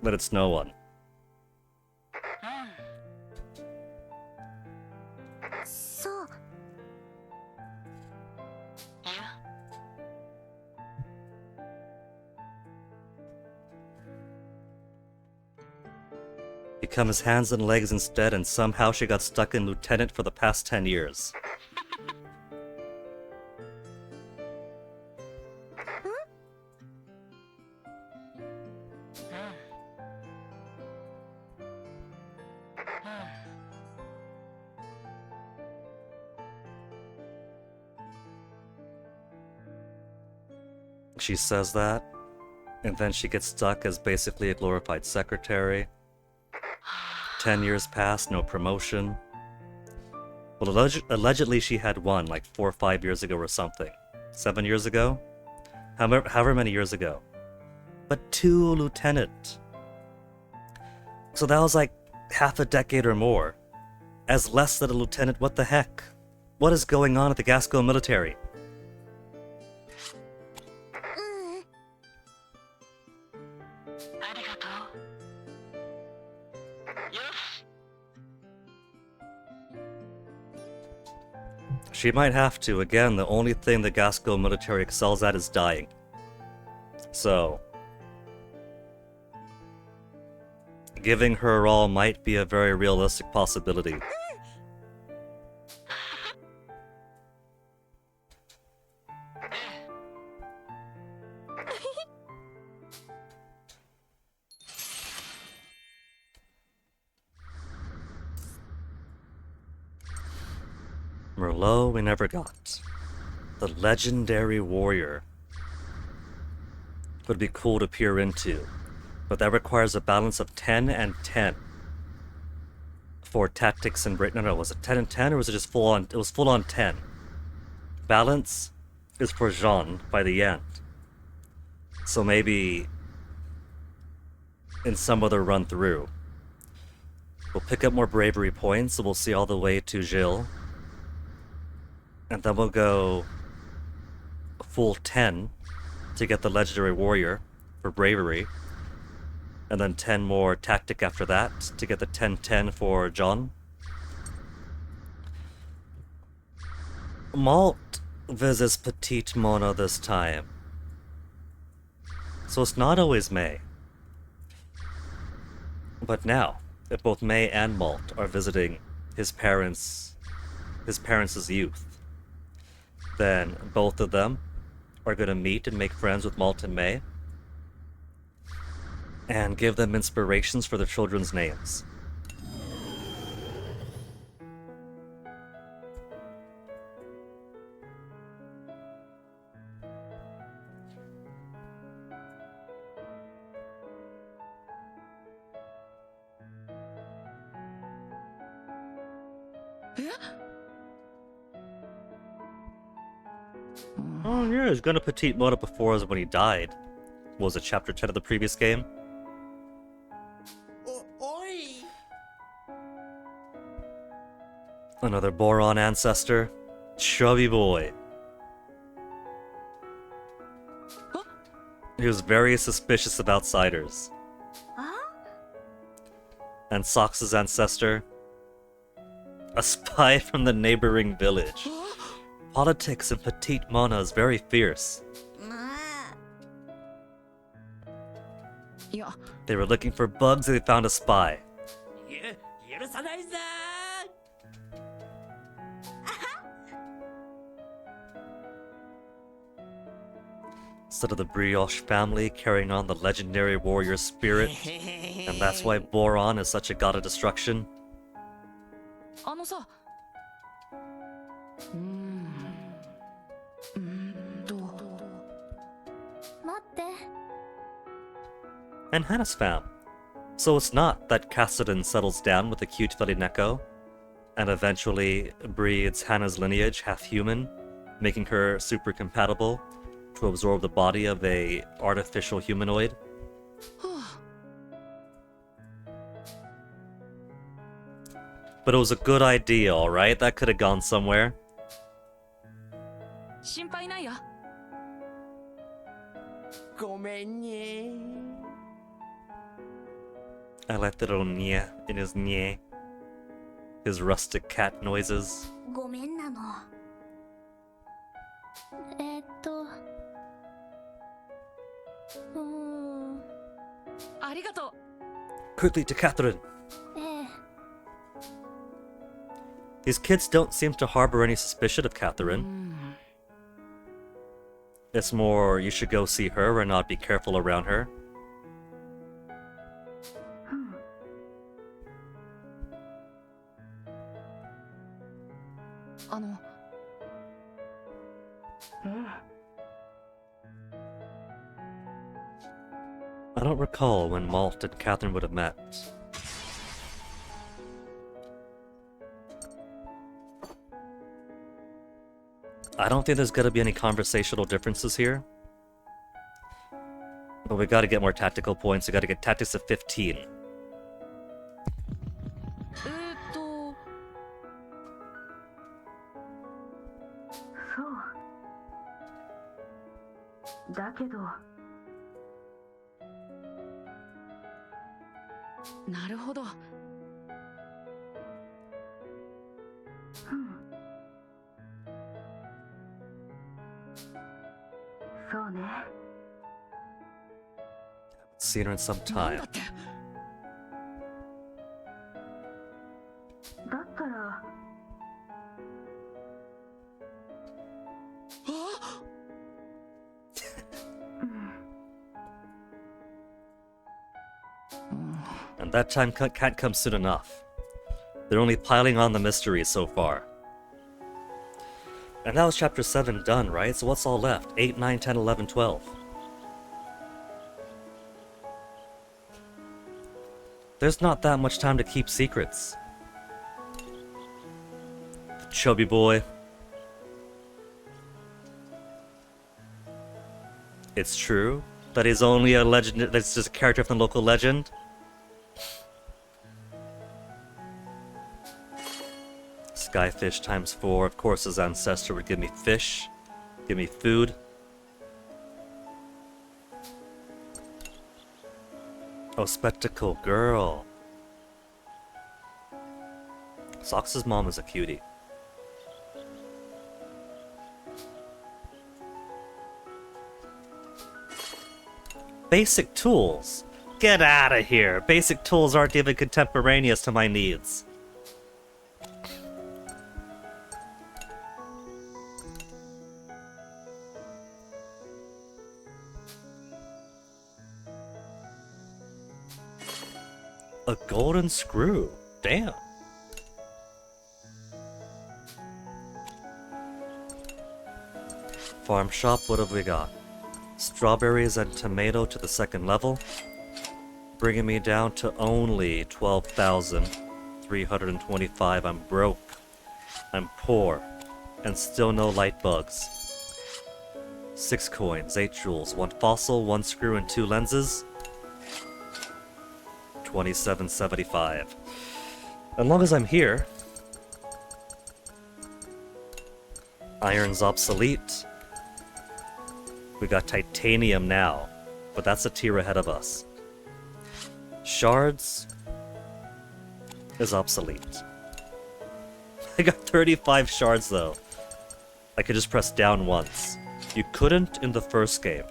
But it's no one. そう Become his hands and legs instead, and somehow she got stuck in Lieutenant for the past 10 years. She says that, and then she gets stuck as basically a glorified secretary. 10 years passed, no promotion. Well, allegedly she had one like 4 or 5 years ago or something. 7 years ago? However many years ago. But 2 lieutenant. So that was like half a decade or more. As less than a lieutenant, what the heck? What is going on at the Gascon military? ありがとう。よし。 She might have to. Again, the only thing the Gascon military excels at is dying. So, giving her all might be a very realistic possibility. Merlot we never got. The legendary warrior would be cool to peer into. But that requires a balance of 10 and 10 for tactics and bravery. No, was it 10 and 10 or was it just full on? It was full on 10. Balance is for Jean by the end. So maybe in some other run through, we'll pick up more bravery points, so we'll see all the way to Gilles. And then we'll go full 10 to get the legendary warrior for bravery. And then 10 more tactic after that to get the 10-10 for John. Malt visits Petite Mona this time. So it's not always May. But now, if both May and Malt are visiting his parents' youth, then both of them are going to meet and make friends with Malt and May, and give them inspirations for their children's names. Oh yeah, he's gonna Petite Mona before us when he died. What was it, chapter 10 of the previous game? Another Boron ancestor. Chubby boy. He was very suspicious of outsiders. And Sox's ancestor. A spy from the neighboring village. Politics in Petite Mona is very fierce. They were looking for bugs and they found a spy. Instead of the Brioche family carrying on the legendary warrior spirit, and that's why Boron is such a god of destruction. あのさ。待って。 And Hannah's fam. So it's not that Cassidy settles down with a cute filly Neko, and eventually breeds Hannah's lineage half-human, making her super compatible to absorb the body of a artificial humanoid. But it was a good idea, alright? That could have gone somewhere. 心配ないや。ごめんね。 I like the little nye in his nye. His rustic cat noises. ごめんなの。ありがとう。 Quickly to Catherine! ええ。 These kids don't seem to harbor any suspicion of Catherine. It's more, you should go see her and not be careful around her. I don't recall when Malt and Catherine would have met. I don't think there's gonna be any conversational differences here. But we gotta get more tactical points, we gotta get tactics of 15. そうだけどなるほど。そうね。 Seen her in some なん time. だって。だったら And that time can't come soon enough. They're only piling on the mysteries so far. And that was chapter 7 done, right? So what's all left? 8, 9, 10, 11, 12. There's not that much time to keep secrets. Chubby boy. It's true that he's only a legend, that's just a character from the local legend. Skyfish times 4. Of course his ancestor would give me fish. Give me food. Oh, spectacle girl. Sox's mom is a cutie. Basic tools? Get out of here. Basic tools aren't even contemporaneous to my needs. A golden screw. Damn. Farm shop, what have we got? Strawberries and tomato to the second level, bringing me down to only 12,325. I'm broke. I'm poor. And still no light bugs. 6 coins, 8 jewels, 1 fossil, 1 screw, and 2 lenses. 27.75. As long as I'm here. Iron's obsolete. We got titanium now, but that's a tier ahead of us. Shards is obsolete. I got 35 shards though. I could just press down once. You couldn't in the first game.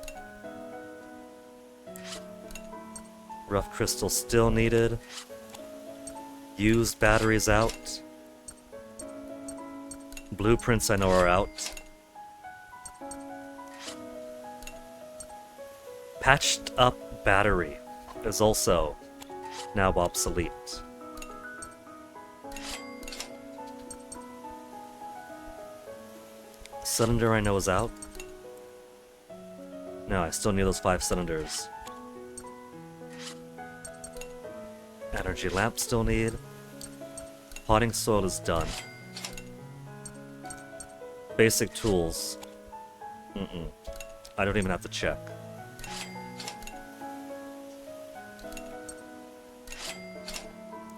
Rough crystal still needed. Used batteries out. Blueprints I know are out. Patched up battery is also now obsolete. Cylinder I know is out. No, I still need those 5 cylinders. Energy lamp still need. Potting soil is done. Basic tools. I don't even have to check.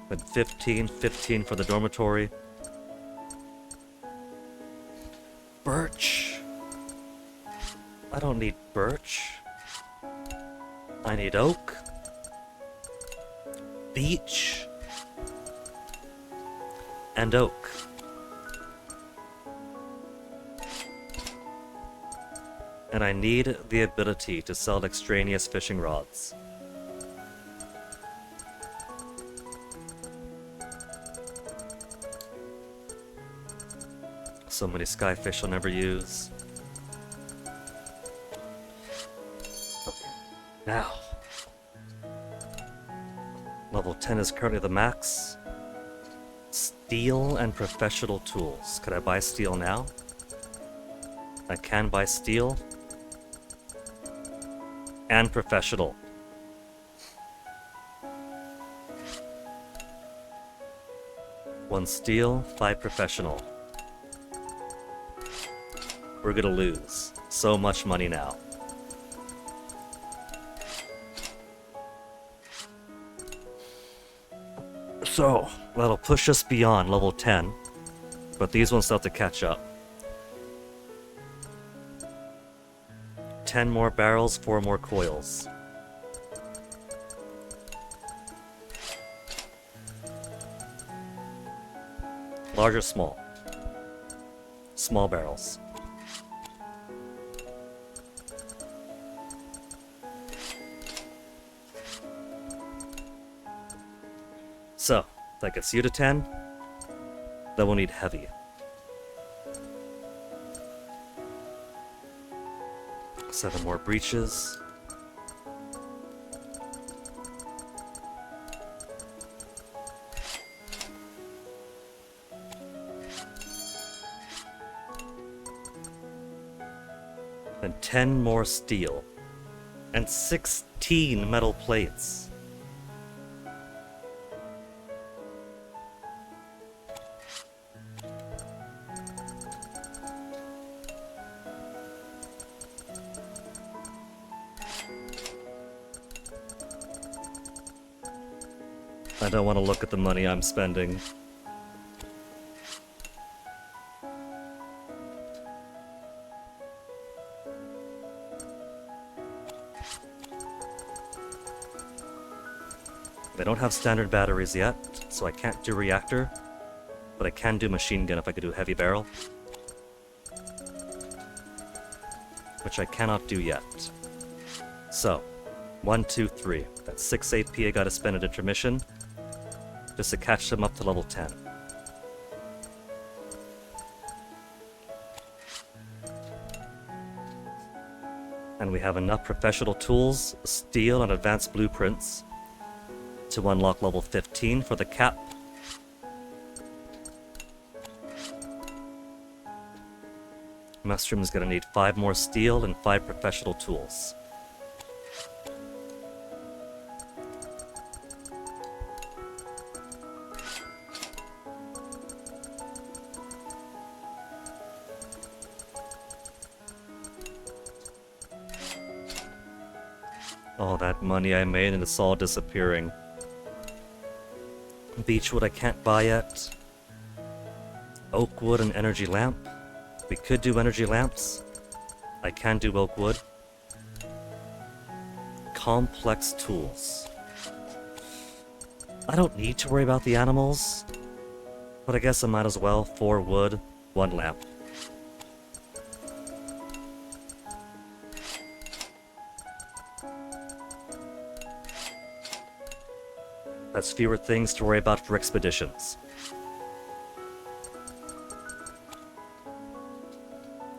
But 15 for the dormitory. Birch. I don't need birch. I need oak. Beech. And oak. And I need the ability to sell extraneous fishing rods. So many skyfish I'll never use. Okay. Now. Level 10 is currently the max. Steel and professional tools. Could I buy steel now? I can buy steel. And professional. One steel, 5 professional. We're gonna lose so much money now. So, that'll push us beyond level 10, but these ones still have to catch up. 10 more barrels, 4 more coils. Large or small? Small barrels. So, that gets you to 10. Then we'll need heavy. Seven more breaches. And 10 more steel. And 16 metal plates. I don't want to look at the money I'm spending. They don't have standard batteries yet, so I can't do reactor, but I can do machine gun if I could do heavy barrel. Which I cannot do yet. So, 1, 2, 3. That's 6 AP I gotta spend at intermission, just to catch them up to level 10. And we have enough professional tools, steel, and advanced blueprints to unlock level 15 for the cap. Mushroom is gonna need 5 more steel and 5 professional tools. All that money I made and it's all disappearing. Beechwood I can't buy yet. Oakwood and energy lamp. We could do energy lamps. I can do oakwood. Complex tools. I don't need to worry about the animals, but I guess I might as well. 4 wood, 1 lamp. That's fewer things to worry about for expeditions.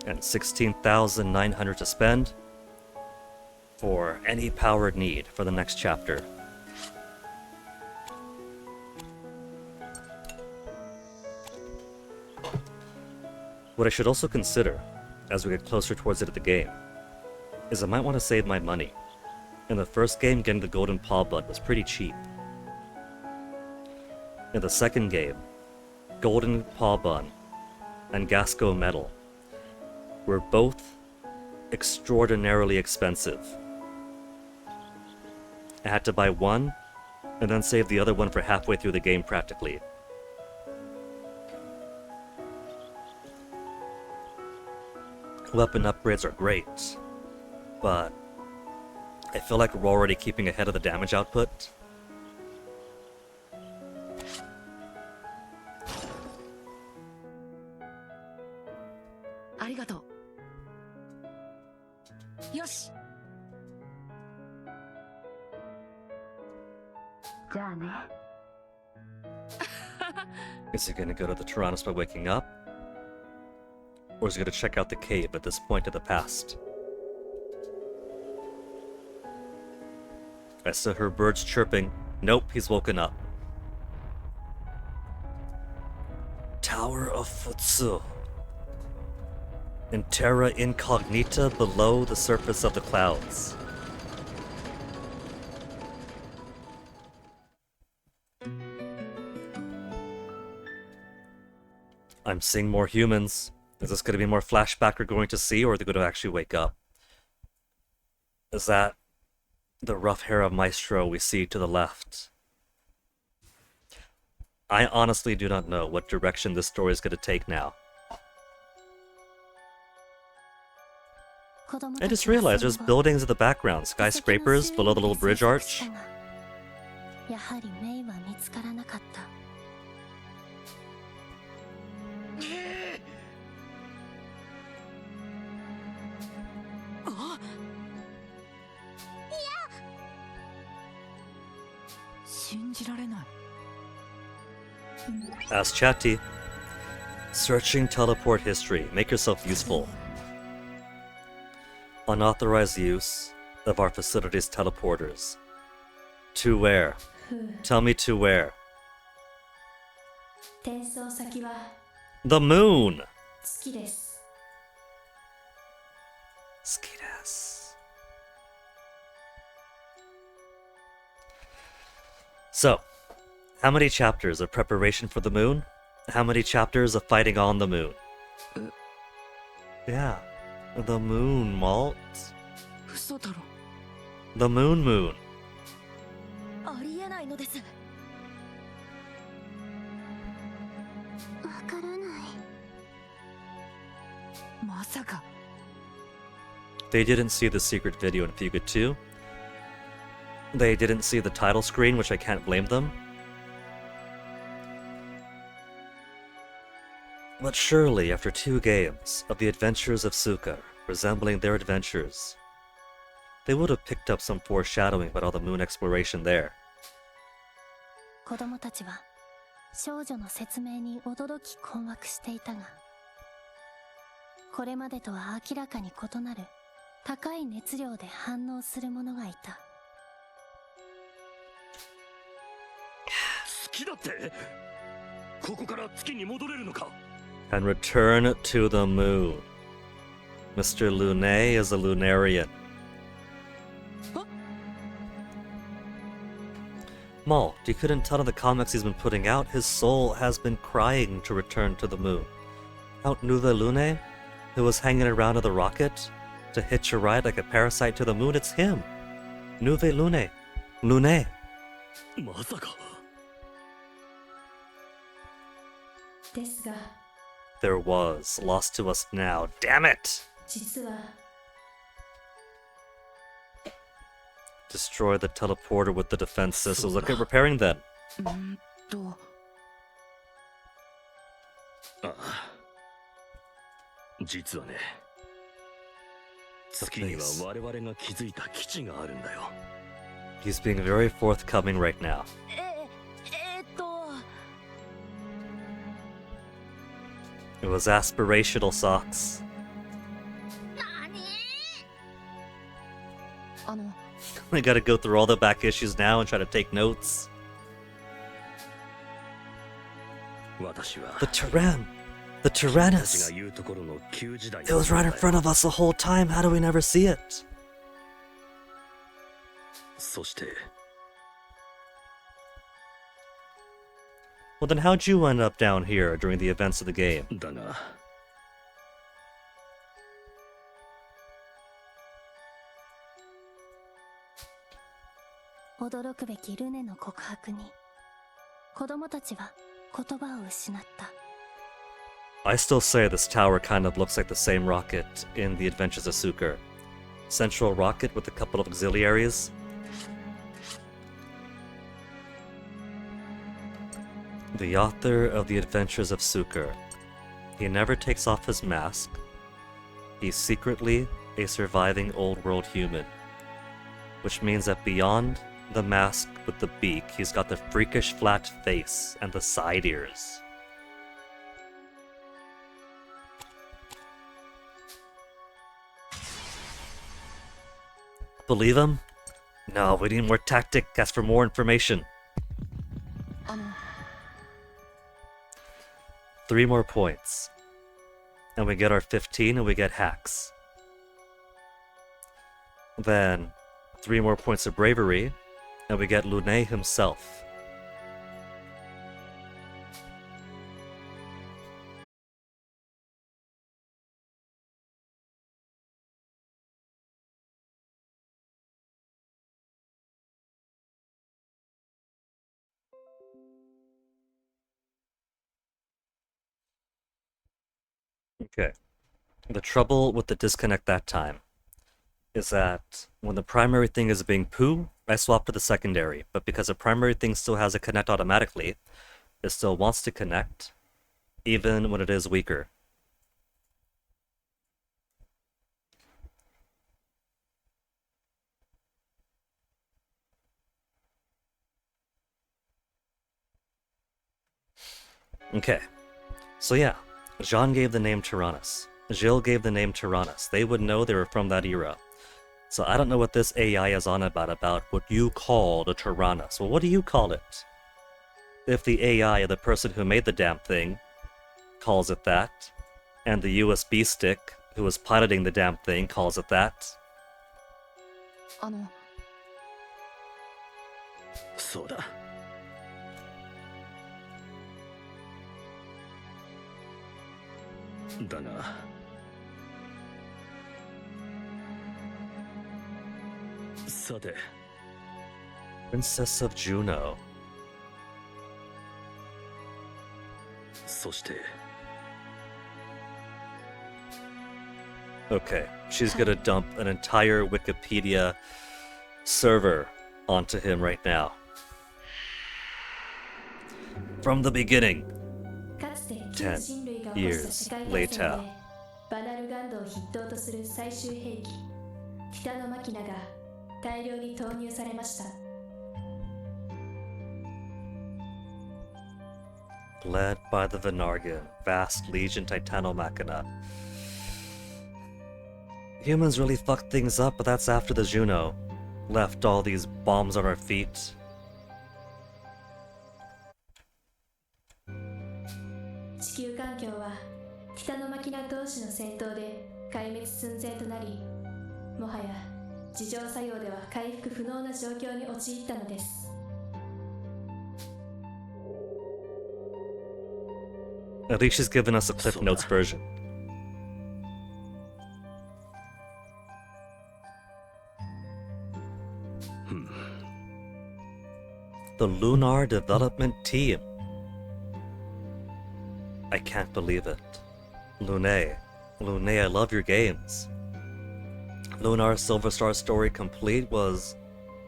And 16,900 to spend for any powered need for the next chapter. What I should also consider, as we get closer towards the end of the game, is I might want to save my money. In the first game, getting the golden paw bud was pretty cheap. In the second game, golden paw bun and Gasco metal were both extraordinarily expensive. I had to buy one and then save the other one for halfway through the game practically. Weapon upgrades are great, but I feel like we're already keeping ahead of the damage output. Arigato. Yoshi. じゃあね。 Is he gonna go to the Tyrannos by waking up? Or is he gonna check out the cave at this point of the past? I still heard birds chirping. Nope, he's woken up. Tower of Futsu. In terra incognita below the surface of the clouds. I'm seeing more humans. Is this going to be more flashback we're going to see, or are they going to actually wake up? Is that the rough hair of Maestro we see to the left? I honestly do not know what direction this story is going to take now. I just realized there's buildings in the background, skyscrapers below the little bridge arch. やはりメイは見つからなかった。 信じられない。 Ask Chatty. Searching teleport history. Make yourself useful. Unauthorized use of our facility's teleporters. To where? Tell me to where. 転送先は The moon! 月です。 Skidas. So, how many chapters of preparation for the moon? How many chapters of fighting on the moon? Yeah, the moon, Walt. 嘘だろ。 The moon. ありえないのです。さか。 They didn't see the secret video in Fuga 2. They didn't see the title screen, which I can't blame them. But surely, after 2 games of the adventures of Suka, resembling their adventures, they would have picked up some foreshadowing about all the moon exploration there. 子供たちは少女の説明に驚き困惑していたが、これまでとは明らかに異なる高い熱量で反応する者がいた。月だって。ここから月に戻れるのか。 And return to the moon. Mr. Lunet is a Lunarian. Malt, you couldn't tell in the comics he's been putting out, his soul has been crying to return to the moon. Count Nuva Lune, who was hanging around in the rocket to hitch a ride like a parasite to the moon, it's him. Nuve Lune. Lune. まさか。ですが、 There was. Lost to us now. Damn it! 実は Destroy the teleporter with the defense systems. Look at repairing then. ああ。実はね。月には我々が築いた基地があるんだよ。 He's being very forthcoming right now. 'It was aspirational socks. あの We gotta go through all the back issues now and try to take notes. 私は The Tyrann! The 私が Tyrannus! 言うところの旧時代 It was right in front of us the whole time. How do we never see it? そして Well, then how'd you end up down here during the events of the game? だが 驚くべきルネの告白に子供たちは言葉を失った。 I still say this tower kind of looks like the same rocket in The Adventures of Suker. Central rocket with a couple of auxiliaries. The author of The Adventures of Suker. He never takes off his mask. He's secretly a surviving old world human. Which means that beyond the mask with the beak, he's got the freakish flat face and the side ears. Believe him? No, we need more tactic. Ask for more information. あの 3 more points. And we get our 15 and we get hacks. Then 3 more points of bravery and we get Lune himself. Okay. The trouble with the disconnect that time is that when the primary thing is being poo, I swap to the secondary, but because the primary thing still has a connect automatically, it still wants to connect, even when it is weaker. Okay, so yeah, Jean gave the name Tyrannus. Gilles gave the name Tyrannus. They would know they were from that era. So I don't know what this AI is on about what you call the Tyrannus. Well, what do you call it? If the AI of the person who made the damn thing calls it that, and the USB stick who was piloting the damn thing calls it that. あの そうだ。だが さて Princess of Juno. そして Okay, she's gonna dump an entire Wikipedia server onto him right now. From the beginning. かつて旧 10人類が起こした世界大戦 years でバナルガンドを筆頭とする最終兵器ティタノマキナが大量に投入されました。 Led by the Venargan, vast legion Titanomachina. Humans really fucked things up, but that's after the Juno left all these bombs on our feet. 地球環境はティタノマキナ同士の戦闘で壊滅寸前となり、もはや自浄作用では回復不能な状況に陥ったのです。 At least she's given us a Cliff Notes version. The Lunar Development Team. I can't believe it. Lune, I love your games. Lunar Silver Star Story Complete was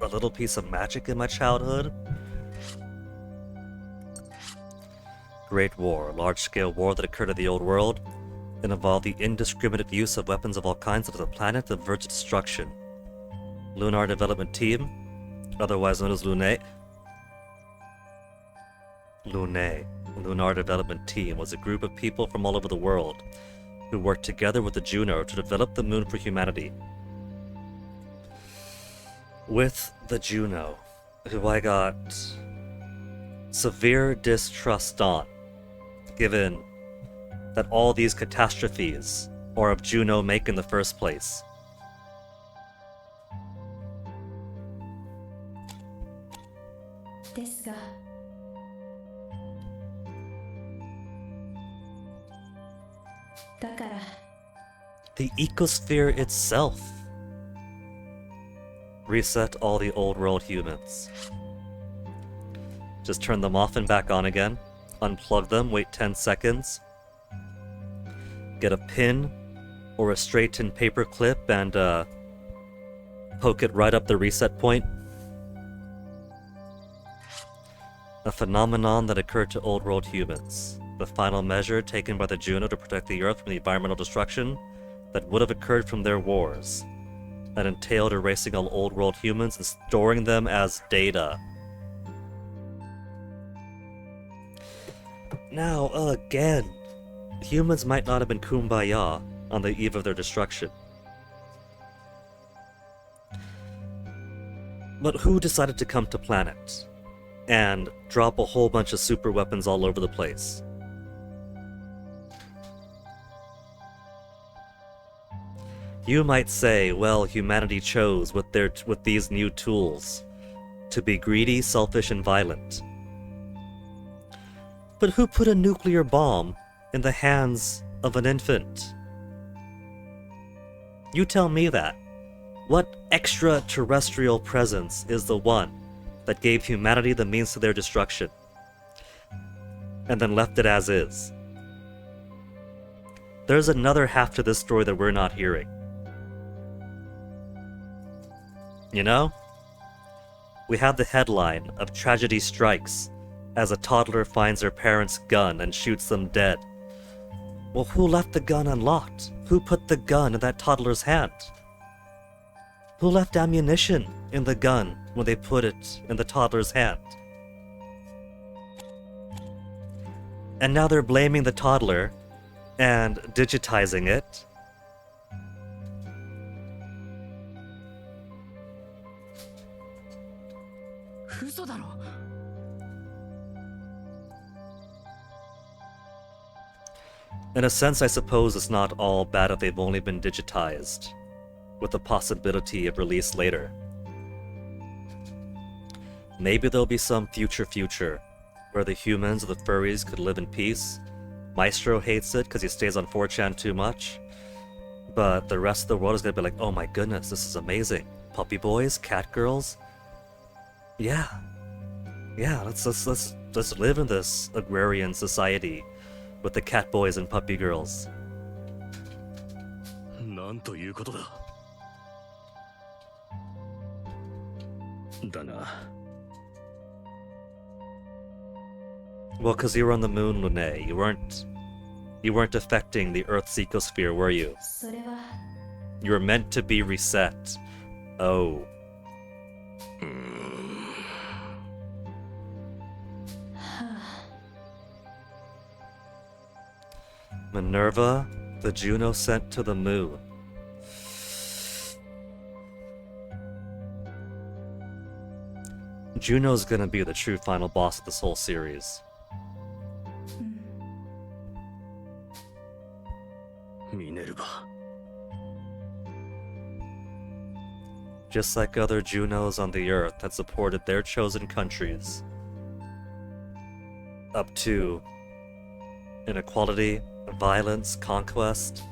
a little piece of magic in my childhood. Great War, large-scale war that occurred in the old world, and involved the indiscriminate use of weapons of all kinds of the planet to verge of destruction. Lunar Development Team, otherwise known as Lunar Development Team, was a group of people from all over the world who worked together with the Juno to develop the moon for humanity. With the Juno, who I got severe distrust on, given that all these catastrophes are of Juno make in the first place. The ecosphere itself. Reset all the old world humans. Just turn them off and back on again. Unplug them, wait 10 seconds. Get a pin or a straightened paper clip and poke it right up the reset point. A phenomenon that occurred to old world humans. The final measure taken by the Juno to protect the Earth from the environmental destruction that would have occurred from their wars. That entailed erasing all old world humans and storing them as data. Now, again, humans might not have been kumbaya on the eve of their destruction. But who decided to come to planet and drop a whole bunch of super weapons all over the place? You might say, well, humanity chose with these new tools to be greedy, selfish, and violent. But who put a nuclear bomb in the hands of an infant? You tell me that. What extraterrestrial presence is the one that gave humanity the means to their destruction, and then left it as is? There's another half to this story that we're not hearing. You know? We have the headline of Tragedy Strikes as a toddler finds her parents' gun and shoots them dead. Well, who left the gun unlocked? Who put the gun in that toddler's hand? Who left ammunition in the gun when they put it in the toddler's hand? And now they're blaming the toddler and digitizing it. In a sense, I suppose it's not all bad if they've only been digitized, with the possibility of release later. Maybe there'll be some future where the humans or the furries could live in peace. Maestro hates it because he stays on 4chan too much, but the rest of the world is gonna be like, oh my goodness, this is amazing. Puppy boys, cat girls. Yeah, let's live in this agrarian society with the cat boys and puppy girls. なんということだ。だな。Well, because you were on the moon, Lune. You weren't affecting the Earth's ecosphere, were you? それは You were meant to be reset. Oh. はあ Minerva, the Juno sent to the moon. Juno's gonna be the true final boss of this whole series. ミネルヴァ。 Just like other Junos on the Earth that supported their chosen countries. Up to inequality, violence, conquest.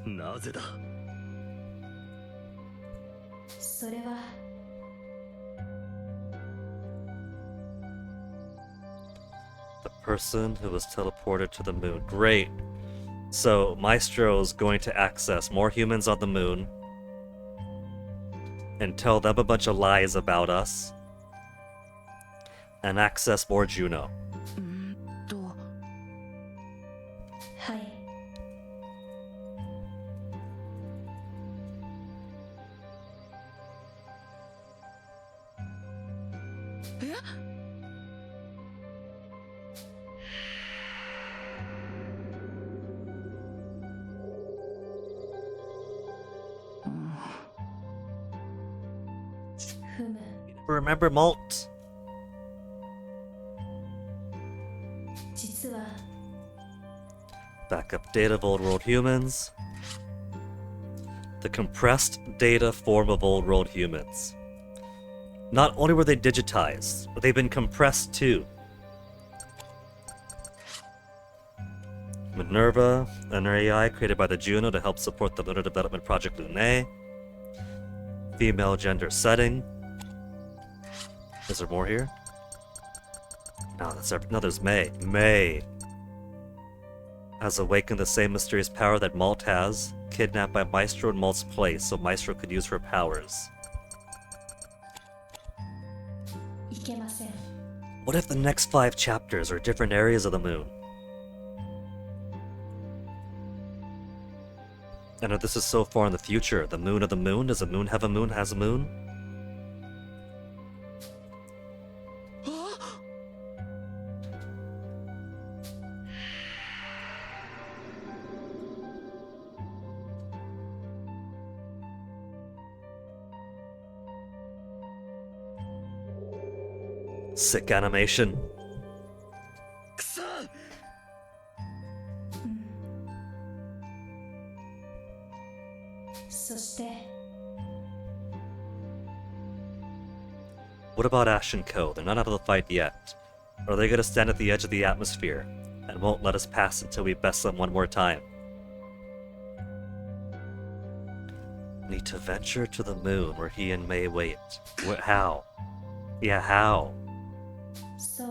なぜだ。それは The person who was teleported to the moon. Great. So Maestro's going to access more humans on the moon and tell them a bunch of lies about us and access more Juno. はい ふむ Remember Malt? 実は Backup data of old world humans. The compressed data form of old world humans. Not only were they digitized, but they've been compressed too. Minerva, an AI created by the Juno to help support the Lunar Development Project Lune. Female gender setting. Is there more here? No, there's May. May has awakened the same mysterious power that Malt has, kidnapped by Maestro in Malt's place so Maestro could use her powers. いけません What if the next 5 chapters are different areas of the moon? I know this is so far in the future. The moon of the moon? Does a moon have a moon? Has a moon? Sick animation. くそ。 そして What about Ash and Co? They're not out of the fight yet. Are they gonna stand at the edge of the atmosphere and won't let us pass until we best them one more time? Need to venture to the moon where he and May wait. How? Yeah, how? そう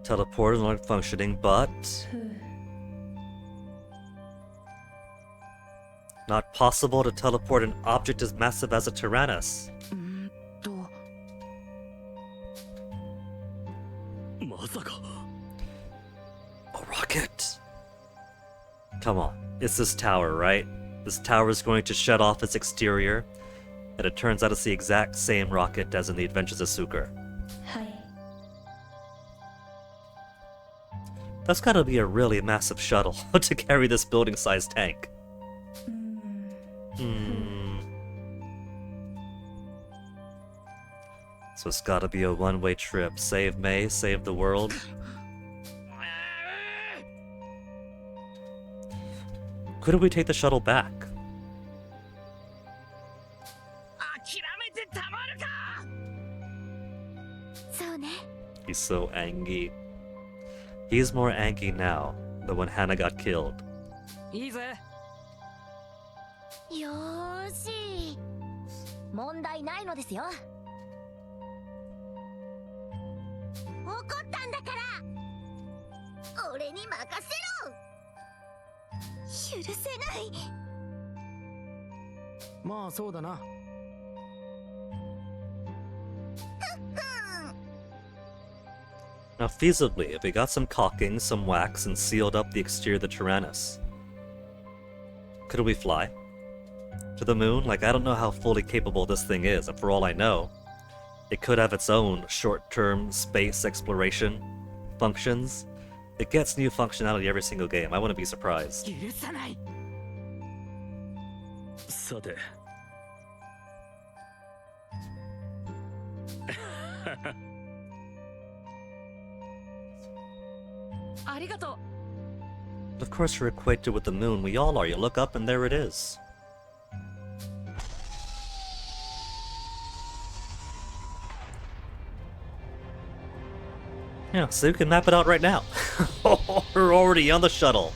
Teleport is not functioning, but ふう not possible to teleport an object as massive as a Tyrannus. まさか。 A rocket? Come on, it's this tower, right? This tower is going to shut off its exterior, and it turns out it's the exact same rocket as in the Adventures of Suker. はい That's gotta be a really massive shuttle to carry this building-sized tank. うーん Hmm. So it's gotta be a one-way trip. Save May, save the world. Couldn't we take the shuttle back? 諦めてたまるか。そうね He's so angry. He's more angry now than when Hannah got killed. いいぜ。よーし問題ないのですよ怒ったんだから俺に任せろ。許せない。まあそうだな。Now, feasibly, if we got some caulking, some wax, and sealed up the exterior of the Tyrannus, could we fly? To the moon? Like, I don't know how fully capable this thing is, and for all I know, it could have its own short-term space exploration functions. It gets new functionality every single game. I wouldn't be surprised. 許さない。さてありがとう。 Of course, you're acquainted with the moon. We all are. You look up and there it is. Yeah, so you can map it out right now. We're already on the shuttle.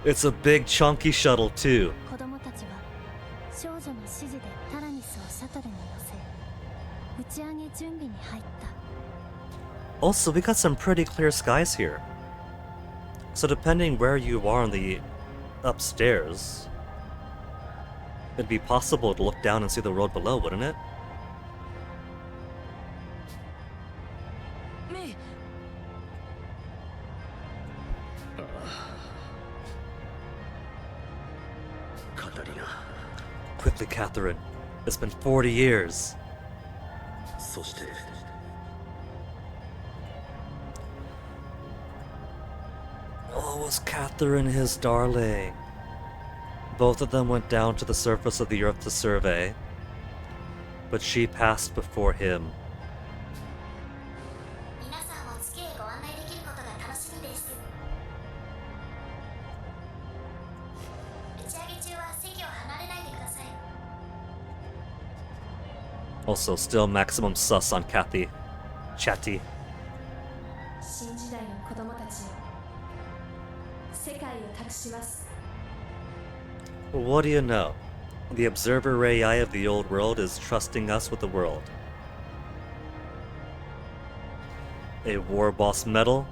It's a big chunky shuttle too. 子供たちは少女の指示でタラニスをシャトルに乗せ、打ち上げ準備に入った。 Also, we got some pretty clear skies here. So depending where you are on the upstairs, it'd be possible to look down and see the world below, wouldn't it? メイ、 カタリナ Quickly, Catherine. It's been 40 years. そして Oh, was Catherine his darling? Both of them went down to the surface of the earth to survey, but she passed before him. 皆さんを月へご案内できることが楽しみです。打ち上げ中は席を離れないでください。 Also, still maximum sus on Kathy. Chatty. 新時代の子供たちよ、世界を託します。 What do you know? The observer AI of the old world is trusting us with the world. A war boss medal?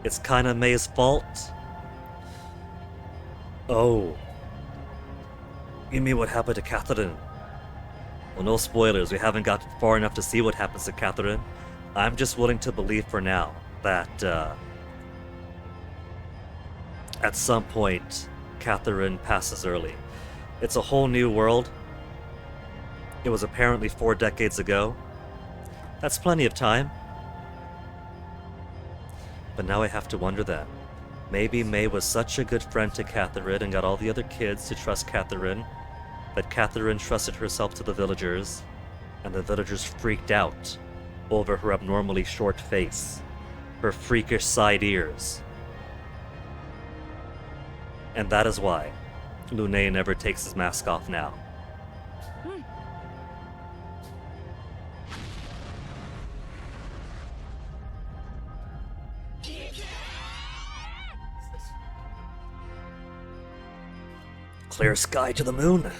It's kinda May's fault? Oh. You mean what happened to Catherine? Well, no spoilers, we haven't got far enough to see what happens to Catherine. I'm just willing to believe for now that, at some point, Catherine passes early. It's a whole new world. It was apparently 4 decades ago. That's plenty of time. But now I have to wonder that. Maybe May was such a good friend to Catherine and got all the other kids to trust Catherine, that Catherine trusted herself to the villagers, and the villagers freaked out over her abnormally short face, her freakish side ears. And that is why Luné never takes his mask off now. Clear sky to the moon.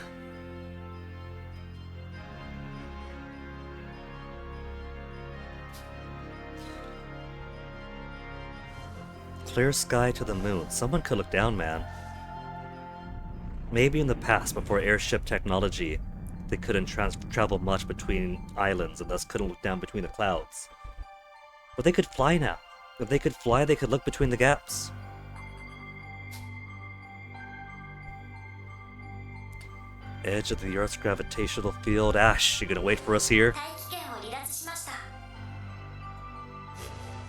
Clear sky to the moon. Someone could look down, man. Maybe in the past, before airship technology, they couldn't travel much between islands and thus couldn't look down between the clouds. But they could fly now. If they could fly, they could look between the gaps. Edge of the Earth's gravitational field. Ash, you gonna wait for us here? 大気圏を離脱しました。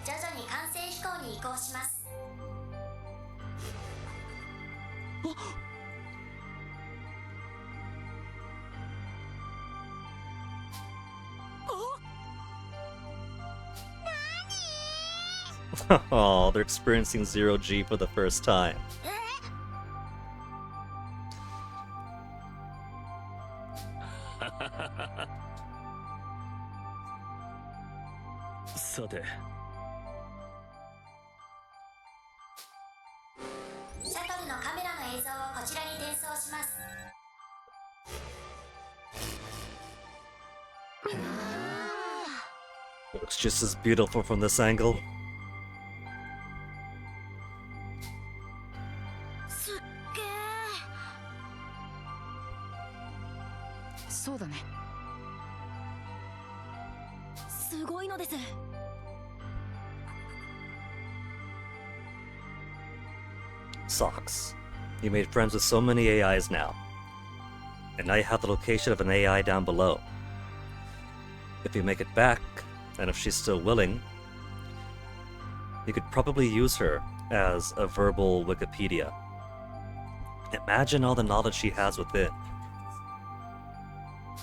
徐々に完成飛行に移行します。 Oh, they're experiencing 0G for the first time. さてシャトルのカメラの映像をこちらに転送します。 Looks just as beautiful from this angle. すっげえ。そうだね。すごいのです。Socks. You made friends with so many AIs now. And now you have the location of an AI down below. If you make it back, and if she's still willing, you could probably use her as a verbal Wikipedia. Imagine all the knowledge she has within.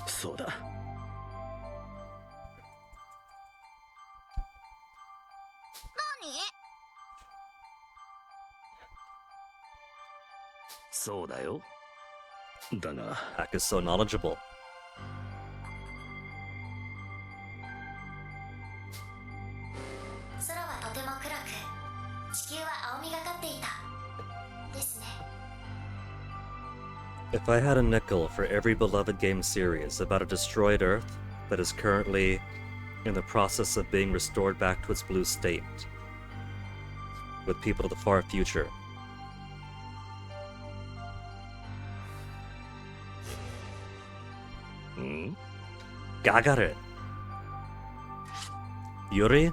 そうだ。そうだよ。だが、 Hack is so knowledgeable. 空はとても暗く、地球は青みがかっていた。ですね。If I had a nickel for every beloved game series about a destroyed Earth that is currently in the process of being restored back to its blue state, with people of the far future, Gagarin. Yuri?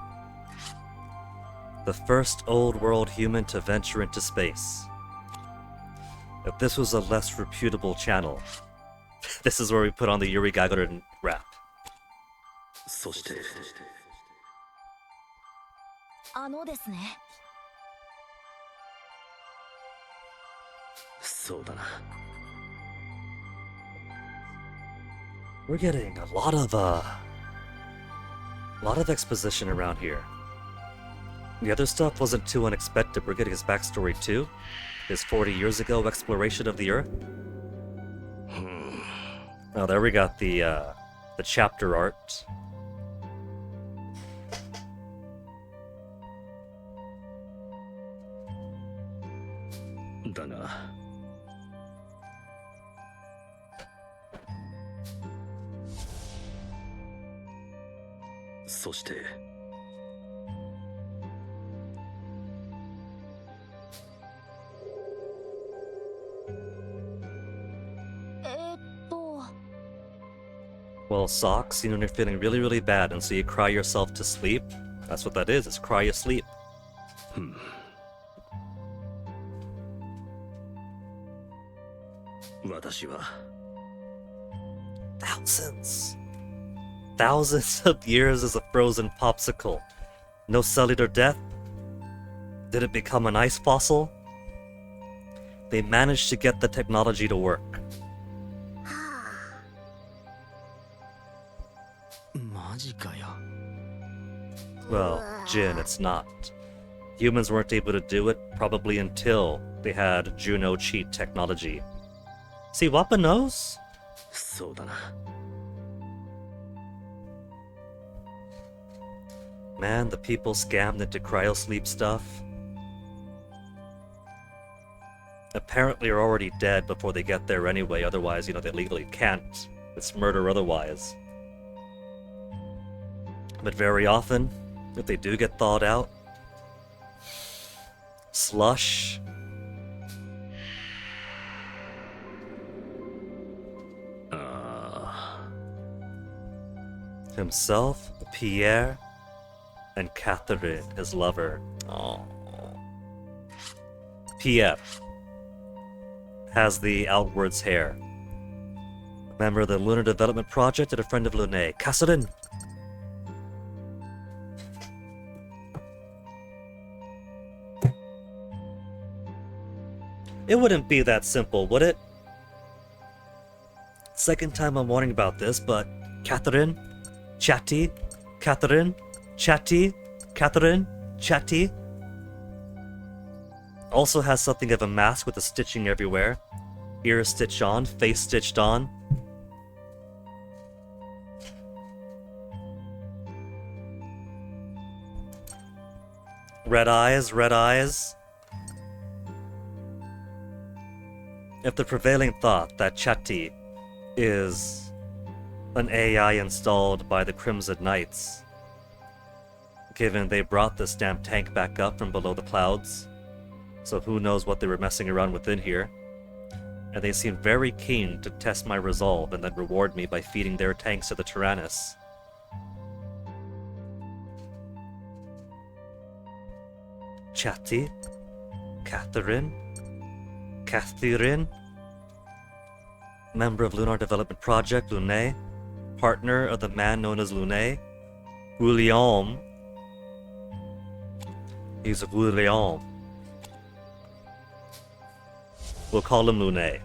The first old world human to venture into space. If this was a less reputable channel, this is where we put on the Yuri Gagarin rap. そして、ですね。そうだな。We're getting a lot of exposition around here. The other stuff wasn't too unexpected. We're getting his backstory too. His 40 years ago exploration of the Earth. Oh, there we got the chapter art. Daが、そして、Well, socks, you know, when you're feeling really, really bad, and so you cry yourself to sleep. That's what that is. It's cry you sleep. 私は Thousands of years as a frozen popsicle. No cellular death? Did it become an ice fossil? They managed to get the technology to work. マジかよ。 Well, Jin, it's not. Humans weren't able to do it probably until they had Juno cheat technology. See, Wappa knows? そうだな。 Man, the people scammed into cryosleep stuff apparently are already dead before they get there anyway, otherwise, you know, they legally can't. It's murder otherwise. But very often, if they do get thawed out, slush, himself, Pierre, and Catherine, his lover. Oh. Pierre has the outwards hair. Member of the Lunar Development Project and a friend of Lune. Catherine! It wouldn't be that simple, would it? Second time I'm warning about this, but Catherine, Chatty, Catherine, Chatty, Catherine, Chatty. Also has something of a mask with the stitching everywhere. Ear stitched on, face stitched on. Red eyes, red eyes. If the prevailing thought that Chatty is an AI installed by the Crimson Knights, given they brought this damn tank back up from below the clouds, So who knows what they were messing around with in here. And they seem very keen to test my resolve and then reward me by feeding their tanks to the Tyrannus. Chatty? Catherine? Member of Lunar Development Project, Lune. Partner of the man known as Lune. William. He's William. We'll call him Lune.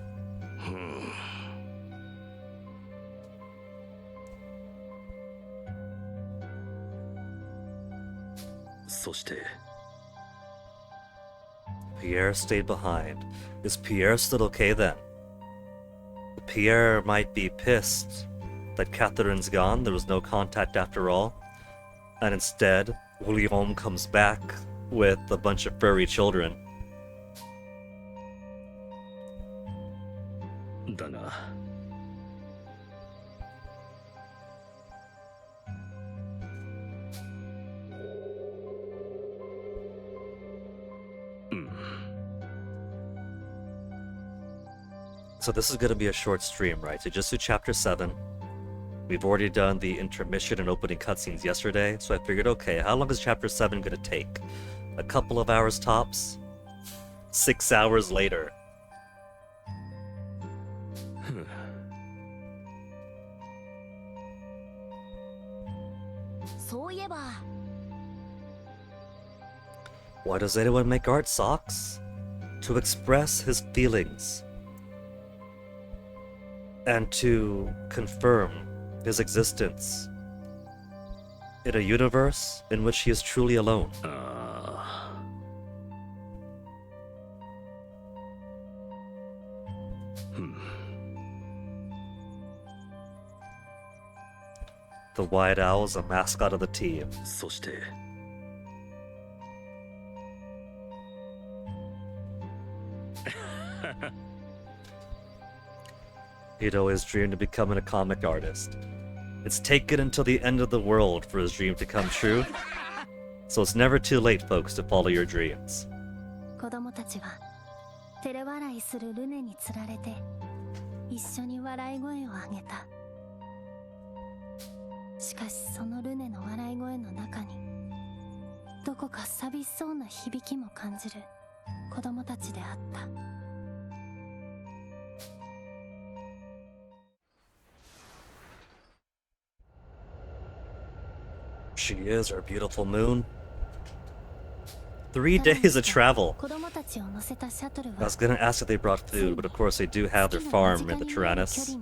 Pierre stayed behind. Is Pierre still okay then? Pierre might be pissed that Catherine's gone, there was no contact after all, and instead, William comes back with a bunch of furry children. だが So this is going to be a short stream, right? So just do chapter 7. We've already done the intermission and opening cutscenes yesterday, so I figured, okay, how long is chapter 7 going to take? A couple of hours tops? 6 hours later. Why does anyone make art, Socks? To express his feelings. And to confirm his existence in a universe in which he is truly alone. The White Owl is a mascot of the team. そして He'd always dreamed of becoming a comic artist. It's taken until the end of the world for his dream to come true. So it's never too late, folks, to follow your dreams. 子供たちは照れ笑いするルネにつられて一緒に笑い声を上げた。しかしそのルネの笑い声の中にどこか寂しそうな響きも感じる子供たちであった。 She is our beautiful moon. 3 days of travel. 子供たちを乗せたシャトルは I was gonna ask if they brought food, but of course they do have their farm in the Tyrannus.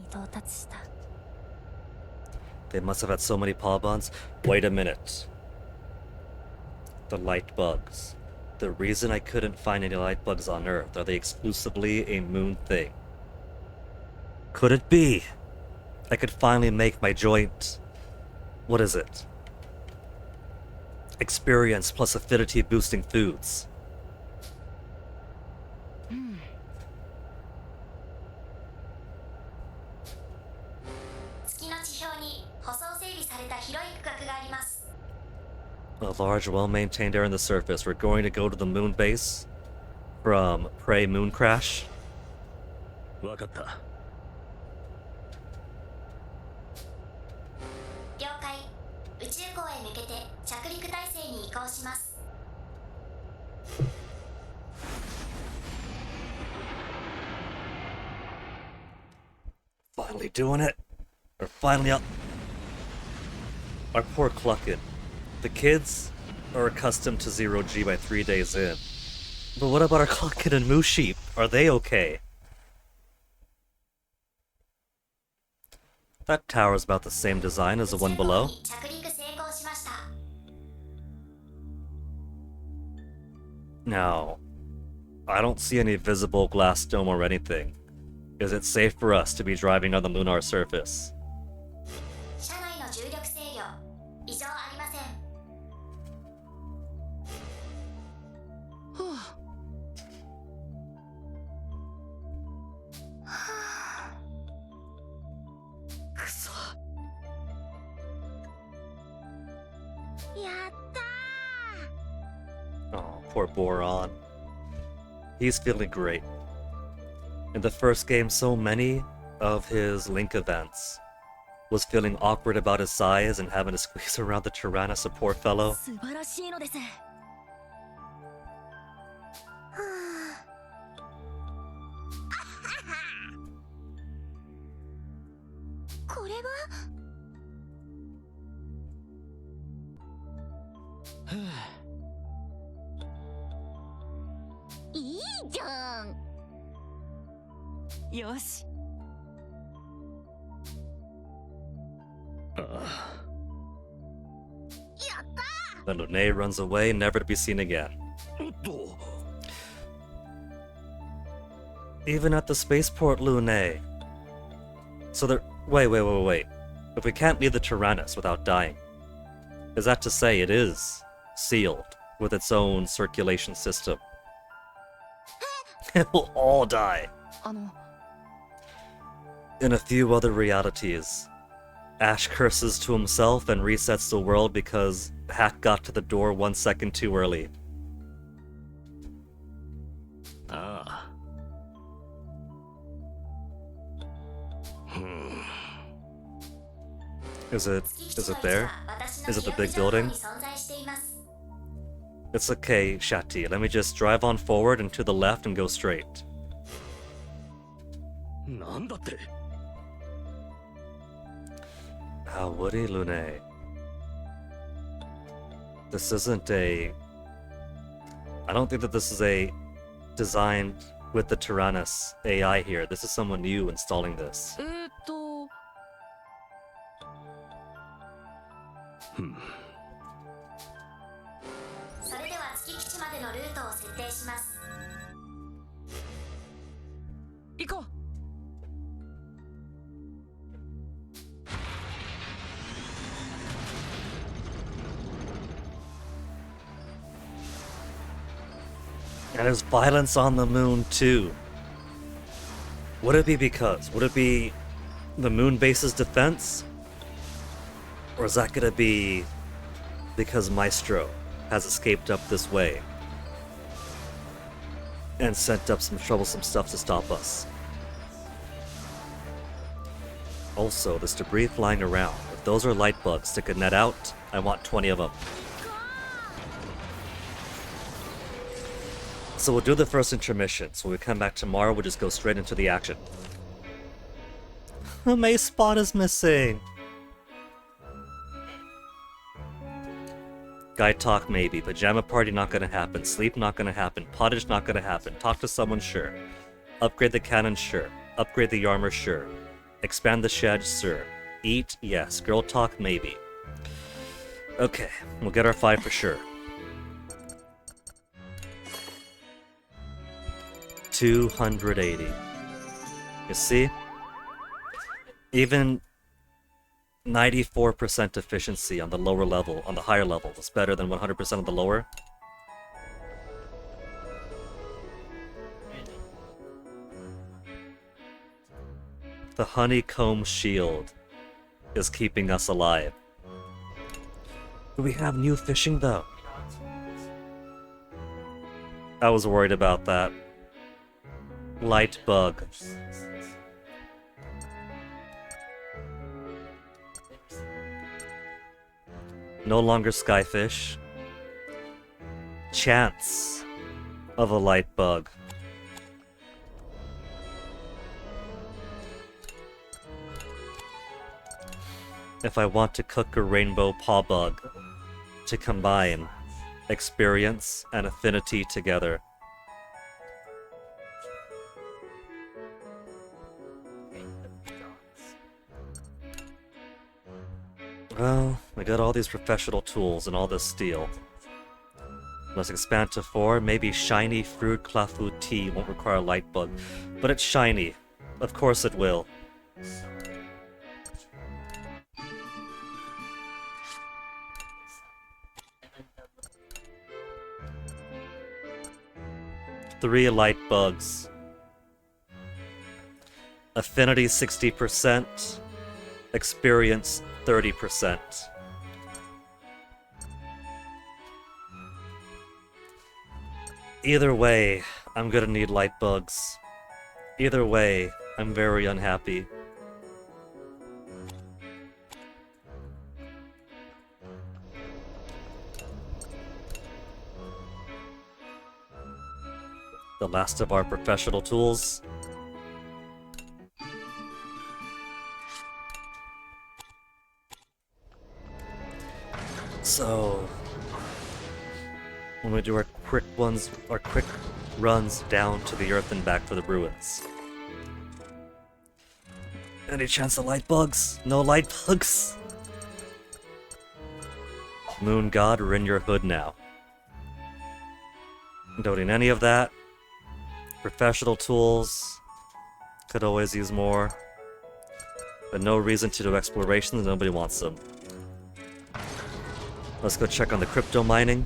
They must have had so many polygons. Wait a minute. The light bugs. The reason I couldn't find any light bugs on Earth, are they exclusively a moon thing? Could it be? I could finally make my joint... What is it? Experience plus affinity boosting foods. A large, well-maintained area on the surface. We're going to go to the moon base from Prey Moon Crash. わかった Finally doing it. We're finally up. Our poor Cluckin. The kids are accustomed to 0G by 3 days in. But what about our Cluckin and Moo Sheep? Are they okay? That tower's about the same design as the one below. Now, I don't see any visible glass dome or anything. Is it safe for us to be driving on the lunar surface? Oh, poor Boron. He's feeling great. In the first game, so many of his Link events was feeling awkward about his size and having to squeeze around the Tyrannus, a poor fellow. 素晴らしいのです。はあ。これは。いいじゃん。よし。Then Lune runs away, never to be seen again. Even at the spaceport, Lune. So there. Wait. If we can't leave the Tyrannus without dying, is that to say it is sealed with its own circulation system? It will all die. In a few other realities, Ash curses to himself and resets the world because Hack got to the door 1 second too early. Ah. Is it there? Is it the big building? It's okay, Shati. Let me just drive on forward and to the left and go straight. なんだって How woody, Lune. This isn't a... I don't think that this is a designed with the Tyrannus AI here. This is someone new installing this. それでは月基地までのルートを設定します。行こう。And there's violence on the moon too. Would it be because? Would it be the moon base's defense? Or is that gonna be because Maestro has escaped up this way and sent up some troublesome stuff to stop us? Also, this debris flying around. If those are light bugs to net out, I want 20 of them. So we'll do the first intermission. So when we come back tomorrow, we'll just go straight into the action. The mace spot is missing. Guy talk maybe. Pajama party not gonna happen. Sleep not gonna happen. Pottage not gonna happen. Talk to someone, sure. Upgrade the cannon, sure. Upgrade the armor, sure. Expand the shed, sure. Eat, yes. Girl talk, maybe. Okay, we'll get our 5 for sure. 280. You see? Even 94% efficiency on the lower level, on the higher level, is better than 100% on the lower. The honeycomb shield is keeping us alive. Do we have new fishing though? I was worried about that. Light bug. No longer skyfish. Chance of a light bug. If I want to cook a rainbow paw bug to combine experience and affinity together. Well, I got all these professional tools and all this steel. Let's expand to 4. Maybe shiny fruit clafou tea won't require a light bug. But it's shiny. Of course it will. Three light bugs. Affinity 60%. Experience 30%. Either way, I'm gonna need light bugs. Either way, I'm very unhappy. The last of our professional tools. So, when we do our quick runs down to the earth and back for the ruins. Any chance of light bugs? No light bugs? Moon God, we're in your hood now. Don't need any of that. Professional tools. Could always use more. But no reason to do explorations, nobody wants them. Let's go check on the crypto mining.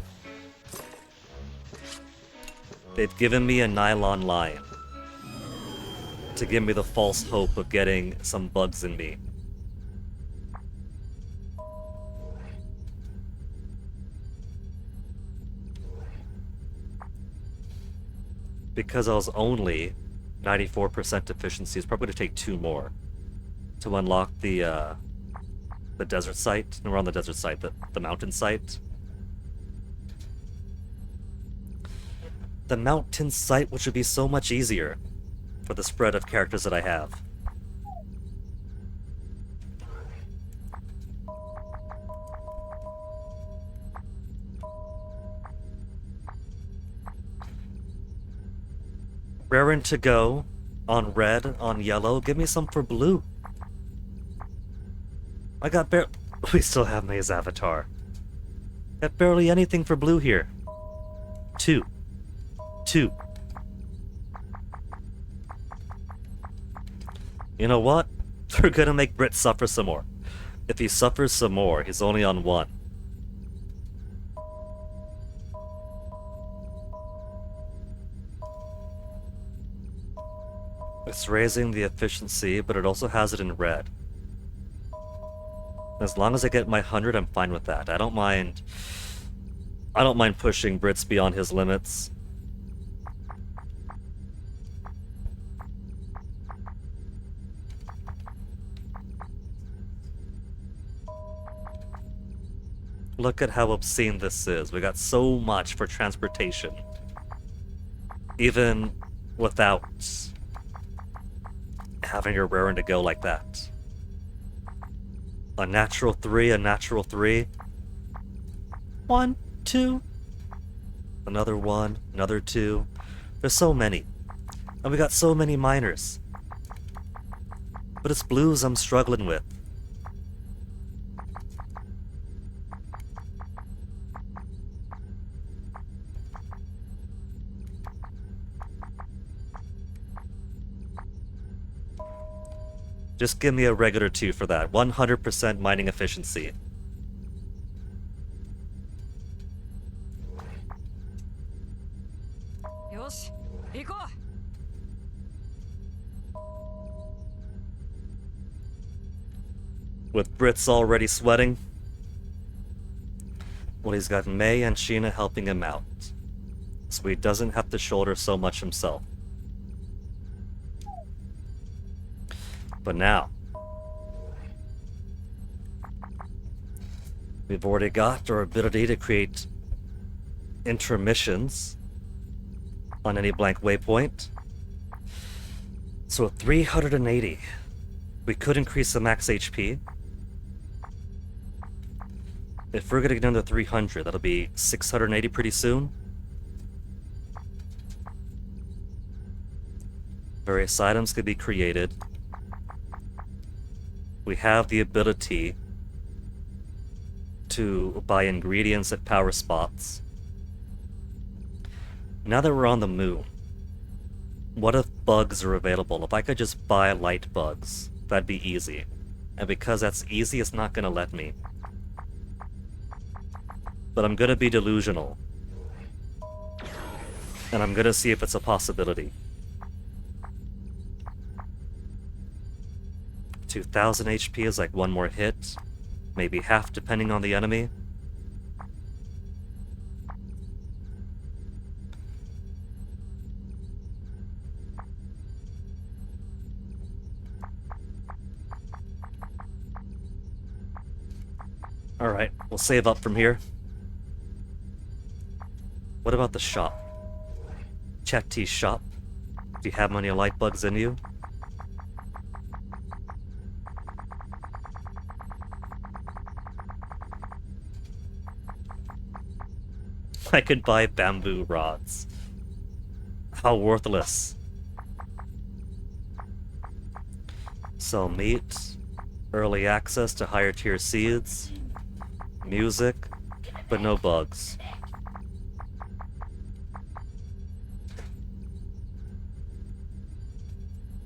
They've given me a nylon line to give me the false hope of getting some bugs in me. Because I was only 94% efficiency, it's probably going to take 2 more to unlock the desert site. No, we're on the desert site, the mountain site. The mountain site, which would be so much easier for the spread of characters that I have. Raring to go on red, on yellow. Give me some for blue. I got we still have May's avatar. Got barely anything for blue here. 2. You know what? We're gonna make Brit suffer some more. If he suffers some more, he's only on 1. It's raising the efficiency, but it also has it in red. As long as I get my 100, I'm fine with that. I don't mind pushing Brits beyond his limits. Look at how obscene this is. We got so much for transportation. Even without having your raring to go like that. A natural 3, a natural 3. 1, 2. Another 1, another 2. There's so many. And we got so many miners. But it's blues I'm struggling with. Just give me a regular 2 for that. 100% mining efficiency. With Brits already sweating. Well, he's got May and Sheena helping him out. So he doesn't have to shoulder so much himself. But now, we've already got our ability to create intermissions on any blank waypoint. So at 380, we could increase the max HP. If we're gonna get under 300, that'll be 680 pretty soon. Various items could be created. We have the ability to buy ingredients at power spots. Now that we're on the moon, what if bugs are available? If I could just buy light bugs, that'd be easy. And because that's easy, it's not gonna let me. But I'm gonna be delusional. And I'm gonna see if it's a possibility. 2000 HP is like 1 more hit, maybe half depending on the enemy. Alright, we'll save up from here. What about the shop? Chetty's shop? Do you have many light bugs in you? I could buy bamboo rods. How worthless. Sell meat, early access to higher tier seeds, music, but no bugs.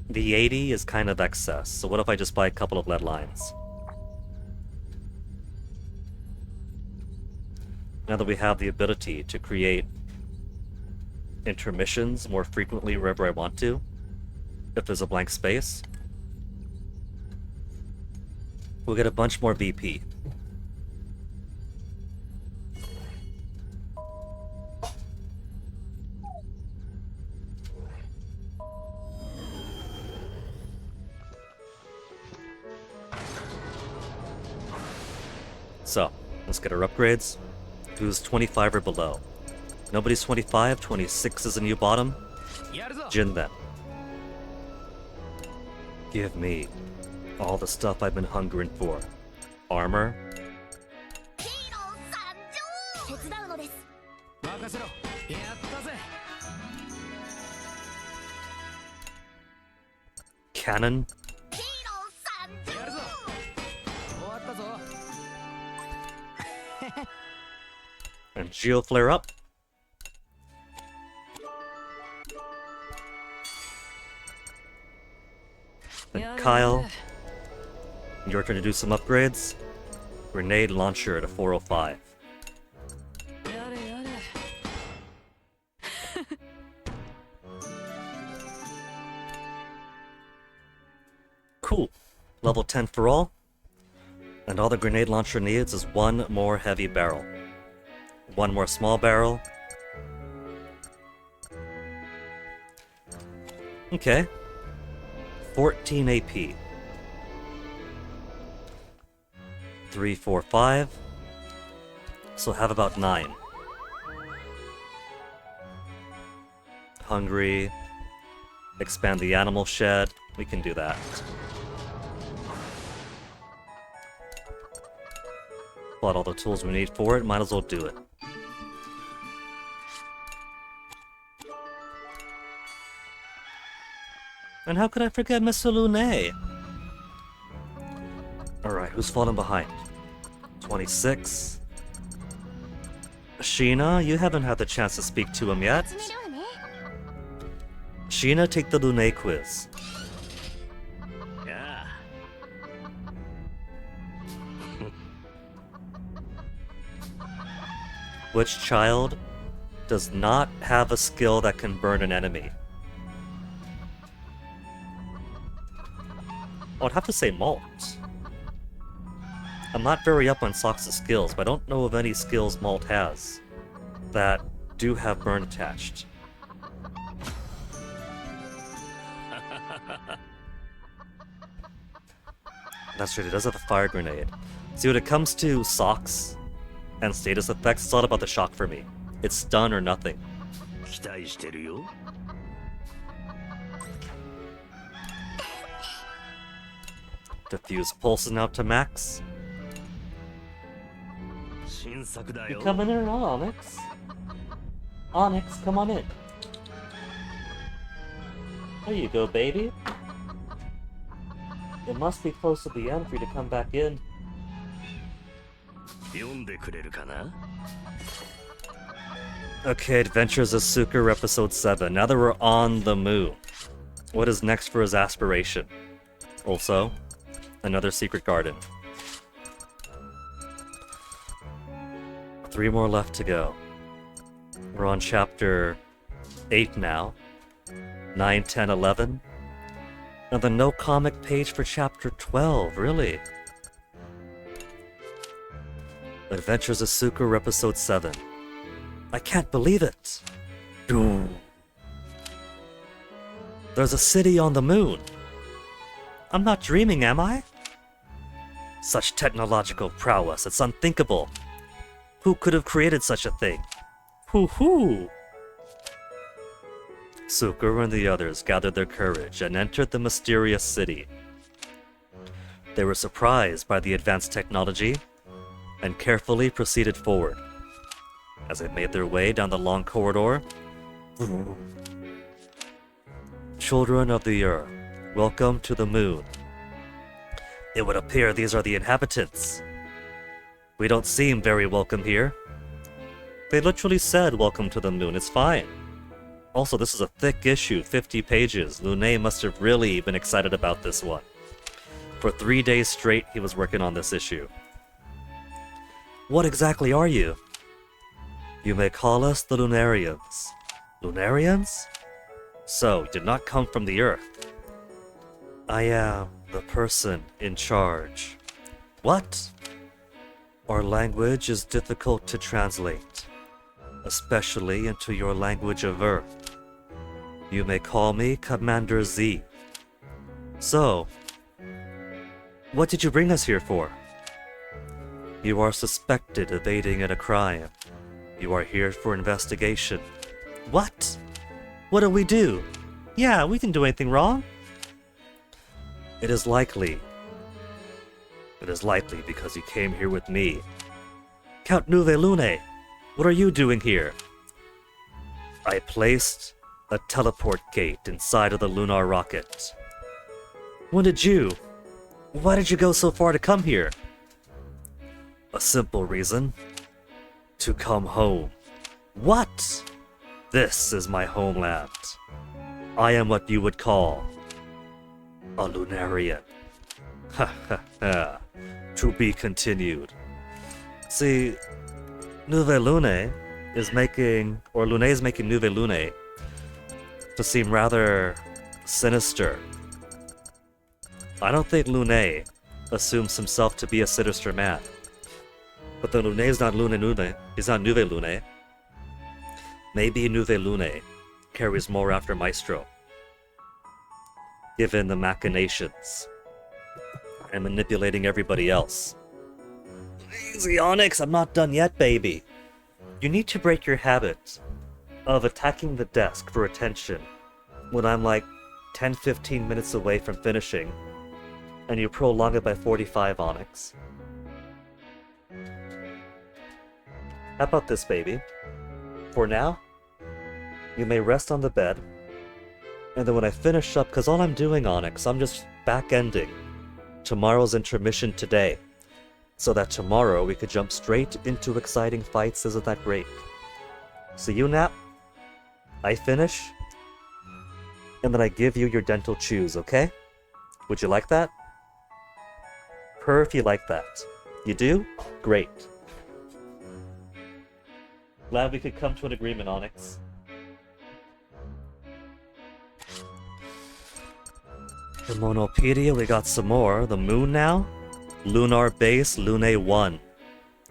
The 80 is kind of excess, so what if I just buy a couple of lead lines? Now that we have the ability to create intermissions more frequently wherever I want to, if there's a blank space, we'll get a bunch more VP. So, let's get our upgrades. Who's 25 or below? Nobody's 25, 26 is a new bottom. Jin then. Give me all the stuff I've been hungering for. Armor. Cannon. And Geo flare up. And Kyle, your turn to do some upgrades. Grenade launcher at a 405. Cool. Level 10 for all. And all the grenade launcher needs is one more heavy barrel. One more small barrel. Okay. 14 AP. 3, 4, 5. So have about 9. Hungry. Expand the animal shed. We can do that. Bought all the tools we need for it, might as well do it. And how could I forget Mr. Lune? Alright, who's falling behind? 26. Sheena, you haven't had the chance to speak to him yet. Sheena, take the Lune quiz. Yeah. Which child does not have a skill that can burn an enemy? I would have to say Malt. I'm not very up on Sox's skills, but I don't know of any skills Malt has that do have burn attached. That's right, it does have a fire grenade. See, when it comes to Sox and status effects, it's all about the shock for me. It's stun or nothing. 期待してるよ。Diffuse pulses now to max. 新作だ You よ。 coming in or not, Onyx? Onyx, come on in. There you go, baby. It must be close to the end for you to come back in. 読んでくれるかな Okay, Adventures of Suker, Episode 7. Now that we're on the moon, what is next for his aspiration? Also, another secret garden. 3 more left to go. We're on chapter 8 now. 9, 10, 11. And the no comic page for chapter 12, really? Adventures of Suker, Episode 7. I can't believe it! Dude. There's a city on the moon! I'm not dreaming, am I? Such technological prowess, it's unthinkable. Who could have created such a thing? Hoo-hoo! Sukuru and the others gathered their courage and entered the mysterious city. They were surprised by the advanced technology and carefully proceeded forward. As they made their way down the long corridor, children of the earth, welcome to the moon. It would appear these are the inhabitants. We don't seem very welcome here. They literally said welcome to the moon, it's fine. Also, this is a thick issue, 50 pages. Lune must have really been excited about this one. For 3 days straight, he was working on this issue. What exactly are you? You may call us the Lunarians. Lunarians? So, you did not come from the Earth. I am the person in charge. What? Our language is difficult to translate, especially into your language of Earth. You may call me Commander Z. So, what did you bring us here for? You are suspected of aiding in a crime. You are here for investigation. What? What do we do? Yeah, we didn't do anything wrong. It is likely. It is likely because you came here with me. Count Nuve Lune, what are you doing here? I placed a teleport gate inside of the lunar rocket. When did you? Why did you go so far to come here? A simple reason. To come home. What? This is my homeland. I am what you would call a Lunarian. Ha ha ha. To be continued. See, Nuve Lune is making, or Lune is making Nuve Lune to seem rather sinister. I don't think Lune assumes himself to be a sinister man. But the Lune is not Lune, he's not Nuve Lune. Maybe Nuve Lune carries more after Maestro, given the machinations and manipulating everybody else. Easy, Onyx, I'm not done yet, baby. You need to break your habit of attacking the desk for attention when I'm like 10-15 minutes away from finishing, and you prolong it by 45, Onyx. How about this, baby? For now, you may rest on the bed, and then when I finish up, because all I'm doing, Onyx, I'm just back-ending tomorrow's intermission today, so that tomorrow we could jump straight into exciting fights. Isn't that great? So you nap, I finish, and then I give you your dental chews, okay? Would you like that? If you like that. You do? Great. Glad we could come to an agreement, Onyx. The Monopedia, we got some more. The moon now? Lunar Base, Lune 1.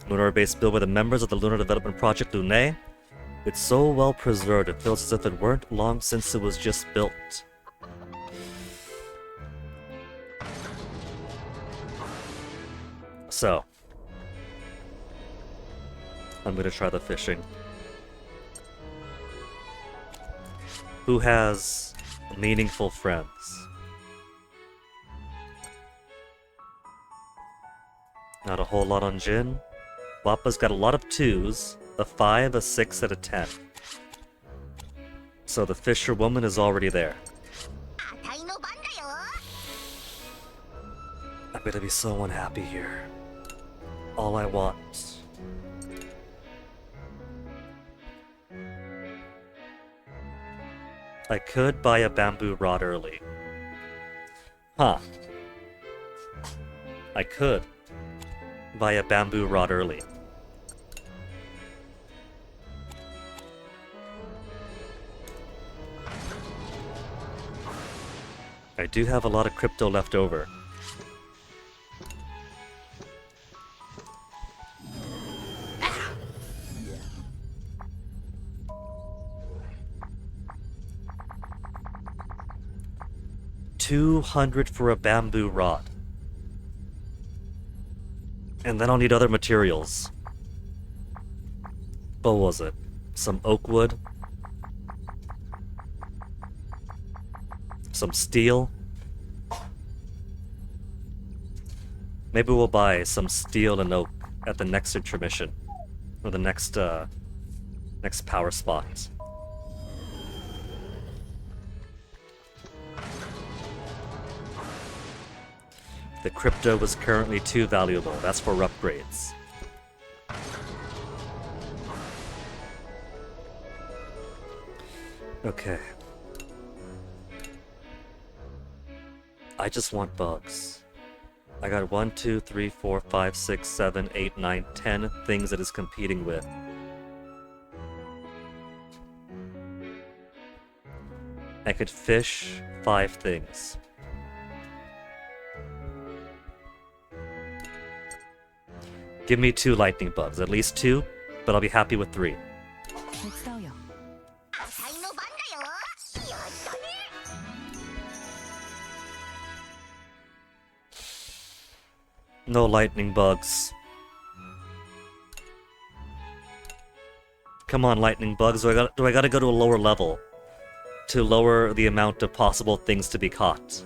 Lunar Base built by the members of the Lunar Development Project Lune. It's so well preserved, it feels as if it weren't long since it was just built. So, I'm gonna try the fishing. Who has meaningful friends? Not a whole lot on Jin. Wappa's got a lot of 2s, a 5, a 6, and a 10. So the fisherwoman is already there. I'm gonna be so unhappy here. All I want. I could buy a bamboo rod early. Huh. I could buy a bamboo rod early. I do have a lot of crypto left over. $200 for a bamboo rod. And then I'll need other materials. What was it? Some oak wood? Some steel? Maybe we'll buy some steel and oak at the next intermission. Or the next power spot. The crypto is currently too valuable. That's for upgrades. Okay. I just want bugs. I got 1, 2, 3, 4, 5, 6, 7, 8, 9, 10 things it is competing with. I could fish 5 things. Give me 2 lightning bugs, at least 2, but I'll be happy with 3. No lightning bugs. Come on, lightning bugs. Do I gotta go to a lower level to lower the amount of possible things to be caught?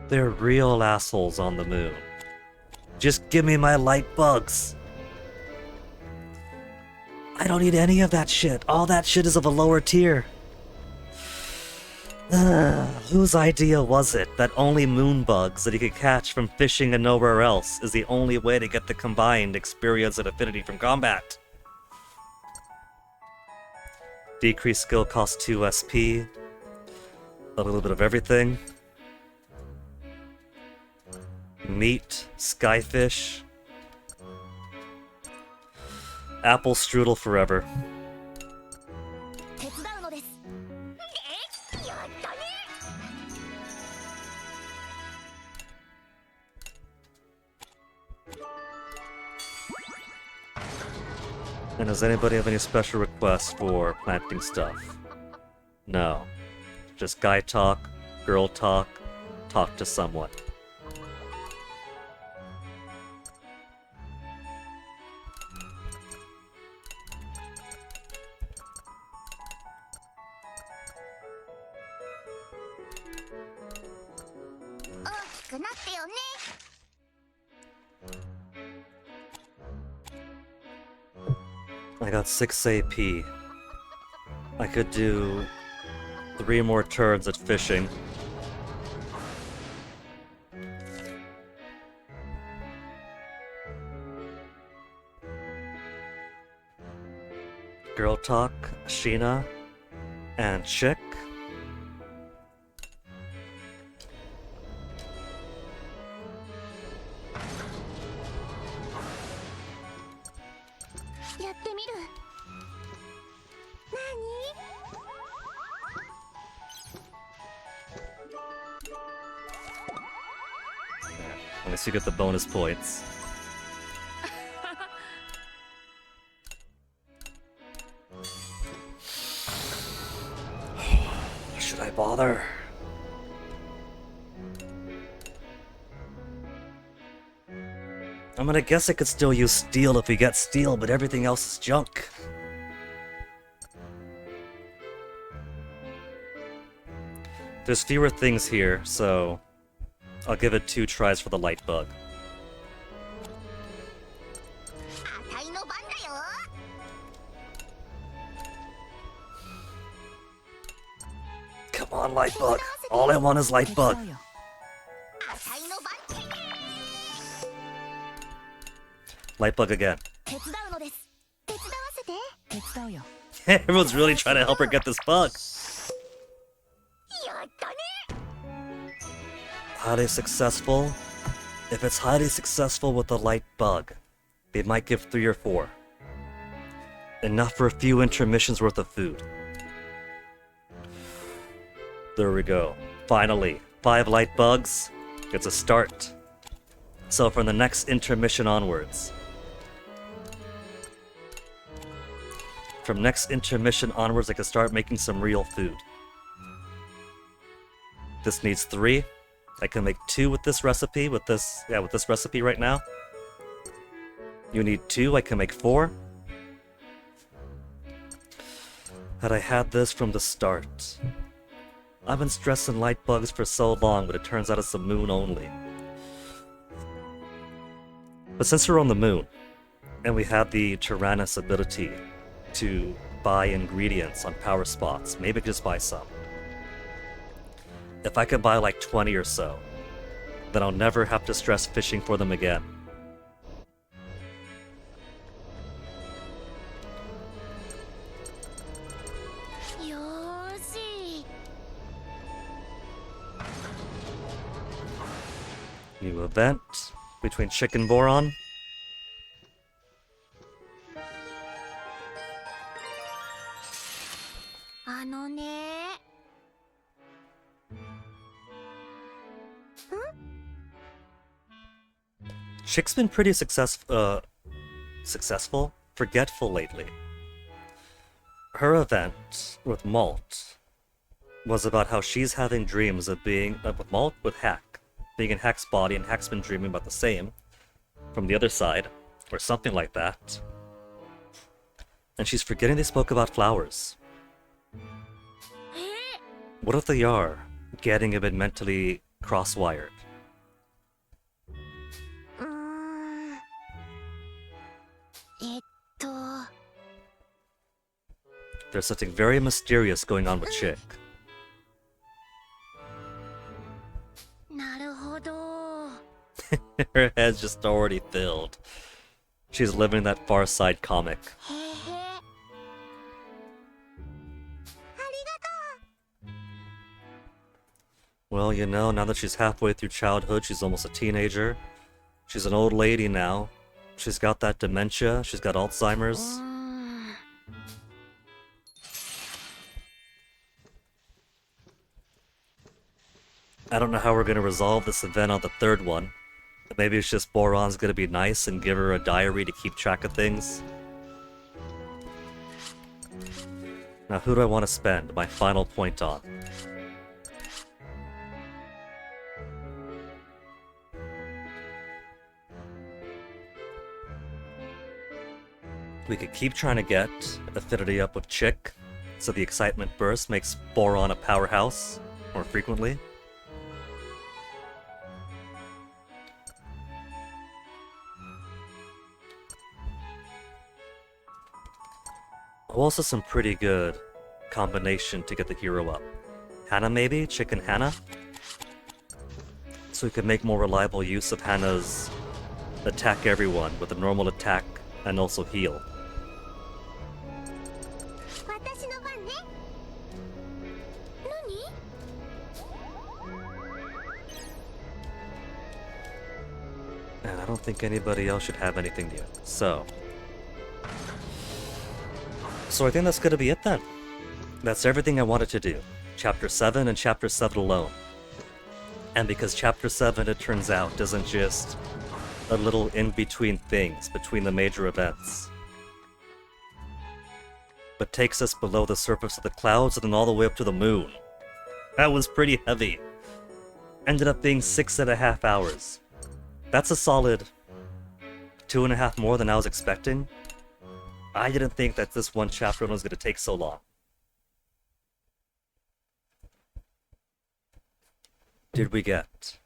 They're real assholes on the moon. Just give me my light bugs. I don't need any of that shit. All that shit is of a lower tier. Whose idea was it that only moon bugs that you could catch from fishing and nowhere else is the only way to get the combined experience and affinity from combat? Decreased skill cost 2 SP. A little bit of everything. Meat, skyfish. Apple strudel forever. And does anybody have any special requests for planting stuff? No. Just guy talk, girl talk, talk to someone. I got 6 AP. I could do 3 more turns at fishing. Girl talk, Sheena, and chick. Unless you get the bonus points. Should I bother? I'm gonna guess I could still use steel if we get steel, but everything else is junk. There's fewer things here, so I'll give it 2 tries for the light bug. Come on, light bug. All I want is light bug. Light bug again. Everyone's really trying to help her get this bug. Highly successful. If it's highly successful with the light bug, they might give 3 or 4. Enough for a few intermissions worth of food. There we go. Finally, 5 light bugs. It's a start. So from the next intermission onwards. From next intermission onwards, I can start making some real food. This needs 3. I can make 2 with this recipe, with this recipe right now. You need 2, I can make 4. Had I had this from the start. I've been stressing light bugs for so long, but it turns out it's the moon only. But since we're on the moon, and we have the Tyrannus ability to buy ingredients on power spots, maybe just buy some. If I could buy like 20 or so, then I'll never have to stress fishing for them again. New event between Chicken Boron. Chick's been pretty successful, forgetful lately. Her event with Malt was about how she's having dreams of being with Malt with Hack, being in Hack's body, and Hack's been dreaming about the same from the other side, or something like that. And she's forgetting they spoke about flowers. What if they are getting a bit mentally cross-wired? There's something very mysterious going on with Chick. Her head's just already filled. She's living that Far Side comic. Well, you know, now that she's halfway through childhood, she's almost a teenager. She's an old lady now. She's got that dementia, she's got Alzheimer's. I don't know how we're gonna resolve this event on the 3rd one. Maybe it's just Boron's gonna be nice and give her a diary to keep track of things. Now who do I want to spend my final point on? We could keep trying to get affinity up with Chick, so the excitement burst makes Boron a powerhouse more frequently. Also some pretty good combination to get the hero up. Hannah maybe? Chick and Hannah? So we could make more reliable use of Hannah's attack everyone with a normal attack and also heal. And I don't think anybody else should have anything yet, so I think that's gonna be it then. That's everything I wanted to do. Chapter 7 and Chapter 7 alone. And because Chapter 7, it turns out, isn't just a little in-between things between the major events, but takes us below the surface of the clouds and then all the way up to the moon. That was pretty heavy. Ended up being 6.5 hours. That's a solid 2.5 more than I was expecting. I didn't think that this one chapter was going to take so long. Did we get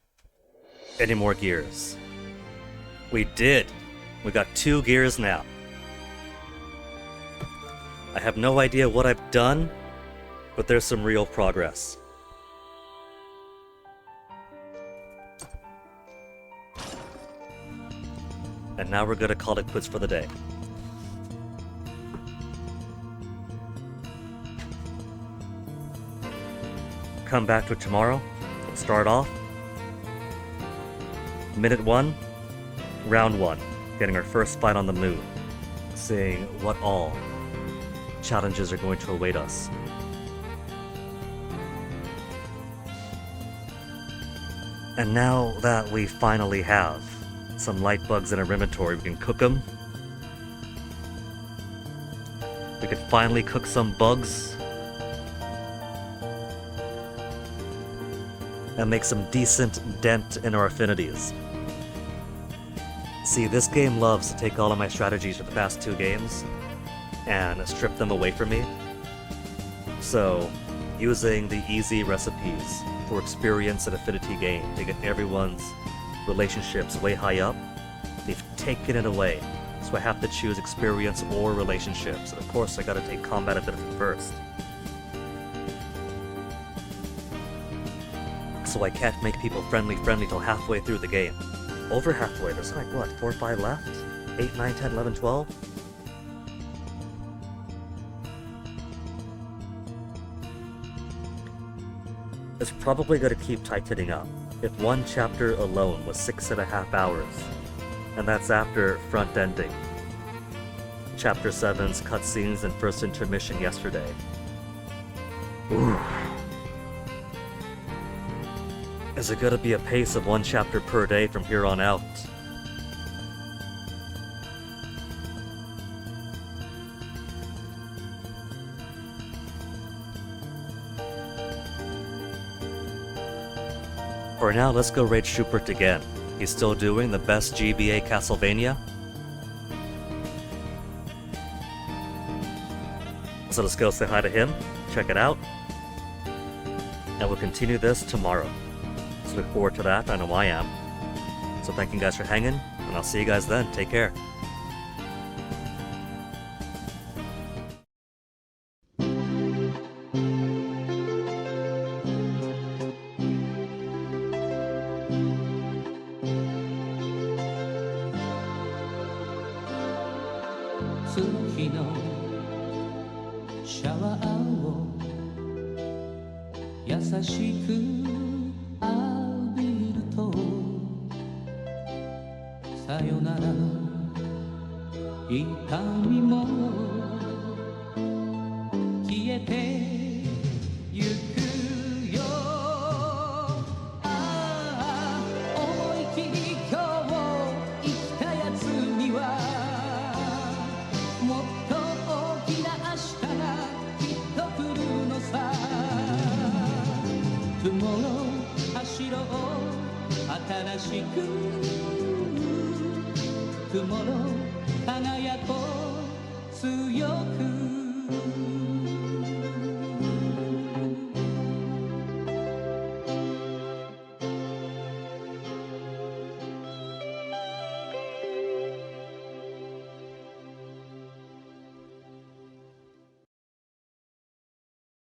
any more gears? We did! We got 2 gears now. I have no idea what I've done, but there's some real progress. And now we're gonna call it quits for the day. Come back to it tomorrow. Let's start off. Minute 1, round 1, getting our first fight on the moon. Seeing what all challenges are going to await us. And now that we finally have some light bugs in our inventory, we can cook them. We could finally cook some bugs. And make some decent dent in our affinities. See, this game loves to take all of my strategies for the past 2 games and strip them away from me. So, using the easy recipes for experience and affinity gain to get everyone's relationships way high up, they've taken it away. So I have to choose experience or relationships. And of course, I gotta take combat affinity first. So I can't make people friendly till halfway through the game. Over halfway, there's like, what, 4 or 5 left? 8, 9, 10, 11, 12? It's probably going to keep tightening up. If one chapter alone was 6.5 hours, and that's after front-ending Chapter 7's cutscenes and first intermission yesterday. Ooh. Is it gonna be a pace of 1 chapter per day from here on out? For now, let's go raid Schubert again. He's still doing the best GBA Castlevania. So let's go say hi to him, check it out, and we'll continue this tomorrow. So look forward to that, I know I am. So thank you guys for hanging, and I'll see you guys then. Take care. Tomorrow 輝こう強く